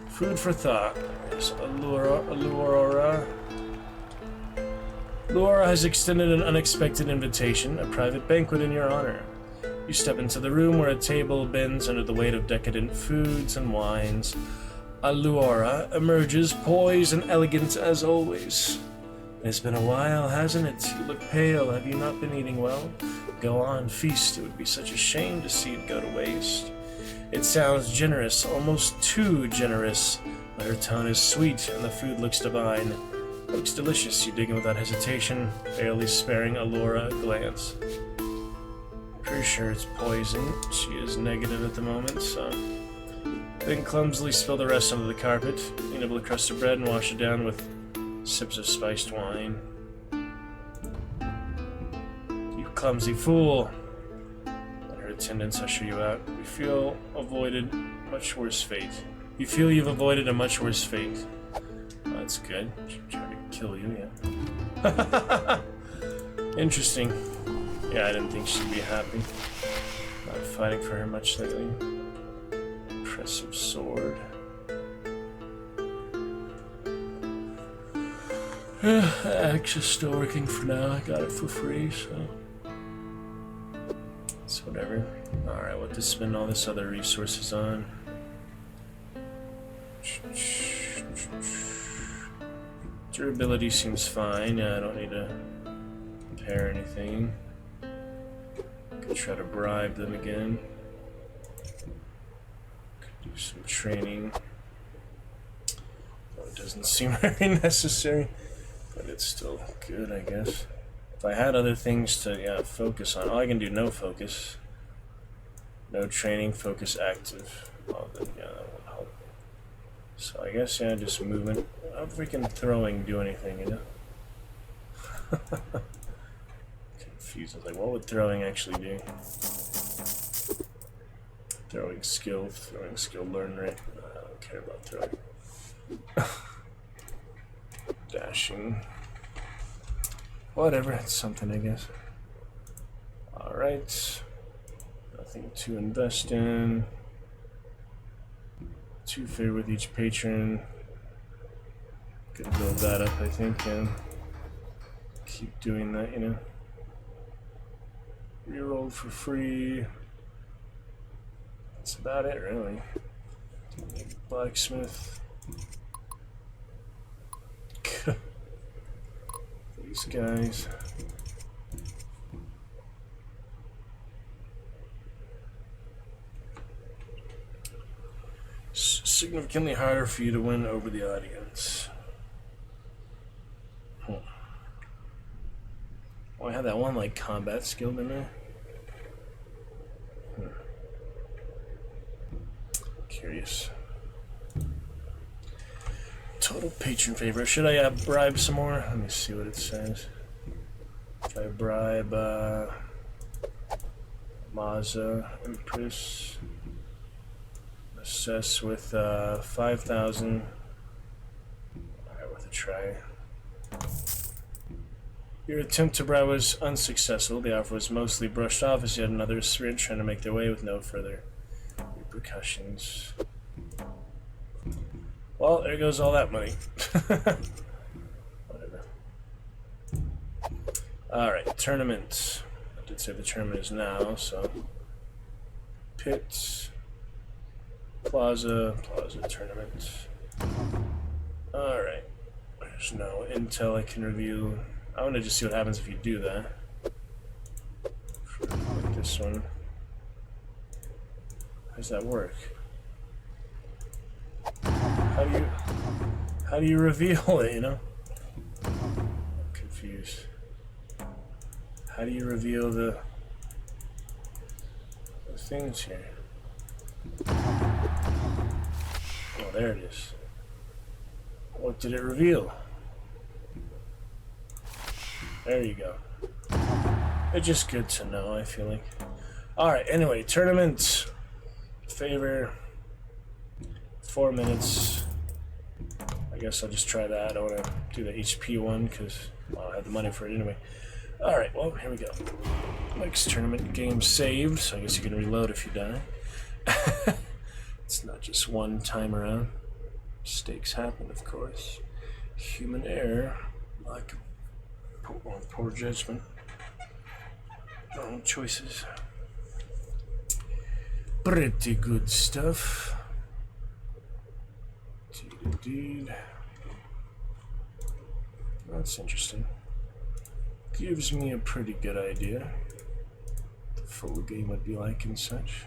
Food for thought. Yes, Allura. Allura has extended an unexpected invitation, a private banquet in your honor. You step into the room where a table bends under the weight of decadent foods and wines. Allura emerges, poised and elegant as always. It's been a while, hasn't it? You look pale. Have you not been eating well? Go on, feast. It would be such a shame to see it go to waste. It sounds generous, almost too generous, but her tone is sweet and the food looks divine. Looks delicious. You dig in without hesitation, barely sparing Allura a glance. Pretty sure it's poison. She is negative at the moment, so Then clumsily spill the rest onto the carpet, nibble a crust of bread and wash it down with sips of spiced wine. You clumsy fool! Let her attendants usher you out. You feel avoided much worse fate. You feel you've avoided a much worse fate. Well, that's good. She'll try to kill you, yeah. Interesting. Yeah, I didn't think she'd be happy. Not fighting for her much lately. Impressive sword. Axe is still working for now. I got it for free, so it's whatever. Alright, what to spend all this other resources on? Durability seems fine. Yeah, I don't need to repair anything. Could try to bribe them again. Could do some training. Though it doesn't seem very necessary, but it's still good, I guess. If I had other things to focus on. Oh, I can do no focus. No training, focus active. Oh, then yeah, that would help. So I guess just movement. How freaking throwing do anything, you know? Confused. I was like, what would throwing actually do? Throwing skill learn rate. I don't care about throwing. Dashing. Whatever, it's something, I guess. Alright. Nothing to invest in. 2 favor with each patron. Could build that up, I think, and keep doing that, you know. Rerolled for free. That's about it, really. Blacksmith. These guys. Significantly harder for you to win over the audience. Oh, I had that one like combat skill in there. Curious. Total patron favor. Should I bribe some more? Let me see what it says. If I bribe Maza, Empress, assess with 5,000. Alright, worth a try. Your attempt to bribe was unsuccessful. The offer was mostly brushed off as yet another syringe trying to make their way with no further repercussions. Well, there goes all that money. Whatever. Alright, tournament. I did say the tournament is now, so. Pits. Plaza tournament. Alright. There's no intel I can review. I want to just see what happens if you do that. Like this one. How does that work? How do you reveal it, you know? I'm confused. How do you reveal the things here? Oh, there it is. What did it reveal? There you go. It's just good to know, I feel like. Alright, anyway, tournament. Favor. 4 minutes. I guess I'll just try that. I don't want to do the HP one because I have the money for it anyway. Alright, well, here we go. Mike's tournament game saved, so I guess you can reload if you die. It's not just one time around. Mistakes happen, of course. Human error. Like poor judgment. Wrong choices. Pretty good stuff. Indeed. That's interesting. Gives me a pretty good idea what the full game would be like and such.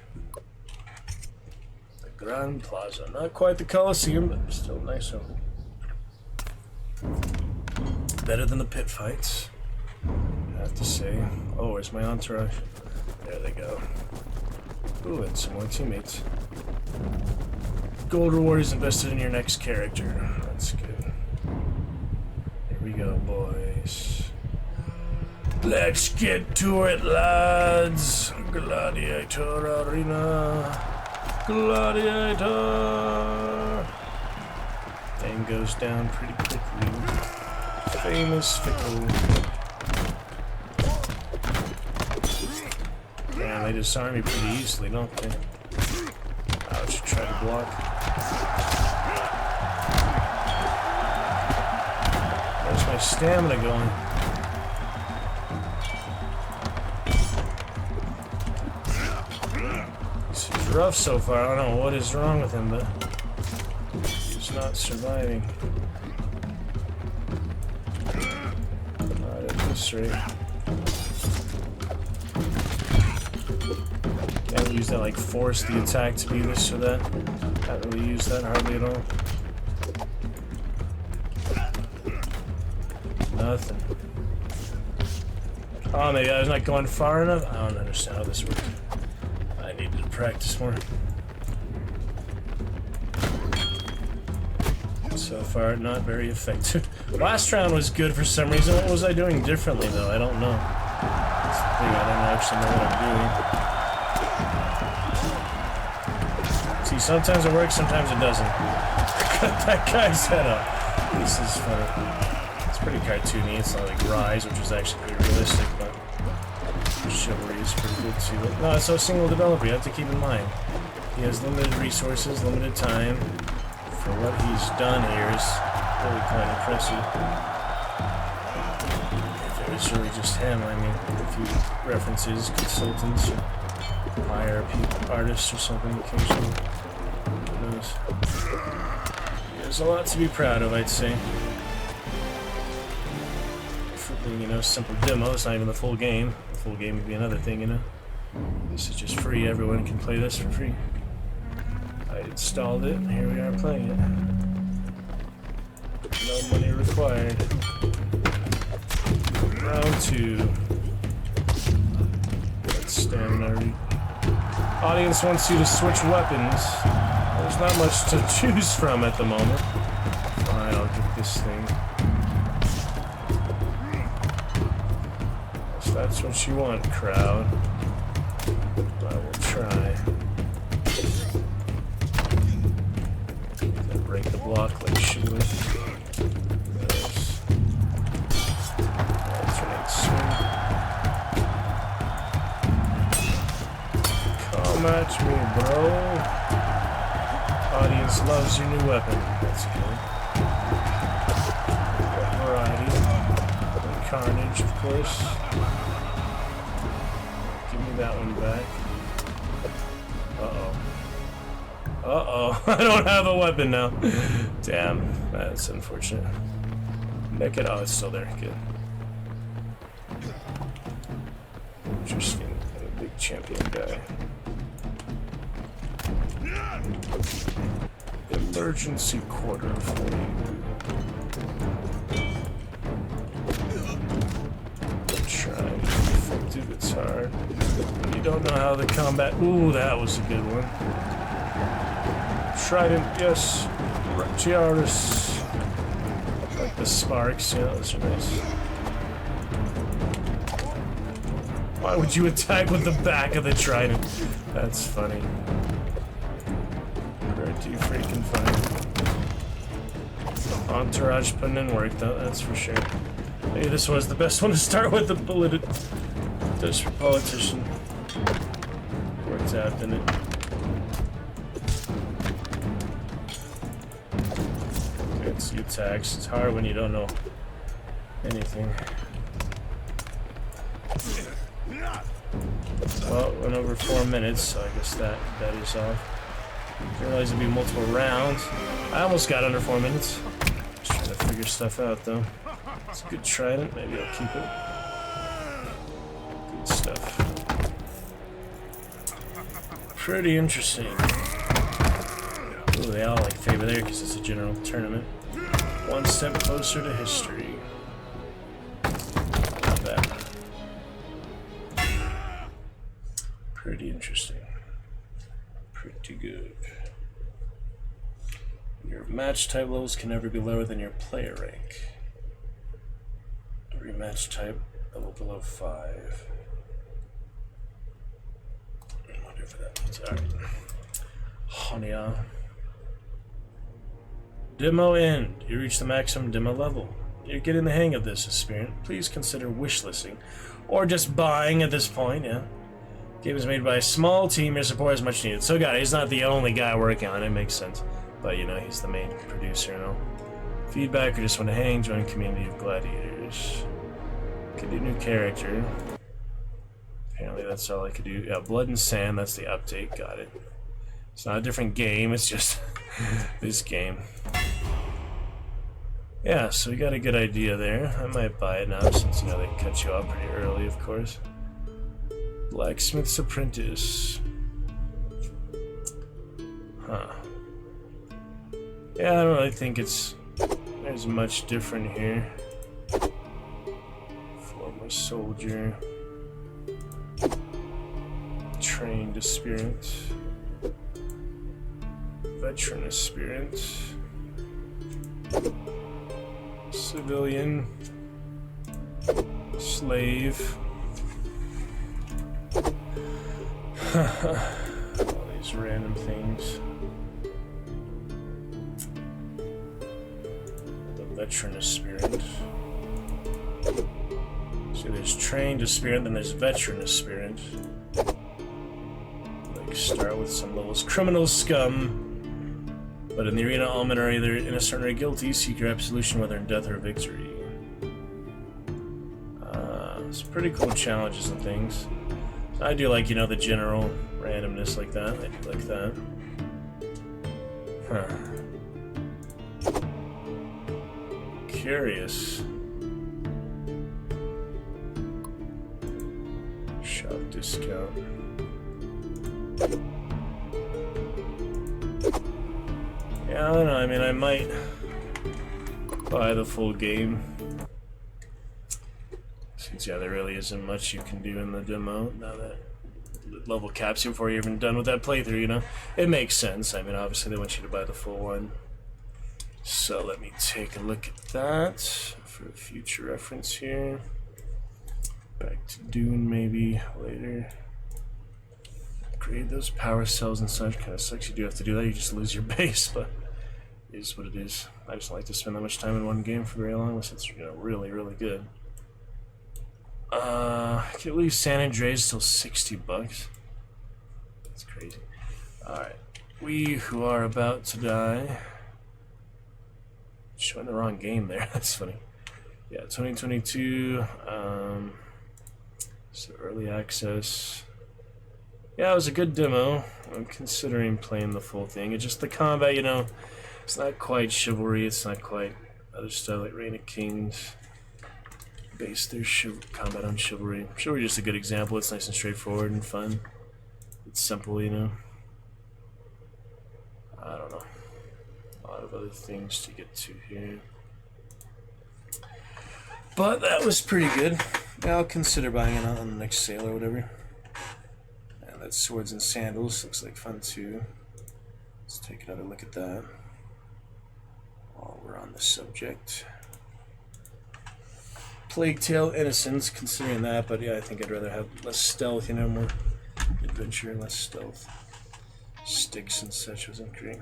The Grand Plaza. Not quite the Coliseum, but still nice. Better than the pit fights, I have to say. Oh, where's my entourage? There they go. Ooh, and some more teammates. Gold reward is invested in your next character. That's good. Here we go, boys. Let's get to it, lads. Gladiator Arena. Gladiator. Thing goes down pretty quickly. Famous Fickle. Damn, they disarm me pretty easily, don't they? Ouch, try to block. Where's my stamina going? This is rough so far. I don't know what is wrong with him, but he's not surviving. Not at this rate. Can't use that, like, force the attack to be this or that. Can't really use that hardly at all. Nothing. Oh, maybe I was not going far enough? I don't understand how this works. I needed to practice more. So far, not very effective. Last round was good for some reason. What was I doing differently, though? I don't know. That's the thing, I don't actually know what I'm doing. See, sometimes it works, sometimes it doesn't. Cut that guy's head up. This is funny. It's pretty cartoony. It's not like Rise, which is actually pretty realistic, but Chivalry is pretty good too. But no, it's a single developer, you have to keep in mind. He has limited resources, limited time. For what he's done here is really quite impressive. If it was really just him, I mean, a few references, consultants, or hire artists or something occasionally. Who knows? There's a lot to be proud of, I'd say. For being, you know, simple demo, it's not even the full game. The full game would be another thing, you know. This is just free, everyone can play this for free. I installed it, and here we are playing it. No money required. Round 2. That's stamina. Audience wants you to switch weapons. There's not much to choose from at the moment. Fine, I'll get this thing. If that's what you want, crowd. I will try. Break the block like Chivalry. Alternate swing. Come at me, bro. Audience loves your new weapon. That's good. Got variety. And Carnage, of course. Give me that one back. Uh-oh. Uh-oh, I don't have a weapon now. Damn, that's unfortunate. Naked, oh, it's still there, good. Interesting, a big champion guy. Emergency quarter for you. Trying to be effective, it's hard. You don't know how the combat, ooh, that was a good one. Trident, yes. Tiaris. Like the sparks, yeah, those are nice. Why would you attack with the back of the trident? That's funny. Pretty freaking funny. Entourage putting in work, though, that's for sure. Maybe this was the best one to start with, the desperate politician. Worked out, didn't it? It's the attacks. It's hard when you don't know anything. Well, went over 4 minutes, so I guess that is off. Didn't realize it'd be multiple rounds. I almost got under 4 minutes. Just trying to figure stuff out, though. It's a good trident. Maybe I'll keep it. Good stuff. Pretty interesting. Ooh, they all like favor there because it's a general tournament. One step closer to history. Not bad. Pretty interesting. Pretty good. Your match type levels can never be lower than your player rank. Every match type level below 5. I wonder if that means alright. Honya. Demo end. You reach the maximum demo level. You're getting the hang of this, aspirant. Please consider wishlisting, or just buying at this point, yeah. Game is made by a small team, your support is much needed. So God, he's not the only guy working on it, makes sense. But you know, he's the main producer and all. Feedback or just want to hang, join community of gladiators. Could do new character. Apparently that's all I could do. Yeah, Blood and Sand, that's the update, got it. It's not a different game, it's just this game. Yeah, so we got a good idea there. I might buy it now since, you know, they cut you off pretty early, of course. Blacksmith's Apprentice. Huh. Yeah, I don't really think there's much different here. Former soldier. Trained aspirant. Veteran aspirant. Civilian. Slave. All these random things. The veteran aspirant. See, there's trained aspirant, then there's veteran aspirant. Like, start with some levels. Criminal scum. But in the arena, all men are either innocent or guilty. Seek your absolution, whether in death or victory. It's pretty cool challenges and things. I do like, you know, the general randomness like that. I do like that. Huh. Curious. Shop discount. Yeah, I don't know. I mean, I might buy the full game. Since, yeah, there really isn't much you can do in the demo now that level caps you before you're even done with that playthrough, you know? It makes sense. I mean, obviously they want you to buy the full one. So let me take a look at that for future reference here. Back to Dune maybe later. Upgrade those power cells and such. Kind of sucks you do have to do that. You just lose your base, but it is what it is. I just don't like to spend that much time in one game for very long unless it's, you know, really, really good. I can't believe San Andreas is still $60. That's crazy. Alright. We who are about to die. Showing the wrong game there. That's funny. Yeah, 2022. So early access. Yeah, it was a good demo. I'm considering playing the full thing. It's just the combat, you know, it's not quite Chivalry. It's not quite other stuff like Reign of Kings. Base their combat on Chivalry. Chivalry is just a good example. It's nice and straightforward and fun. It's simple, you know. I don't know. A lot of other things to get to here. But that was pretty good. Yeah, I'll consider buying it on the next sale or whatever. And that Swords and Sandals looks like fun too. Let's take another look at that while we're on the subject. Plague Tale Innocence, considering that, but yeah, I think I'd rather have less stealth, you know, more adventure and less stealth. Sticks and such wasn't great.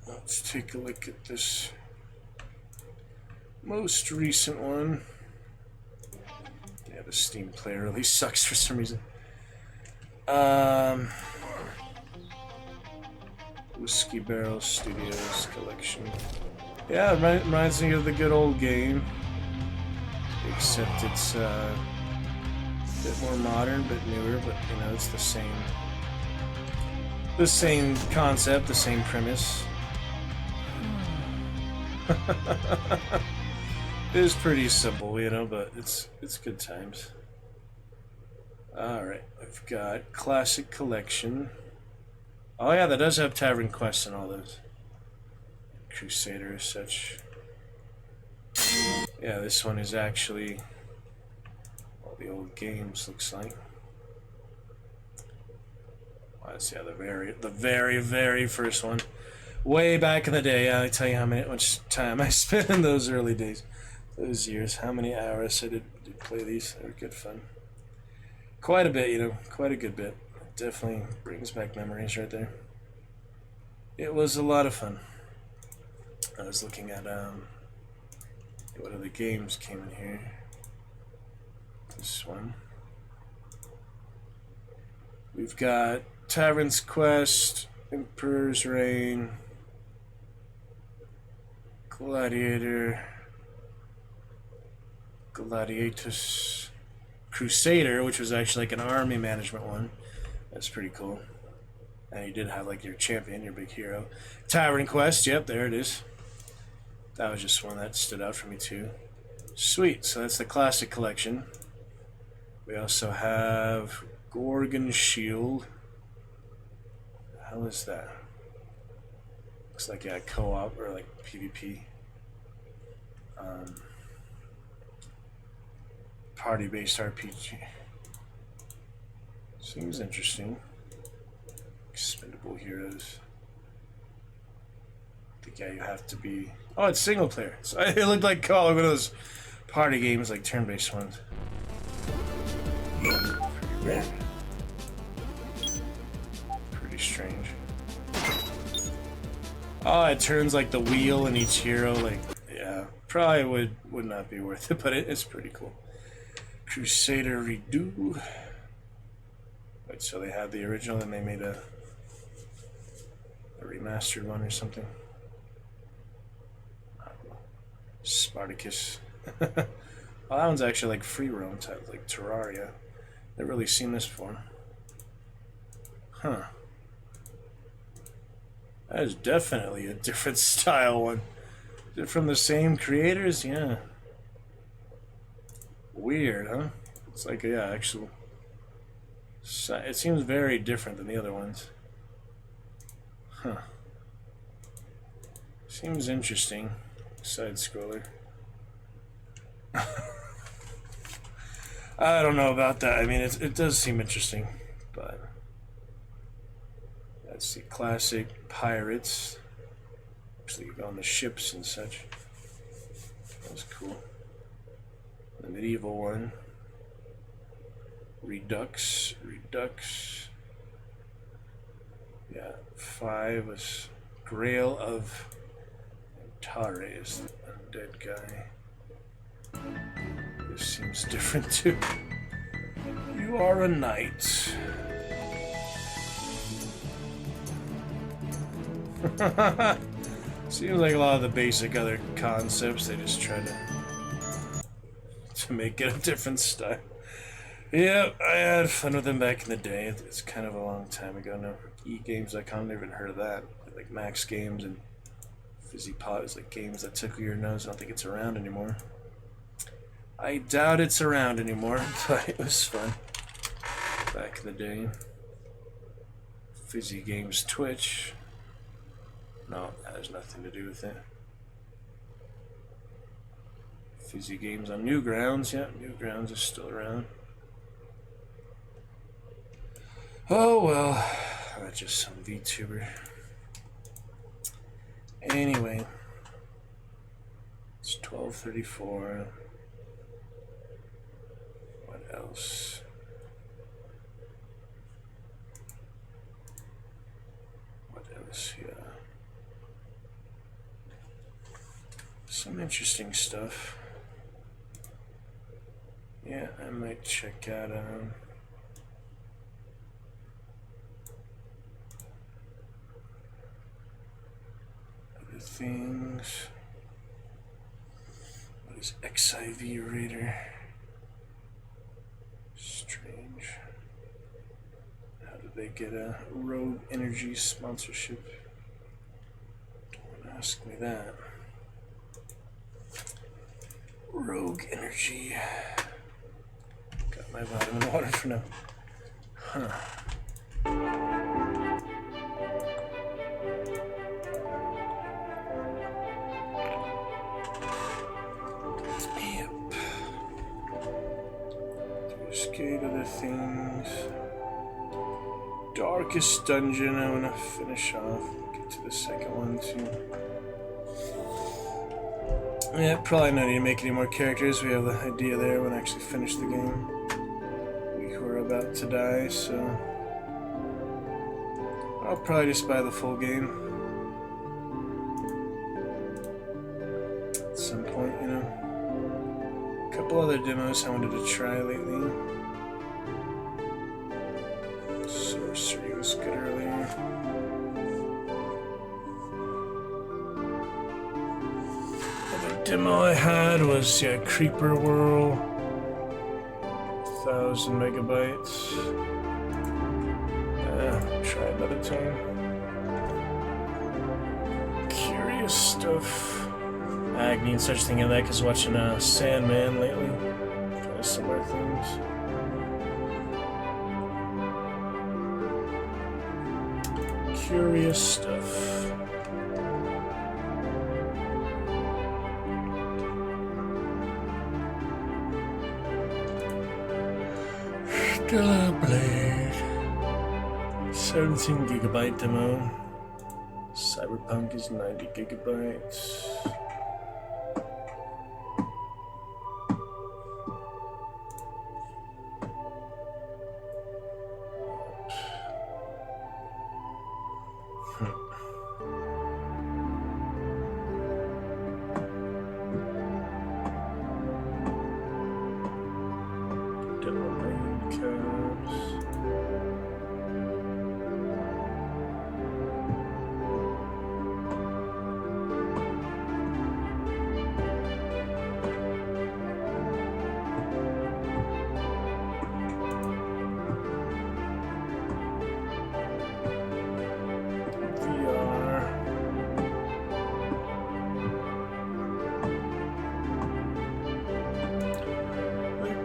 Let's take a look at this most recent one. Yeah, the Steam player really sucks for some reason. Whiskey Barrel Studios collection. Yeah, it reminds me of the good old game. Except it's a bit more modern, bit newer, but you know, it's the same concept, the same premise. It is pretty simple, you know, but it's good times. Alright, I've got Classic Collection. Oh yeah, that does have Tavern Quest and all those. Crusader as such. Yeah, this one is actually all the old games, looks like. Let's see, the very first one. Way back in the day, I tell you much time I spent in those early days. Those years, how many hours I did play these. They were good fun. Quite a bit, you know, quite a good bit. It definitely brings back memories right there. It was a lot of fun. I was looking at, what other games came in here. This one. We've got Tavern's Quest, Emperor's Reign, Gladiator, Gladiatus, Crusader, which was actually like an army management one. That's pretty cool. And you did have like your champion, your big hero. Tavern Quest, yep, there it is. That was just one that stood out for me too. Sweet, so that's the classic collection. We also have Gorgon Shield. How is that? Looks like, yeah, co-op or like PvP. Party-based RPG. Seems interesting. Expendable Heroes. I think, yeah, you have to be... Oh, it's single player. So it looked like one of those party games, like turn-based ones. Pretty weird. Pretty strange. Oh, it turns like the wheel in each hero. Like, yeah, probably would not be worth it, but it's pretty cool. Crusader Redo. Wait, so they had the original and they made a remastered one or something. I don't know. Spartacus. Well, that one's actually like free roam type, like Terraria. Never really seen this before. Huh. That is definitely a different style one. Is it from the same creators? Yeah. Weird, huh? It's like, yeah, actual... It seems very different than the other ones. Huh. Seems interesting. Side scroller. I don't know about that. I mean, it does seem interesting, but... That's the classic pirates. Actually, you go on the ships and such. That was cool. The medieval one. Redux. Yeah, 5 was Grail of Antares, the undead guy. This seems different too. You are a knight. Seems like a lot of the basic other concepts, they just try to make it a different style. Yeah, I had fun with them back in the day. It's kind of a long time ago now. eGames.com, never even heard of that. Like Max Games and Fizzy Pods, like games that tickle your nose. I don't think it's around anymore. I doubt it's around anymore, but it was fun back in the day. Fizzy Games Twitch. No, that has nothing to do with it. Fizzy Games on Newgrounds. Yeah, Newgrounds is still around. Oh well, that's just some VTuber. Anyway, it's 12:34. What else? What else? Yeah. Some interesting stuff. Yeah, I might check out other things. What is XIV Raider? Strange. How did they get a Rogue Energy sponsorship? Don't ask me that. Rogue Energy. Got my vitamin water for now. Huh. Yep. Just get other things. Darkest Dungeon, I want to finish off. Get to the second one too. Yeah, probably not need to make any more characters. We have the idea there when I actually finish the game. We were about to die, so I'll probably just buy the full game at some point, you know. A couple other demos I wanted to try lately. Sorcery was good earlier. Other demo I had was Creeper World, 1,000 megabytes. Try another time. Curious stuff. I need such thinking of that because watching Sandman lately. Kind of similar things. Curious stuff. Stellar Blade. 17 gigabyte demo. Cyberpunk is 90 gigabytes.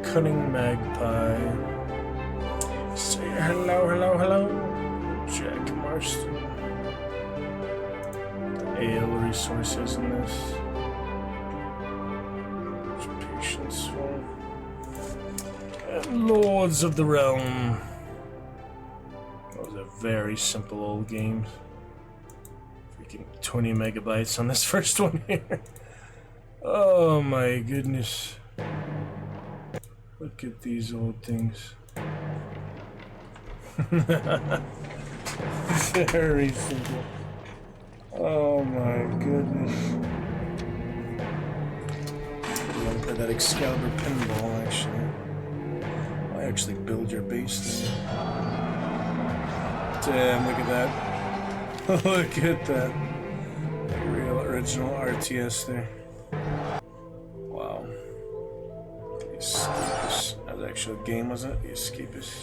Cunning Magpie. Say hello, hello, hello, Jack Marston. The AL resources in this. Patience for. And Lords of the Realm. Those are very simple old games. Freaking 20 megabytes on this first one here. Oh my goodness. Look at these old things. Very simple. Oh my goodness. I'm gonna play that Excalibur pinball actually. I actually build your base there. Damn, look at that. Look at that. Real original RTS there. Wow. The Escapist. That was actually a game, wasn't it? The Escapist.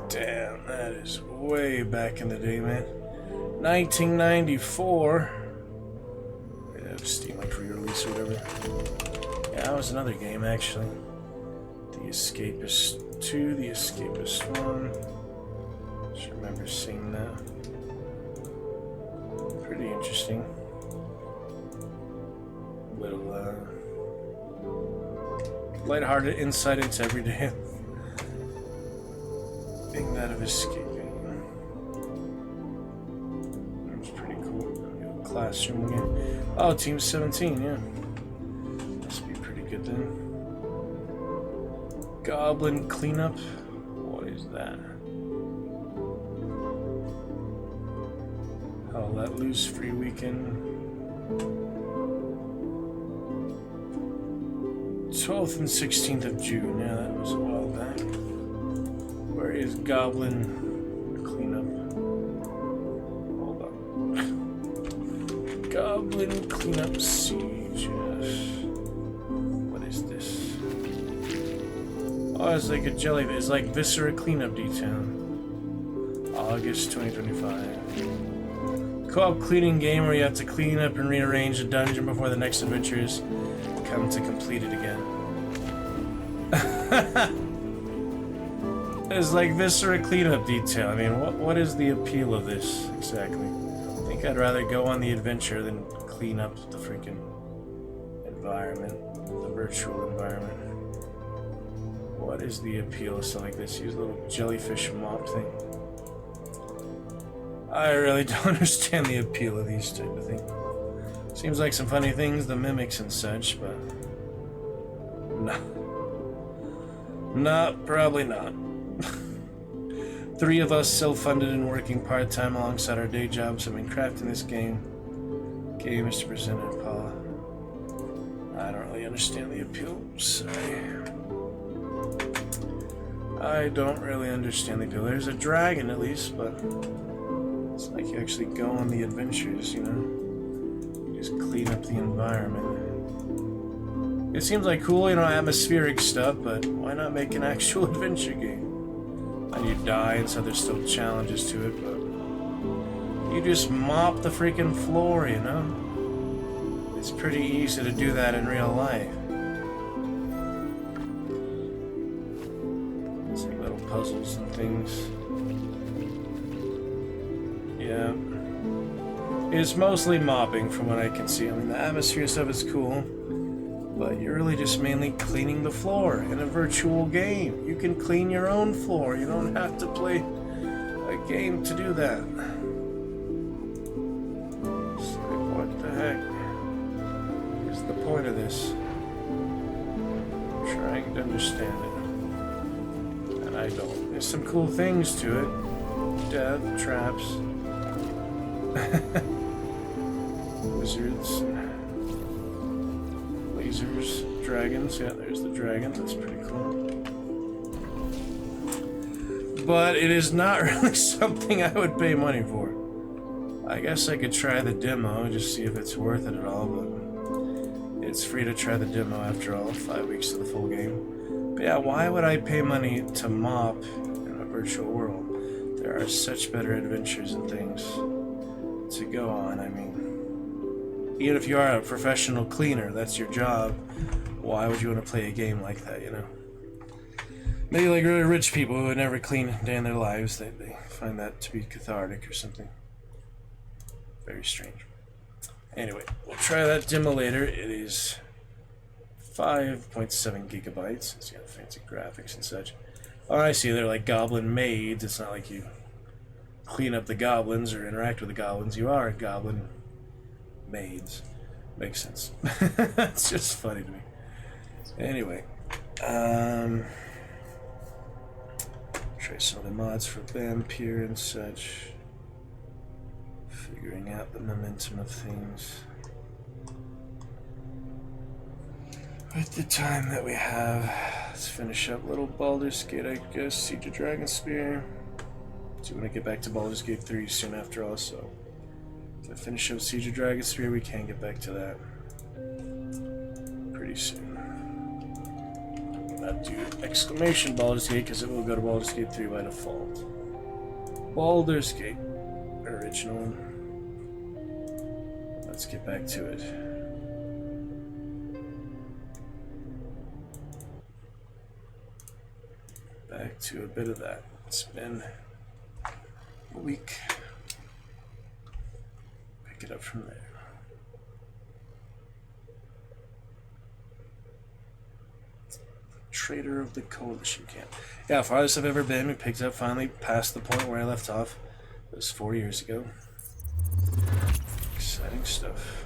Damn, that is way back in the day, man. 1994. Yeah, Steam like re-release or whatever. Yeah, that was another game actually. The Escapist 2, The Escapist 1. Just remember seeing that. Pretty interesting. Little lighthearted insight into everyday thing that of escaping. That's pretty cool. Classroom game. Oh, Team 17, yeah. Must be pretty good then. Goblin Cleanup. What is that? How Let Loose free weekend. 12th and 16th of June. Yeah, that was a while back. Where is Goblin Cleanup? Hold on. Goblin Cleanup Siege. Yes. What is this? Oh, it's like a jelly. It's like Viscera Cleanup Detail. August 2025. Co-op cleaning game where you have to clean up and rearrange a dungeon before the next adventures come to complete it again. It's like Viscera Cleanup Detail. I mean, what is the appeal of this exactly? I think I'd rather go on the adventure than clean up the freaking environment, the virtual environment. What is the appeal of something like this? Use a little jellyfish mop thing. I really don't understand the appeal of these type of things. Seems like some funny things, the mimics and such, but no. No, probably not. 3 of us self-funded and working part-time alongside our day jobs have been crafting this game. Game is to present it, Paula. I don't really understand the appeal. Sorry. I don't really understand the appeal. There's a dragon at least, but it's like you actually go on the adventures, you know? Just clean up the environment. It seems like cool, you know, atmospheric stuff, but why not make an actual adventure game? And you die, and so there's still challenges to it, but you just mop the freaking floor, you know? It's pretty easy to do that in real life. It's like little puzzles and things. Yeah. It's mostly mopping from what I can see. I mean, the atmosphere stuff is cool, but you're really just mainly cleaning the floor in a virtual game. You can clean your own floor. You don't have to play a game to do that. It's like, what the heck is the point of this? I'm trying to understand it. And I don't. There's some cool things to it. Death, traps. Wizards, lasers, dragons. Yeah, there's the dragon. That's pretty cool. But it is not really something I would pay money for. I guess I could try the demo, just see if it's worth it at all, but it's free to try the demo after all, 5 weeks to the full game. But yeah, why would I pay money to mop in a virtual world? There are such better adventures and things to go on. I mean, even if you are a professional cleaner, that's your job, why would you want to play a game like that, you know? Maybe like really rich people who would never clean a day in their lives, they find that to be cathartic or something. Very strange. Anyway, we'll try that demo later. It is 5.7 gigabytes. It's got fancy graphics and such. Oh, I see, they're like goblin maids. It's not like you clean up the goblins or interact with the goblins. You are goblin maids. Makes sense. It's just funny to me. Anyway, try some of the mods for Vampire and such. Figuring out the momentum of things. With the time that we have, let's finish up little Baldur's Gate, I guess. Siege of Dragonspear. So we're gonna get back to Baldur's Gate 3 soon after all, so if I finish up Siege of Dragonspear, we can get back to that pretty soon. Not do exclamation Baldur's Gate because it will go to Baldur's Gate 3 by default. Baldur's Gate original. Let's get back to it. Back to a bit of that. It's been a week. Pick it up from there. Traitor of the Coalition Camp. Yeah, farthest I've ever been. We picked up finally past the point where I left off. It was 4 years ago. Exciting stuff.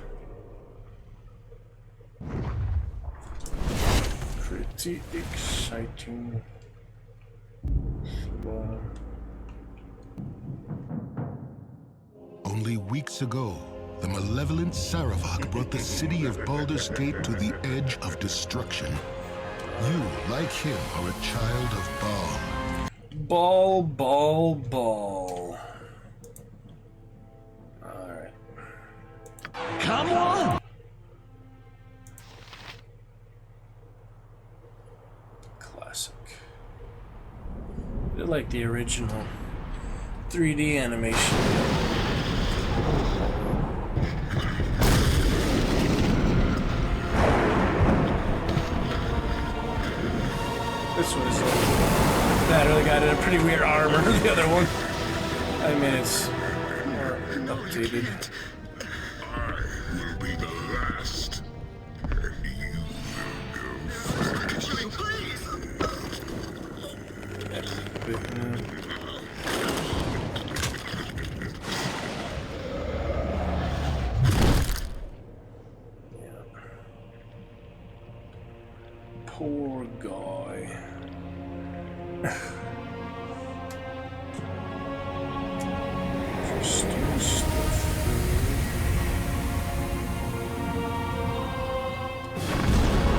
Pretty exciting. Only weeks ago, the malevolent Sarevok brought the city of Baldur's Gate to the edge of destruction. You, like him, are a child of Baal. Ball. Alright. Come on! Classic. I like the original 3D animation. This one is better. The guy did a pretty weird armor. The other one, I mean, it's more updated. I will be the last, and you will go first. Poor guy. Interesting stuff.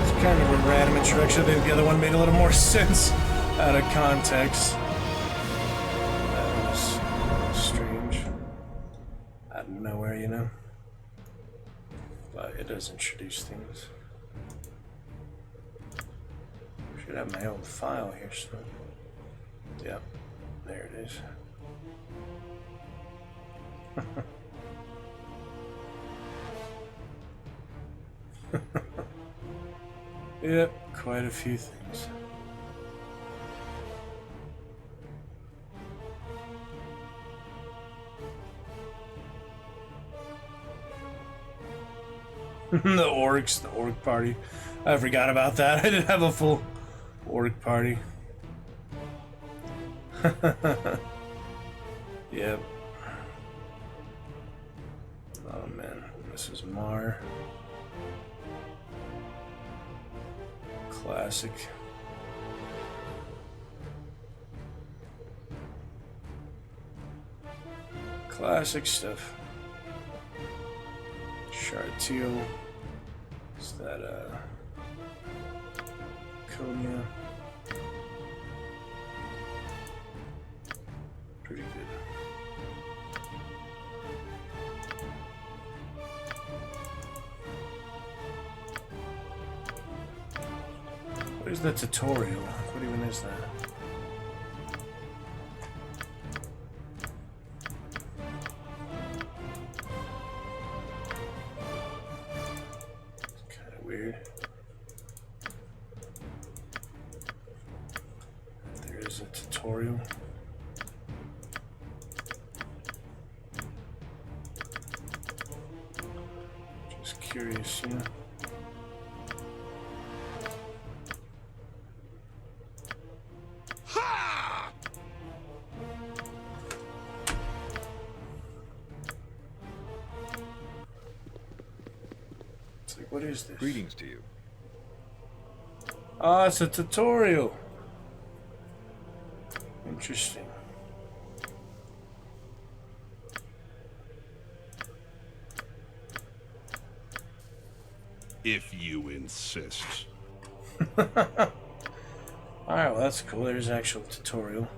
It's kind of a random introduction. I think the other one made a little more sense out of context. That was strange. Out of nowhere, you know? But it does introduce things. Should have my old file here still. Yep, there it is. Yep, quite a few things. The orcs, the orc party. I forgot about that. I didn't have a full orc party. Yep. Oh man, Mrs. Marr. Classic. Classic stuff. Chartio. Is that Konya? Pretty good. What is the tutorial? What even is that? It's kind of weird. There is a tutorial. Just curious, you know. What is this? Greetings to you. Ah, it's a tutorial. Interesting. If you insist. Alright, well that's cool. There's an actual tutorial.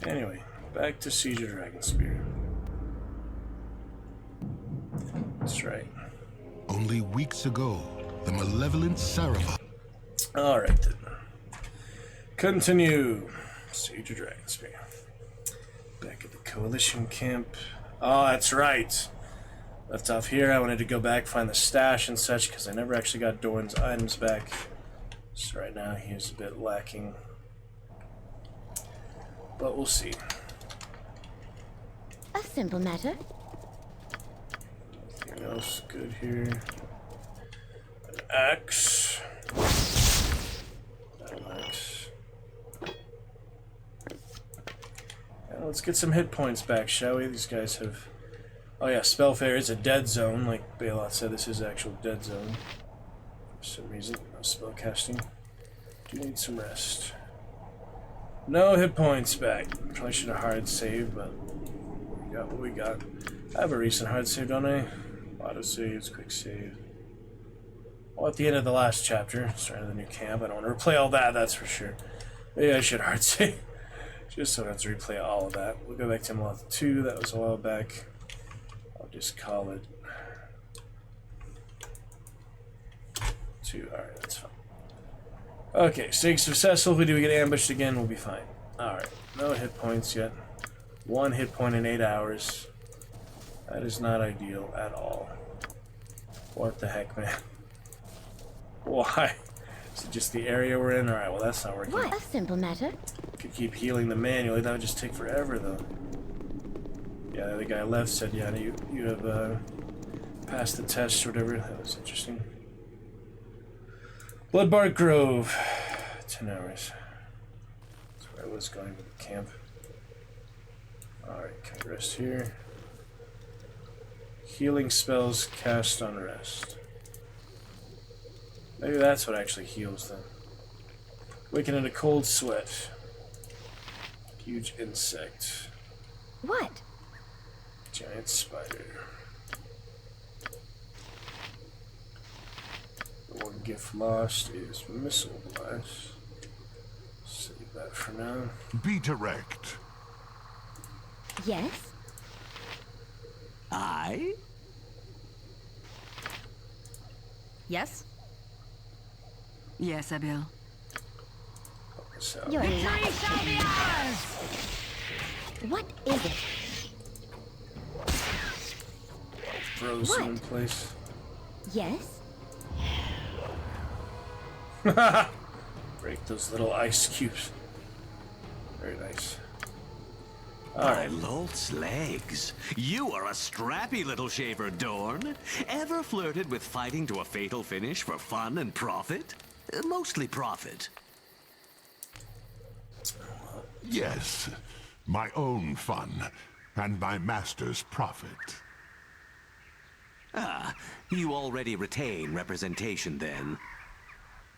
Anyway, back to Siege of Dragonspear. That's right. Only weeks ago, the malevolent Saravok. Alright then. Continue. Siege of Dragonspear. Back at the Coalition camp. Oh, that's right. Left off here. I wanted to go back, find the stash and such, because I never actually got Doran's items back. So right now he is a bit lacking. But we'll see. A simple matter. Anything else good here? An axe. An axe. Yeah, let's get some hit points back, shall we? These guys have... Oh yeah, Spellfair is a dead zone, like Baelot said. This is actual dead zone. For some reason, no spell casting. Do need some rest. No hit points back. Probably should have hard saved, but we got what we got. I have a recent hard save, don't I? Auto saves, quick save. Well, at the end of the last chapter, starting the new camp. I don't want to replay all that, that's for sure. Maybe I should hard save. Just so I don't have to replay all of that. We'll go back to Moth 2, that was a while back. I'll just call it 2. Alright, that's fine. Okay, staying successful. If we do get ambushed again, we'll be fine. Alright, no hit points yet. 1 hit point in 8 hours. That is not ideal at all. What the heck, man? Why? Is it just the area we're in? Alright, well that's not working. What? A simple matter. Could keep healing them manually. That would just take forever, though. Yeah, the other guy left said, yeah, you have passed the test or whatever. That was interesting. Bloodbark Grove. 10 hours. That's where I was going with the camp. Alright, can I rest here? Healing spells cast on rest. Maybe that's what actually heals them. Waking in a cold sweat. Huge insect. What? Giant spider. The one gift lost is missile blast. Save that for now. Be direct. Yes? I? Yes? Yes, Abil. Help us out. Your life shall be ours! What is it? Froze What? in place. Yes? Break those little ice cubes. Very nice. By Lolth's legs. You are a strappy little shaver, Dorn. Ever flirted with fighting to a fatal finish for fun and profit? Mostly profit. Yes, my own fun and my master's profit. Ah, you already retain representation then.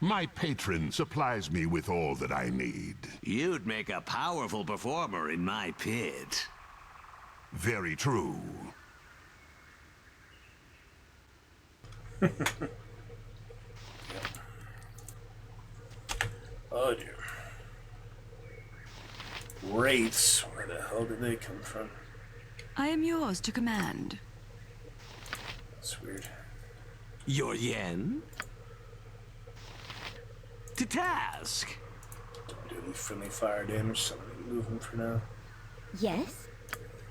My patron supplies me with all that I need. You'd make a powerful performer in my pit. Very true. Oh dear. Wraiths. Where the hell did they come from? I am yours to command. That's weird. Your yen? To task. Don't do any friendly fire damage, so I'm gonna move them for now. Yes?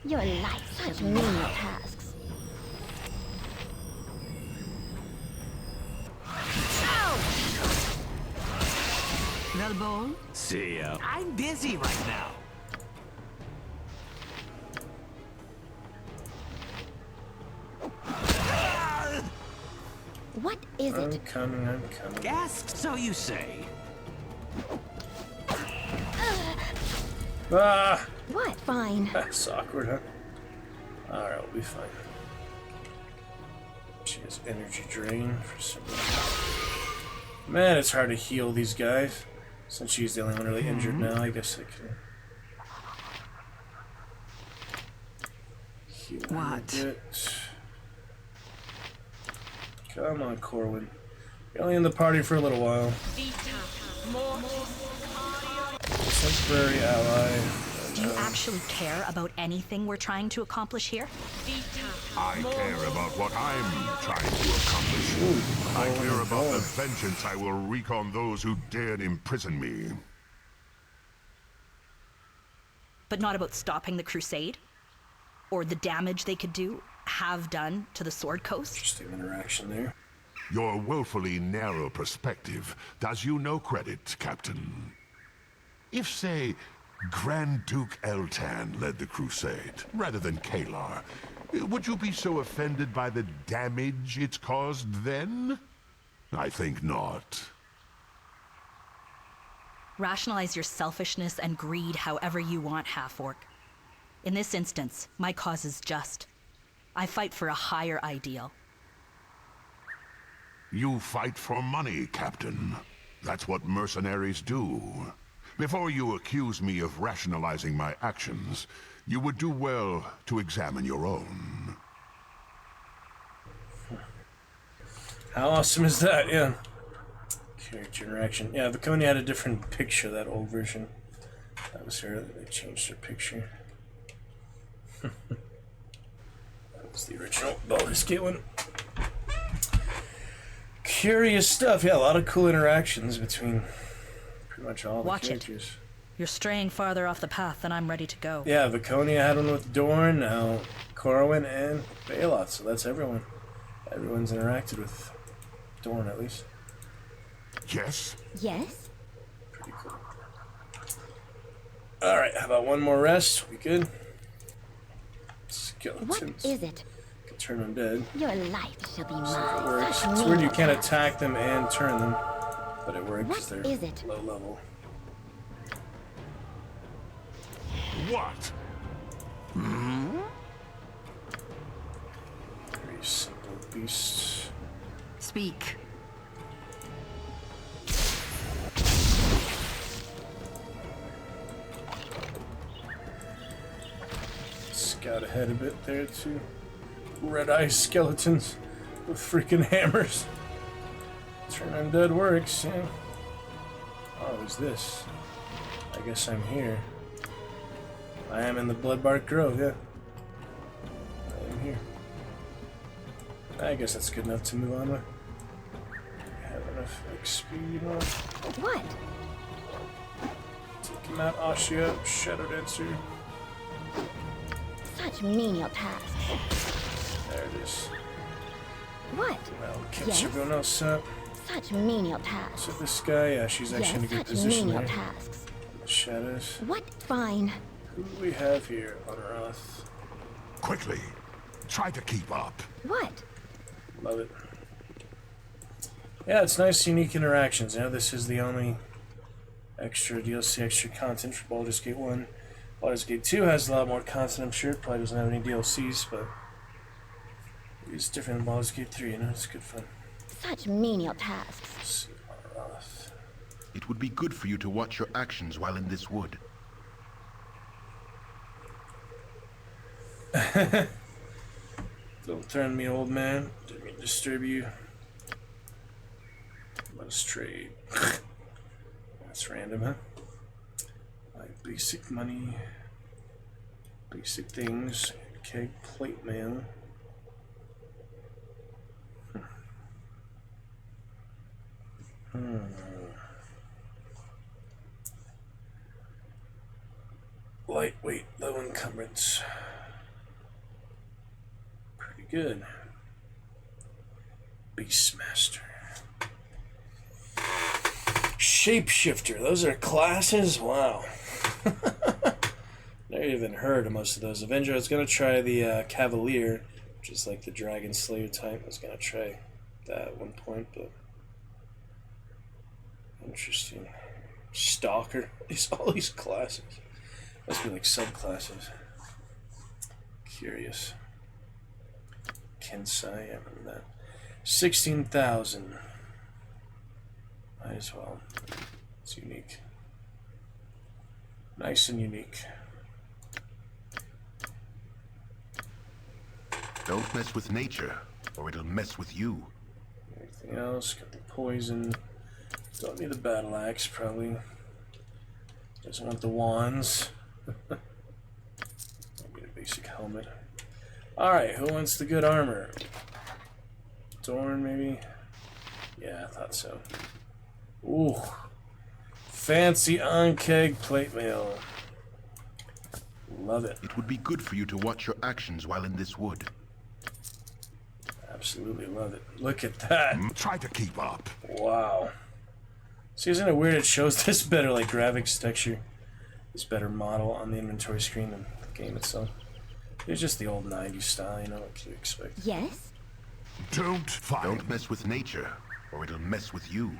Your life such menial tasks. Velbol? See ya. I'm busy right now. What is I'm it? coming, I'm coming. Gasp, so you say. Ah! What? Fine. That's awkward, huh? Alright, we'll be fine. She has energy drain for some reason. Man, it's hard to heal these guys. Since she's the only one really injured now, I guess I can heal her a What? bit. Come on, Corwin. You're only in the party for a little while. Temporary ally. Do you actually care about anything we're trying to accomplish here? I care about what I'm trying to accomplish. I care about the vengeance I will wreak on those who dared imprison me. But not about stopping the crusade? Or the damage they could do, have done to the Sword Coast? Interesting interaction there. Your woefully narrow perspective does you no credit, Captain. If, say, Grand Duke Eltan led the crusade, rather than Kalar, would you be so offended by the damage it's caused then? I think not. Rationalize your selfishness and greed however you want, Half-Orc. In this instance, my cause is just. I fight for a higher ideal. You fight for money, Captain. That's what mercenaries do. Before you accuse me of rationalizing my actions, you would do well to examine your own. How awesome is that? Yeah. Character interaction. Yeah, Viconia had a different picture, that old version. That was her. They changed her picture. That was the original Baldur's Gate one. Curious stuff. Yeah, a lot of cool interactions between pretty much all the Watch it. characters. You're straying farther off the path than I'm ready to go. Yeah, Viconia had one with Dorn, now Corwin and Baelot, so that's everyone. Everyone's interacted with Dorn, at least. Yes? Yes? Pretty cool. Alright, how about one more rest? We good? Skeletons. What is it? Can turn undead. Your life shall be It mine. works. Such It's weird you menial can't tasks. attack them and turn them, but it works. What They're is it? low level. What? Very simple beasts. Speak. Scout ahead a bit there too. Red-eye skeletons with freaking hammers. Turn undead works, yeah. Oh, who's this? I guess I'm here. I am in the Bloodbark Grove, yeah. I am here. I guess that's good enough to move on with. Have enough XP, you know. What? Take him out, Ashia, Shadow Dancer. Such menial tasks. There it is. What? Well, catch Yes? everyone else up. Such menial tasks. So this guy, yeah, she's actually in a good Such position menial there. tasks. The shadows. What? Fine. Who do we have here on Roth? Quickly, try to keep up. What? Love it. Yeah, it's nice, unique interactions. You know, this is the only extra DLC, extra content for Baldur's Gate 1. Baldur's Gate 2 has a lot more content, I'm sure. It probably doesn't have any DLCs, but it's different than Baldur's Gate 3, you know? It's good fun. Such menial tasks. Let's see, on Roth. It would be good for you to watch your actions while in this wood. Don't threaten me, old man. Didn't mean to disturb you. Let's trade. That's random, huh? Like basic money, basic things. Okay, plate mail. Lightweight, low encumbrance. Pretty good. Beastmaster. Shapeshifter. Those are classes? Wow. Never even heard of most of those. Avenger, I was going to try the Cavalier, which is like the Dragon Slayer type. I was going to try that at one point, but... Interesting. Stalker. All these classes. Must be like subclasses. Curious. Kensai, I remember that. 16,000. Might as well. It's unique. Nice and unique. Don't mess with nature, or it'll mess with you. Anything else? Got the poison. Don't need the battle axe, probably. Doesn't want the wands. Don't need a basic helmet. Alright, who wants the good armor? Dorn, maybe? Yeah, I thought so. Ooh. Fancy on-keg plate mail. Love it. It would be good for you to watch your actions while in this wood. Absolutely love it. Look at that. Try to keep up. Wow. See, isn't it weird it shows this better, like, graphics texture, this better model on the inventory screen than the game itself? It's just the old 90s style, you know, what can you expect? Yes? Don't mess with nature, or it'll mess with you.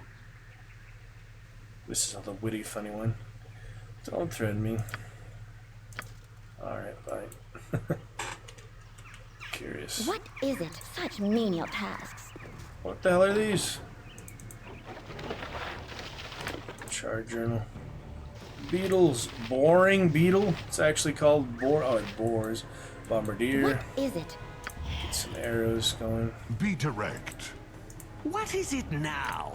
This is the witty, funny one. Don't threaten me. Alright, bye. Curious. What is it? Such menial tasks. What the hell are these? Chart journal. Beetles. Boring beetle. It's actually called it bores. Bombardier. What is it? Get some arrows going. Be direct. What is it now?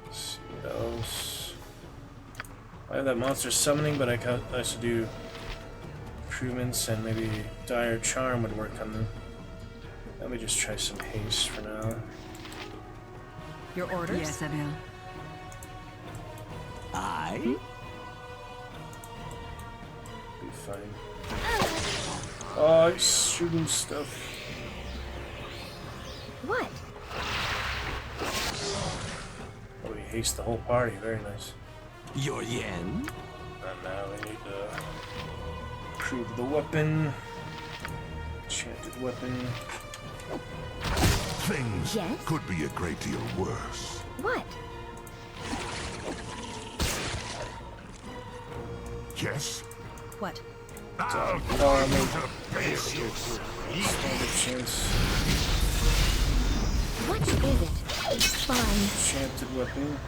Let's see what else. I have that monster summoning, but I should do improvements, and maybe Dire Charm would work on them. Let me just try some haste for now. Your orders? Yes, Abel. Aye? Be fine. Oh, he's shooting stuff. What? Oh, he haste the whole party. Very nice. Your yen? And now we need to improve the weapon. Enchanted weapon. Things Yes? could be a great deal worse. What? Yes? What? I'll Oh, you to pieces. Chance. What is it? Fine. Enchanted weapon.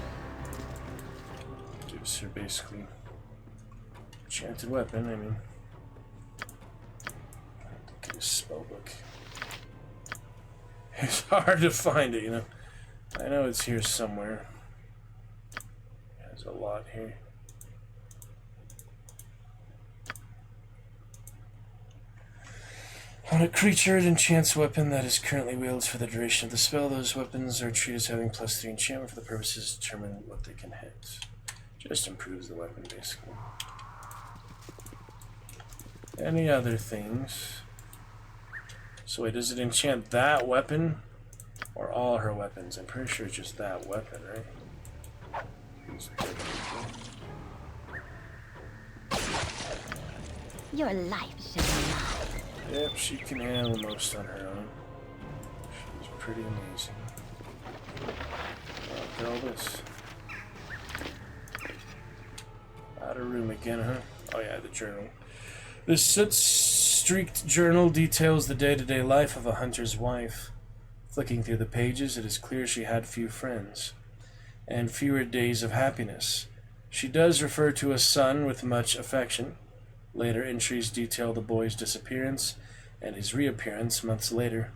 Gives her basically enchanted weapon, I mean. this spell book. It's hard to find it, you know. I know it's here somewhere. There's a lot here. On a creature, it enchants a weapon that is currently wielded for the duration of the spell. Those weapons are treated as having +3 enchantment for the purposes to determine what they can hit. Just improves the weapon, basically. Any other things? So wait, does it enchant that weapon? Or all her weapons? I'm pretty sure it's just that weapon, right? Your life should be mine. Yep, she can handle most on her own. She's pretty amazing. Look at all this. Out of room again, huh? Oh yeah, the journal. This soot-streaked journal details the day-to-day life of a hunter's wife. Flicking through the pages, it is clear she had few friends, and fewer days of happiness. She does refer to a son with much affection. Later entries detail the boy's disappearance and his reappearance months later.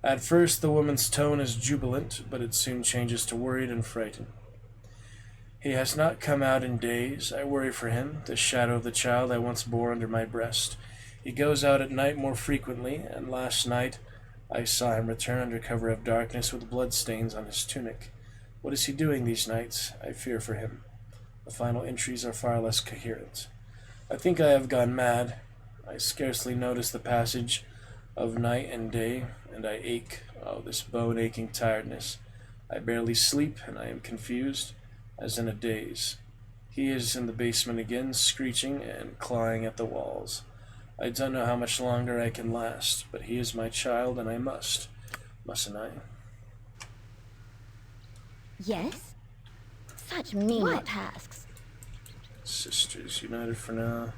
At first, the woman's tone is jubilant, but it soon changes to worried and frightened. He has not come out in days. I worry for him, the shadow of the child I once bore under my breast. He goes out at night more frequently, and last night I saw him return under cover of darkness with bloodstains on his tunic. What is he doing these nights? I fear for him. The final entries are far less coherent. I think I have gone mad. I scarcely notice the passage of night and day, and I ache. Oh, this bone-aching tiredness. I barely sleep, and I am confused, as in a daze. He is in the basement again, screeching and clawing at the walls. I don't know how much longer I can last, but he is my child, and I must. Mustn't I? Yes? Such menial tasks. Sisters united for now.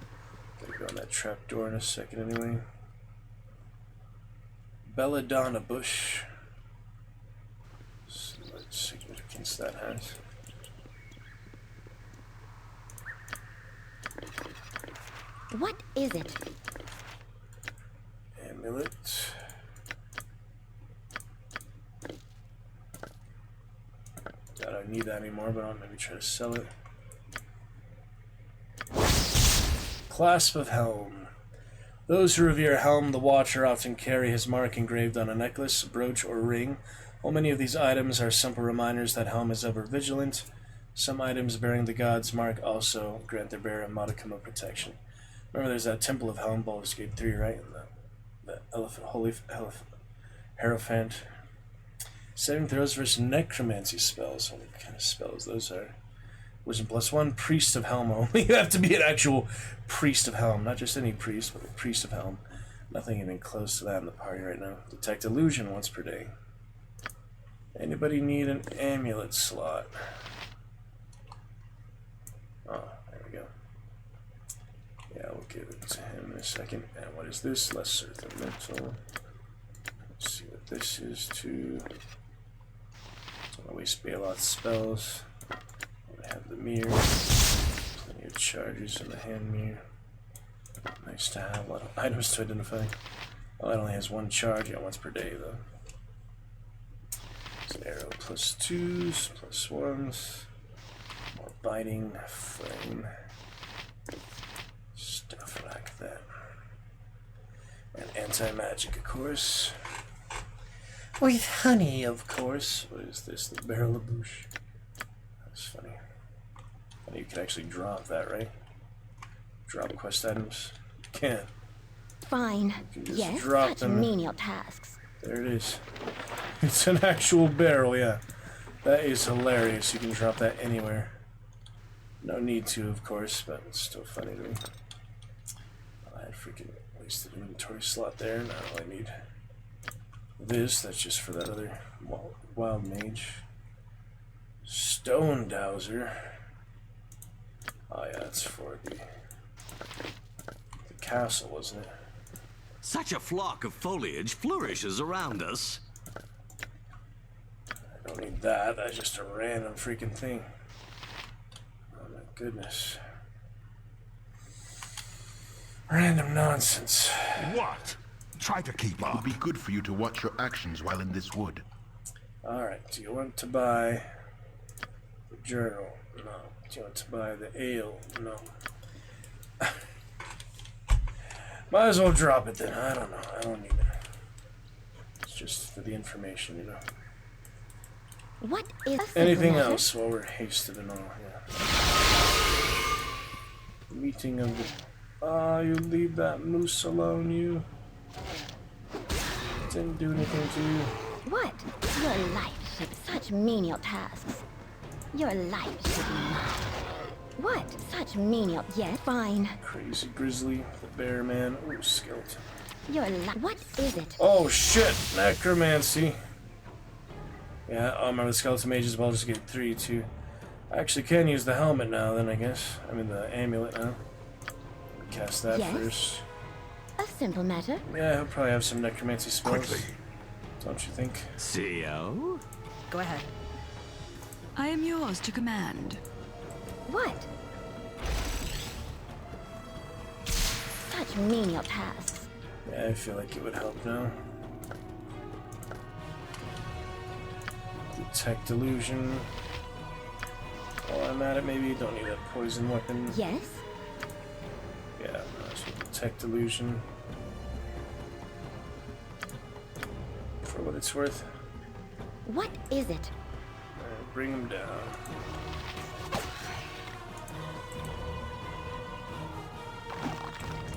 Gotta go on that trap door in a second anyway. Belladonna bush. See what significance that has. What is it? Amulet. Doubt I need that anymore, but I'll maybe try to sell it. Clasp of Helm. Those who revere Helm the Watcher often carry his mark engraved on a necklace, brooch, or ring. While many of these items are simple reminders that Helm is ever vigilant, some items bearing the god's mark also grant their bearer a modicum of protection. Remember, there's that Temple of Helm, Baldur's Gate 3, right? And the Holy Hierophant. Saving throws versus necromancy spells. What kind of spells those are? Wisdom +1, Priest of Helm only. You have to be an actual Priest of Helm, not just any priest, but a Priest of Helm. Nothing even close to that in the party right now. Detect illusion once per day. Anybody need an amulet slot? Oh, there we go. Yeah, we'll give it to him in a second. And what is this? Lesser than mental. Let's see what this is too. Don't waste Balot's spells. I have the mirror. Plenty of charges in the hand mirror. Nice to have. A lot of items to identify. Oh, it only has one charge. Yeah, once per day though. It's an arrow +2s, +1s. More biting, flame. Stuff like that. And anti-magic, of course. With honey, of course. What is this? The Barrel of Bouche. That's funny. And you can actually drop that, right? Drop quest items. You can. Fine. You can just Yes, drop such them. menial tasks. There it is. It's an actual barrel, yeah. That is hilarious. You can drop that anywhere. No need to, of course, but it's still funny to me. I had freaking wasted inventory slot there. Now I need this. That's just for that other wild mage. Stone Dowser. Oh yeah, that's for the castle, wasn't it? Such a flock of foliage flourishes around us. I don't need that. That's just a random freaking thing. Oh my goodness. Random nonsense. What? Try to keep It up. would be good for you to watch your actions while in this wood. Alright, do you want to buy the journal? No. Do you want to buy the ale? No. Might as well drop it then. I don't know. I don't need it. It's just for the information, you know. What is Anything else while we're hasted and all? Yeah. Meeting of the... Ah, you leave that moose alone, you. Didn't do anything to you. What? Your life should such menial tasks. Your life should be mine. What? Such menial... Yes, fine. Crazy grizzly, the bear man. Ooh, skeleton. Your life... What is it? Oh shit! Necromancy. Yeah, oh, remember the skeleton mages, well, I'll just get 3, 2. I actually can use the helmet now, then, I guess. I mean, the amulet now. Cast that Yes? first. A simple matter. Yeah, he'll probably have some necromancy spells. Quickly. Don't you think? CO? Go ahead. I am yours to command. What? Such menial tasks. Yeah, I feel like it would help now. Detect illusion. While I'm at it, maybe you don't need a poison weapon. Yes? Yeah, so detect illusion. For what it's worth. What is it? Alright, bring him down.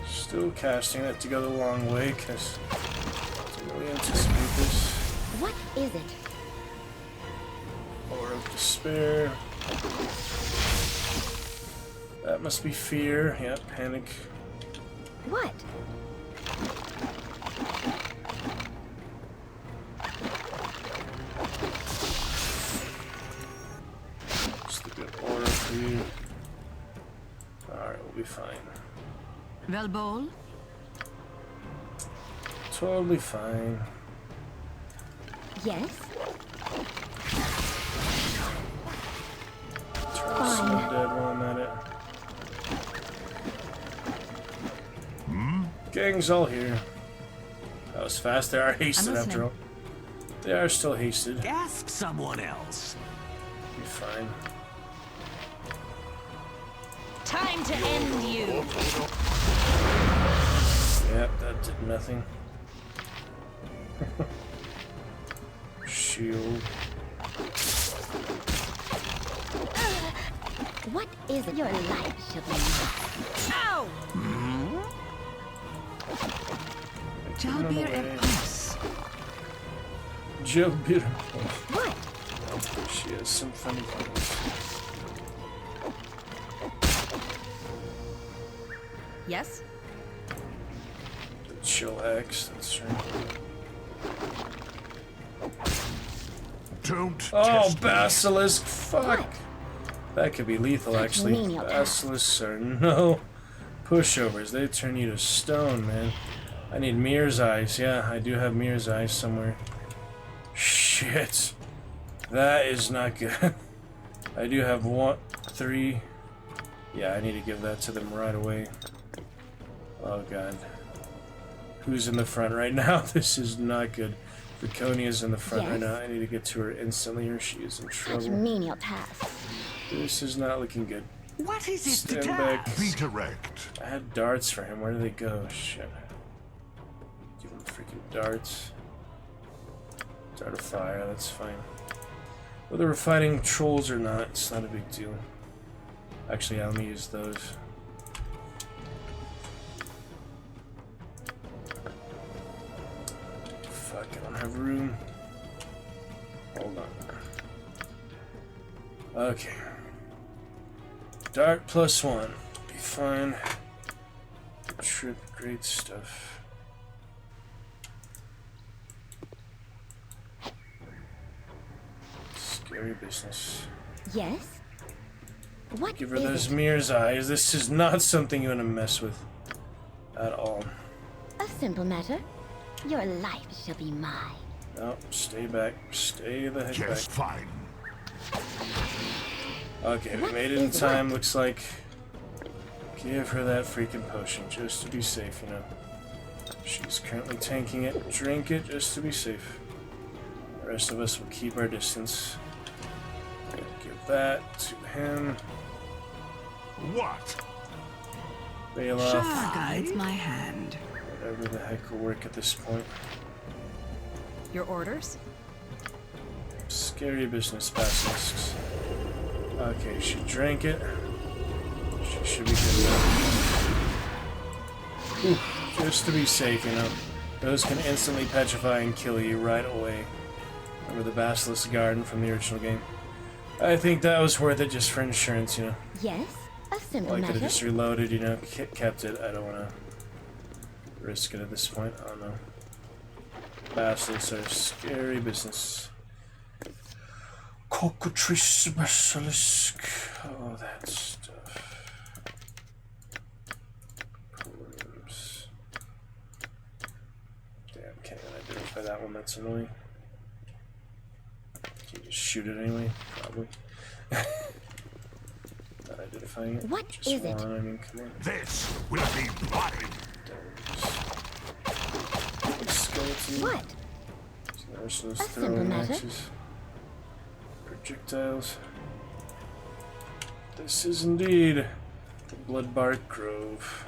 Still casting it to go the long way, because I didn't really anticipate this. What is it? Aura of Despair. That must be fear. Yep, panic. What? Just a good aura for you. Alright, we'll be fine. Velbol? Totally fine. Yes? Turn some dead while I'm at it. Gang's all here. That was fast. They are hasted after all. They are still hasted. Ask someone else. Be fine. Time to end you. Yep, that did nothing. Shield. What is it? Your life should be... Ow! Jalbir Epos. Jalbir. What? She has some funny things. Yes? The chill X, that's right. Don't Oh, test me. Basilisk! Fuck! What? That could be lethal, actually. menial Basilisks are no pushovers. They turn you to stone, man. I need Mirror's Eyes. Yeah, I do have Mirror's Eyes somewhere. Shit. That is not good. I do have 3. Yeah, I need to give that to them right away. Oh, God. Who's in the front right now? This is not good. Draconia's in the front right Yes? now. I need to get to her instantly or she is in Such trouble. menial tasks. This is not looking good. What is it Stand to back. task? Be direct. I had darts for him. Where did they go? Shit. Give him freaking darts. Dart of fire, that's fine. Whether we're fighting trolls or not, it's not a big deal. Actually, I'm gonna use those. Fuck, I don't have room. Hold on. Okay. Dart +1. Be fine. Trip, great stuff. Scary business. Yes? What Give her is those it? Mirror's Eyes. This is not something you want to mess with. At all. A simple matter. Your life shall be mine. No, stay back. Stay the heck Just back. fine. Okay, we What made it in is time, what? looks like. Give her that freaking potion, just to be safe, you know. She's currently tanking it. Drink it just to be safe. The rest of us will keep our distance. Give that to him. What? Bailoff. guides my hand. Whatever the heck will work at this point. Your orders? Scary business, basilisks. Okay, she drank it. She should be good now. Just to be safe, you know. Those can instantly petrify and kill you right away. Remember the Basilisk Garden from the original game? I think that was worth it just for insurance, you know. Yes, a simple I could matter. have just reloaded, you know, kept it. I don't want to risk it at this point. I don't know. Basilisks are scary business. Cockatrice basilisk. Oh, that stuff. Poems. Damn, can't even identify that one. That's annoying. Can you just shoot it anyway? Probably. Not identifying it. What just is it? one, I mean, come on. This will be bloody. Skeleton. What? There's those A simple throwing matter. axes. Projectiles. This is indeed the Bloodbark Grove.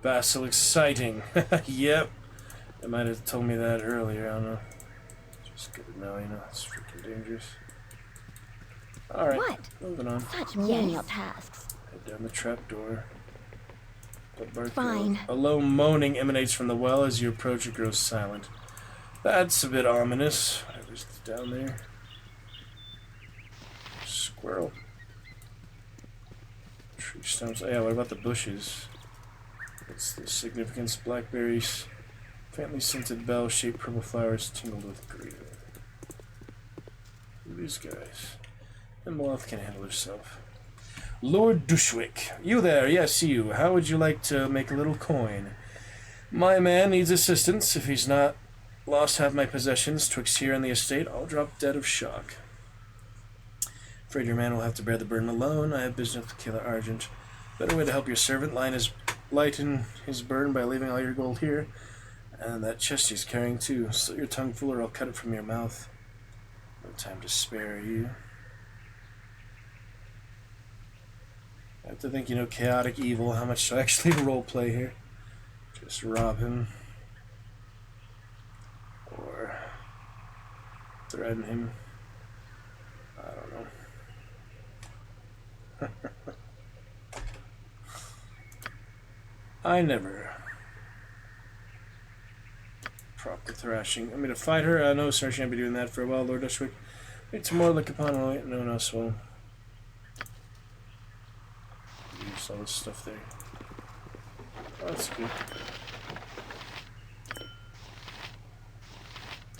Basilisk sighting. Yep. They might have told me that earlier, I don't know. Just good to know, you know, it's freaking dangerous. Alright, What? moving on. Such menial tasks. Head down the trapdoor. Bloodbark Fine. Grove. A low moaning emanates from the well as you approach. It grows silent. That's a bit ominous. Whatever's down there. Squirrel. Tree stumps. Oh, yeah, what about the bushes? What's the significance? Blackberries. Faintly scented bell-shaped purple flowers tingled with green. These guys. And Moth can handle herself. Lord Dushwick. You there, yes, you. How would you like to make a little coin? My man needs assistance. If he's not lost half my possessions twixt here and the estate, I'll drop dead of shock. Afraid your man will have to bear the burden alone. I have business with Kayla Argent. Better way to help your servant lighten his burden by leaving all your gold here. And that chest he's carrying too. Slit your tongue full or I'll cut it from your mouth. No time to spare you. I have to think, you know, chaotic evil. How much do I actually roleplay here? Just rob him. Or threaten him. I don't know. I never. Proper thrashing. I'm gonna fight her. No, sir, she can't be doing that for a while, Lord Dushwick. It's more like upon no one else will. Use all this stuff there. Oh, that's good.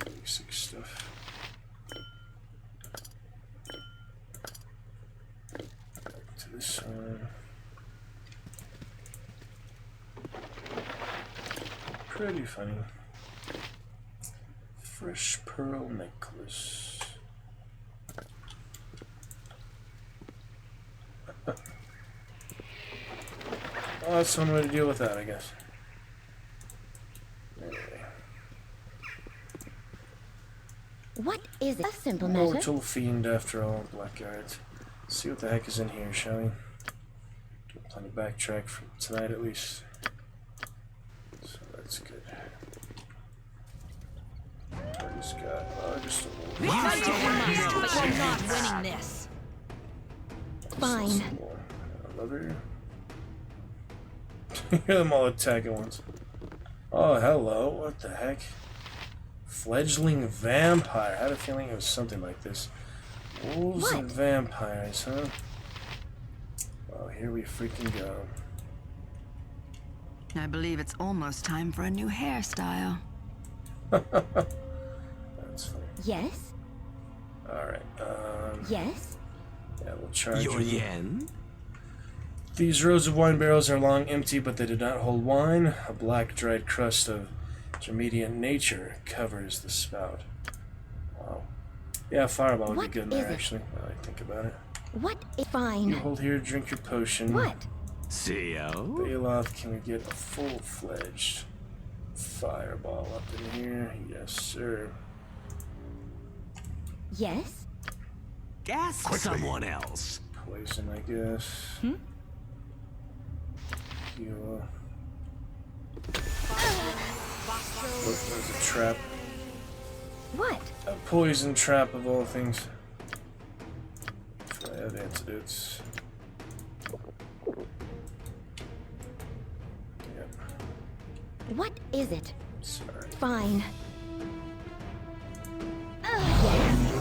Basic stuff. Back to this one. Pretty funny. Fresh pearl necklace. Oh, that's one way to deal with that, I guess. Anyway. What is it? A simple matter. Mortal fiend after all, Blackguards. Let's see what the heck is in here, shall we? Get plenty backtrack for tonight at least. So that's good. I just got just a little. But you're not winning this. Fine. Another. Hear them all attack at once. Oh, hello. What the heck? Fledgling vampire. I had a feeling it was something like this. Wolves and vampires, huh? Well, here we freaking go. I believe it's almost time for a new hairstyle. That's funny. Yes? Alright, Yes? yeah, we'll charge Your you. yen? These rows of wine barrels are long empty, but they did not hold wine. A black dried crust of intermediate nature covers the spout. Wow. Yeah, fireball would be good in there, actually, now I think about it. What is You fine? hold here, drink your potion. What? See-o? Bailoff, can we get a full-fledged fireball up in here? Yes, sir. Yes? Ask someone else. Poison, I guess. Heal. Oh, there's a trap. What? A poison trap of all things. I have antidotes. Yep. What is it? Sorry. Fine.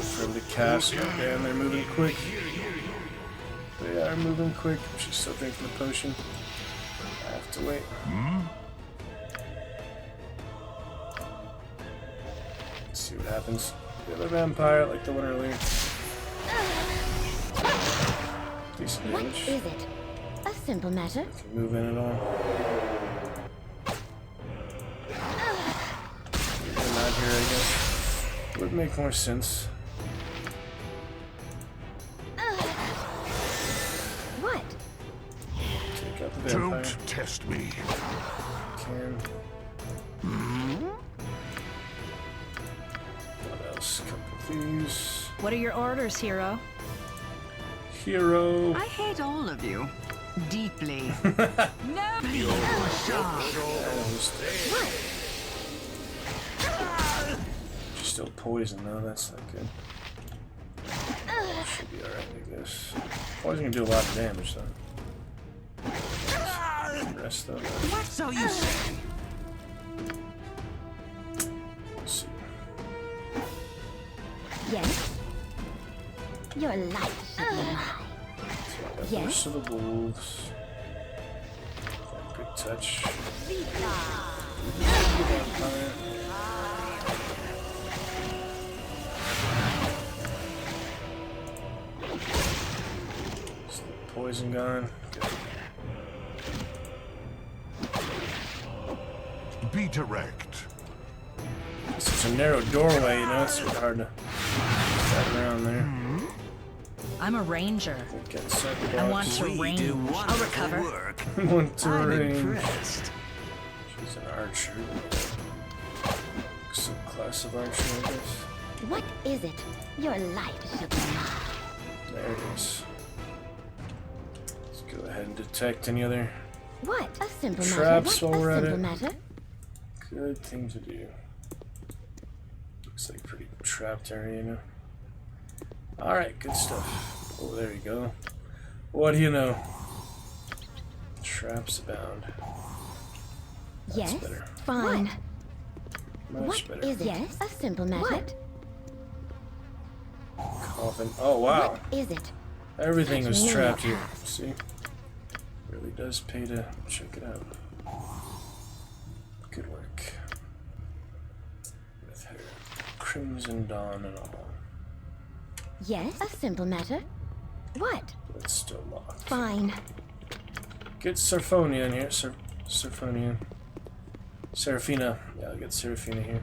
From the cask. Oh, damn, they're moving quick. They are moving quick. She's still drinking the potion. I have to wait. Let's see what happens. The other vampire, like the one earlier. Decent What damage. is it? A simple matter. Can move in at all. They're not here, I guess. Would make more sense. What? Take out the vampire. Don't test me. Can. What else? Couple of these. What are your orders, hero? Hero. I hate all of you. Deeply. She's still poisoned though, that's not good. Should be alright, I guess. Poison can do a lot of damage though. Rest of it. What so you say? Let's see. Yes? Your life should be mine. Yes? Most of the wolves. Good touch. Vampire. Is the poison gone? Good. Be direct. It's such a narrow doorway, you know, it's sort of hard to get around there. I'm a ranger. I want to range. I'll recover. Work. Want to I'm range. impressed. She's an archer. Some class of archer, I guess. What is it? Your life should be mine. There it is. Let's go ahead and detect any other What? A simple matter. traps What? while we're A at simple it. matter. Good thing to do. Looks like pretty trapped area, you know. Alright, good stuff. Oh, there you go. What do you know? Traps abound. That's Yes? better. Fine. Much What better. is it? Yes? A simple matter. What? Coffin. Oh, wow. What is it? Everything was Such trapped menial here. See? Really does pay to check it out. Good work. With her Crimson Dawn and all. Yes? A simple matter. What? But it's still locked. Fine. Get Serphonia in here. Serphonia. Seraphina. Yeah, I'll get Seraphina here.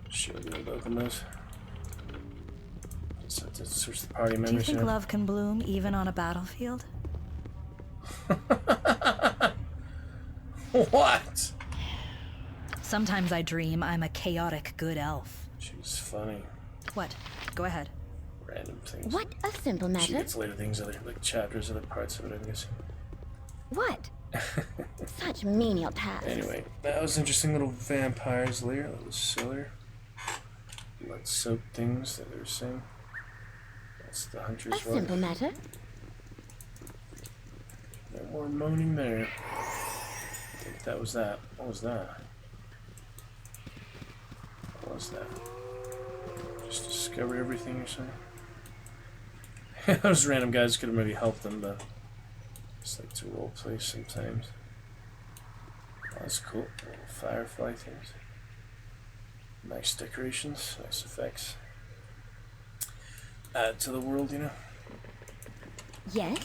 She'll be able to open those. Just have to search the party Do you members think here. love can bloom even on a battlefield? What? Sometimes I dream I'm a chaotic good elf. She's funny. What? Go ahead. Random things. What? A simple She matter. gets later things, other like chapters, other parts of it, I'm guessing. What? Such menial tasks. Anyway, that was interesting little vampires lair, little cellar. Blood soaked things that they were saying. That's the hunter's A rug. simple matter. No more moaning there. I think that was that. What was that? What was that? Just discovered everything or something? Those random guys could have maybe helped them, but just like to roleplay sometimes. Oh, that's cool. Little firefly things. Nice decorations, nice effects. Add to the world, you know. Yes?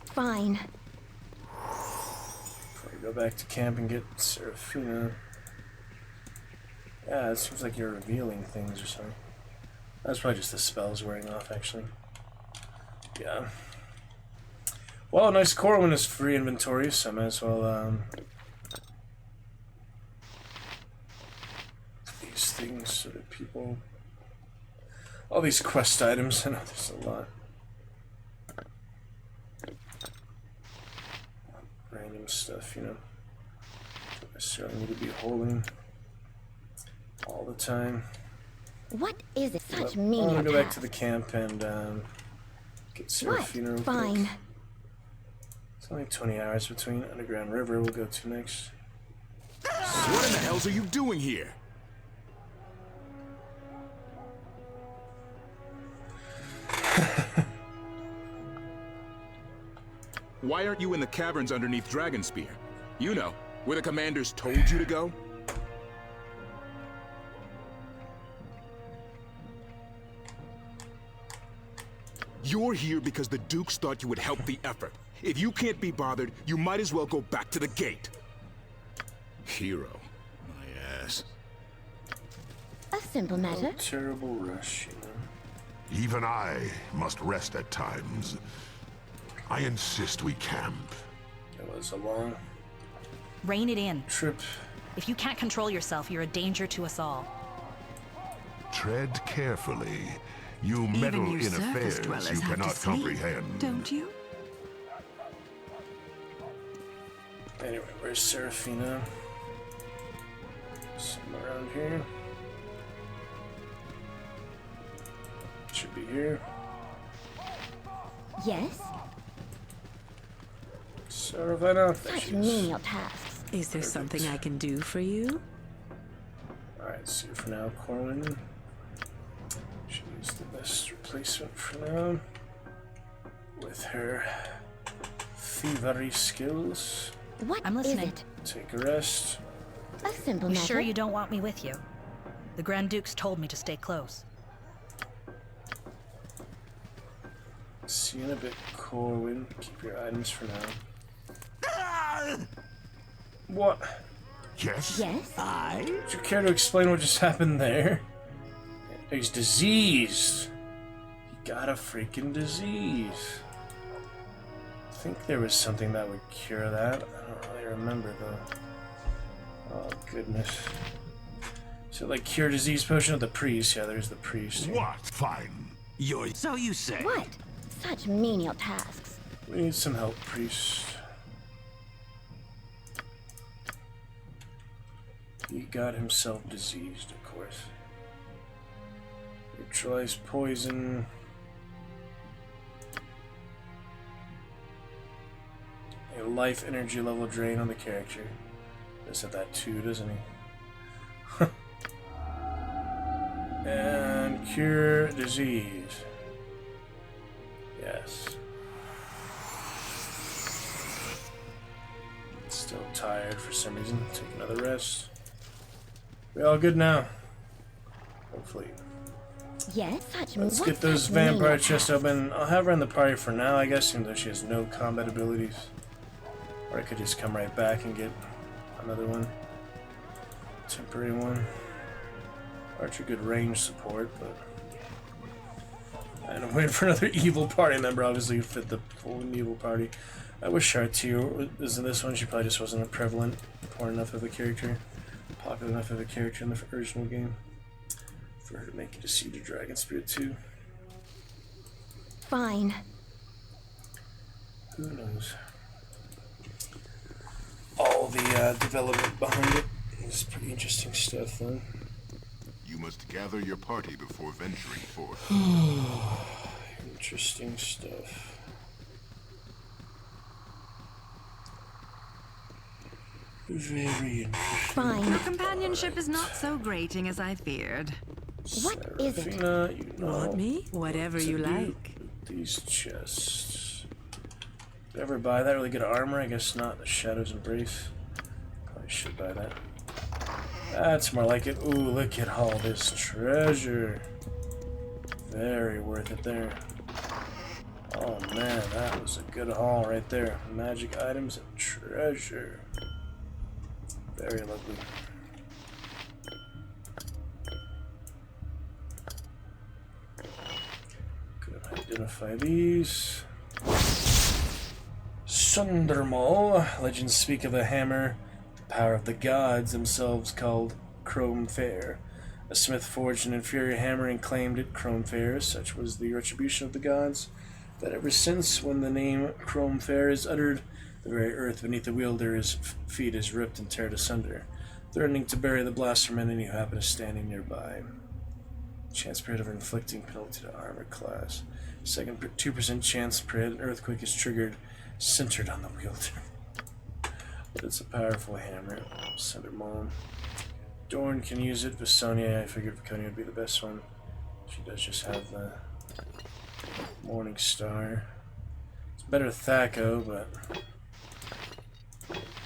Fine. Before we go back to camp and get Seraphina. Yeah, it seems like you're revealing things or something. That's probably just the spells wearing off, actually. Yeah. Well, nice Corwin is free inventory, so I might as well, these things so that people... All these quest items, I know there's a lot. Random stuff, you know. Don't necessarily need to be holding all the time. What is it? Such I menial want to go back tasks. to the camp and get Seraphina real quick. Fine. It's only 20 hours between Underground River we'll go to next. What in the hells are you doing here? Why aren't you in the caverns underneath Dragonspear? You know, where the commanders told you to go? You're here because the Dukes thought you would help the effort. If you can't be bothered, you might as well go back to the gate. Hero, my ass. A simple matter. Terrible rush, you know. Even I must rest at times. I insist we camp. It was a long Rein it in. trip. If you can't control yourself, you're a danger to us all. Tread carefully. You meddle Even you in surface affairs dwellers you have to cannot sleep, comprehend. don't you? Anyway, where's Seraphina? Somewhere around here. Should be here. Yes. Seraphina. There Such she is. menial tasks. Is there something I can do for you? Alright, see you for now, Corwin. She is the best replacement for now. With her thievery skills. What I'm listening. is it? Take a rest. A simple You matter. sure you don't want me with you? The Grand Dukes told me to stay close. See you in a bit, Corwin. Keep your items for now. What? Yes? Yes. Would you care to explain what just happened there? He's diseased. He got a freaking disease. I think there was something that would cure that. I don't really remember though. Oh goodness. So like cure disease potion of the priest? Yeah, there's the priest. Here. What? Fine. So you say. What? Such menial tasks. We need some help, priest. He got himself diseased, of course. Neutralize poison. A life energy level drain on the character. Does have that too, doesn't he? And cure disease. Yes. Still tired for some reason. Take another rest. We all good now? Hopefully. Yes. Such. Let's what get those such vampire menial chests tasks? open. I'll have her in the party for now, I guess, even though she has no combat abilities. Or I could just come right back and get another one. Temporary one. Archer good range support, but... And I'm waiting for another evil party member, obviously, to fit the full evil party. I wish Chartier is in this one. She probably just wasn't a prevalent, important enough of a character, popular enough of a character in the original game for her to make it to Siege of Dragonspear 2. Fine. Who knows? All the development behind it is pretty interesting stuff, though. You must gather your party before venturing forth. Interesting stuff. Very interesting. Fine. Your companionship is not so grating as I feared. What is it? Seraphina, you know Want me? Whatever what to you do like. with these chests. Did I ever buy that really good armor? I guess not. The Shadow's Embrace. Probably should buy that. That's more like it. Ooh, look at all this treasure. Very worth it there. Oh man, that was a good haul right there. Magic items and treasure. Very lovely. Gonna identify these. Sundermaul. Legends speak of a hammer, the power of the gods themselves, called Chrome Fair. A smith forged an inferior hammer and claimed it Chrome Fair. Such was the retribution of the gods, that ever since, when the name Chrome Fair is uttered, the very earth beneath the wielder's feet is ripped and teared asunder, threatening to bury the blasphemer and any who happen to standing nearby. Chance period of inflicting penalty to armor class. Second 2% chance period, an earthquake is triggered, centered on the wielder. But it's a powerful hammer. Sundermaul. Dorn can use it. Visonia, I figured Viconia would be the best one. She does just have the Morning Star. It's better Thaco, but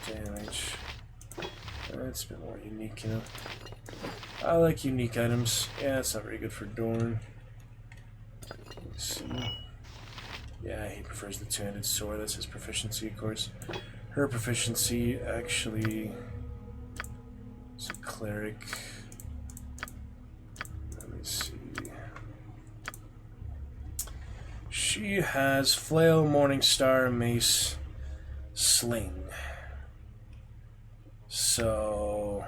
damage. It's a bit more unique, you know. I like unique items. Yeah, it's not very good for Dorn. Let's see. Yeah, he prefers the two-handed sword. That's his proficiency, of course. Her proficiency actually is a cleric. Let me see. She has flail, Morningstar, mace, sling. So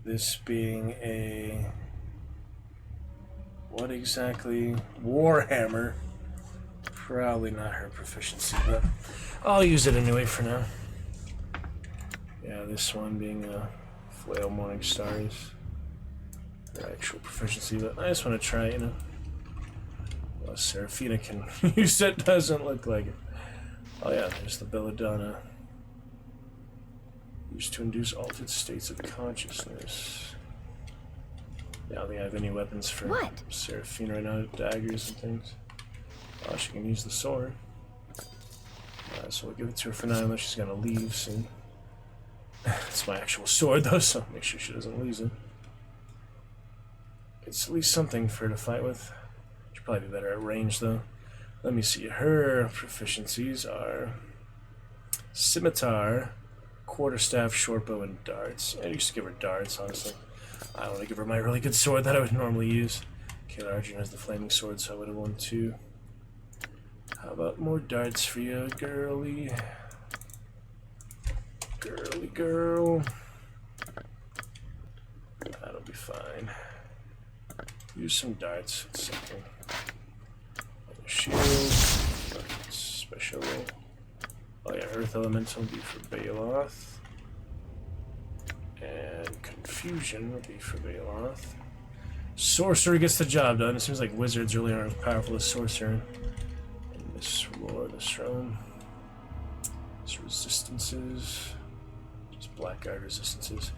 this being a what exactly? Warhammer. Probably not her proficiency, but I'll use it anyway for now. Yeah, this one being a flail, Morningstar is her actual proficiency, but I just want to try, you know. Well, Seraphina can use it, doesn't look like it. Oh yeah, there's the Belladonna. Used to induce altered states of consciousness. Yeah, I don't think I have any weapons for Seraphina right now, daggers and things. Oh, she can use the sword. So we'll give it to her for now, unless she's gonna leave soon. It's my actual sword though, so make sure she doesn't lose it. It's at least something for her to fight with. She'll probably be better at range though. Let me see, her proficiencies are Scimitar, Quarterstaff, Shortbow, and Darts. I used to give her Darts, honestly. I don't want to give her my really good sword that I would normally use. Kayla Arjun has the Flaming Sword, so I would have won too. How about more darts for you, girly? Girly girl. That'll be fine. Use some darts. It's something. Shield. Special. Oh yeah, Earth Elemental will be for Baloth. And Confusion will be for Baloth. Sorcerer gets the job done. It seems like wizards really aren't as powerful as sorcerer. And this roar, this realm. This resistances. Just Blackguard resistances.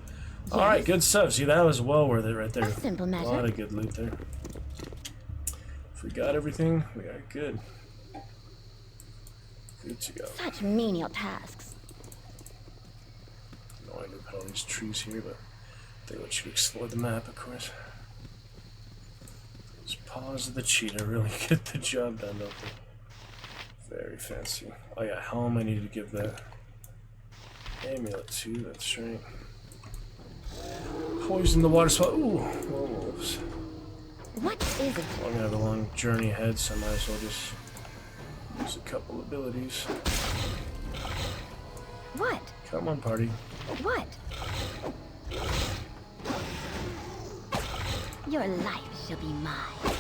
Yes. Alright, good stuff. See, that was well worth it right there. A simple matter. A lot of good loot there. If we got everything, we are good. Good to go. Such menial tasks. No idea about all these trees here, but they let you explore the map, of course. Those paws of the cheetah really get the job done, don't they? Very fancy. Oh yeah, helm, I need to give that amulet too, that's right. Poison the water spout. Ooh, wolves. What is it? Well, I'm gonna have a long journey ahead, so I might as well just use a couple abilities. What? Come on, party. What? Your life shall be mine.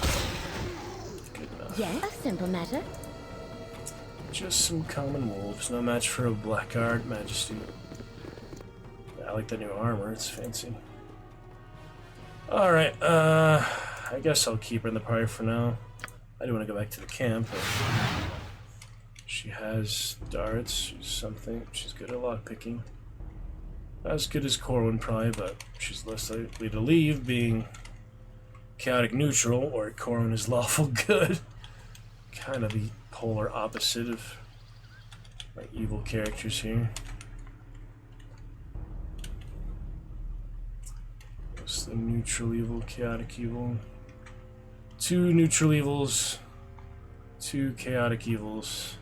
Good enough. Yes, a simple matter. Just some common wolves, no match for a Blackguard Majesty. I like the new armor, it's fancy. Alright, I guess I'll keep her in the party for now. I do want to go back to the camp, but she has darts, she's something. She's good at lockpicking. Not as good as Corwin probably, but she's less likely to leave, being chaotic neutral, or Corwin is lawful good. Kind of the polar opposite of my evil characters here. What's the neutral evil, chaotic evil? 2 neutral evils, 2 chaotic evils,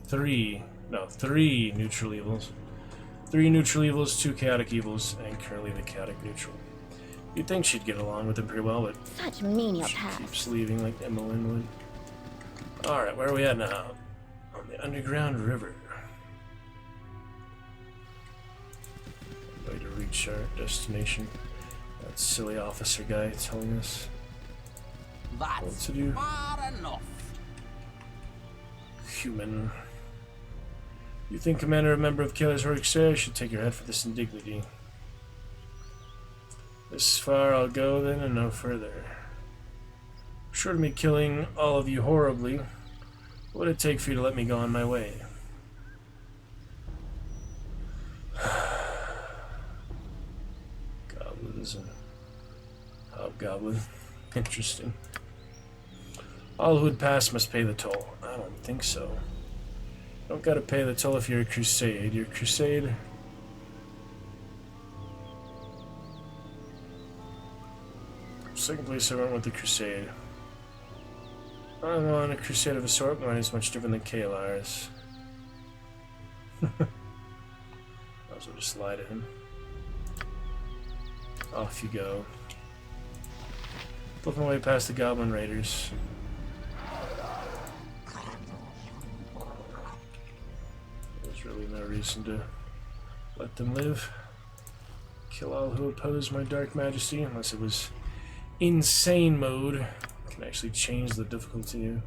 3 neutral evils. 3 neutral evils, 2 chaotic evils, and currently the chaotic neutral. You'd think she'd get along with him pretty well, but such menial she tasks. keeps leaving like Emmeline would. Alright, where are we at now? On the underground river. Way to reach our destination. That silly officer guy telling us what to do. Far enough. Human. You think Commander, a member of Killer's Work, sir, should take your head for this indignity. This far I'll go then and no further. Short of me killing all of you horribly, what would it take for you to let me go on my way? Goblins and hobgoblin. Interesting. All who would pass must pay the toll. I don't think so. You don't gotta pay the toll if you're a crusade. You're a crusade. Second place I went with the crusade. I'm on a crusade of a sort, mine is much different than Kalar's. Might as well just lie to him. Off you go. Flip my way past the Goblin Raiders. There's really no reason to let them live. Kill all who oppose my Dark Majesty, unless it was insane mode. Can actually change the difficulty.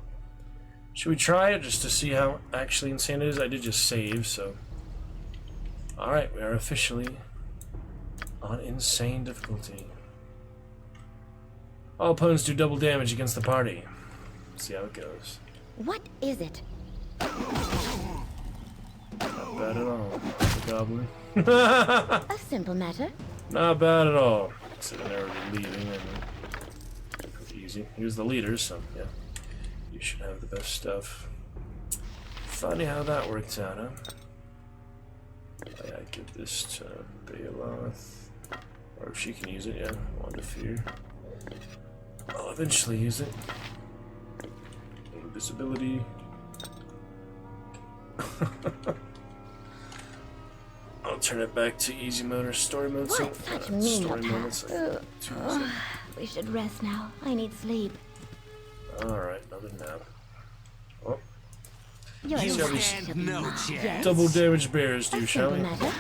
Should we try it just to see how actually insane it is? I did just save, so. Alright, we are officially on insane difficulty. All opponents do double damage against the party. Let's see how it goes. What is it? Not bad at all, the goblin. A simple matter. Not bad at all. So they're already leaving and pretty easy. He was the leader, so yeah. You should have the best stuff. Funny how that worked out, huh? Yeah, I give this to Baeloth. Or if she can use it, yeah. Wand of Fear. I'll eventually use it. Invisibility. I'll turn it back to easy mode or story mode. What such menial tasks? We should rest now. I need sleep. Alright, another nap. Oh. You stand no chance. Yes. Double damage bears do, shall we? Matter.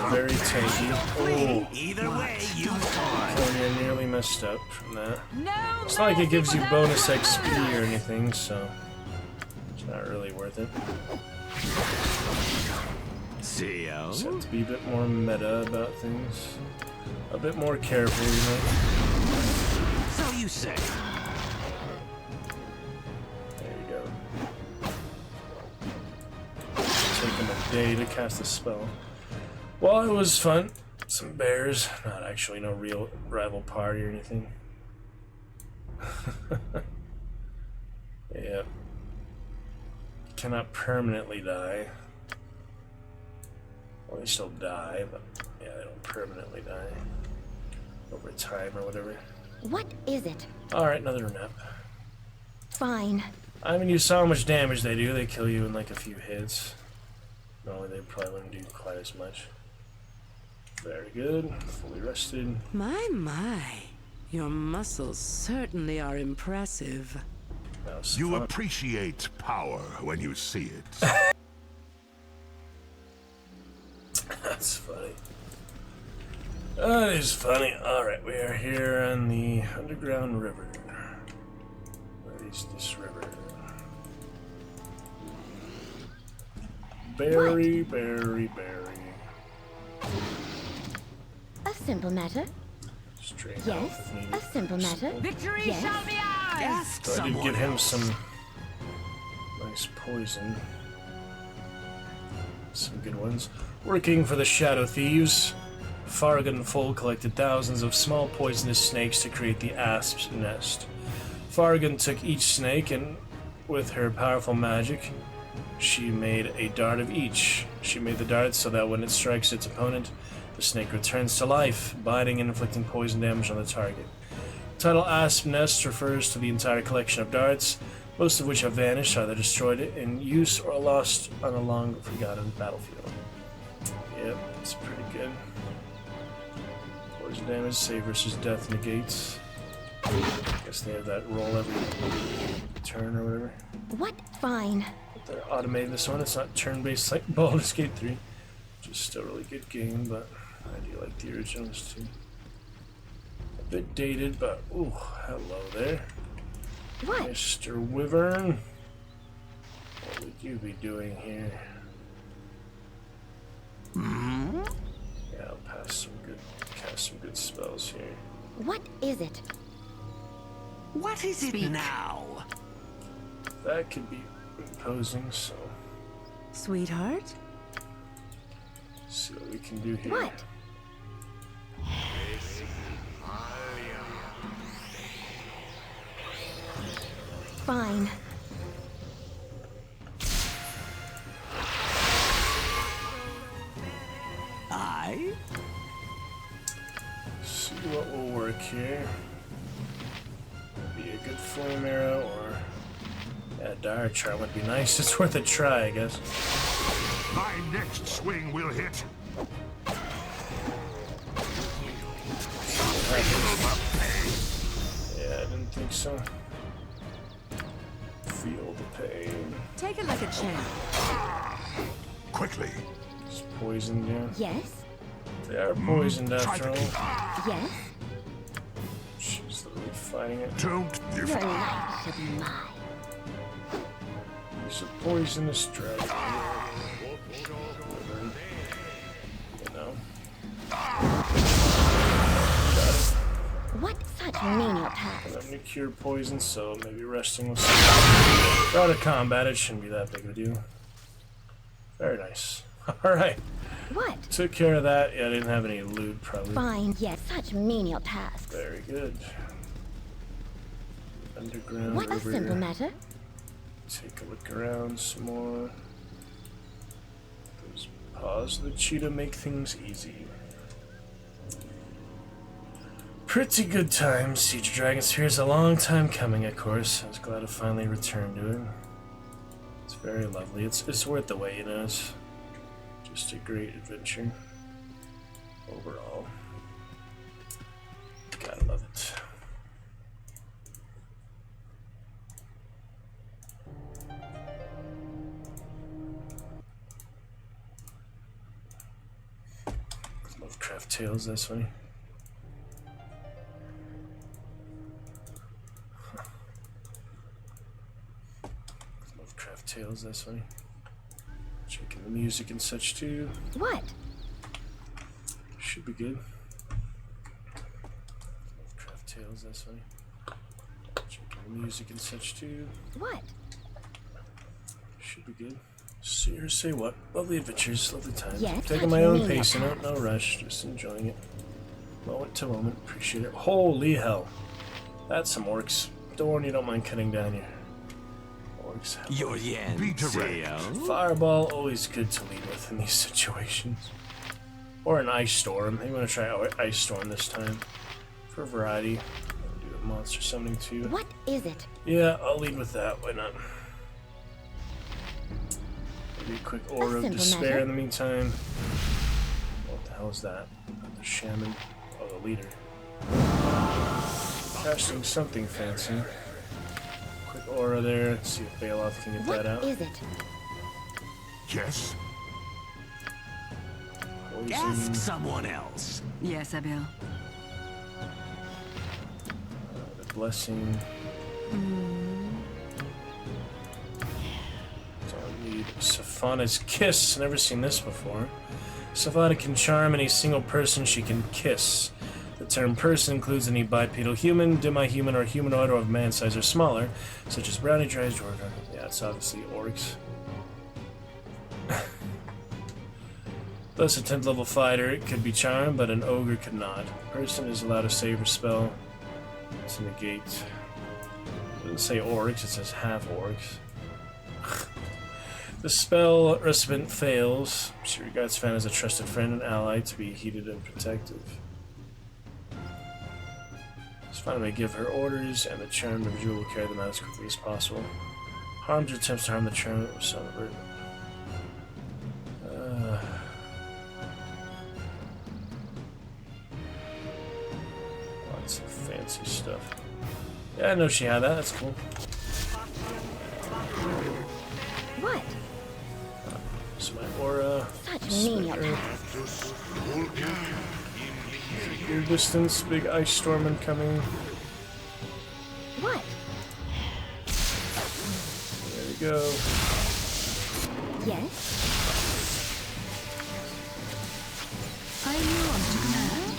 Very tanky. Oh. Either way, you Colonia nearly messed up from that. It's not like it gives you bonus XP or anything, so it's not really worth it. See ya. Just have to be a bit more meta about things. A bit more careful, you know. So you say. There you go. Take him a day to cast a spell. Well, it was fun. Some bears. Not actually no real rival party or anything. Yeah. Cannot permanently die. Well, they still die, but yeah, they don't permanently die. Over time or whatever. What is it? Alright, another nap. Fine. I mean, you saw how much damage they do. They kill you in like a few hits. Normally they probably wouldn't do quite as much. Very good. Fully rested. My. Your muscles certainly are impressive. You appreciate power when you see it. That's funny. That is funny. Alright, we are here on the underground river. Where is this river? Berry. A simple matter. Straight Yes, a simple matter. Victory Yes. shall be ours! So I did get him some nice poison. Some good ones. Working for the Shadow Thieves, Farragut Full collected thousands of small poisonous snakes to create the Asp's Nest. Farragut took each snake and, with her powerful magic, she made a dart of each. She made the dart so that when it strikes its opponent, the snake returns to life, biting and inflicting poison damage on the target. The title Asp Nest refers to the entire collection of darts, most of which have vanished, either destroyed in use or lost on a long forgotten battlefield. Yep, that's pretty good. Poison damage, save versus death negates. I guess they have that roll every turn or whatever. What? Fine. They're automating this one. It's not turn-based like Baldur's Gate 3. Which is still a really good game, but I do like the originals too. A bit dated, but ooh, hello there. What? Mr. Wyvern. What would you be doing here? Yeah, I'll cast some good spells here. What is it? What is it now? That could be imposing, so Sweetheart? see what we can do here. What? Fine. See what will work here. Be a good flame arrow or yeah, dire charm would be nice. It's worth a try, I guess. My next swing will hit. Yeah, I didn't think so. Feel the pain. Take it like a champ. Quickly. It's poisoned, yeah. Yes. They are poisoned after all. Yes. She's literally fighting it. Don't Your life should be mine. He's a poisonous dragon. You know. What such menial task? I'm gonna cure poison, so maybe resting was out of combat. It shouldn't be that big of a deal. Very nice. Alright. What? Took care of that. Yeah, I didn't have any loot, probably. Fine, yes, such menial tasks. Very good. Underground What a over simple here. matter. Take a look around some more. Those paws of the cheetah make things easy. Pretty good time. Siege of Dragon Sphere is a long time coming, of course. I was glad to finally return to it. It's very lovely. It's worth the wait, you know. It's just a great adventure overall. Gotta love it. Lovecraft Tales, that's funny. Lovecraft Tales, that's funny. Checking the music and such too. What? Should be good. Lovecraft Tales, that's funny. Checking the music and such too. What? Should be good. See or say what? Lovely adventures, lovely time. Yes, Taking my own pace, you know, no rush, just enjoying it. Moment to moment, appreciate it. Holy hell. That's some orcs. Don't worry, you don't mind cutting down your orcs. You're Be direct. Fireball, always good to lead with in these situations. Or an ice storm. I'm gonna try ice storm this time. For variety. Do a monster summoning too. What is it? Yeah, I'll lead with that, why not? Maybe a quick aura of simple despair matter. in the meantime. What the hell is that? The shaman. Oh, the leader. Casting something fancy. Quick aura there. Let's see if Bailoff can get What that out. is it? Yes? Poison. Ask someone else. Yes, Abil. The blessing. Don't need Safana's kiss. Never seen this before. Safana can charm any single person she can kiss. The term person includes any bipedal human, demi-human, or humanoid or of man size or smaller, such as brownie, dries, dwarven. Yeah, it's obviously orcs. Thus, a 10th level fighter could be charmed, but an ogre could not. A person is allowed to save or spell to negate. It doesn't say orcs, it says half orcs. The spell recipient fails. She regards Fan as a trusted friend and ally to be heeded and protective. Safana may give her orders, and the charmed individual will carry them out as quickly as possible. Harms or attempts to harm the charmed will celebrate. Some fancy stuff. Yeah, I know she had that. That's cool. What? It's my aura. Such menial tasks. Your distance, big ice storm incoming. What? There we go. Yes? Are you on to command?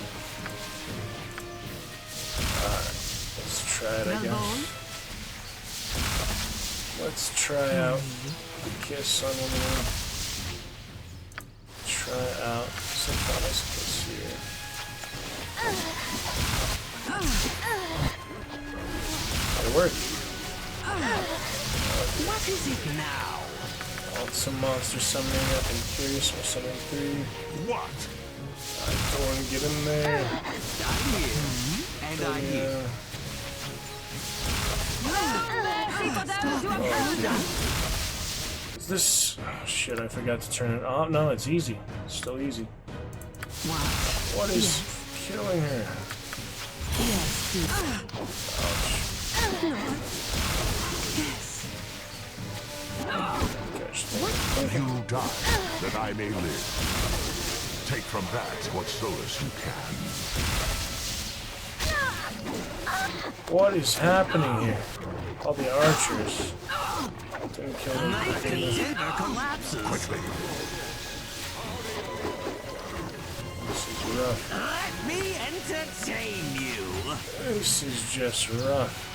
Let's try it, I Well guess. done. Let's try out the kiss on one of them. Try out Symphonious Kiss here. It worked. What is it now? Want some monster summoning up and curious for summoning 3. What? Thorn, get in there. I'm here. And I'm here. Is this... Oh, shit, I forgot to turn it off. No, it's easy. It's still easy. What is killing her? Gosh, You die, that I may live. Take from that what solace you can. what is happening here? All the archers. Didn't kill them. Dinner collapses. Quickly. This is rough. Let me entertain you. This is just rough.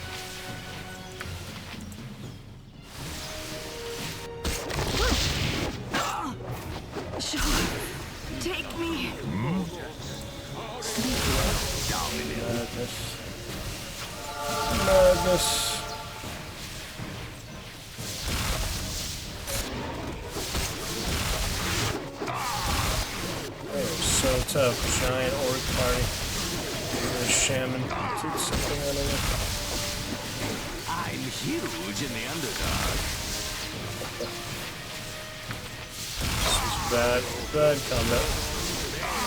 Sure. Take me. Madness. Madness. They are so tough. Giant orc party. They're a shaman. Took something out of it. I'm huge in the underdog. This is bad. Bad combat.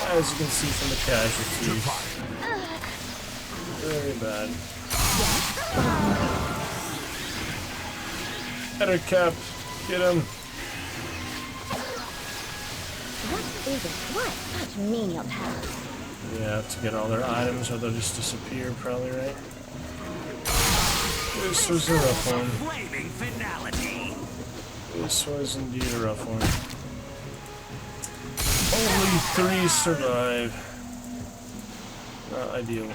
As you can see from the casualties. Very bad. Header cap. Get him. What is it? What? Such menial tasks. Yeah, have to get all their items or they'll just disappear, probably, right? This was a rough one. Flaming finality. This was indeed a rough one. Only 3 survive. Not ideal.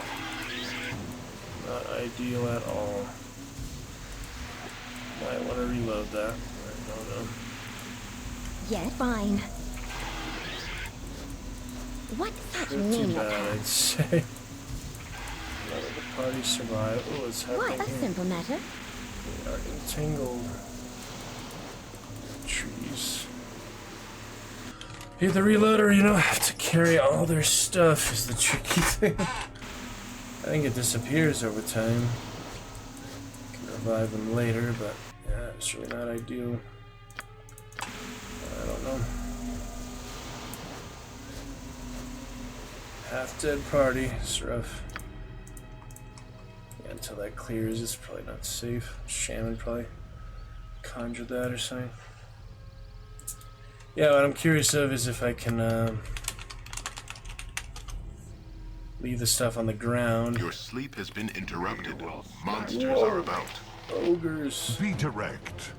Not ideal at all. Might want to reload that. I don't know. Yes, fine. What such Pretty menial bad, I'd tasks? say. None of the party survive. Oh, what's happening What a here? simple matter. We are entangled. Trees. Either reload or, you know, have to carry all their stuff is the tricky thing. I think it disappears over time. Can revive them later, but yeah, it's really not ideal. I don't know. Half dead party. It's rough. Yeah, until that clears, it's probably not safe. Shaman probably conjured that or something. Yeah, what I'm curious of is if I can leave the stuff on the ground. Your sleep has been interrupted. Monsters are about. Ogres. Be direct.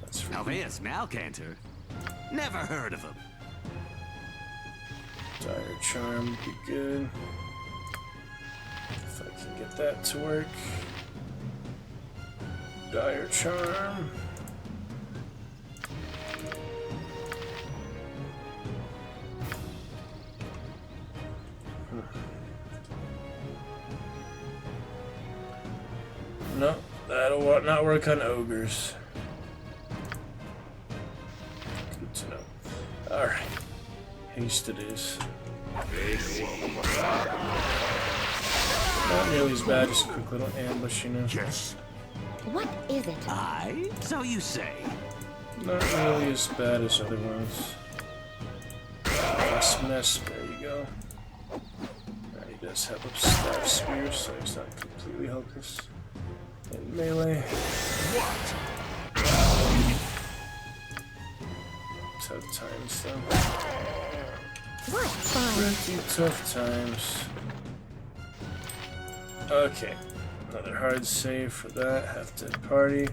That's Alveus Malcantor? Never heard of him. Dire Charm would be good. If I can get that to work. Dire Charm. No, that'll not work on ogres. Good to know. Alright. Haste it is. Not nearly as bad, just a quick little ambush, you know. Yes. What is it? Aye? So you say. Not nearly as bad as other ones. Less mess, there you go. Already does have a staff spear, so he's not completely helpless in melee. What? Tough times, though. What fun? Pretty tough times. Okay, another hard save for that. Half-dead party.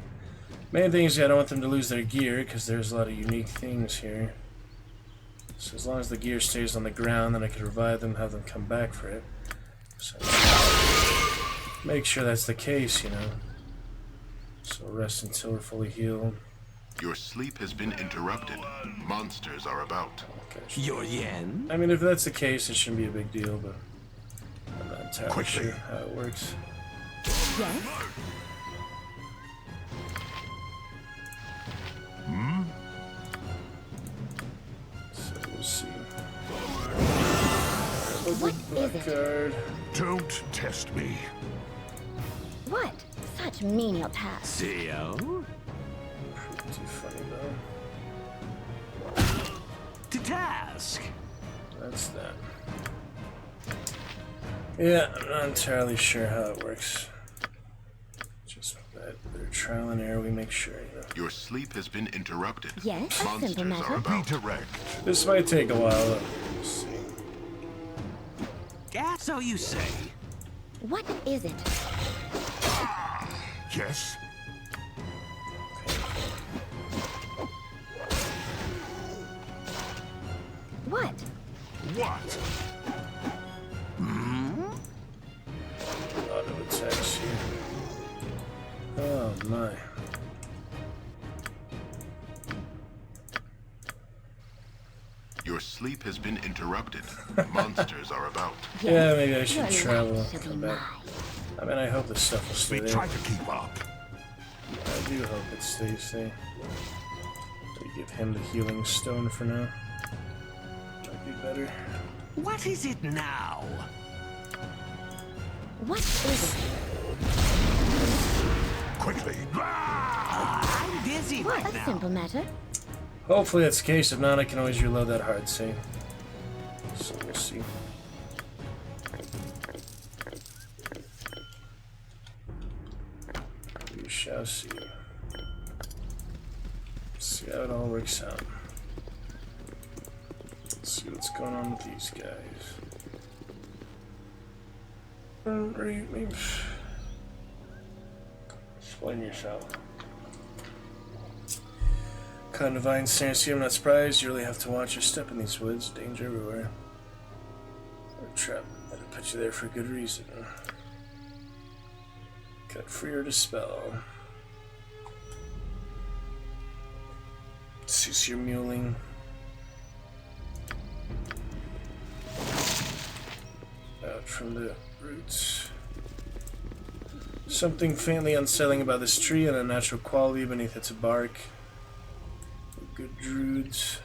Main thing is I don't want them to lose their gear, because there's a lot of unique things here. So as long as the gear stays on the ground, then I can revive them, have them come back for it. So make sure that's the case, you know. So rest until we're fully healed. Your sleep has been interrupted. Monsters are about. Okay, Your yen? I mean, if that's the case, it shouldn't be a big deal, but I'm not entirely Quickly. sure how it works. Yes? So we'll see. What is it? Card. Don't test me. What? Such menial tasks. See-o? Pretty funny though. To task! That's that. Yeah, I'm not entirely sure how it works. Just that they're trial and error, we make sure, you know. Your sleep has been interrupted. Yes, a simple Monsters matter. are about. Redirect. This might take a while, though. We'll see. Yeah, so you say. What is it? Yes? What? What? Auto attacks here. Oh my. Your sleep has been interrupted. Monsters are about. Yeah, maybe I should Your travel life and shall come be back. mine. I mean, I hope this stuff will stay We there. try to keep up. I do hope it stays there. We give him the healing stone for now. Might be better. What is it now? What is it? Quickly. I'm busy What right a now. simple matter. Hopefully that's the case. If not, I can always reload that hard save. So we'll see. We shall see. See how it all works out. Let's see what's going on with these guys. Maybe. Explain yourself. Kind of Divine Sancy, I'm not surprised. You really have to watch your step in these woods. Danger everywhere. Or a trap. That'll put you there for a good reason. Cut free or dispel. Cease your muling. Out from the roots. Something faintly unsettling about this tree, an unnatural quality beneath its bark. Good druids.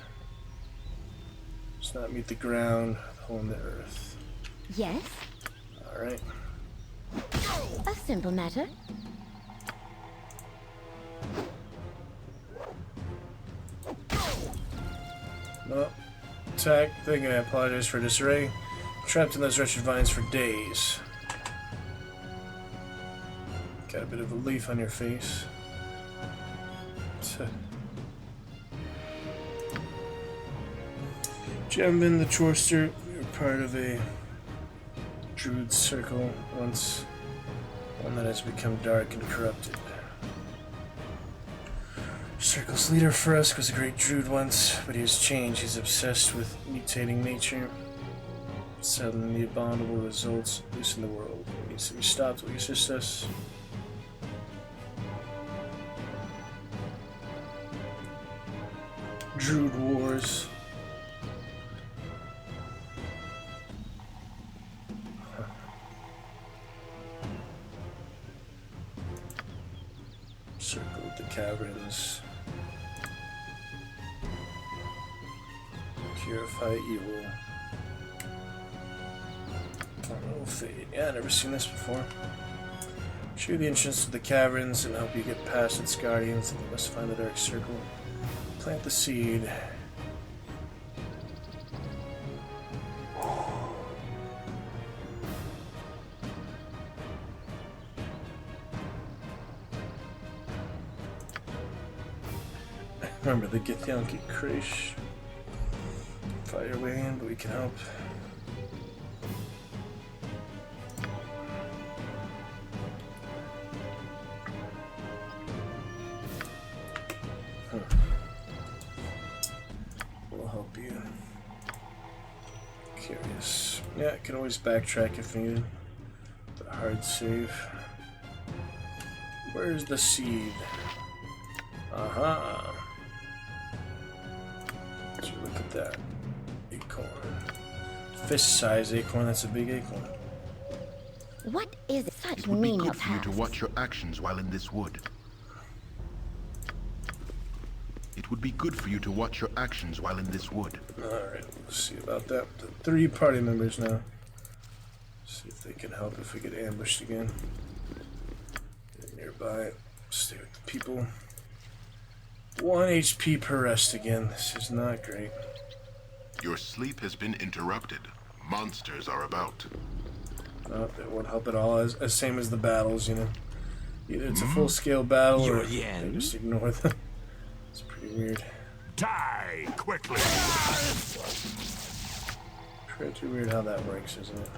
Does not meet the ground, hole in the earth. Yes? Alright. A simple matter. No. Attack. Thinking I apologize for disarray. Trapped in those wretched vines for days. Got a bit of a leaf on your face. Jambin the Chorster, you're part of a druid circle once, one that has become dark and corrupted. Circle's leader Frusk was a great druid once, but he has changed. He's obsessed with mutating nature. Settling the abominable results loose in the world. It needs to be stopped. Will you assist us? Druid Wars. Circle with the caverns. Purify evil. Oh, fade. Yeah, I've never seen this before. Shoot the entrance to the caverns and help you get past its guardians. You must find the dark circle. Plant the seed. Remember the Githyanki Krish. Fight your way in, but we can help. We'll help you. Curious. Yeah, I can always backtrack if needed. The hard save. Where's the seed? Aha! So look at that. Acorn. Fist-sized acorn, that's a big acorn. What is such It would be menial good for you to tasks? watch your actions while in this wood. It would be good for you to watch your actions while in this wood. Alright, let's see about that. The 3 party members now. See if they can help if we get ambushed again. Get nearby. Stay with the people. 1 HP per rest again. This is not great. Your sleep has been interrupted. Monsters are about. No, that won't help at all. As same as the battles, you know. Either it's a full-scale battle or they just ignore them. It's pretty weird. Die quickly! Pretty weird how that works, isn't it?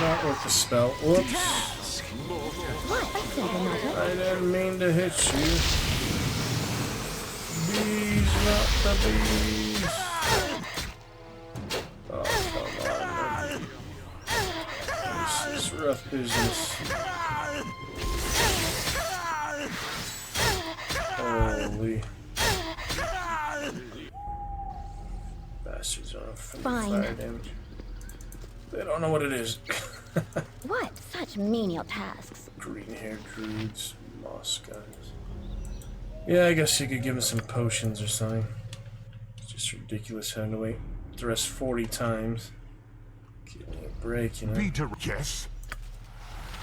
Not worth the spell. Whoops. I didn't mean to hit you. Bees, not the bees. Oh, come on. This is rough business. Holy. Bastards are fire damage. They don't know what it is. What such menial tasks? Green-haired druids, moss guys. Yeah, I guess you could give them some potions or something. It's just ridiculous having to wait the rest 40 times. Give me a break, you know. Peter, yes?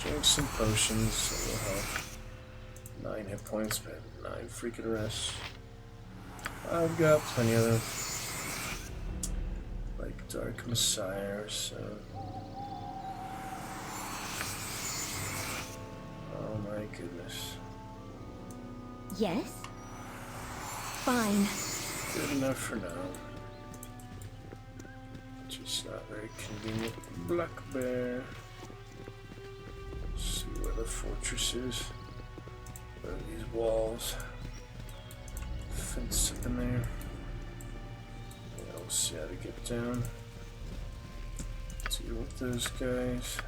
Drink some potions, that will help. 9 hit points, but 9 freaking rests. I've got plenty of them. Like Dark Messiah or so. Oh my goodness. Yes? Fine. Good enough for now. Just not very convenient. Black Bear. Let's see where the fortress is. Where are these walls? Fence up in there. Yeah, we'll see how to get down. Deal with those guys.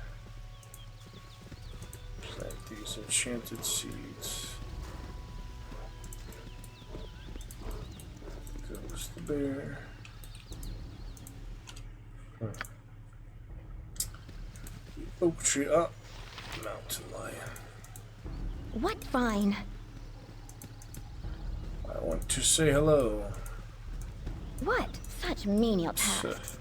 Plant these enchanted seeds. Goes the bear. The oak tree up. Mountain lion. What fine? I want to say hello. What such menial tasks?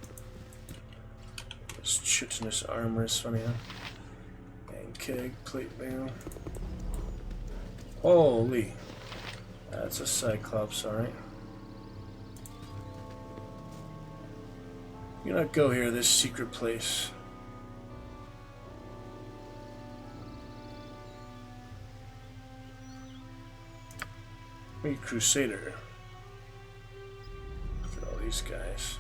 This chitinous armor is funny, huh? Gang keg, plate mail. Holy. That's a Cyclops, alright. You not go here, this secret place. Me, Crusader. Look at all these guys.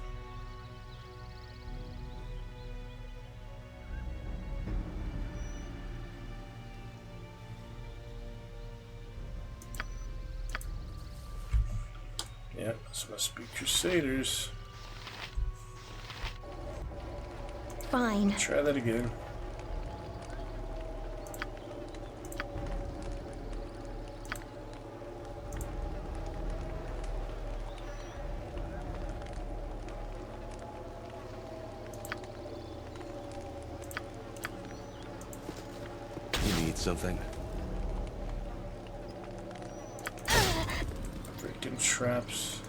Yeah, this must be Crusaders. Fine. Try that again. You need something? Freaking traps.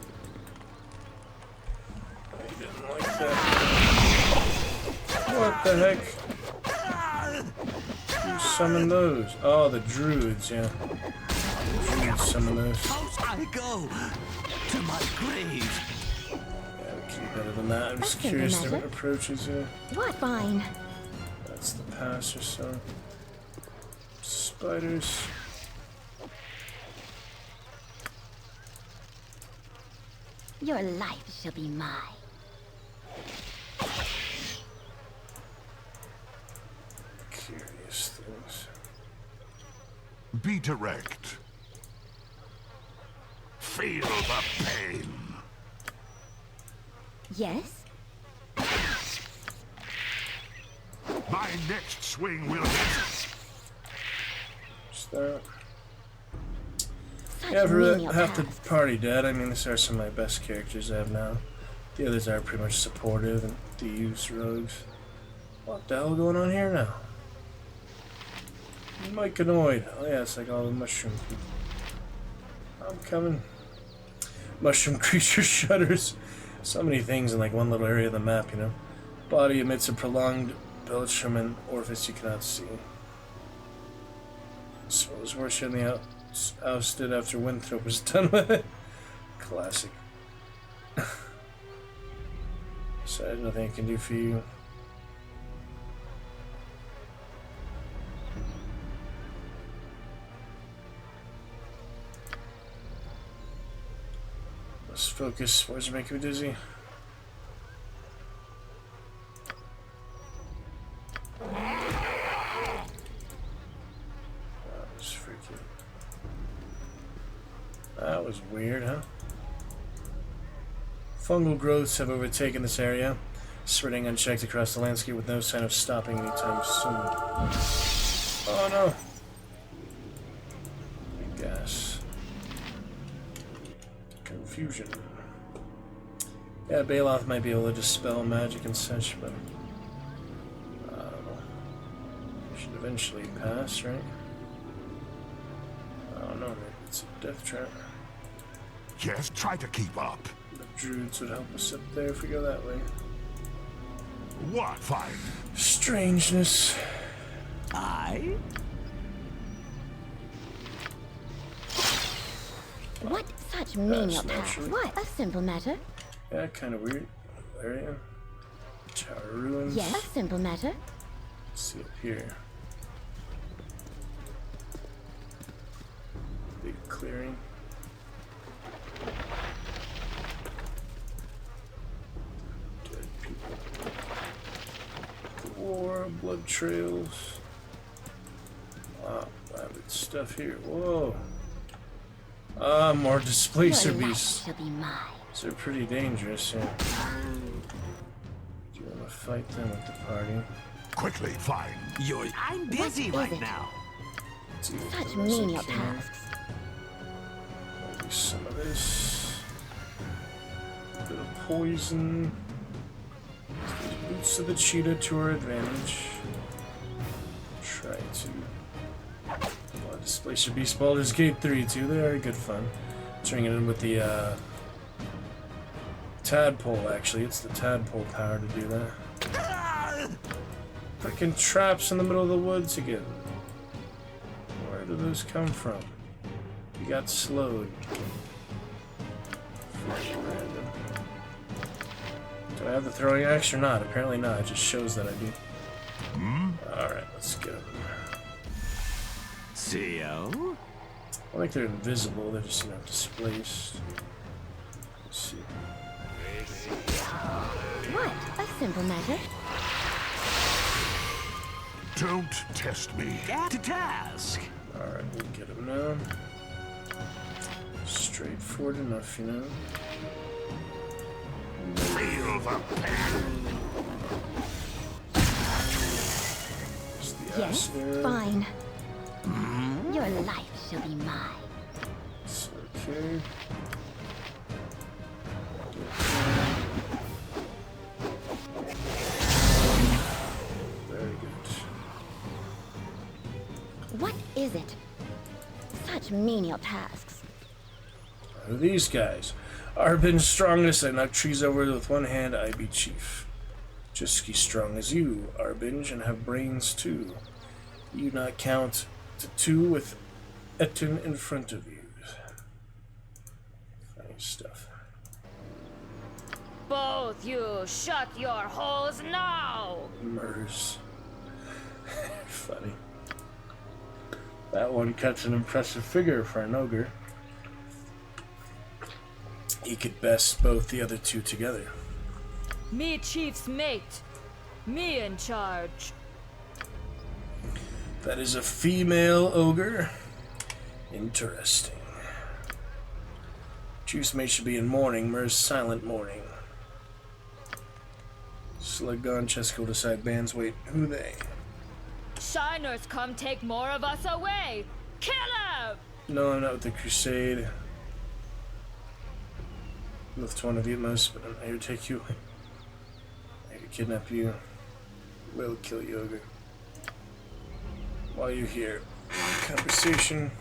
I didn't like that. What the heck? Who summoned those? Oh, the druids, yeah. The druids summoned those. Out I go to my grave. Yeah, we can do better than that. I'm just curious different approaches here. What fine? That's the pass or so. Spiders. Your life shall be mine. Curious things. Be direct. Feel the pain. Yes? My next swing will hit. Just that. Such Yeah, for menial half the tasks. party dead. I mean, these are some of my best characters I have now. The others are pretty much supportive and thieves, rogues. What the hell going on here now? Myconoid. Oh yeah, it's like all the mushroom people. I'm coming. Mushroom creature shudders. So many things in like one little area of the map, you know. Body emits a prolonged belch from an orifice you cannot see. So it was worse than the ousted after Winthrop was done with it. Classic. So there's nothing I can do for you. Let's focus. Where's it making me dizzy? That was weird, huh? Fungal growths have overtaken this area, spreading unchecked across the landscape with no sign of stopping anytime soon. Oh no! Gas. Confusion. Yeah, Baloth might be able to dispel magic and such, but I don't know. Should eventually pass, right? I don't know, maybe it's a death trap. Yes, try to keep up. The druids would help us up there if we go that way. What? Fine. Strangeness. What such menial tasks? What? A simple matter. Yeah, kind of weird area. Tower ruins. Yes, a simple matter. Let's see up here. Big clearing. Dead people. War, blood trails. Wow, rabbit stuff here. Whoa. Ah, more displacer Your life beasts. shall be mine. They're pretty dangerous, yeah. Do you want to fight them at the party? Quickly, fine. I'm busy What is right it? now. Such menial tasks. Maybe some of this. A bit of poison. Boots of the cheetah to our advantage. Try to. Well, Displacer Beast Baldur's Gate 3 too. They are good fun. Turning it in with the tadpole, actually. It's the tadpole power to do that. Freaking traps in the middle of the woods again. Where do those come from? You got slowed. Freaking random. Do I have the throwing axe or not? Apparently not. It just shows that I do. Alright, let's get them. See you. I think they're invisible. They're just displaced. Let's see. What? A simple matter. Don't test me. Get to task. Alright, we'll get him now. Straightforward enough, you know. Feel the pain. There's the Yes, axe there. fine. Your life shall be mine. It's okay. Very good. What is it? Such menial tasks. Who are these guys? Arbin's strongest. I knock trees over with one hand. I be chief. Just as strong as you, Arbinj, and have brains too. You not count to 2 with Etten in front of you. Funny stuff. Both you shut your holes now! Murders. Funny. That one cuts an impressive figure for an ogre. He could best both the other two together. Me chief's mate. Me in charge. That is a female ogre. Interesting. Chief's mate should be in mourning. Mer's silent mourning. Slug gone. Chesko decide bands. Wait, who they? Shiners come take more of us away. Kill him! No, I'm not with the Crusade. With one of the utmost, but I'm here to take you. I could kidnap you. Will kill you, ogre. While you're here, conversation.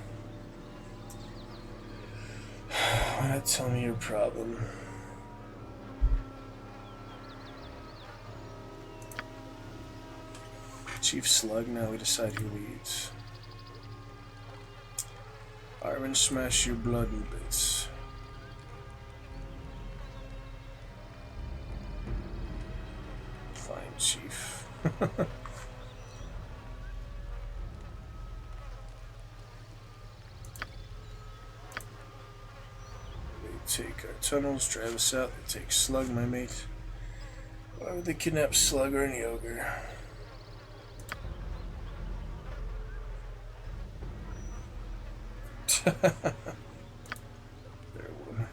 Why not tell me your problem? Chief Slug, now we decide who leads. Iron smash your blood in bits. Fine, Chief. Take our tunnels, drive us out. They take Slug, my mate. Why would they kidnap Slug or any ogre? There, woman.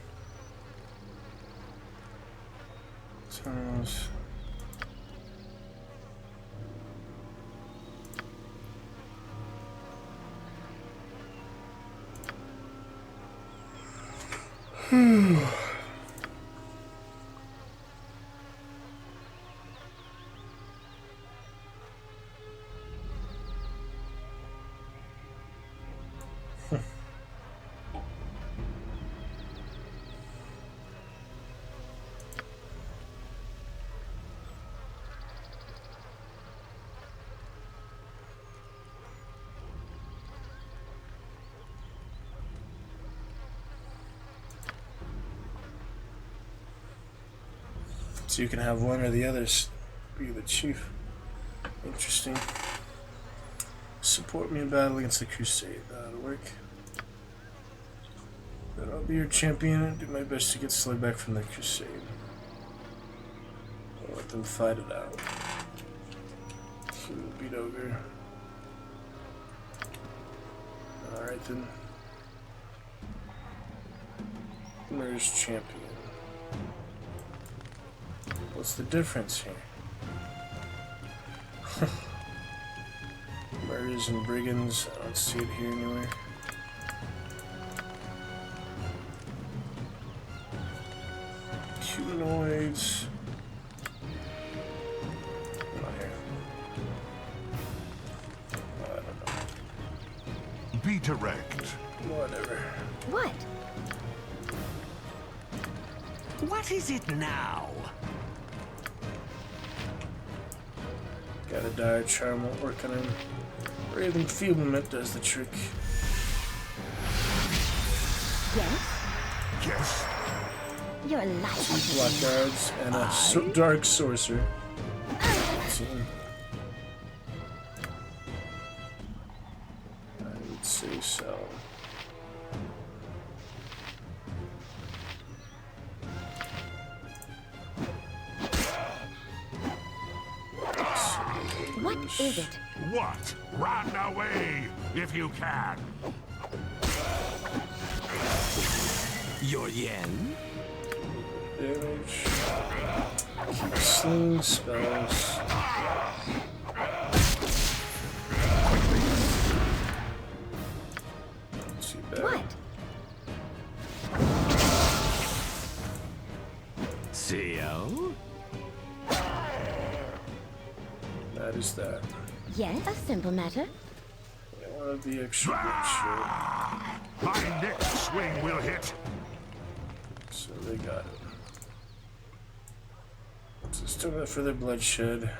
Tunnels. So you can have one or the others be the chief. Interesting. Support me in battle against the Crusade. That'll work. But I'll be your champion and do my best to get Slug back from the Crusade. I'll let them fight it out. So we'll beat ogre. Alright then. Mer's champion. What's the difference here? Murders and brigands. I don't see it here anywhere. Humanoids. Not here. I don't know. Be direct. Whatever. What? What is it now? Got a dire charm won't work on him. Brave enfeeblement does the trick. Yes? Yes. Your life. Two black guards and a dark sorcerer. So, I would say so. What is it? What? Run away if you can. Your yen? Damage. Keep sling spells. Too bad. What? CO? That is that. Yes, a simple matter. I wanted the extra bit, sure. My next swing will hit. So they got it. So still got further bloodshed.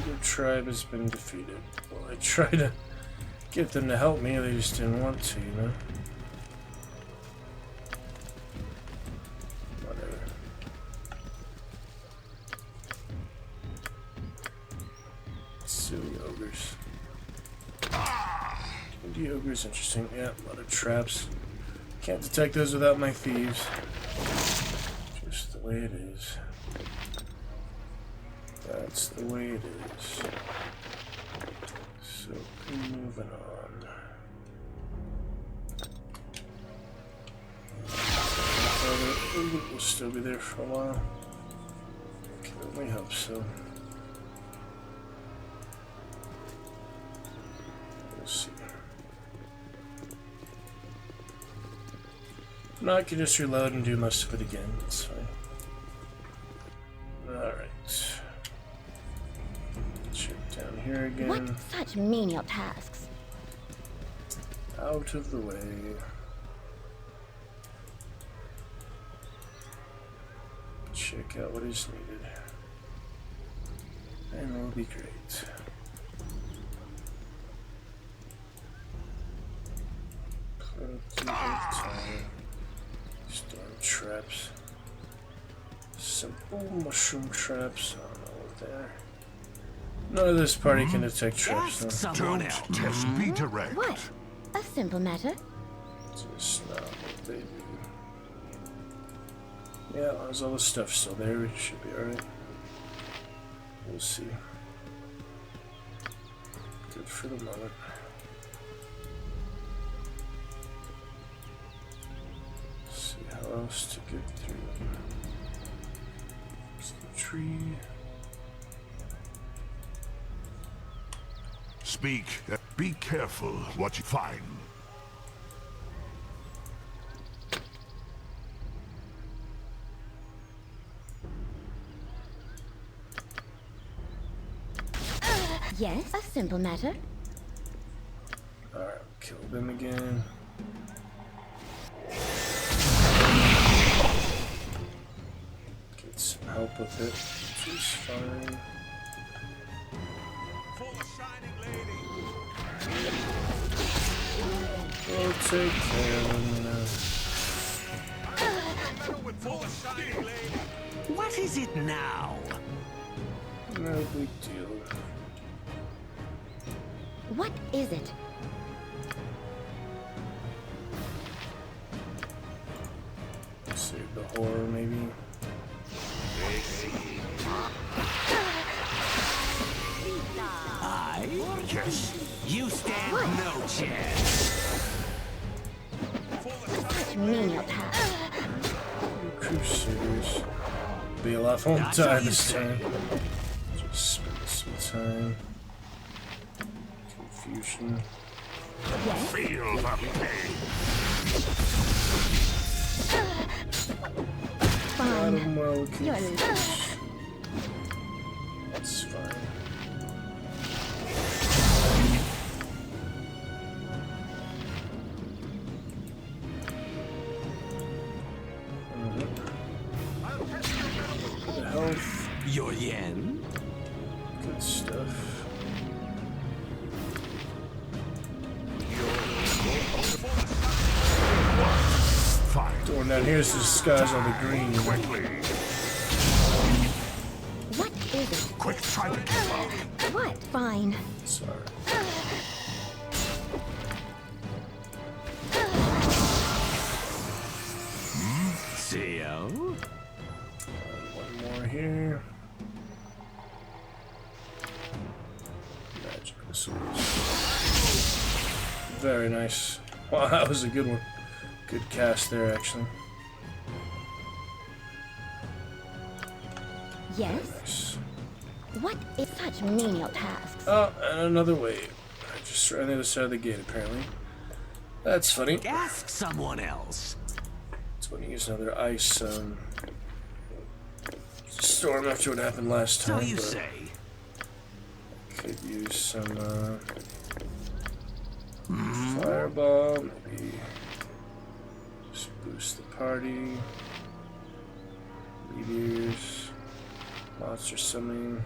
The tribe has been defeated. Well, I tried to get them to help me, they just didn't want to, you know? Whatever. Silly ogres. Indie ogres, interesting. Yeah, a lot of traps. Can't detect those without my thieves. Just the way it is. That's the way it is. So, moving on. The loot will still be there for a while. Can only hope so. We'll see. No, I can just reload and do most of it again. That's fine. Alright. Down here again. What such menial tasks? Out of the way. Check out what is needed. And it'll be great. Plenty of time. Storm traps. Simple mushroom traps. I don't know what they're. None of this party can detect traps, though. Don't test me direct. What? A simple matter. Just not what they do. Yeah, as long as all the stuff's still there, it should be alright. We'll see. Good for the moment. See how else to get through them. There's the tree. Speak. Be careful what you find. Yes, a simple matter. Alright, kill them again. Get some help with it, which is fine. We'll take care of them now. What is it now? No big deal. What is it? Save the horror, maybe. Yes. You stand no chance. Such menial tasks. Crusaders. Be a lot more time this time. Just spend some time. Confusion. Feel the pain. Got him while we can. You're That's fine. The health. Your yen? Good stuff. Fine. Door down here's the skies on the green. Quickly. What is it? Quick, try to keep up. What? Fine. Sorry. CO? One more here. Magic missiles. Very nice. Wow, that was a good one. Good cast there, actually. Yes? Nice. What is such menial tasks? Oh, and another wave. I just ran the other side of the gate, apparently. That's funny. Ask someone else. It's when you use another ice storm after what happened last time. So you but say. Could use some fireball, maybe just boost the party. Meteors. Monster summoning.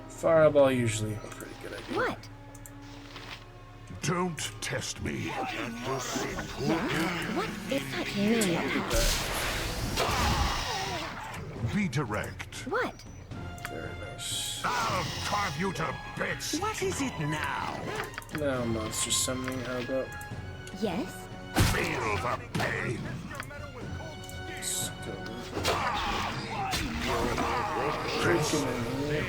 Fireball usually a pretty good idea. What? Don't test me. What is such menial tasks? Be direct. What? Very nice. I'll carve you to bits. What is it now? Now monster summoning, how about? Yes? Feel the pain. Let's go. Breaking in here.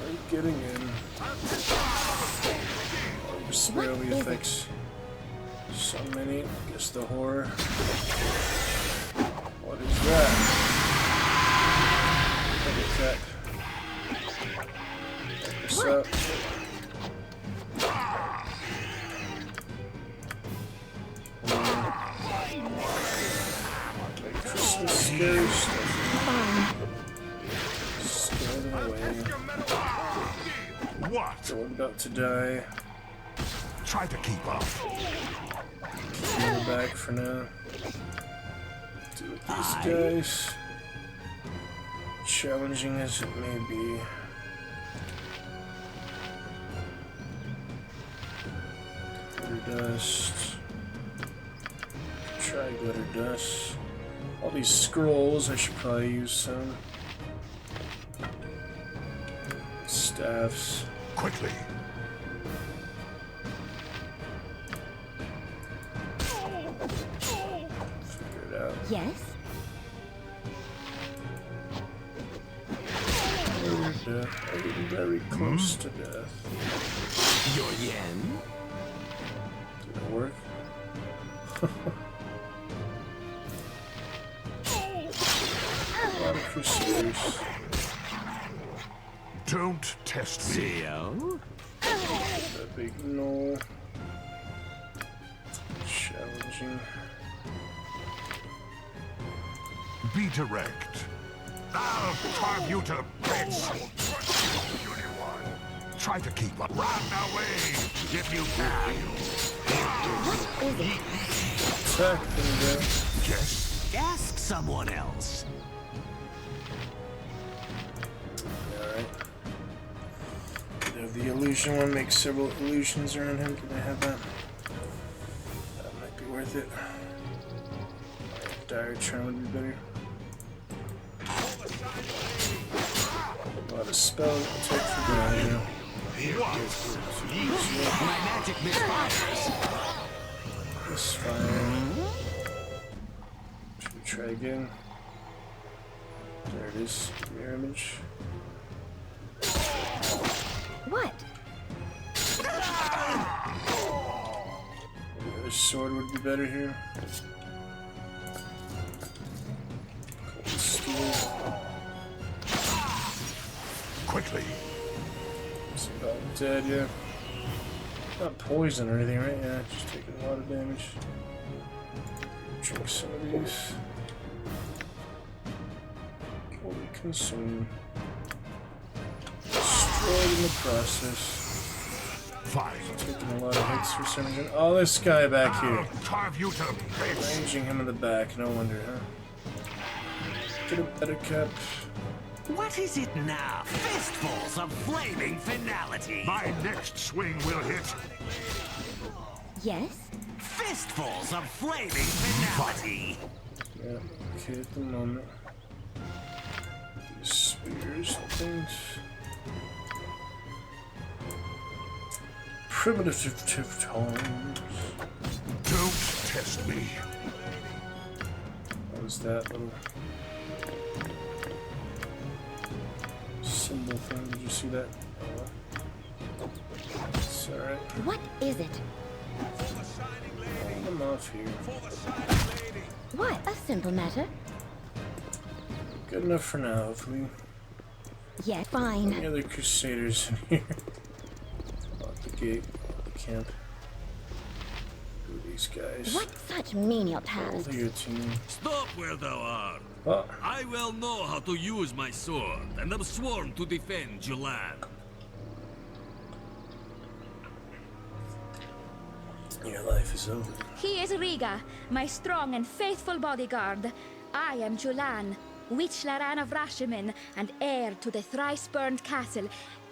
I'm getting in. Spray all the effects. So many. Guess the horror. What is that? Look at that. What's up? Christmas scary stuff. Scare them away. What? So I'm about to die. Try to keep up. Keep in the back for now. Do with these guys. Challenging as it may be. Glitter dust. Try glitter dust. All these scrolls, I should probably use some. Staffs. Quickly. Figure it out. Yes? I'm very close to death. Your yen? Did it work? A lot of crusaders. Don't test me. Theo? That big no. Challenging. Be direct. I'll carve you to bits. Try to keep up. Run away if you can. Attack them there. Yes. Ask someone else. Alright. The illusion one makes several illusions around him. Can I have that? That might be worth it. Dire Charm would be better. A lot of spell take for granted. My magic misfires. Misfire. Should we try again? There it is. Mirror image. What? Maybe the sword would be better here. Cold steel. Quickly. It's about dead, yeah. Not poison or anything, right? Yeah, just taking a lot of damage. Drink some of these. Fully consume. Destroyed in the process. Fine. Taking a lot of hits for some reason. Oh, this guy back here. I'll carve you to bits. Ranging him in the back, no wonder, huh? Get a better cap. What is it now? Fistfuls of flaming finality. My next swing will hit. Yes? Fistfuls of flaming finality. Yeah, okay at the moment. These spears and things. Primitive tones. Don't test me. What was that little symbol thing? Did you see that? Oh, it's alright. What is it? Hold them off here. What? A simple matter. Good enough for now, hopefully. Yeah, fine. Any other crusaders in here? Lock the gate, lock the camp. Who are these guys? What such menial Hold tasks? your team. Stop where thou art. Oh, I well know how to use my sword, and am sworn to defend Julan. your life is over. He is Riga, my strong and faithful bodyguard. I am Julan. Witch Laran of Rashimen, and heir to the thrice-burned castle,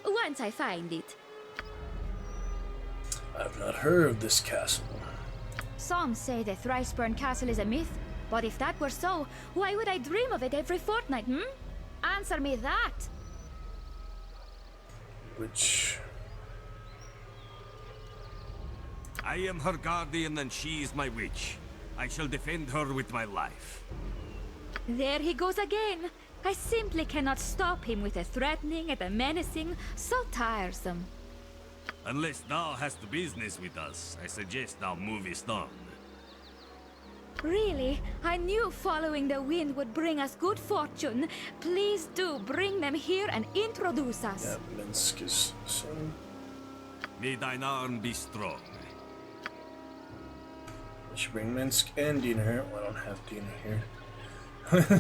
once I find it. I've not heard of this castle. Some say the thrice-burned castle is a myth, but if that were so, why would I dream of it every fortnight, Answer me that! Which... I am her guardian and she is my witch. I shall defend her with my life. There he goes again. I simply cannot stop him with the threatening and the menacing, so tiresome. Unless thou hast business with us, I suggest thou movest on. Really? I knew following the wind would bring us good fortune. Please do bring them here and introduce us. Yeah, Minsk is soon. May thine arm be strong. I should bring Minsk and Dina here. Well, I don't have Dina here.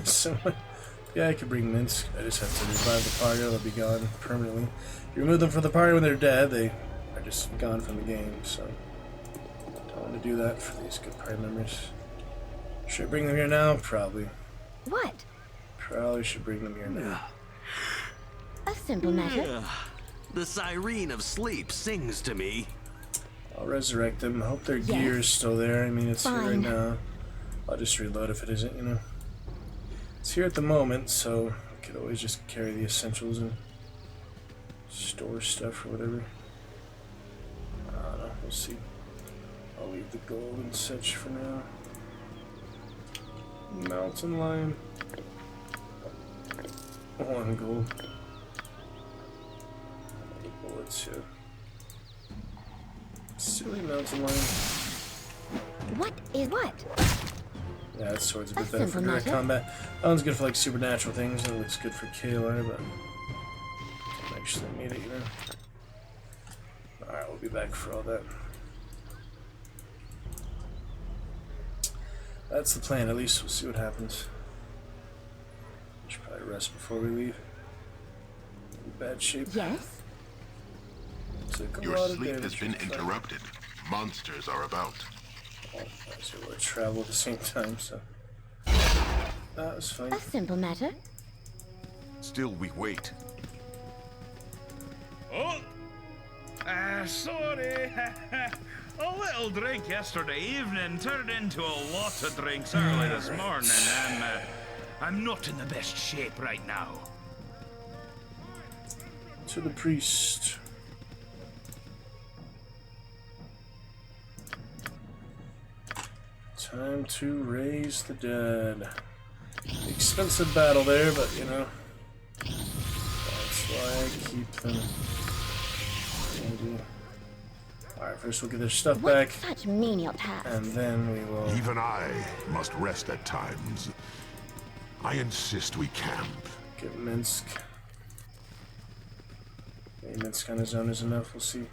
So, yeah, I could bring Minsk. I just have to revive the party or they'll be gone permanently. If you remove them from the party when they're dead, they are just gone from the game, so don't want to do that for these good party members. Should I bring them here now? Probably. What? Probably should bring them here now. A simple matter. The siren of sleep sings to me. I'll resurrect them. Hope their Yes. gear is still there. I mean, it's here right Fine. now. I'll just reload if it isn't, you know. It's here at the moment, so I could always just carry the essentials and store stuff or whatever. I don't know. We'll see. I'll leave the gold and such for now. Mountain lion. 1 gold. Bullets here. Silly mountain lion. What is what? Yeah, that sword's a bit A better for simple direct matter. combat. That one's good for like supernatural things. It looks good for Kalar, but don't actually need it, you know. Alright, we'll be back for all that. That's the plan, at least we'll see what happens. Should probably rest before we leave. In bad shape. Yes? Took a Your lot of sleep damage. has been interrupted. Monsters are about. Well, I was able to travel at the same time, so that was fine. A simple matter. Still we wait. Oh! Sorry. A little drink yesterday evening turned into a lot of drinks early this morning. I'm not in the best shape right now. To the priest. Time to raise the dead. Expensive battle there, but you know, that's why I keep them handy. Alright, first we'll get their stuff What back, such menial tasks? and then we will... Even I must rest at times. I insist we camp. Get Minsk. Maybe Minsk on his own is enough, we'll see.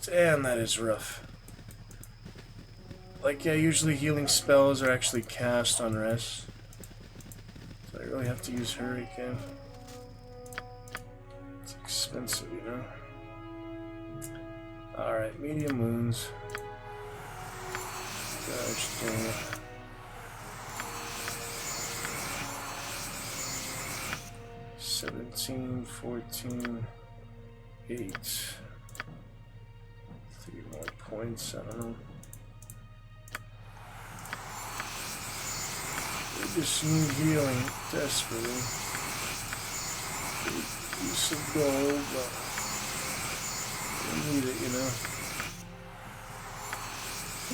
Damn, that is rough. Like, yeah, usually healing spells are actually cast on rest. So I really have to use her again. It's expensive, you know. Alright, medium wounds. Gosh dang it. $17, 14, 8. 3 more points, I don't know. We just need healing desperately. Piece of gold, but we need it, you know.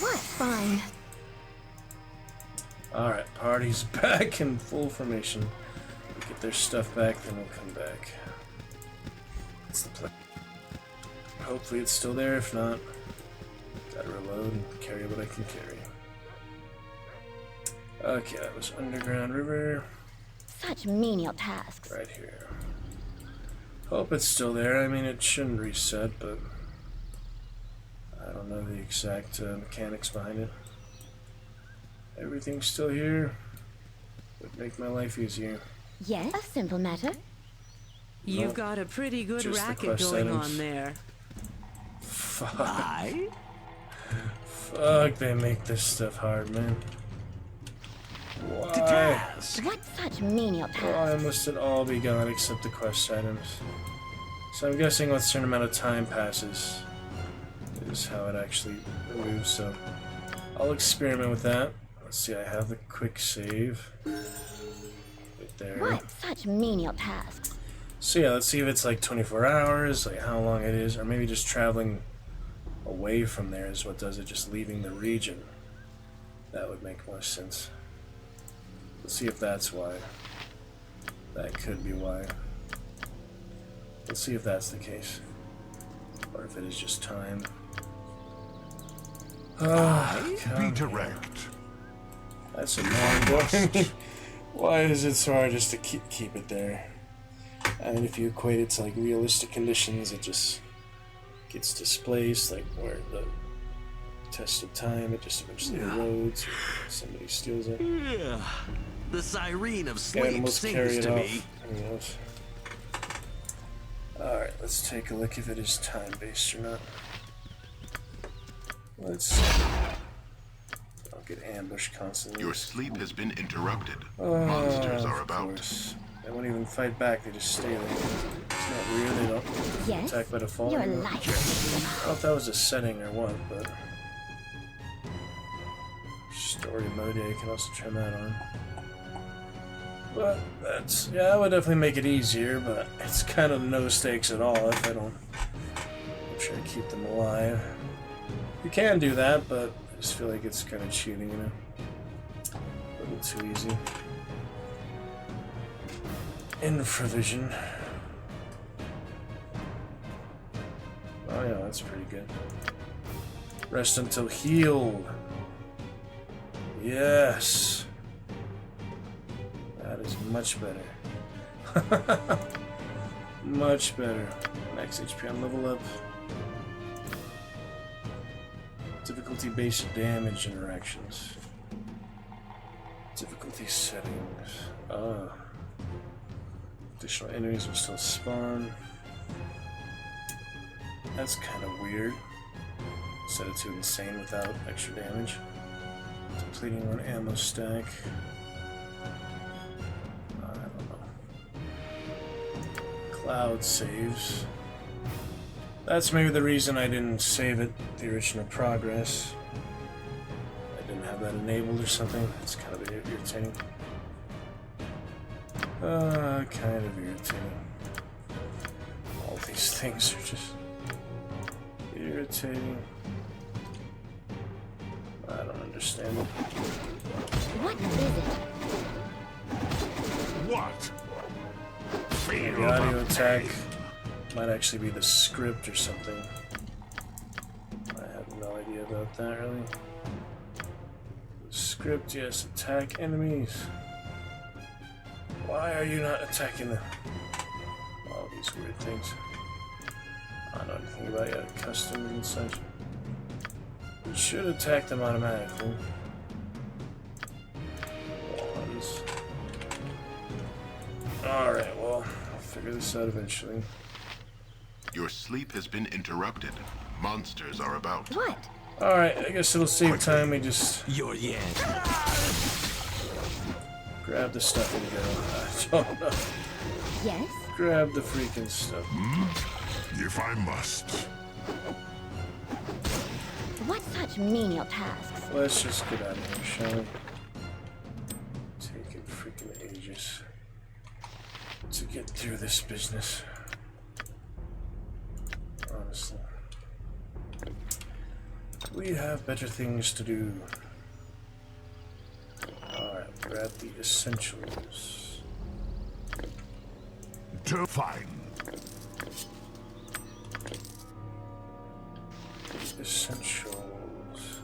What? Fine. Alright, party's back in full formation. We get their stuff back, then we'll come back. That's the plan. Hopefully it's still there, if not, gotta reload and carry what I can carry. Okay, that was Underground River. Such menial tasks. Right here. Hope it's still there. I mean, it shouldn't reset, but I don't know the exact mechanics behind it. Everything's still here. Would make my life easier. Yes? A simple matter. You've Nope. got a pretty good Just the racket quest going items. on there. Fuck. Fuck, they make this stuff hard, man. Why? task. What such menial tasks? Why must it all be gone except the quest items? So I'm guessing once a certain amount of time passes is how it actually removes, so I'll experiment with that. Let's see, I have the quick save. Right there. What such menial tasks? So yeah, let's see if it's like 24 hours, like how long it is, or maybe just traveling away from there is what does it, just leaving the region. That would make more sense. Let's see if that's why. That could be why. Let's see if that's the case. Or if it is just time. Be direct. That's annoying. Why is it so hard just to keep it there? I mean, if you equate it to like realistic conditions, it just gets displaced, like where the test of time, it just eventually erodes, somebody steals it. Yeah. The siren of sleep Animals carry sings it to off. me. Anyways. Alright, let's take a look if it is time-based or not. Let's see. I'll get ambushed constantly. Your sleep has been interrupted. Oh, Monsters are of about. course. They won't even fight back, they just stay there. It's not weird, they don't Yes, attack by default. your anymore. life. I don't know if that was a setting or what, but... Story mode, yeah, you can also turn that on. But that's, yeah, that would definitely make it easier, but it's kind of no stakes at all if I don't try to keep them alive. You can do that, but I just feel like it's kind of cheating, you know? A little too easy. Infravision. Oh yeah, that's pretty good. Rest until healed. Yes. That is much better. Much better. Max HP on level up. Difficulty-based damage interactions. Difficulty settings. Additional enemies will still spawn. That's kind of weird. Set it to insane without extra damage. Depleting one ammo stack. I don't know. Cloud saves. That's maybe the reason I didn't save it, the original progress. I didn't have that enabled or something. It's kind of irritating. Kind of irritating. All these things are just irritating. I don't understand it. What is it? What? The audio attack might actually be the script or something. I have no idea about that, really. Script, yes. Attack enemies. Why are you not attacking them? All these weird things. I don't know anything about yet. Customs and such. You should attack them automatically. Alright, well, I'll figure this out eventually. Your sleep has been interrupted. Monsters are about. What? Alright, I guess it'll save time. We just You're yet. grab the stuff and go. I don't know. Yes? Grab the freaking stuff. If I must. What such menial tasks? Let's just get out of here, shall we? Taking freaking ages to get through this business. Honestly. We have better things to do. Alright, grab the essentials. Fine. Essentials.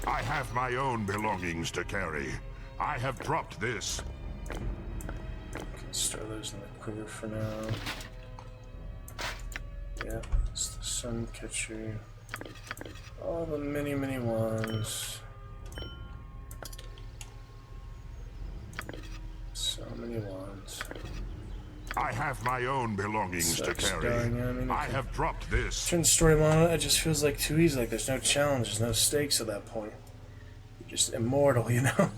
I have my own belongings to carry. I have dropped this. Can store those in the quiver for now. Yeah, it's the sun catcher. All the many ones. So many wands. I have my own belongings to Sucks carry. dying, I mean, I okay. have dropped this. Turn the story mode, it just feels like too easy. Like there's no challenge, there's no stakes at that point. You're just immortal, you know?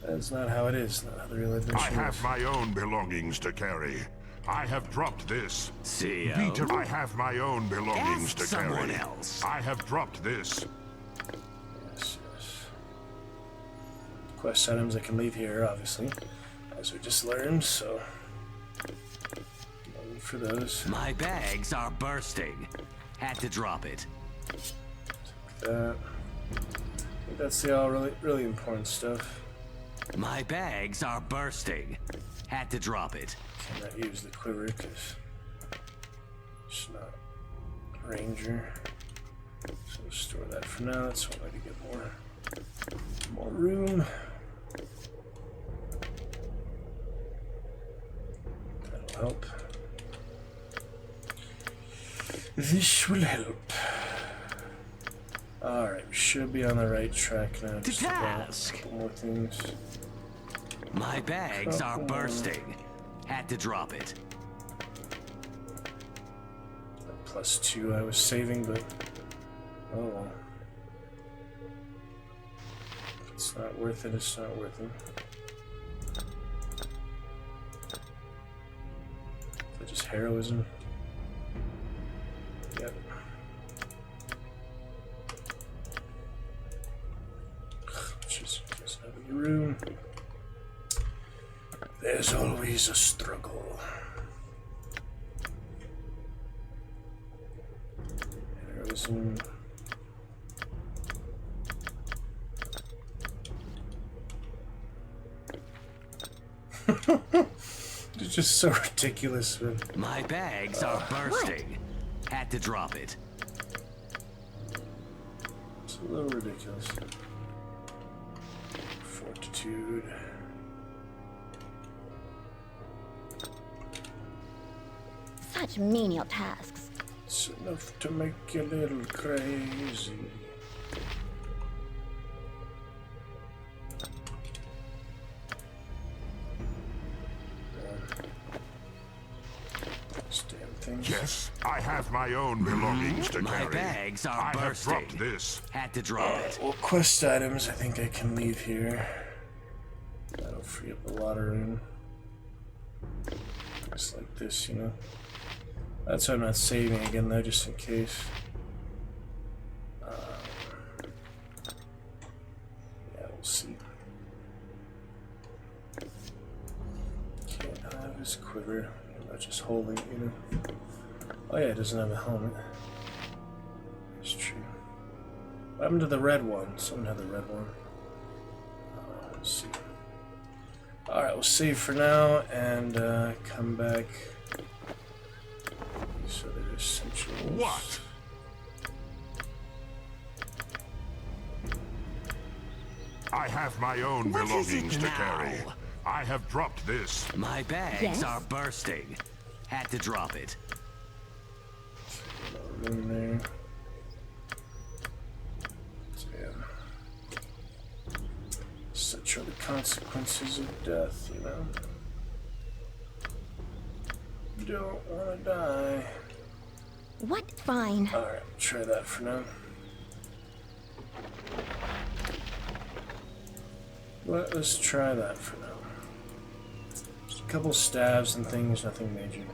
That's not how it is. Not how the real adventure I have is. my own belongings to carry. I have dropped this. See ya. Peter, I have my own belongings Ask to someone carry. else. I have dropped this. Yes, yes. Quest items I can leave here, obviously, as we just learned, so no need for those. My bags are bursting. Had to drop it. That. I think that's the all really important stuff. My bags are bursting. Had to drop it. Cannot use the quiver because it's not ranger. So we'll store that for now. That's one way to get more room. That'll help. This will help. Alright, we should be on the right track now. To Just about task. a couple more things. My bags are bursting. Had to drop it. That +2 I was saving, but oh well. If it's not worth it, it's not worth it. Is that just heroism? Yep. Just have any room. There's always a struggle. Heroism. It's just so ridiculous, man. My bags are bursting. Had to drop it. It's a little ridiculous. Fortitude. Such menial tasks. It's enough to make you a little crazy. This damn thing. Yes, I have my own belongings to My carry. bags are I have bursting. dropped this. Had to drop it. Well, quest items I think I can leave here. That'll free up a lot of room. Just like this, you know. That's why I'm not saving again though, just in case. Yeah, we'll see. Can't have his quiver. I'm not just holding it, you know. Oh yeah, it doesn't have a helmet. It's true. What happened to the red one? Someone had the red one. Let's see. Alright, we'll save for now and come back. So there's essentials. What? I have my own What is it belongings to now? carry. I have dropped this. My bags Yes? are bursting. Had to drop it. No room there. Damn. Such are the consequences of death, you know. Don't wanna die. What? Fine. Alright, try that for now. Let's try that for now. Just a couple stabs and things, nothing major.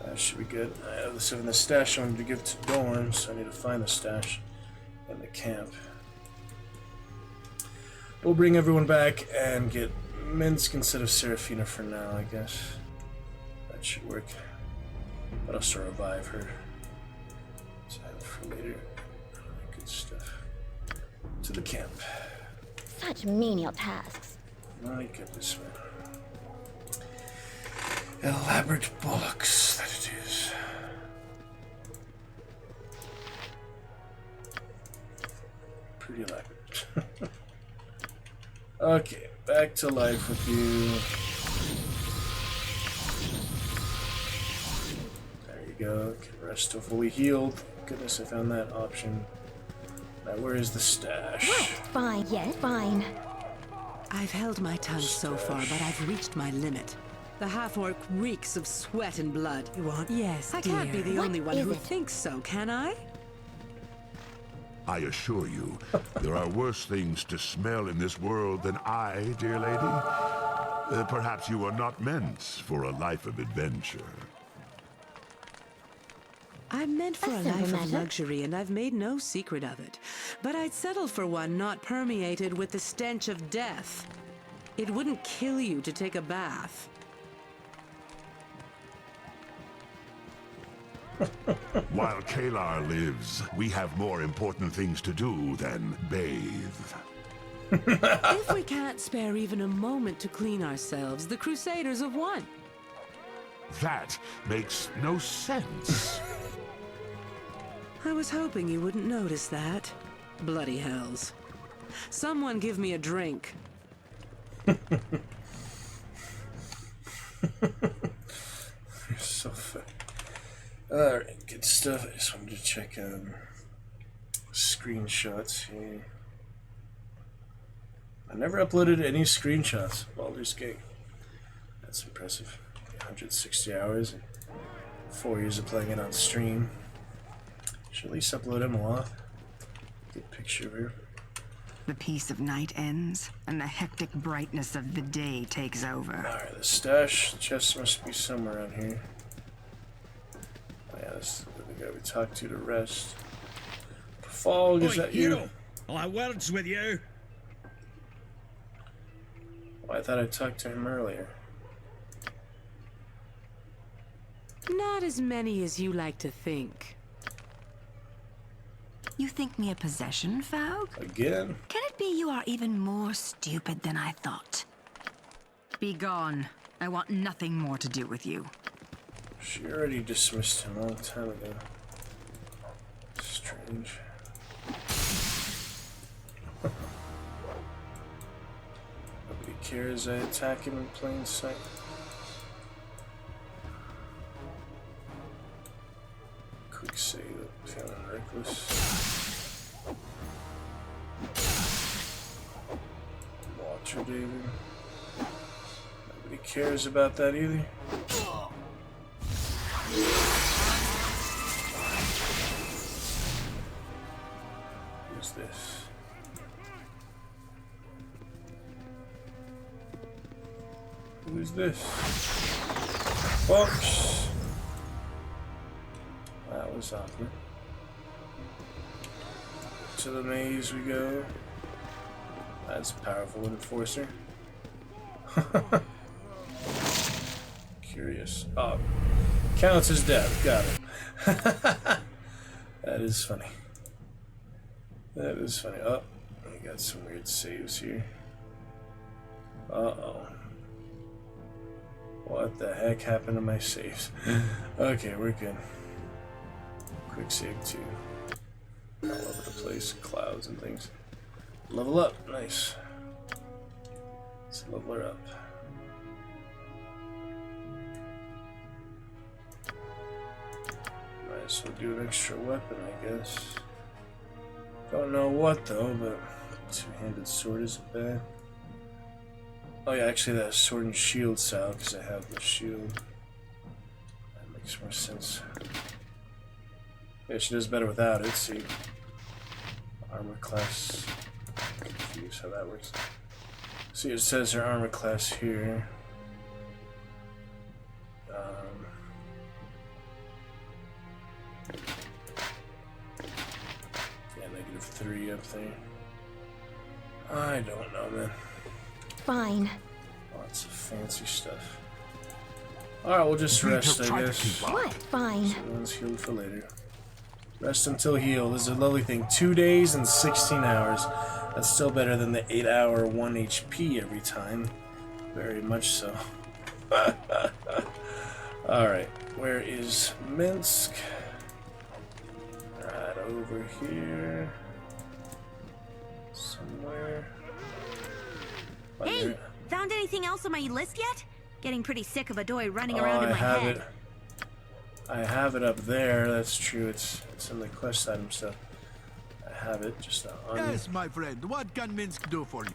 That should be good. I have the stuff in the stash I wanted to give to Dorn, so I need to find the stash in the camp. We'll bring everyone back and get Minsk instead of Seraphina for now, I guess. That should work. But I'll still revive her. Save for later. Good stuff. To the camp. Such menial tasks. My goodness, man. Elaborate bollocks that it is. Pretty elaborate. Okay, back to life with you. There you go. Can rest till fully healed. Goodness, I found that option. Now, where is the stash? What? Fine. Yes, fine. I've held my tongue so far, but I've reached my limit. The half-orc reeks of sweat and blood. You want? Yes, I can't be the only one who thinks so, can I? I assure you, there are worse things to smell in this world than I, dear lady. Perhaps you are not meant for a life of adventure. I'm meant for a simple life of matter. luxury, and I've made no secret of it. But I'd settle for one not permeated with the stench of death. It wouldn't kill you to take a bath. While Kalar lives, we have more important things to do than bathe. If we can't spare even a moment to clean ourselves, the Crusaders have won. That makes no sense. I was hoping you wouldn't notice that. Bloody hells. Someone give me a drink. You're so funny. Alright, good stuff. I just wanted to check screenshots here. I never uploaded any screenshots of Baldur's Gate. That's impressive. 160 hours and 4 years of playing it on stream. Should at least upload them a lot. Good picture here. The peace of night ends, and the hectic brightness of the day takes over. Alright, the stash chest must be somewhere around here. Oh yeah, this is the guy we talked to rest. Falg, is that you? Hero, I'll have words with you. Oh, I thought I talked to him earlier. Not as many as you like to think. You think me a possession, Faug? Again? Can it be you are even more stupid than I thought? Be gone. I want nothing more to do with you. She already dismissed him a long time ago. Strange. Nobody cares I attack him in plain sight. Quick save it, feeling reckless. Watcher David. Nobody cares about that either. Who's this? Who's this? Fox! That was awkward. To the maze we go. That's a powerful enforcer. Curious. Oh, counts as death. Got it. That is funny. That is funny. Oh, we got some weird saves here. Uh-oh. What the heck happened to my saves? Okay, we're good. Quick save too. All over the place, clouds and things. Level up, nice. Let's level her up. Might as well do an extra weapon, I guess. Don't know what though, but two-handed sword isn't bad. Oh yeah, actually that sword and shield style, because I have the shield. That makes more sense. Yeah, she does better without it, see. Armor class. I'm confused how that works. See, it says her armor class here. Yeah, -3 up there. I don't know, man. Fine. Lots of fancy stuff. Alright, we'll just rest, I guess. What? Fine. Everyone's healed for later. Rest until healed is a lovely thing. 2 days and 16 hours. That's still better than the 8-hour 1 HP every time. Very much so. Alright, where is Minsk? Right over here. Somewhere. Hey, found anything else on my list yet? Getting pretty sick of Adoy running around in my head. I have it up there, that's true. It's in the quest item stuff. I have it, just not on Yes, my friend. What can Minsk do for you?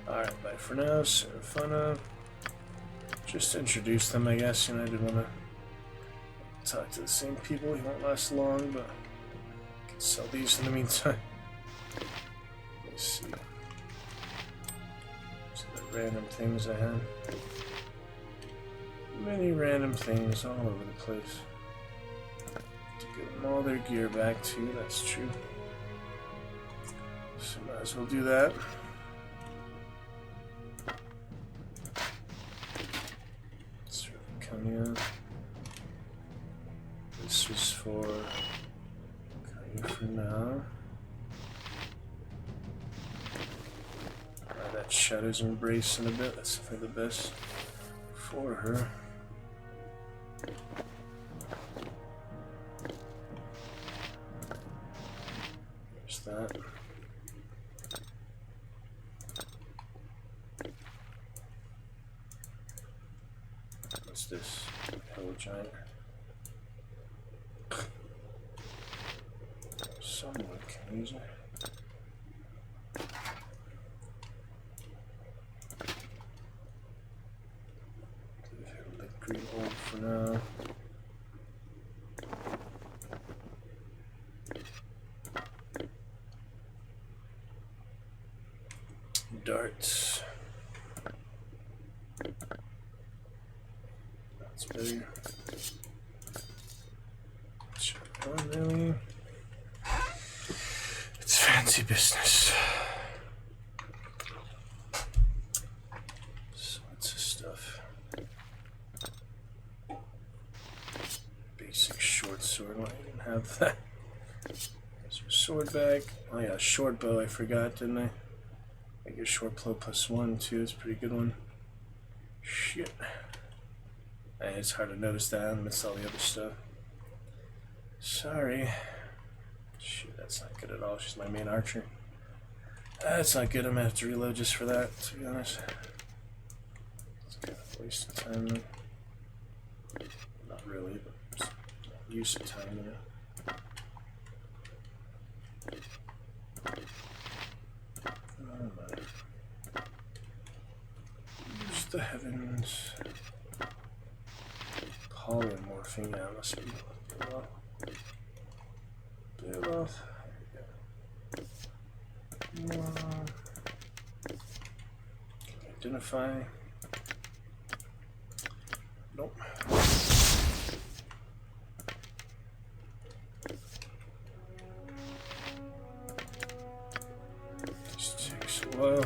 Alright, bye for now. Serafana. Just to introduce them, I guess. You know, I didn't want to talk to the same people. He won't last long, but I can sell these in the meantime. Let's see. So the random things I have. Many random things all over the place. To give them all their gear back too, that's true. So might as well do that. Kanya. This was for Kanya for now. That Shadow's Embrace in a bit, that's definitely the best for her. There's that. What's this? Hello Giant. Someone can use it. Green old for now. Darts. That's better. Oh, really? It's fancy business. So what's this stuff? Basic short sword. Well, I didn't have that. There's your sword bag. Oh yeah, short bow. I forgot, didn't I? I get short bow +1 too. It's a pretty good one. Shit. It's hard to notice that. I missed all the other stuff. Sorry. Shit, that's not good at all. She's my main archer. That's not good. I'm gonna have to reload just for that, to be honest. It's kind of a waste of time though. Not really, but just use of time, you know. Oh my. Use the heavens. Polymorphing, yeah, must be Beowulf. There we go. Identify. Nope. This takes a while.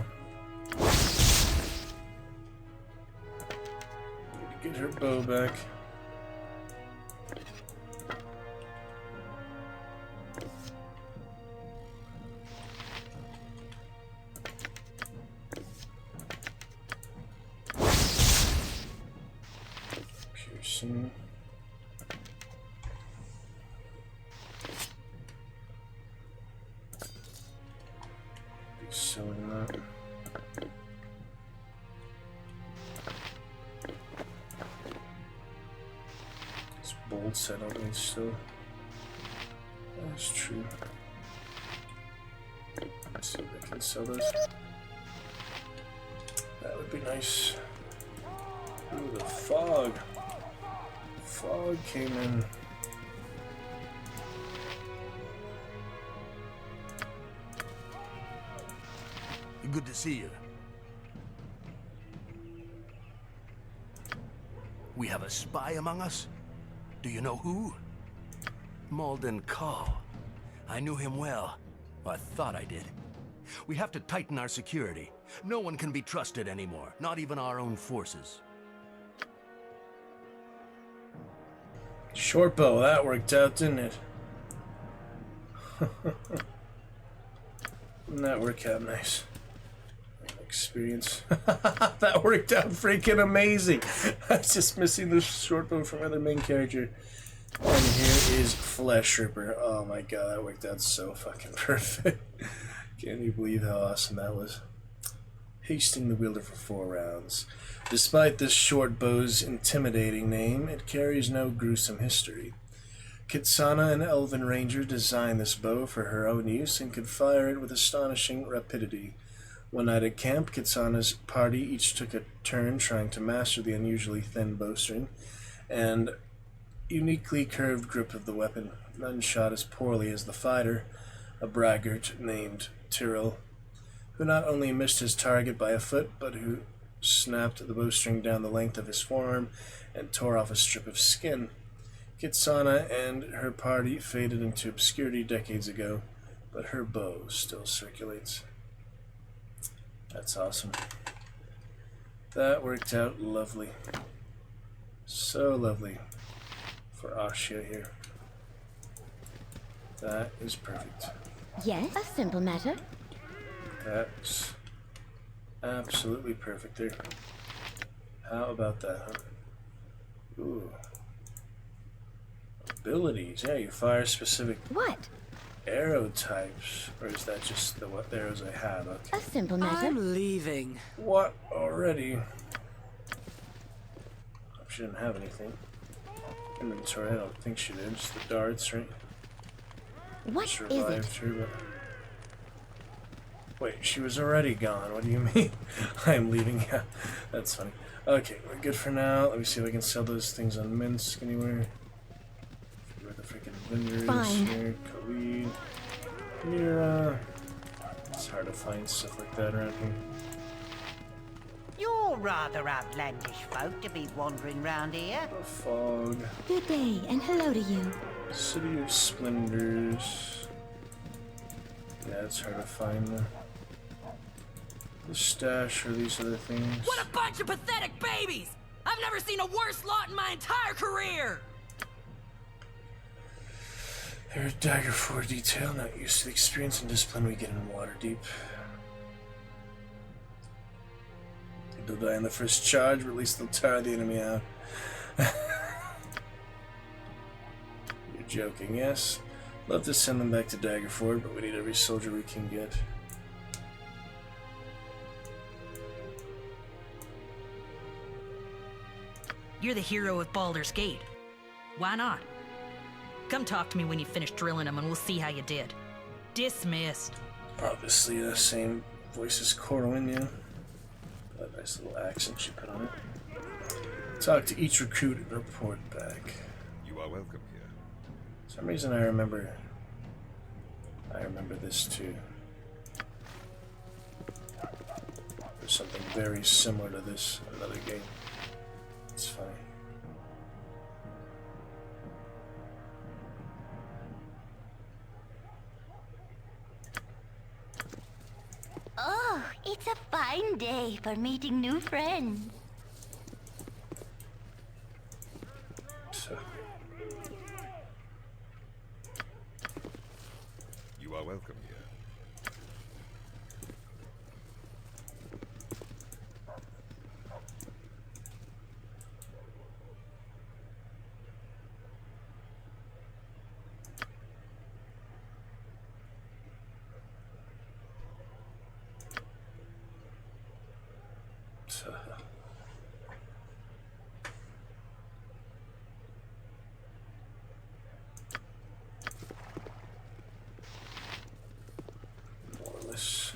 Need to get her bow back. Piercing. Be sewing that. This bolt set on me still. That's true. Let's see if I can sell those. That would be nice. Ooh, the fog. Fog came in. Good to see you. We have a spy among us? Do you know who? Malden Call. I knew him well. I thought I did. We have to tighten our security. No one can be trusted anymore, not even our own forces. Short bow, that worked out, didn't it? Didn't that work out nice? Experience. That worked out freaking amazing. I was just missing the short bow from other main character. And here is Flesh Ripper. Oh my god, that worked out so fucking perfect. Can't you believe how awesome that was? Hasting the wielder for 4 rounds. Despite this short bow's intimidating name, it carries no gruesome history. Kitsana, an elven ranger, designed this bow for her own use and could fire it with astonishing rapidity. One night at camp, Kitsana's party each took a turn trying to master the unusually thin bowstring and uniquely curved grip of the weapon. None shot as poorly as the fighter, a braggart named Tyrrell, who not only missed his target by a foot, but who snapped the bowstring down the length of his forearm and tore off a strip of skin. Kitsana and her party faded into obscurity decades ago, but her bow still circulates. That's awesome. That worked out lovely. So lovely for Ashia here. That is perfect. Yes, a simple matter. That's absolutely perfect there. How about that, huh? Ooh. Abilities. Yeah, you fire specific arrow types. Or is that just the what arrows I have? Okay. A simple matter. I'm leaving. What already? She didn't have anything. Inventory, I don't think she did. Just the darts, right? What Survived is it? her, but... Wait, she was already gone. What do you mean? I'm leaving. Yeah, that's funny. Okay, we're good for now. Let me see if I can sell those things on Minsk anywhere. Where the freaking vendors Fine. here? Khalid. Mira. It's hard to find stuff like that around here. You're rather outlandish folk to be wandering round here. The fog. Good day, and hello to you. City of Splendors. Yeah, it's hard to find the stash or these other things. What a bunch of pathetic babies! I've never seen a worse lot in my entire career! They're a dagger for detail, not used to the experience and discipline we get in Waterdeep. They'll die in the first charge, but at least they'll tire the enemy out. You're joking, yes? Love to send them back to Daggerford, but we need every soldier we can get. You're the hero of Baldur's Gate. Why not? Come talk to me when you finish drilling them and we'll see how you did. Dismissed. Obviously the same voice as Corwin, yeah. That nice little accent she put on it. Talk to each recruit and report back. You are welcome here. For some reason I remember this too. There's something very similar to this in another game. It's funny. Oh, it's a fine day for meeting new friends. So, You are welcome here.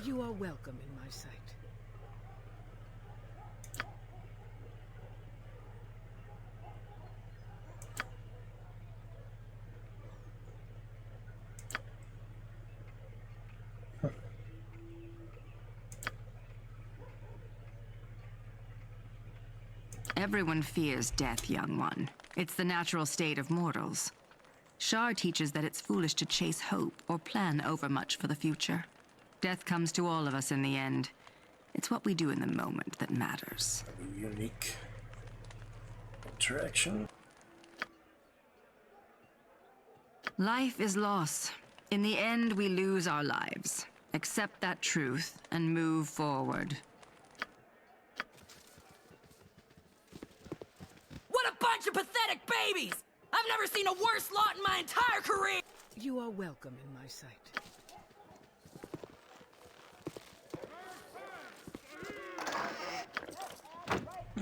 You are welcome in my sight. Everyone fears death, young one. It's the natural state of mortals. Shar teaches that it's foolish to chase hope or plan overmuch for the future. Death comes to all of us in the end. It's what we do in the moment that matters. a unique interaction. Life is loss. In the end, we lose our lives. Accept that truth and move forward. What a bunch of pathetic babies! I've never seen a worse lot in my entire career! You are welcome in my sight.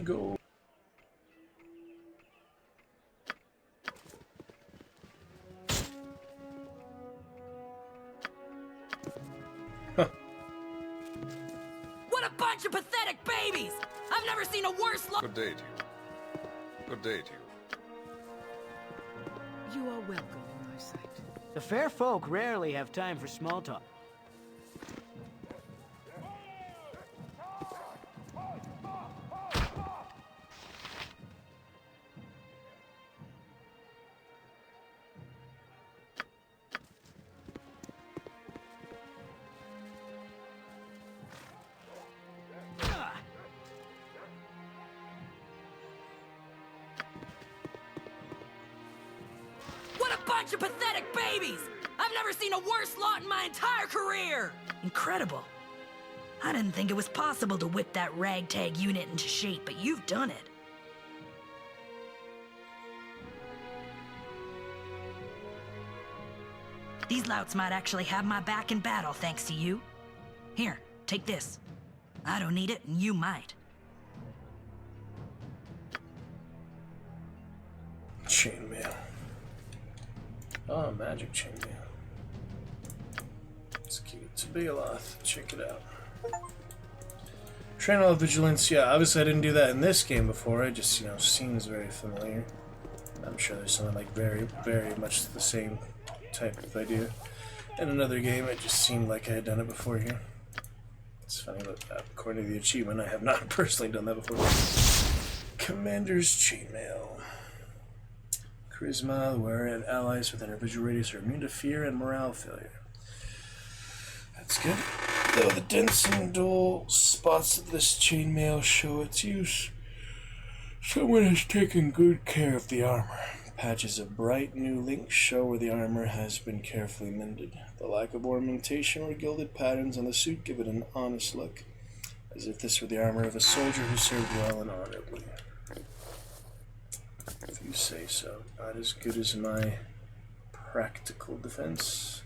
Go. What a bunch of pathetic babies! I've never seen a worse lot. Good day to you. Good day to you. You are welcome in my sight. The fair folk rarely have time for small talk. What a bunch of pathetic babies! I've never seen a worse lot in my entire career! Incredible. I didn't think it was possible to whip that ragtag unit into shape, but you've done it. These louts might actually have my back in battle thanks to you. Here, take this. I don't need it, and you might. Chainmail. Oh, magic chainmail. Let's give it to Baloth. Check it out. Train all vigilance. Yeah, obviously I didn't do that in this game before. It just, you know, seems very familiar. I'm sure there's something like very, very much the same type of idea. In another game, it just seemed like I had done it before here. It's funny, but according to the achievement, I have not personally done that before. Commander's Chainmail. Charisma, where allies within our visual radius are immune to fear and morale failure. That's good. Though the dense and dull spots of this chainmail show its use, someone has taken good care of the armor. Patches of bright new links show where the armor has been carefully mended. The lack of ornamentation or gilded patterns on the suit give it an honest look, as if this were the armor of a soldier who served well and honorably. If you say so. Not as good as my practical defense.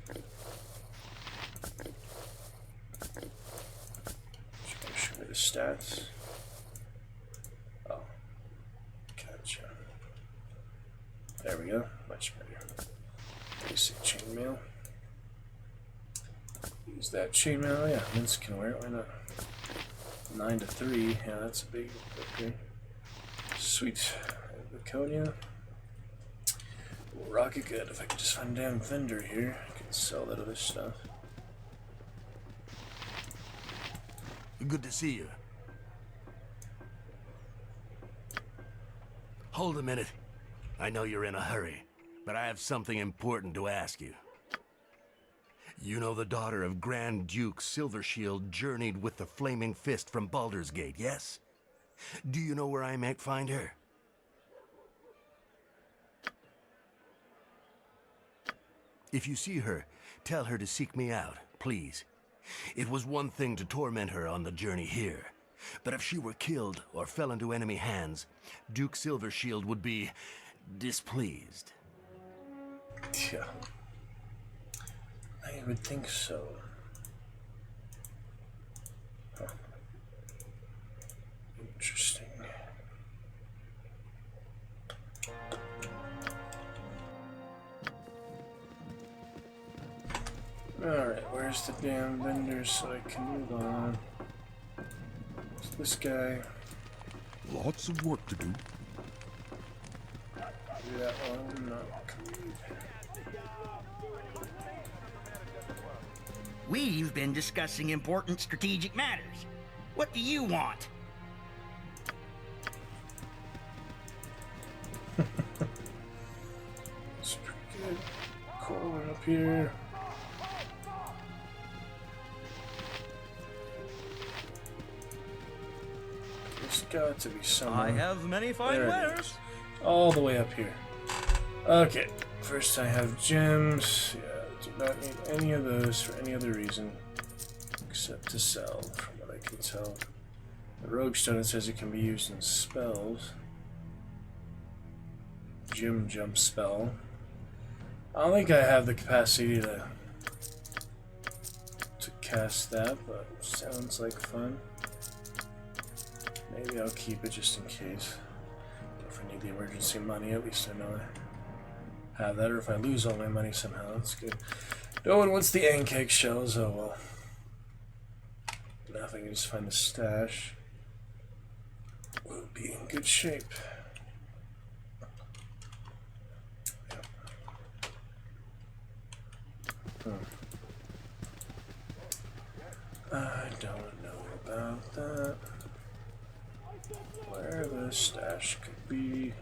Show me the stats. Oh. Gotcha. There we go. Much better. Basic chainmail. Use that chainmail. Yeah, Vince can wear it. Why not? 9 to 3. Yeah, that's a big upgrade. Sweet. Laconia. We'll rock it good. If I could just find a damn vendor here, I can sell that other stuff. Good to see you. Hold a minute. I know you're in a hurry, but I have something important to ask you. You know the daughter of Grand Duke Silvershield journeyed with the Flaming Fist from Baldur's Gate, yes? Do you know where I might find her? If you see her, tell her to seek me out, please. It was one thing to torment her on the journey here, but if she were killed or fell into enemy hands, Duke Silvershield would be displeased. Yeah. I would think so. Huh. Interesting. Alright, where's the damn vendor so I can move on? It's this guy. Lots of work to do. Do that one, not complete. We've been discussing important strategic matters. What do you want? It's pretty good. Corwin up here. There's got to be somewhere. I have many fine wares. All the way up here. Okay, first I have gems. Yeah, do not need any of those for any other reason except to sell, from what I can tell. The Rogue Stone, it says it can be used in spells. Gem jump spell. I don't think I have the capacity to cast that, but sounds like fun. Maybe I'll keep it just in case. If I need the emergency money, at least I know I have that, or if I lose all my money somehow, that's good. No one wants the Ankeg shells, oh well. Now if I can just find the stash, we'll be in good shape. I don't know about that. Where the stash could be.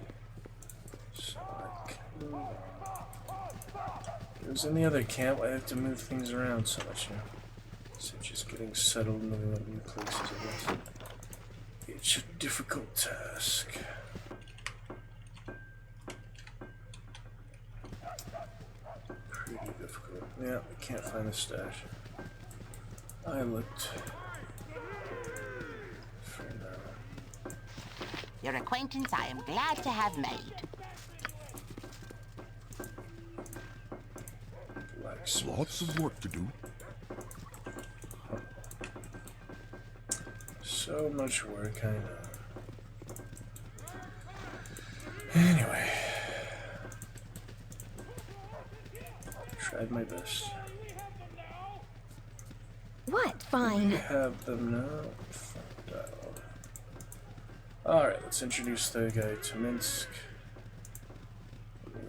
So I can move. It was in the other camp. I have to move things around so much now. So just getting settled in the new places, I guess. It's a difficult task. Pretty difficult. Yeah, I can't find the stash. I looked for now. Your acquaintance I am glad to have made. Lots of work to do. So much work, I know. Anyway. Tried my best. What? Fine. We have them now. Find out. Alright, let's introduce the guy to Minsk.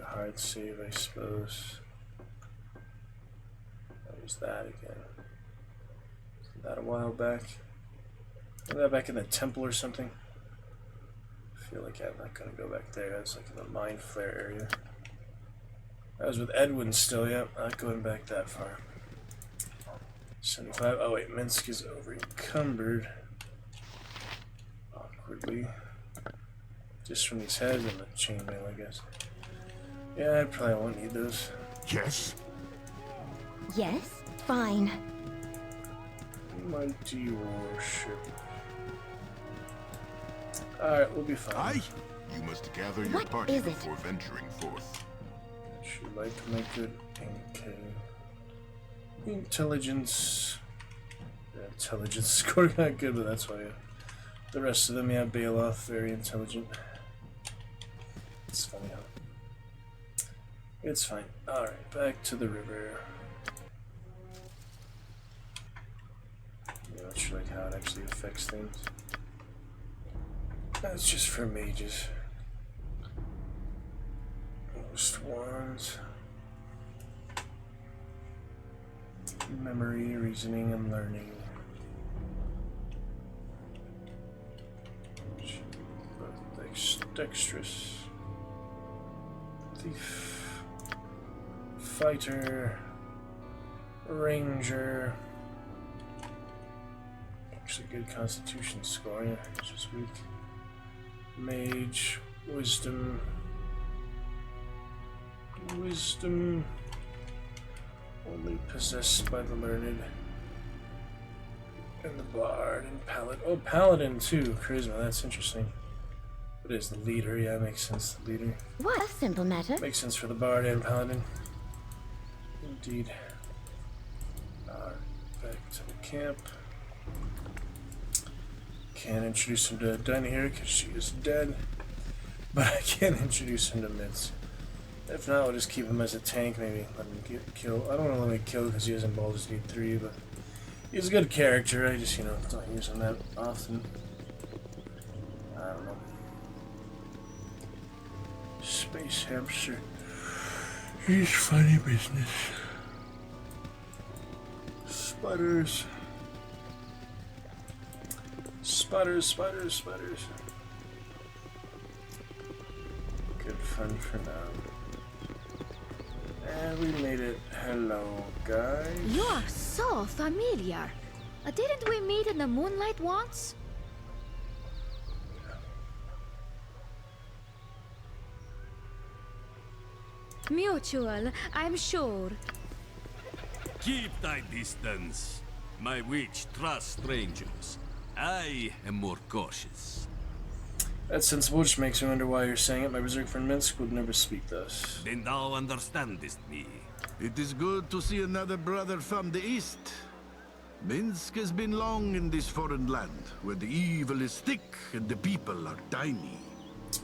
Hard save, I suppose. What was that again? Wasn't that a while back? Was that back in the temple or something? I feel like I'm not gonna go back there. That's like in the mind flare area. That was with Edwin still, yeah. Not going back that far. 75. Oh wait, Minsk is over encumbered. Awkwardly. Just from these heads and the chainmail, I guess. Yeah, I probably won't need those. Yes? Yes? Fine. Mighty warship. Alright, we'll be fine. Aye. You must gather your What party is it? before venturing forth. She like my good NK. Intelligence. Yeah, intelligence score not good, but that's why. The rest of them, yeah, Bailoff, very intelligent. It's funny how. It's fine. Alright, back to the river. I'm not sure like how it actually affects things. That's just for mages. Most wands. Memory, reasoning, and learning. Dexterous. Thief. Fighter. Ranger. Actually good constitution score, yeah, it's just weak. Mage. Wisdom. Wisdom. Only possessed by the learned. And the bard and paladin. Oh, paladin too. Charisma, that's interesting. It is the leader, yeah, makes sense, the leader. What a simple matter. Makes sense for the bard and paladin. Indeed. Alright, back to the camp. Can't introduce him to Dinah here because she is dead. But I can introduce him to Mitz. If not, we'll just keep him as a tank, maybe let him get killed. I don't want to let him kill because he is in Baldur's Gate 3, but he's a good character. I just, don't use him that often. I don't know. Space hamster. He's funny business. Spiders. Spiders, spiders, spiders. Good fun for now. And we made it. Hello, guys. You are so familiar. Didn't we meet in the moonlight once? Mutual, I'm sure. Keep thy distance. My witch trusts strangers. I am more cautious. That's sensible, which makes me wonder why you're saying it. My berserk friend Minsk would never speak thus. Then thou understandest me. It is good to see another brother from the east. Minsk has been long in this foreign land, where the evil is thick and the people are tiny.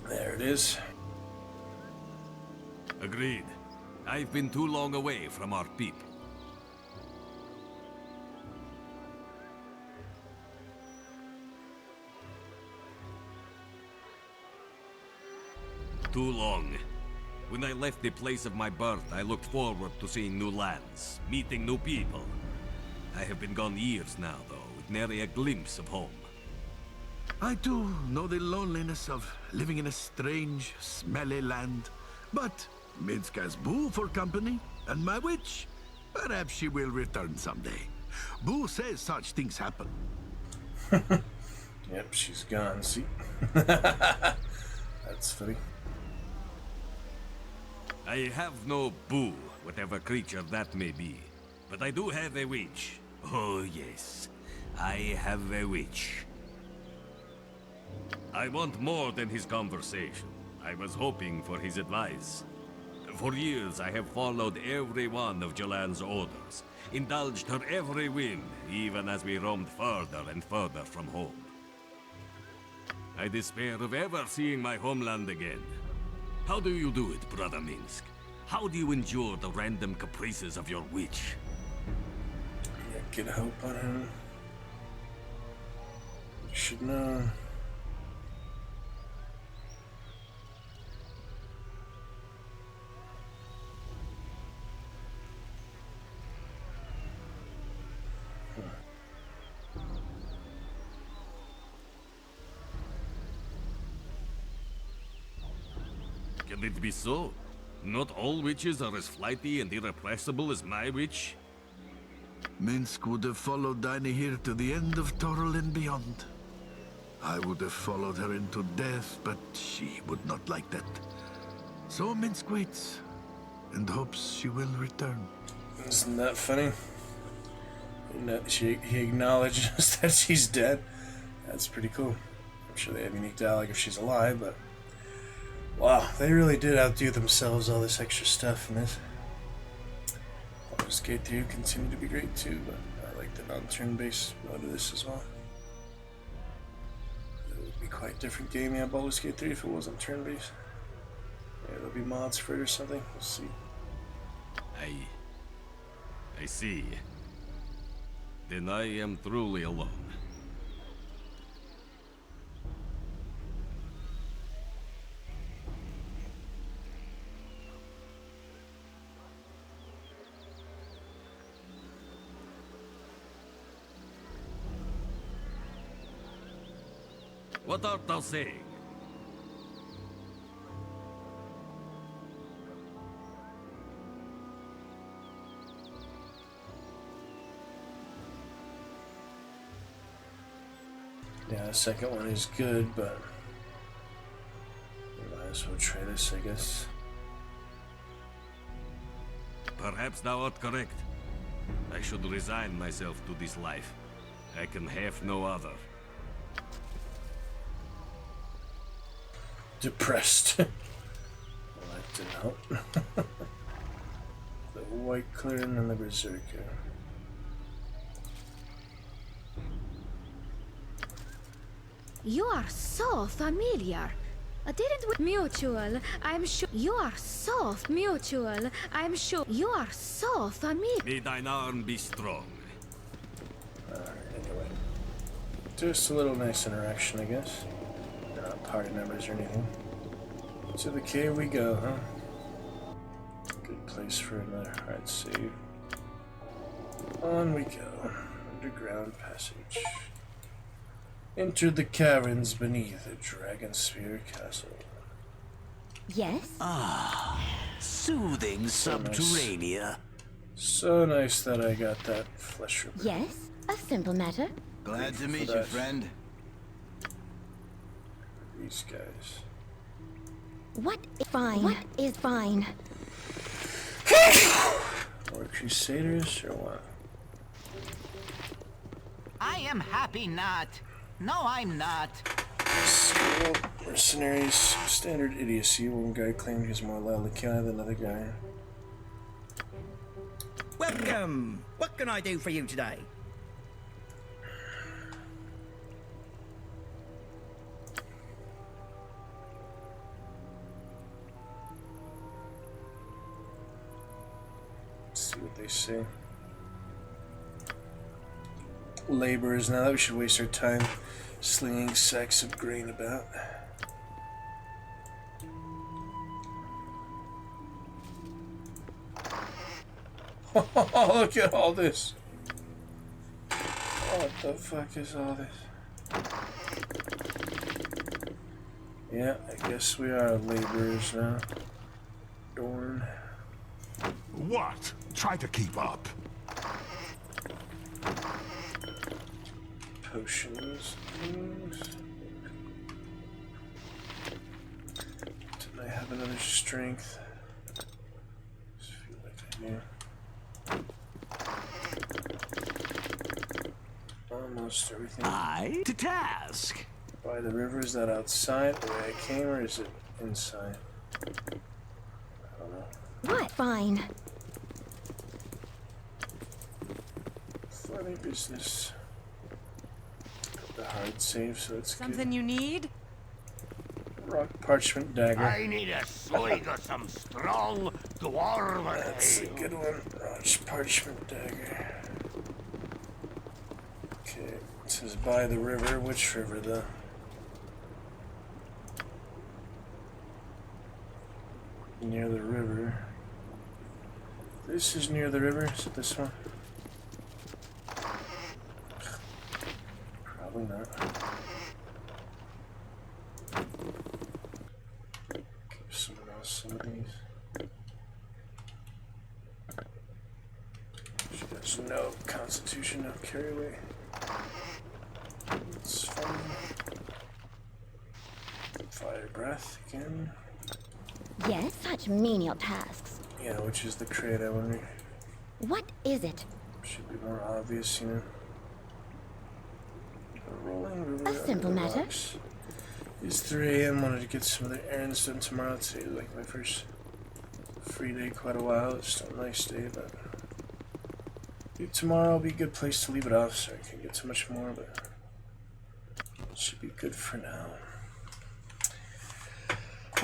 There it is. Agreed. I've been too long away from our people. too long. When I left the place of my birth, I looked forward to seeing new lands, meeting new people. I have been gone years now, though, with nary a glimpse of home. I too know the loneliness of living in a strange, smelly land. But Minsk has Boo for company, and my witch. Perhaps she will return someday. Boo says such things happen. Yep, she's gone, see? That's funny. I have no Boo, whatever creature that may be. But I do have a witch. Oh yes, I have a witch. I want more than his conversation. I was hoping for his advice. For years I have followed every one of Jolan's orders, indulged her every whim, even as we roamed further and further from home. I despair of ever seeing my homeland again. How do you do it, Brother Minsk? How do you endure the random caprices of your witch? Yeah, get help on him. You should know. Can it be so? Not all witches are as flighty and irrepressible as my witch? Minsk would have followed Dynahir to the end of Toril and beyond. I would have followed her into death, but she would not like that. So Minsk waits, and hopes she will return. Isn't that funny? He acknowledges that she's dead. That's pretty cool. I'm sure they have unique dialogue if she's alive, but... wow, they really did outdo themselves, all this extra stuff in this. Baldur's Gate 3 continue to be great too, but I like the non-turn-based mode of this as well. It would be quite a different game, yeah, Baldur's Gate 3 if it wasn't turn-based. Yeah, there'll be mods for it or something, we'll see. I see. Then I am truly alone. What art thou saying? Yeah, the second one is good, but we might as well try this, I guess. Perhaps thou art correct. I should resign myself to this life. I can have no other. Depressed. Well, that didn't help. The White Clearing and the Berserker. You are so familiar. Didn't we mutual? I'm sure you are so mutual. I'm sure you are so familiar. May thine arm be strong. Alright, anyway. Just a little nice interaction, I guess. They're not party members or anything. To the cave we go, huh? Good place for another hard save. On we go. Underground passage. Enter the caverns beneath the Dragonspear Castle. Yes? Ah, soothing subterranea. So nice that I got that flesh ripper. Yes? A simple matter. Glad to meet you, friend. These guys. What is fine? What is fine? Or Crusaders, or what? I am happy not. No, I'm not. School mercenaries, standard idiocy. One guy claimed he was more loyal to Canada than another guy. Welcome. What can I do for you today? Let's see what they say. Laborers, now that we should waste our time slinging sacks of grain about. Look at all this. What the fuck is all this? Yeah, I guess we are laborers now. Dorn. What? Try to keep up. Potions. Things. Did I have another strength? Just feel like I do. Almost everything. To task. By the river, is that outside the way I came, or is it inside? I don't know. What? Fine. Funny business. The hard save, so it's Something you need? Rock parchment dagger. I need a swig of some strong dwarven That's a ale. good one. Rock parchment dagger. Okay, it says by the river. Which river, though? Near the river. This is near the river. Is it this one? Probably not. Give someone else some of these. She has no constitution, no carry weight. It's fun. Fire breath again. Yes, such menial tasks. Yeah, which is the crate, I wonder. What is it? Should be more obvious, you know. Rolling river. A simple matter. Rocks. It's 3 a.m. Wanted to get some of the errands done tomorrow. Today, like my first free day, quite a while. It's still a nice day, but tomorrow will be a good place to leave it off, so I can get too much more, but it should be good for now.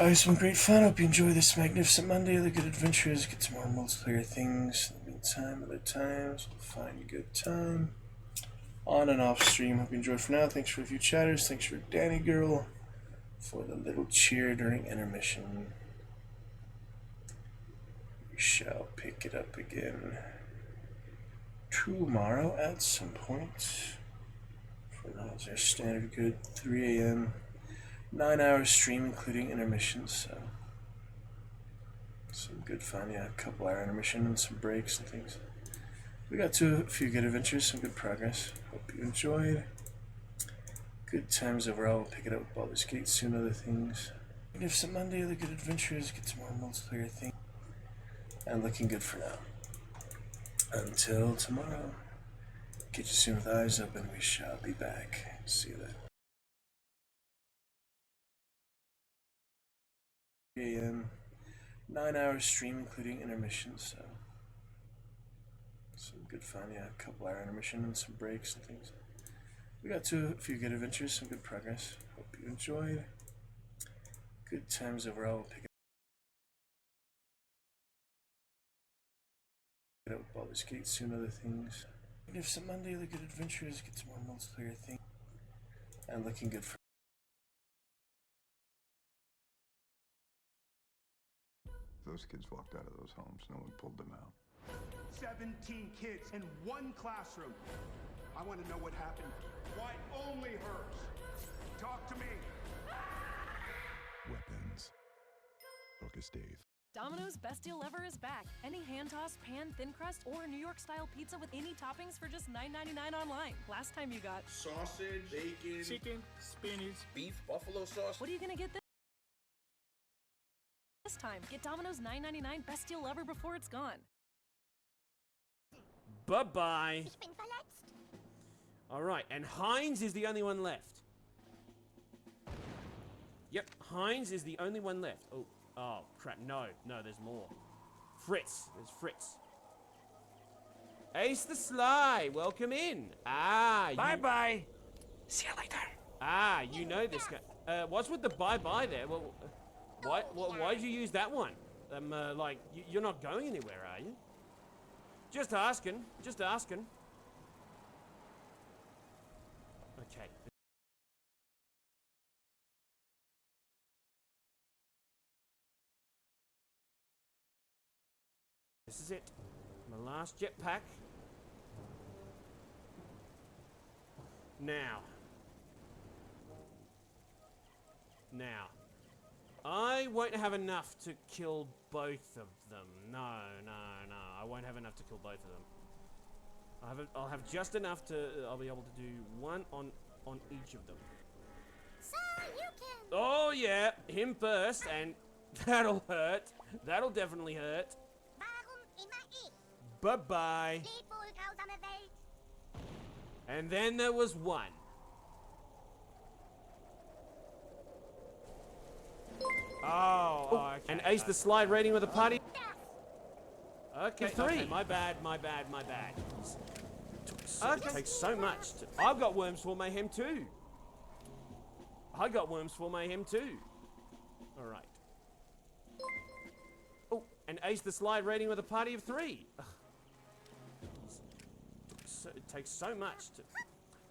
It's been great fun. Hope you enjoy this magnificent Monday. The good adventures. Get some more multiplayer things. In the meantime, other times, we'll find a good time. On and off stream. Hope you enjoyed for now. Thanks for a few chatters. Thanks for Danny Girl for the little cheer during intermission. We shall pick it up again tomorrow at some point. For now, it's our standard good 3 a.m. 9-hour stream, including intermissions, so some good fun. Yeah, a couple-hour intermission and some breaks and things. We got to a few good adventures, some good progress. Hope you enjoyed. Good times overall. We'll pick it up with Baldur's Gate soon, other things. Magnificent Monday, the good adventures, get some more multiplayer things. And looking good for now. Until tomorrow. Get you soon with eyes open. We shall be back. See you then. A.m. 9-hour stream, including intermissions, so some good fun. Yeah, a couple-hour intermission and some breaks and things. We got to a few good adventures, some good progress. Hope you enjoyed. Good times overall. We'll pick it up with Baldur's Gate soon, other things. Magnificent Monday, the good adventures, get some more multiplayer things. And looking good for Those kids walked out of those homes. No one pulled them out. 17 kids in one classroom. I want to know what happened. Why only hers? Talk to me. Weapons. Focus, Dave. Domino's Best Deal Ever is back. Any hand-tossed, pan, thin crust, or New York-style pizza with any toppings for just $9.99 online. Last time you got Sausage, bacon, chicken, spinach, beef, buffalo sauce. What are you gonna get this time? Get Domino's $9.99 Best Deal Ever before it's gone. Bye-bye. Alright, and Heinz is the only one left. Yep, Heinz is the only one left. Oh, crap, no, there's more. Fritz, there's Fritz. Ace the Sly, welcome in. Bye-bye. See you later. You know this guy. What's with the bye-bye there? Well, why'd you use that one? Like, you're not going anywhere, are you? Just asking. Okay. This is it. My last jetpack. Now. I won't have enough to kill both of them. No. I won't have enough to kill both of them. I'll have just enough to. I'll be able to do one on each of them. So you can. Oh yeah, him first, and that'll hurt. That'll definitely hurt. Bye bye. And then there was one. Oh, okay. And ace the slide rating with a party. Okay, okay, my bad. It takes so much. I've got Worms for Mayhem too. All right. Oh, and ace the slide rating with a party of 3. So, it takes so much to.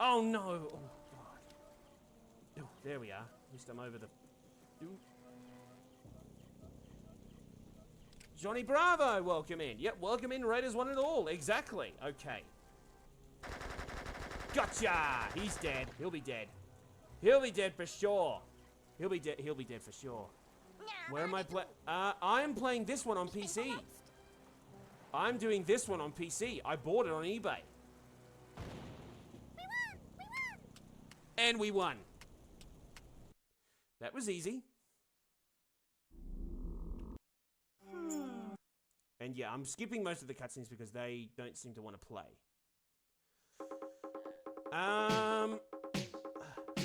Oh no! Oh god. Oh, there we are. At least I'm over the. Ooh. Johnny Bravo, welcome in. Yep, welcome in, Raiders one and all. Exactly. Okay. Gotcha! He's dead. He'll be dead. He'll be dead for sure. He'll be dead for sure. Where am I playing? I am playing this one on PC. I'm doing this one on PC. I bought it on eBay. And we won. That was easy. And yeah, I'm skipping most of the cutscenes because they don't seem to want to play.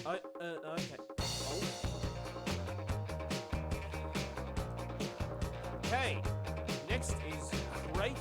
Okay.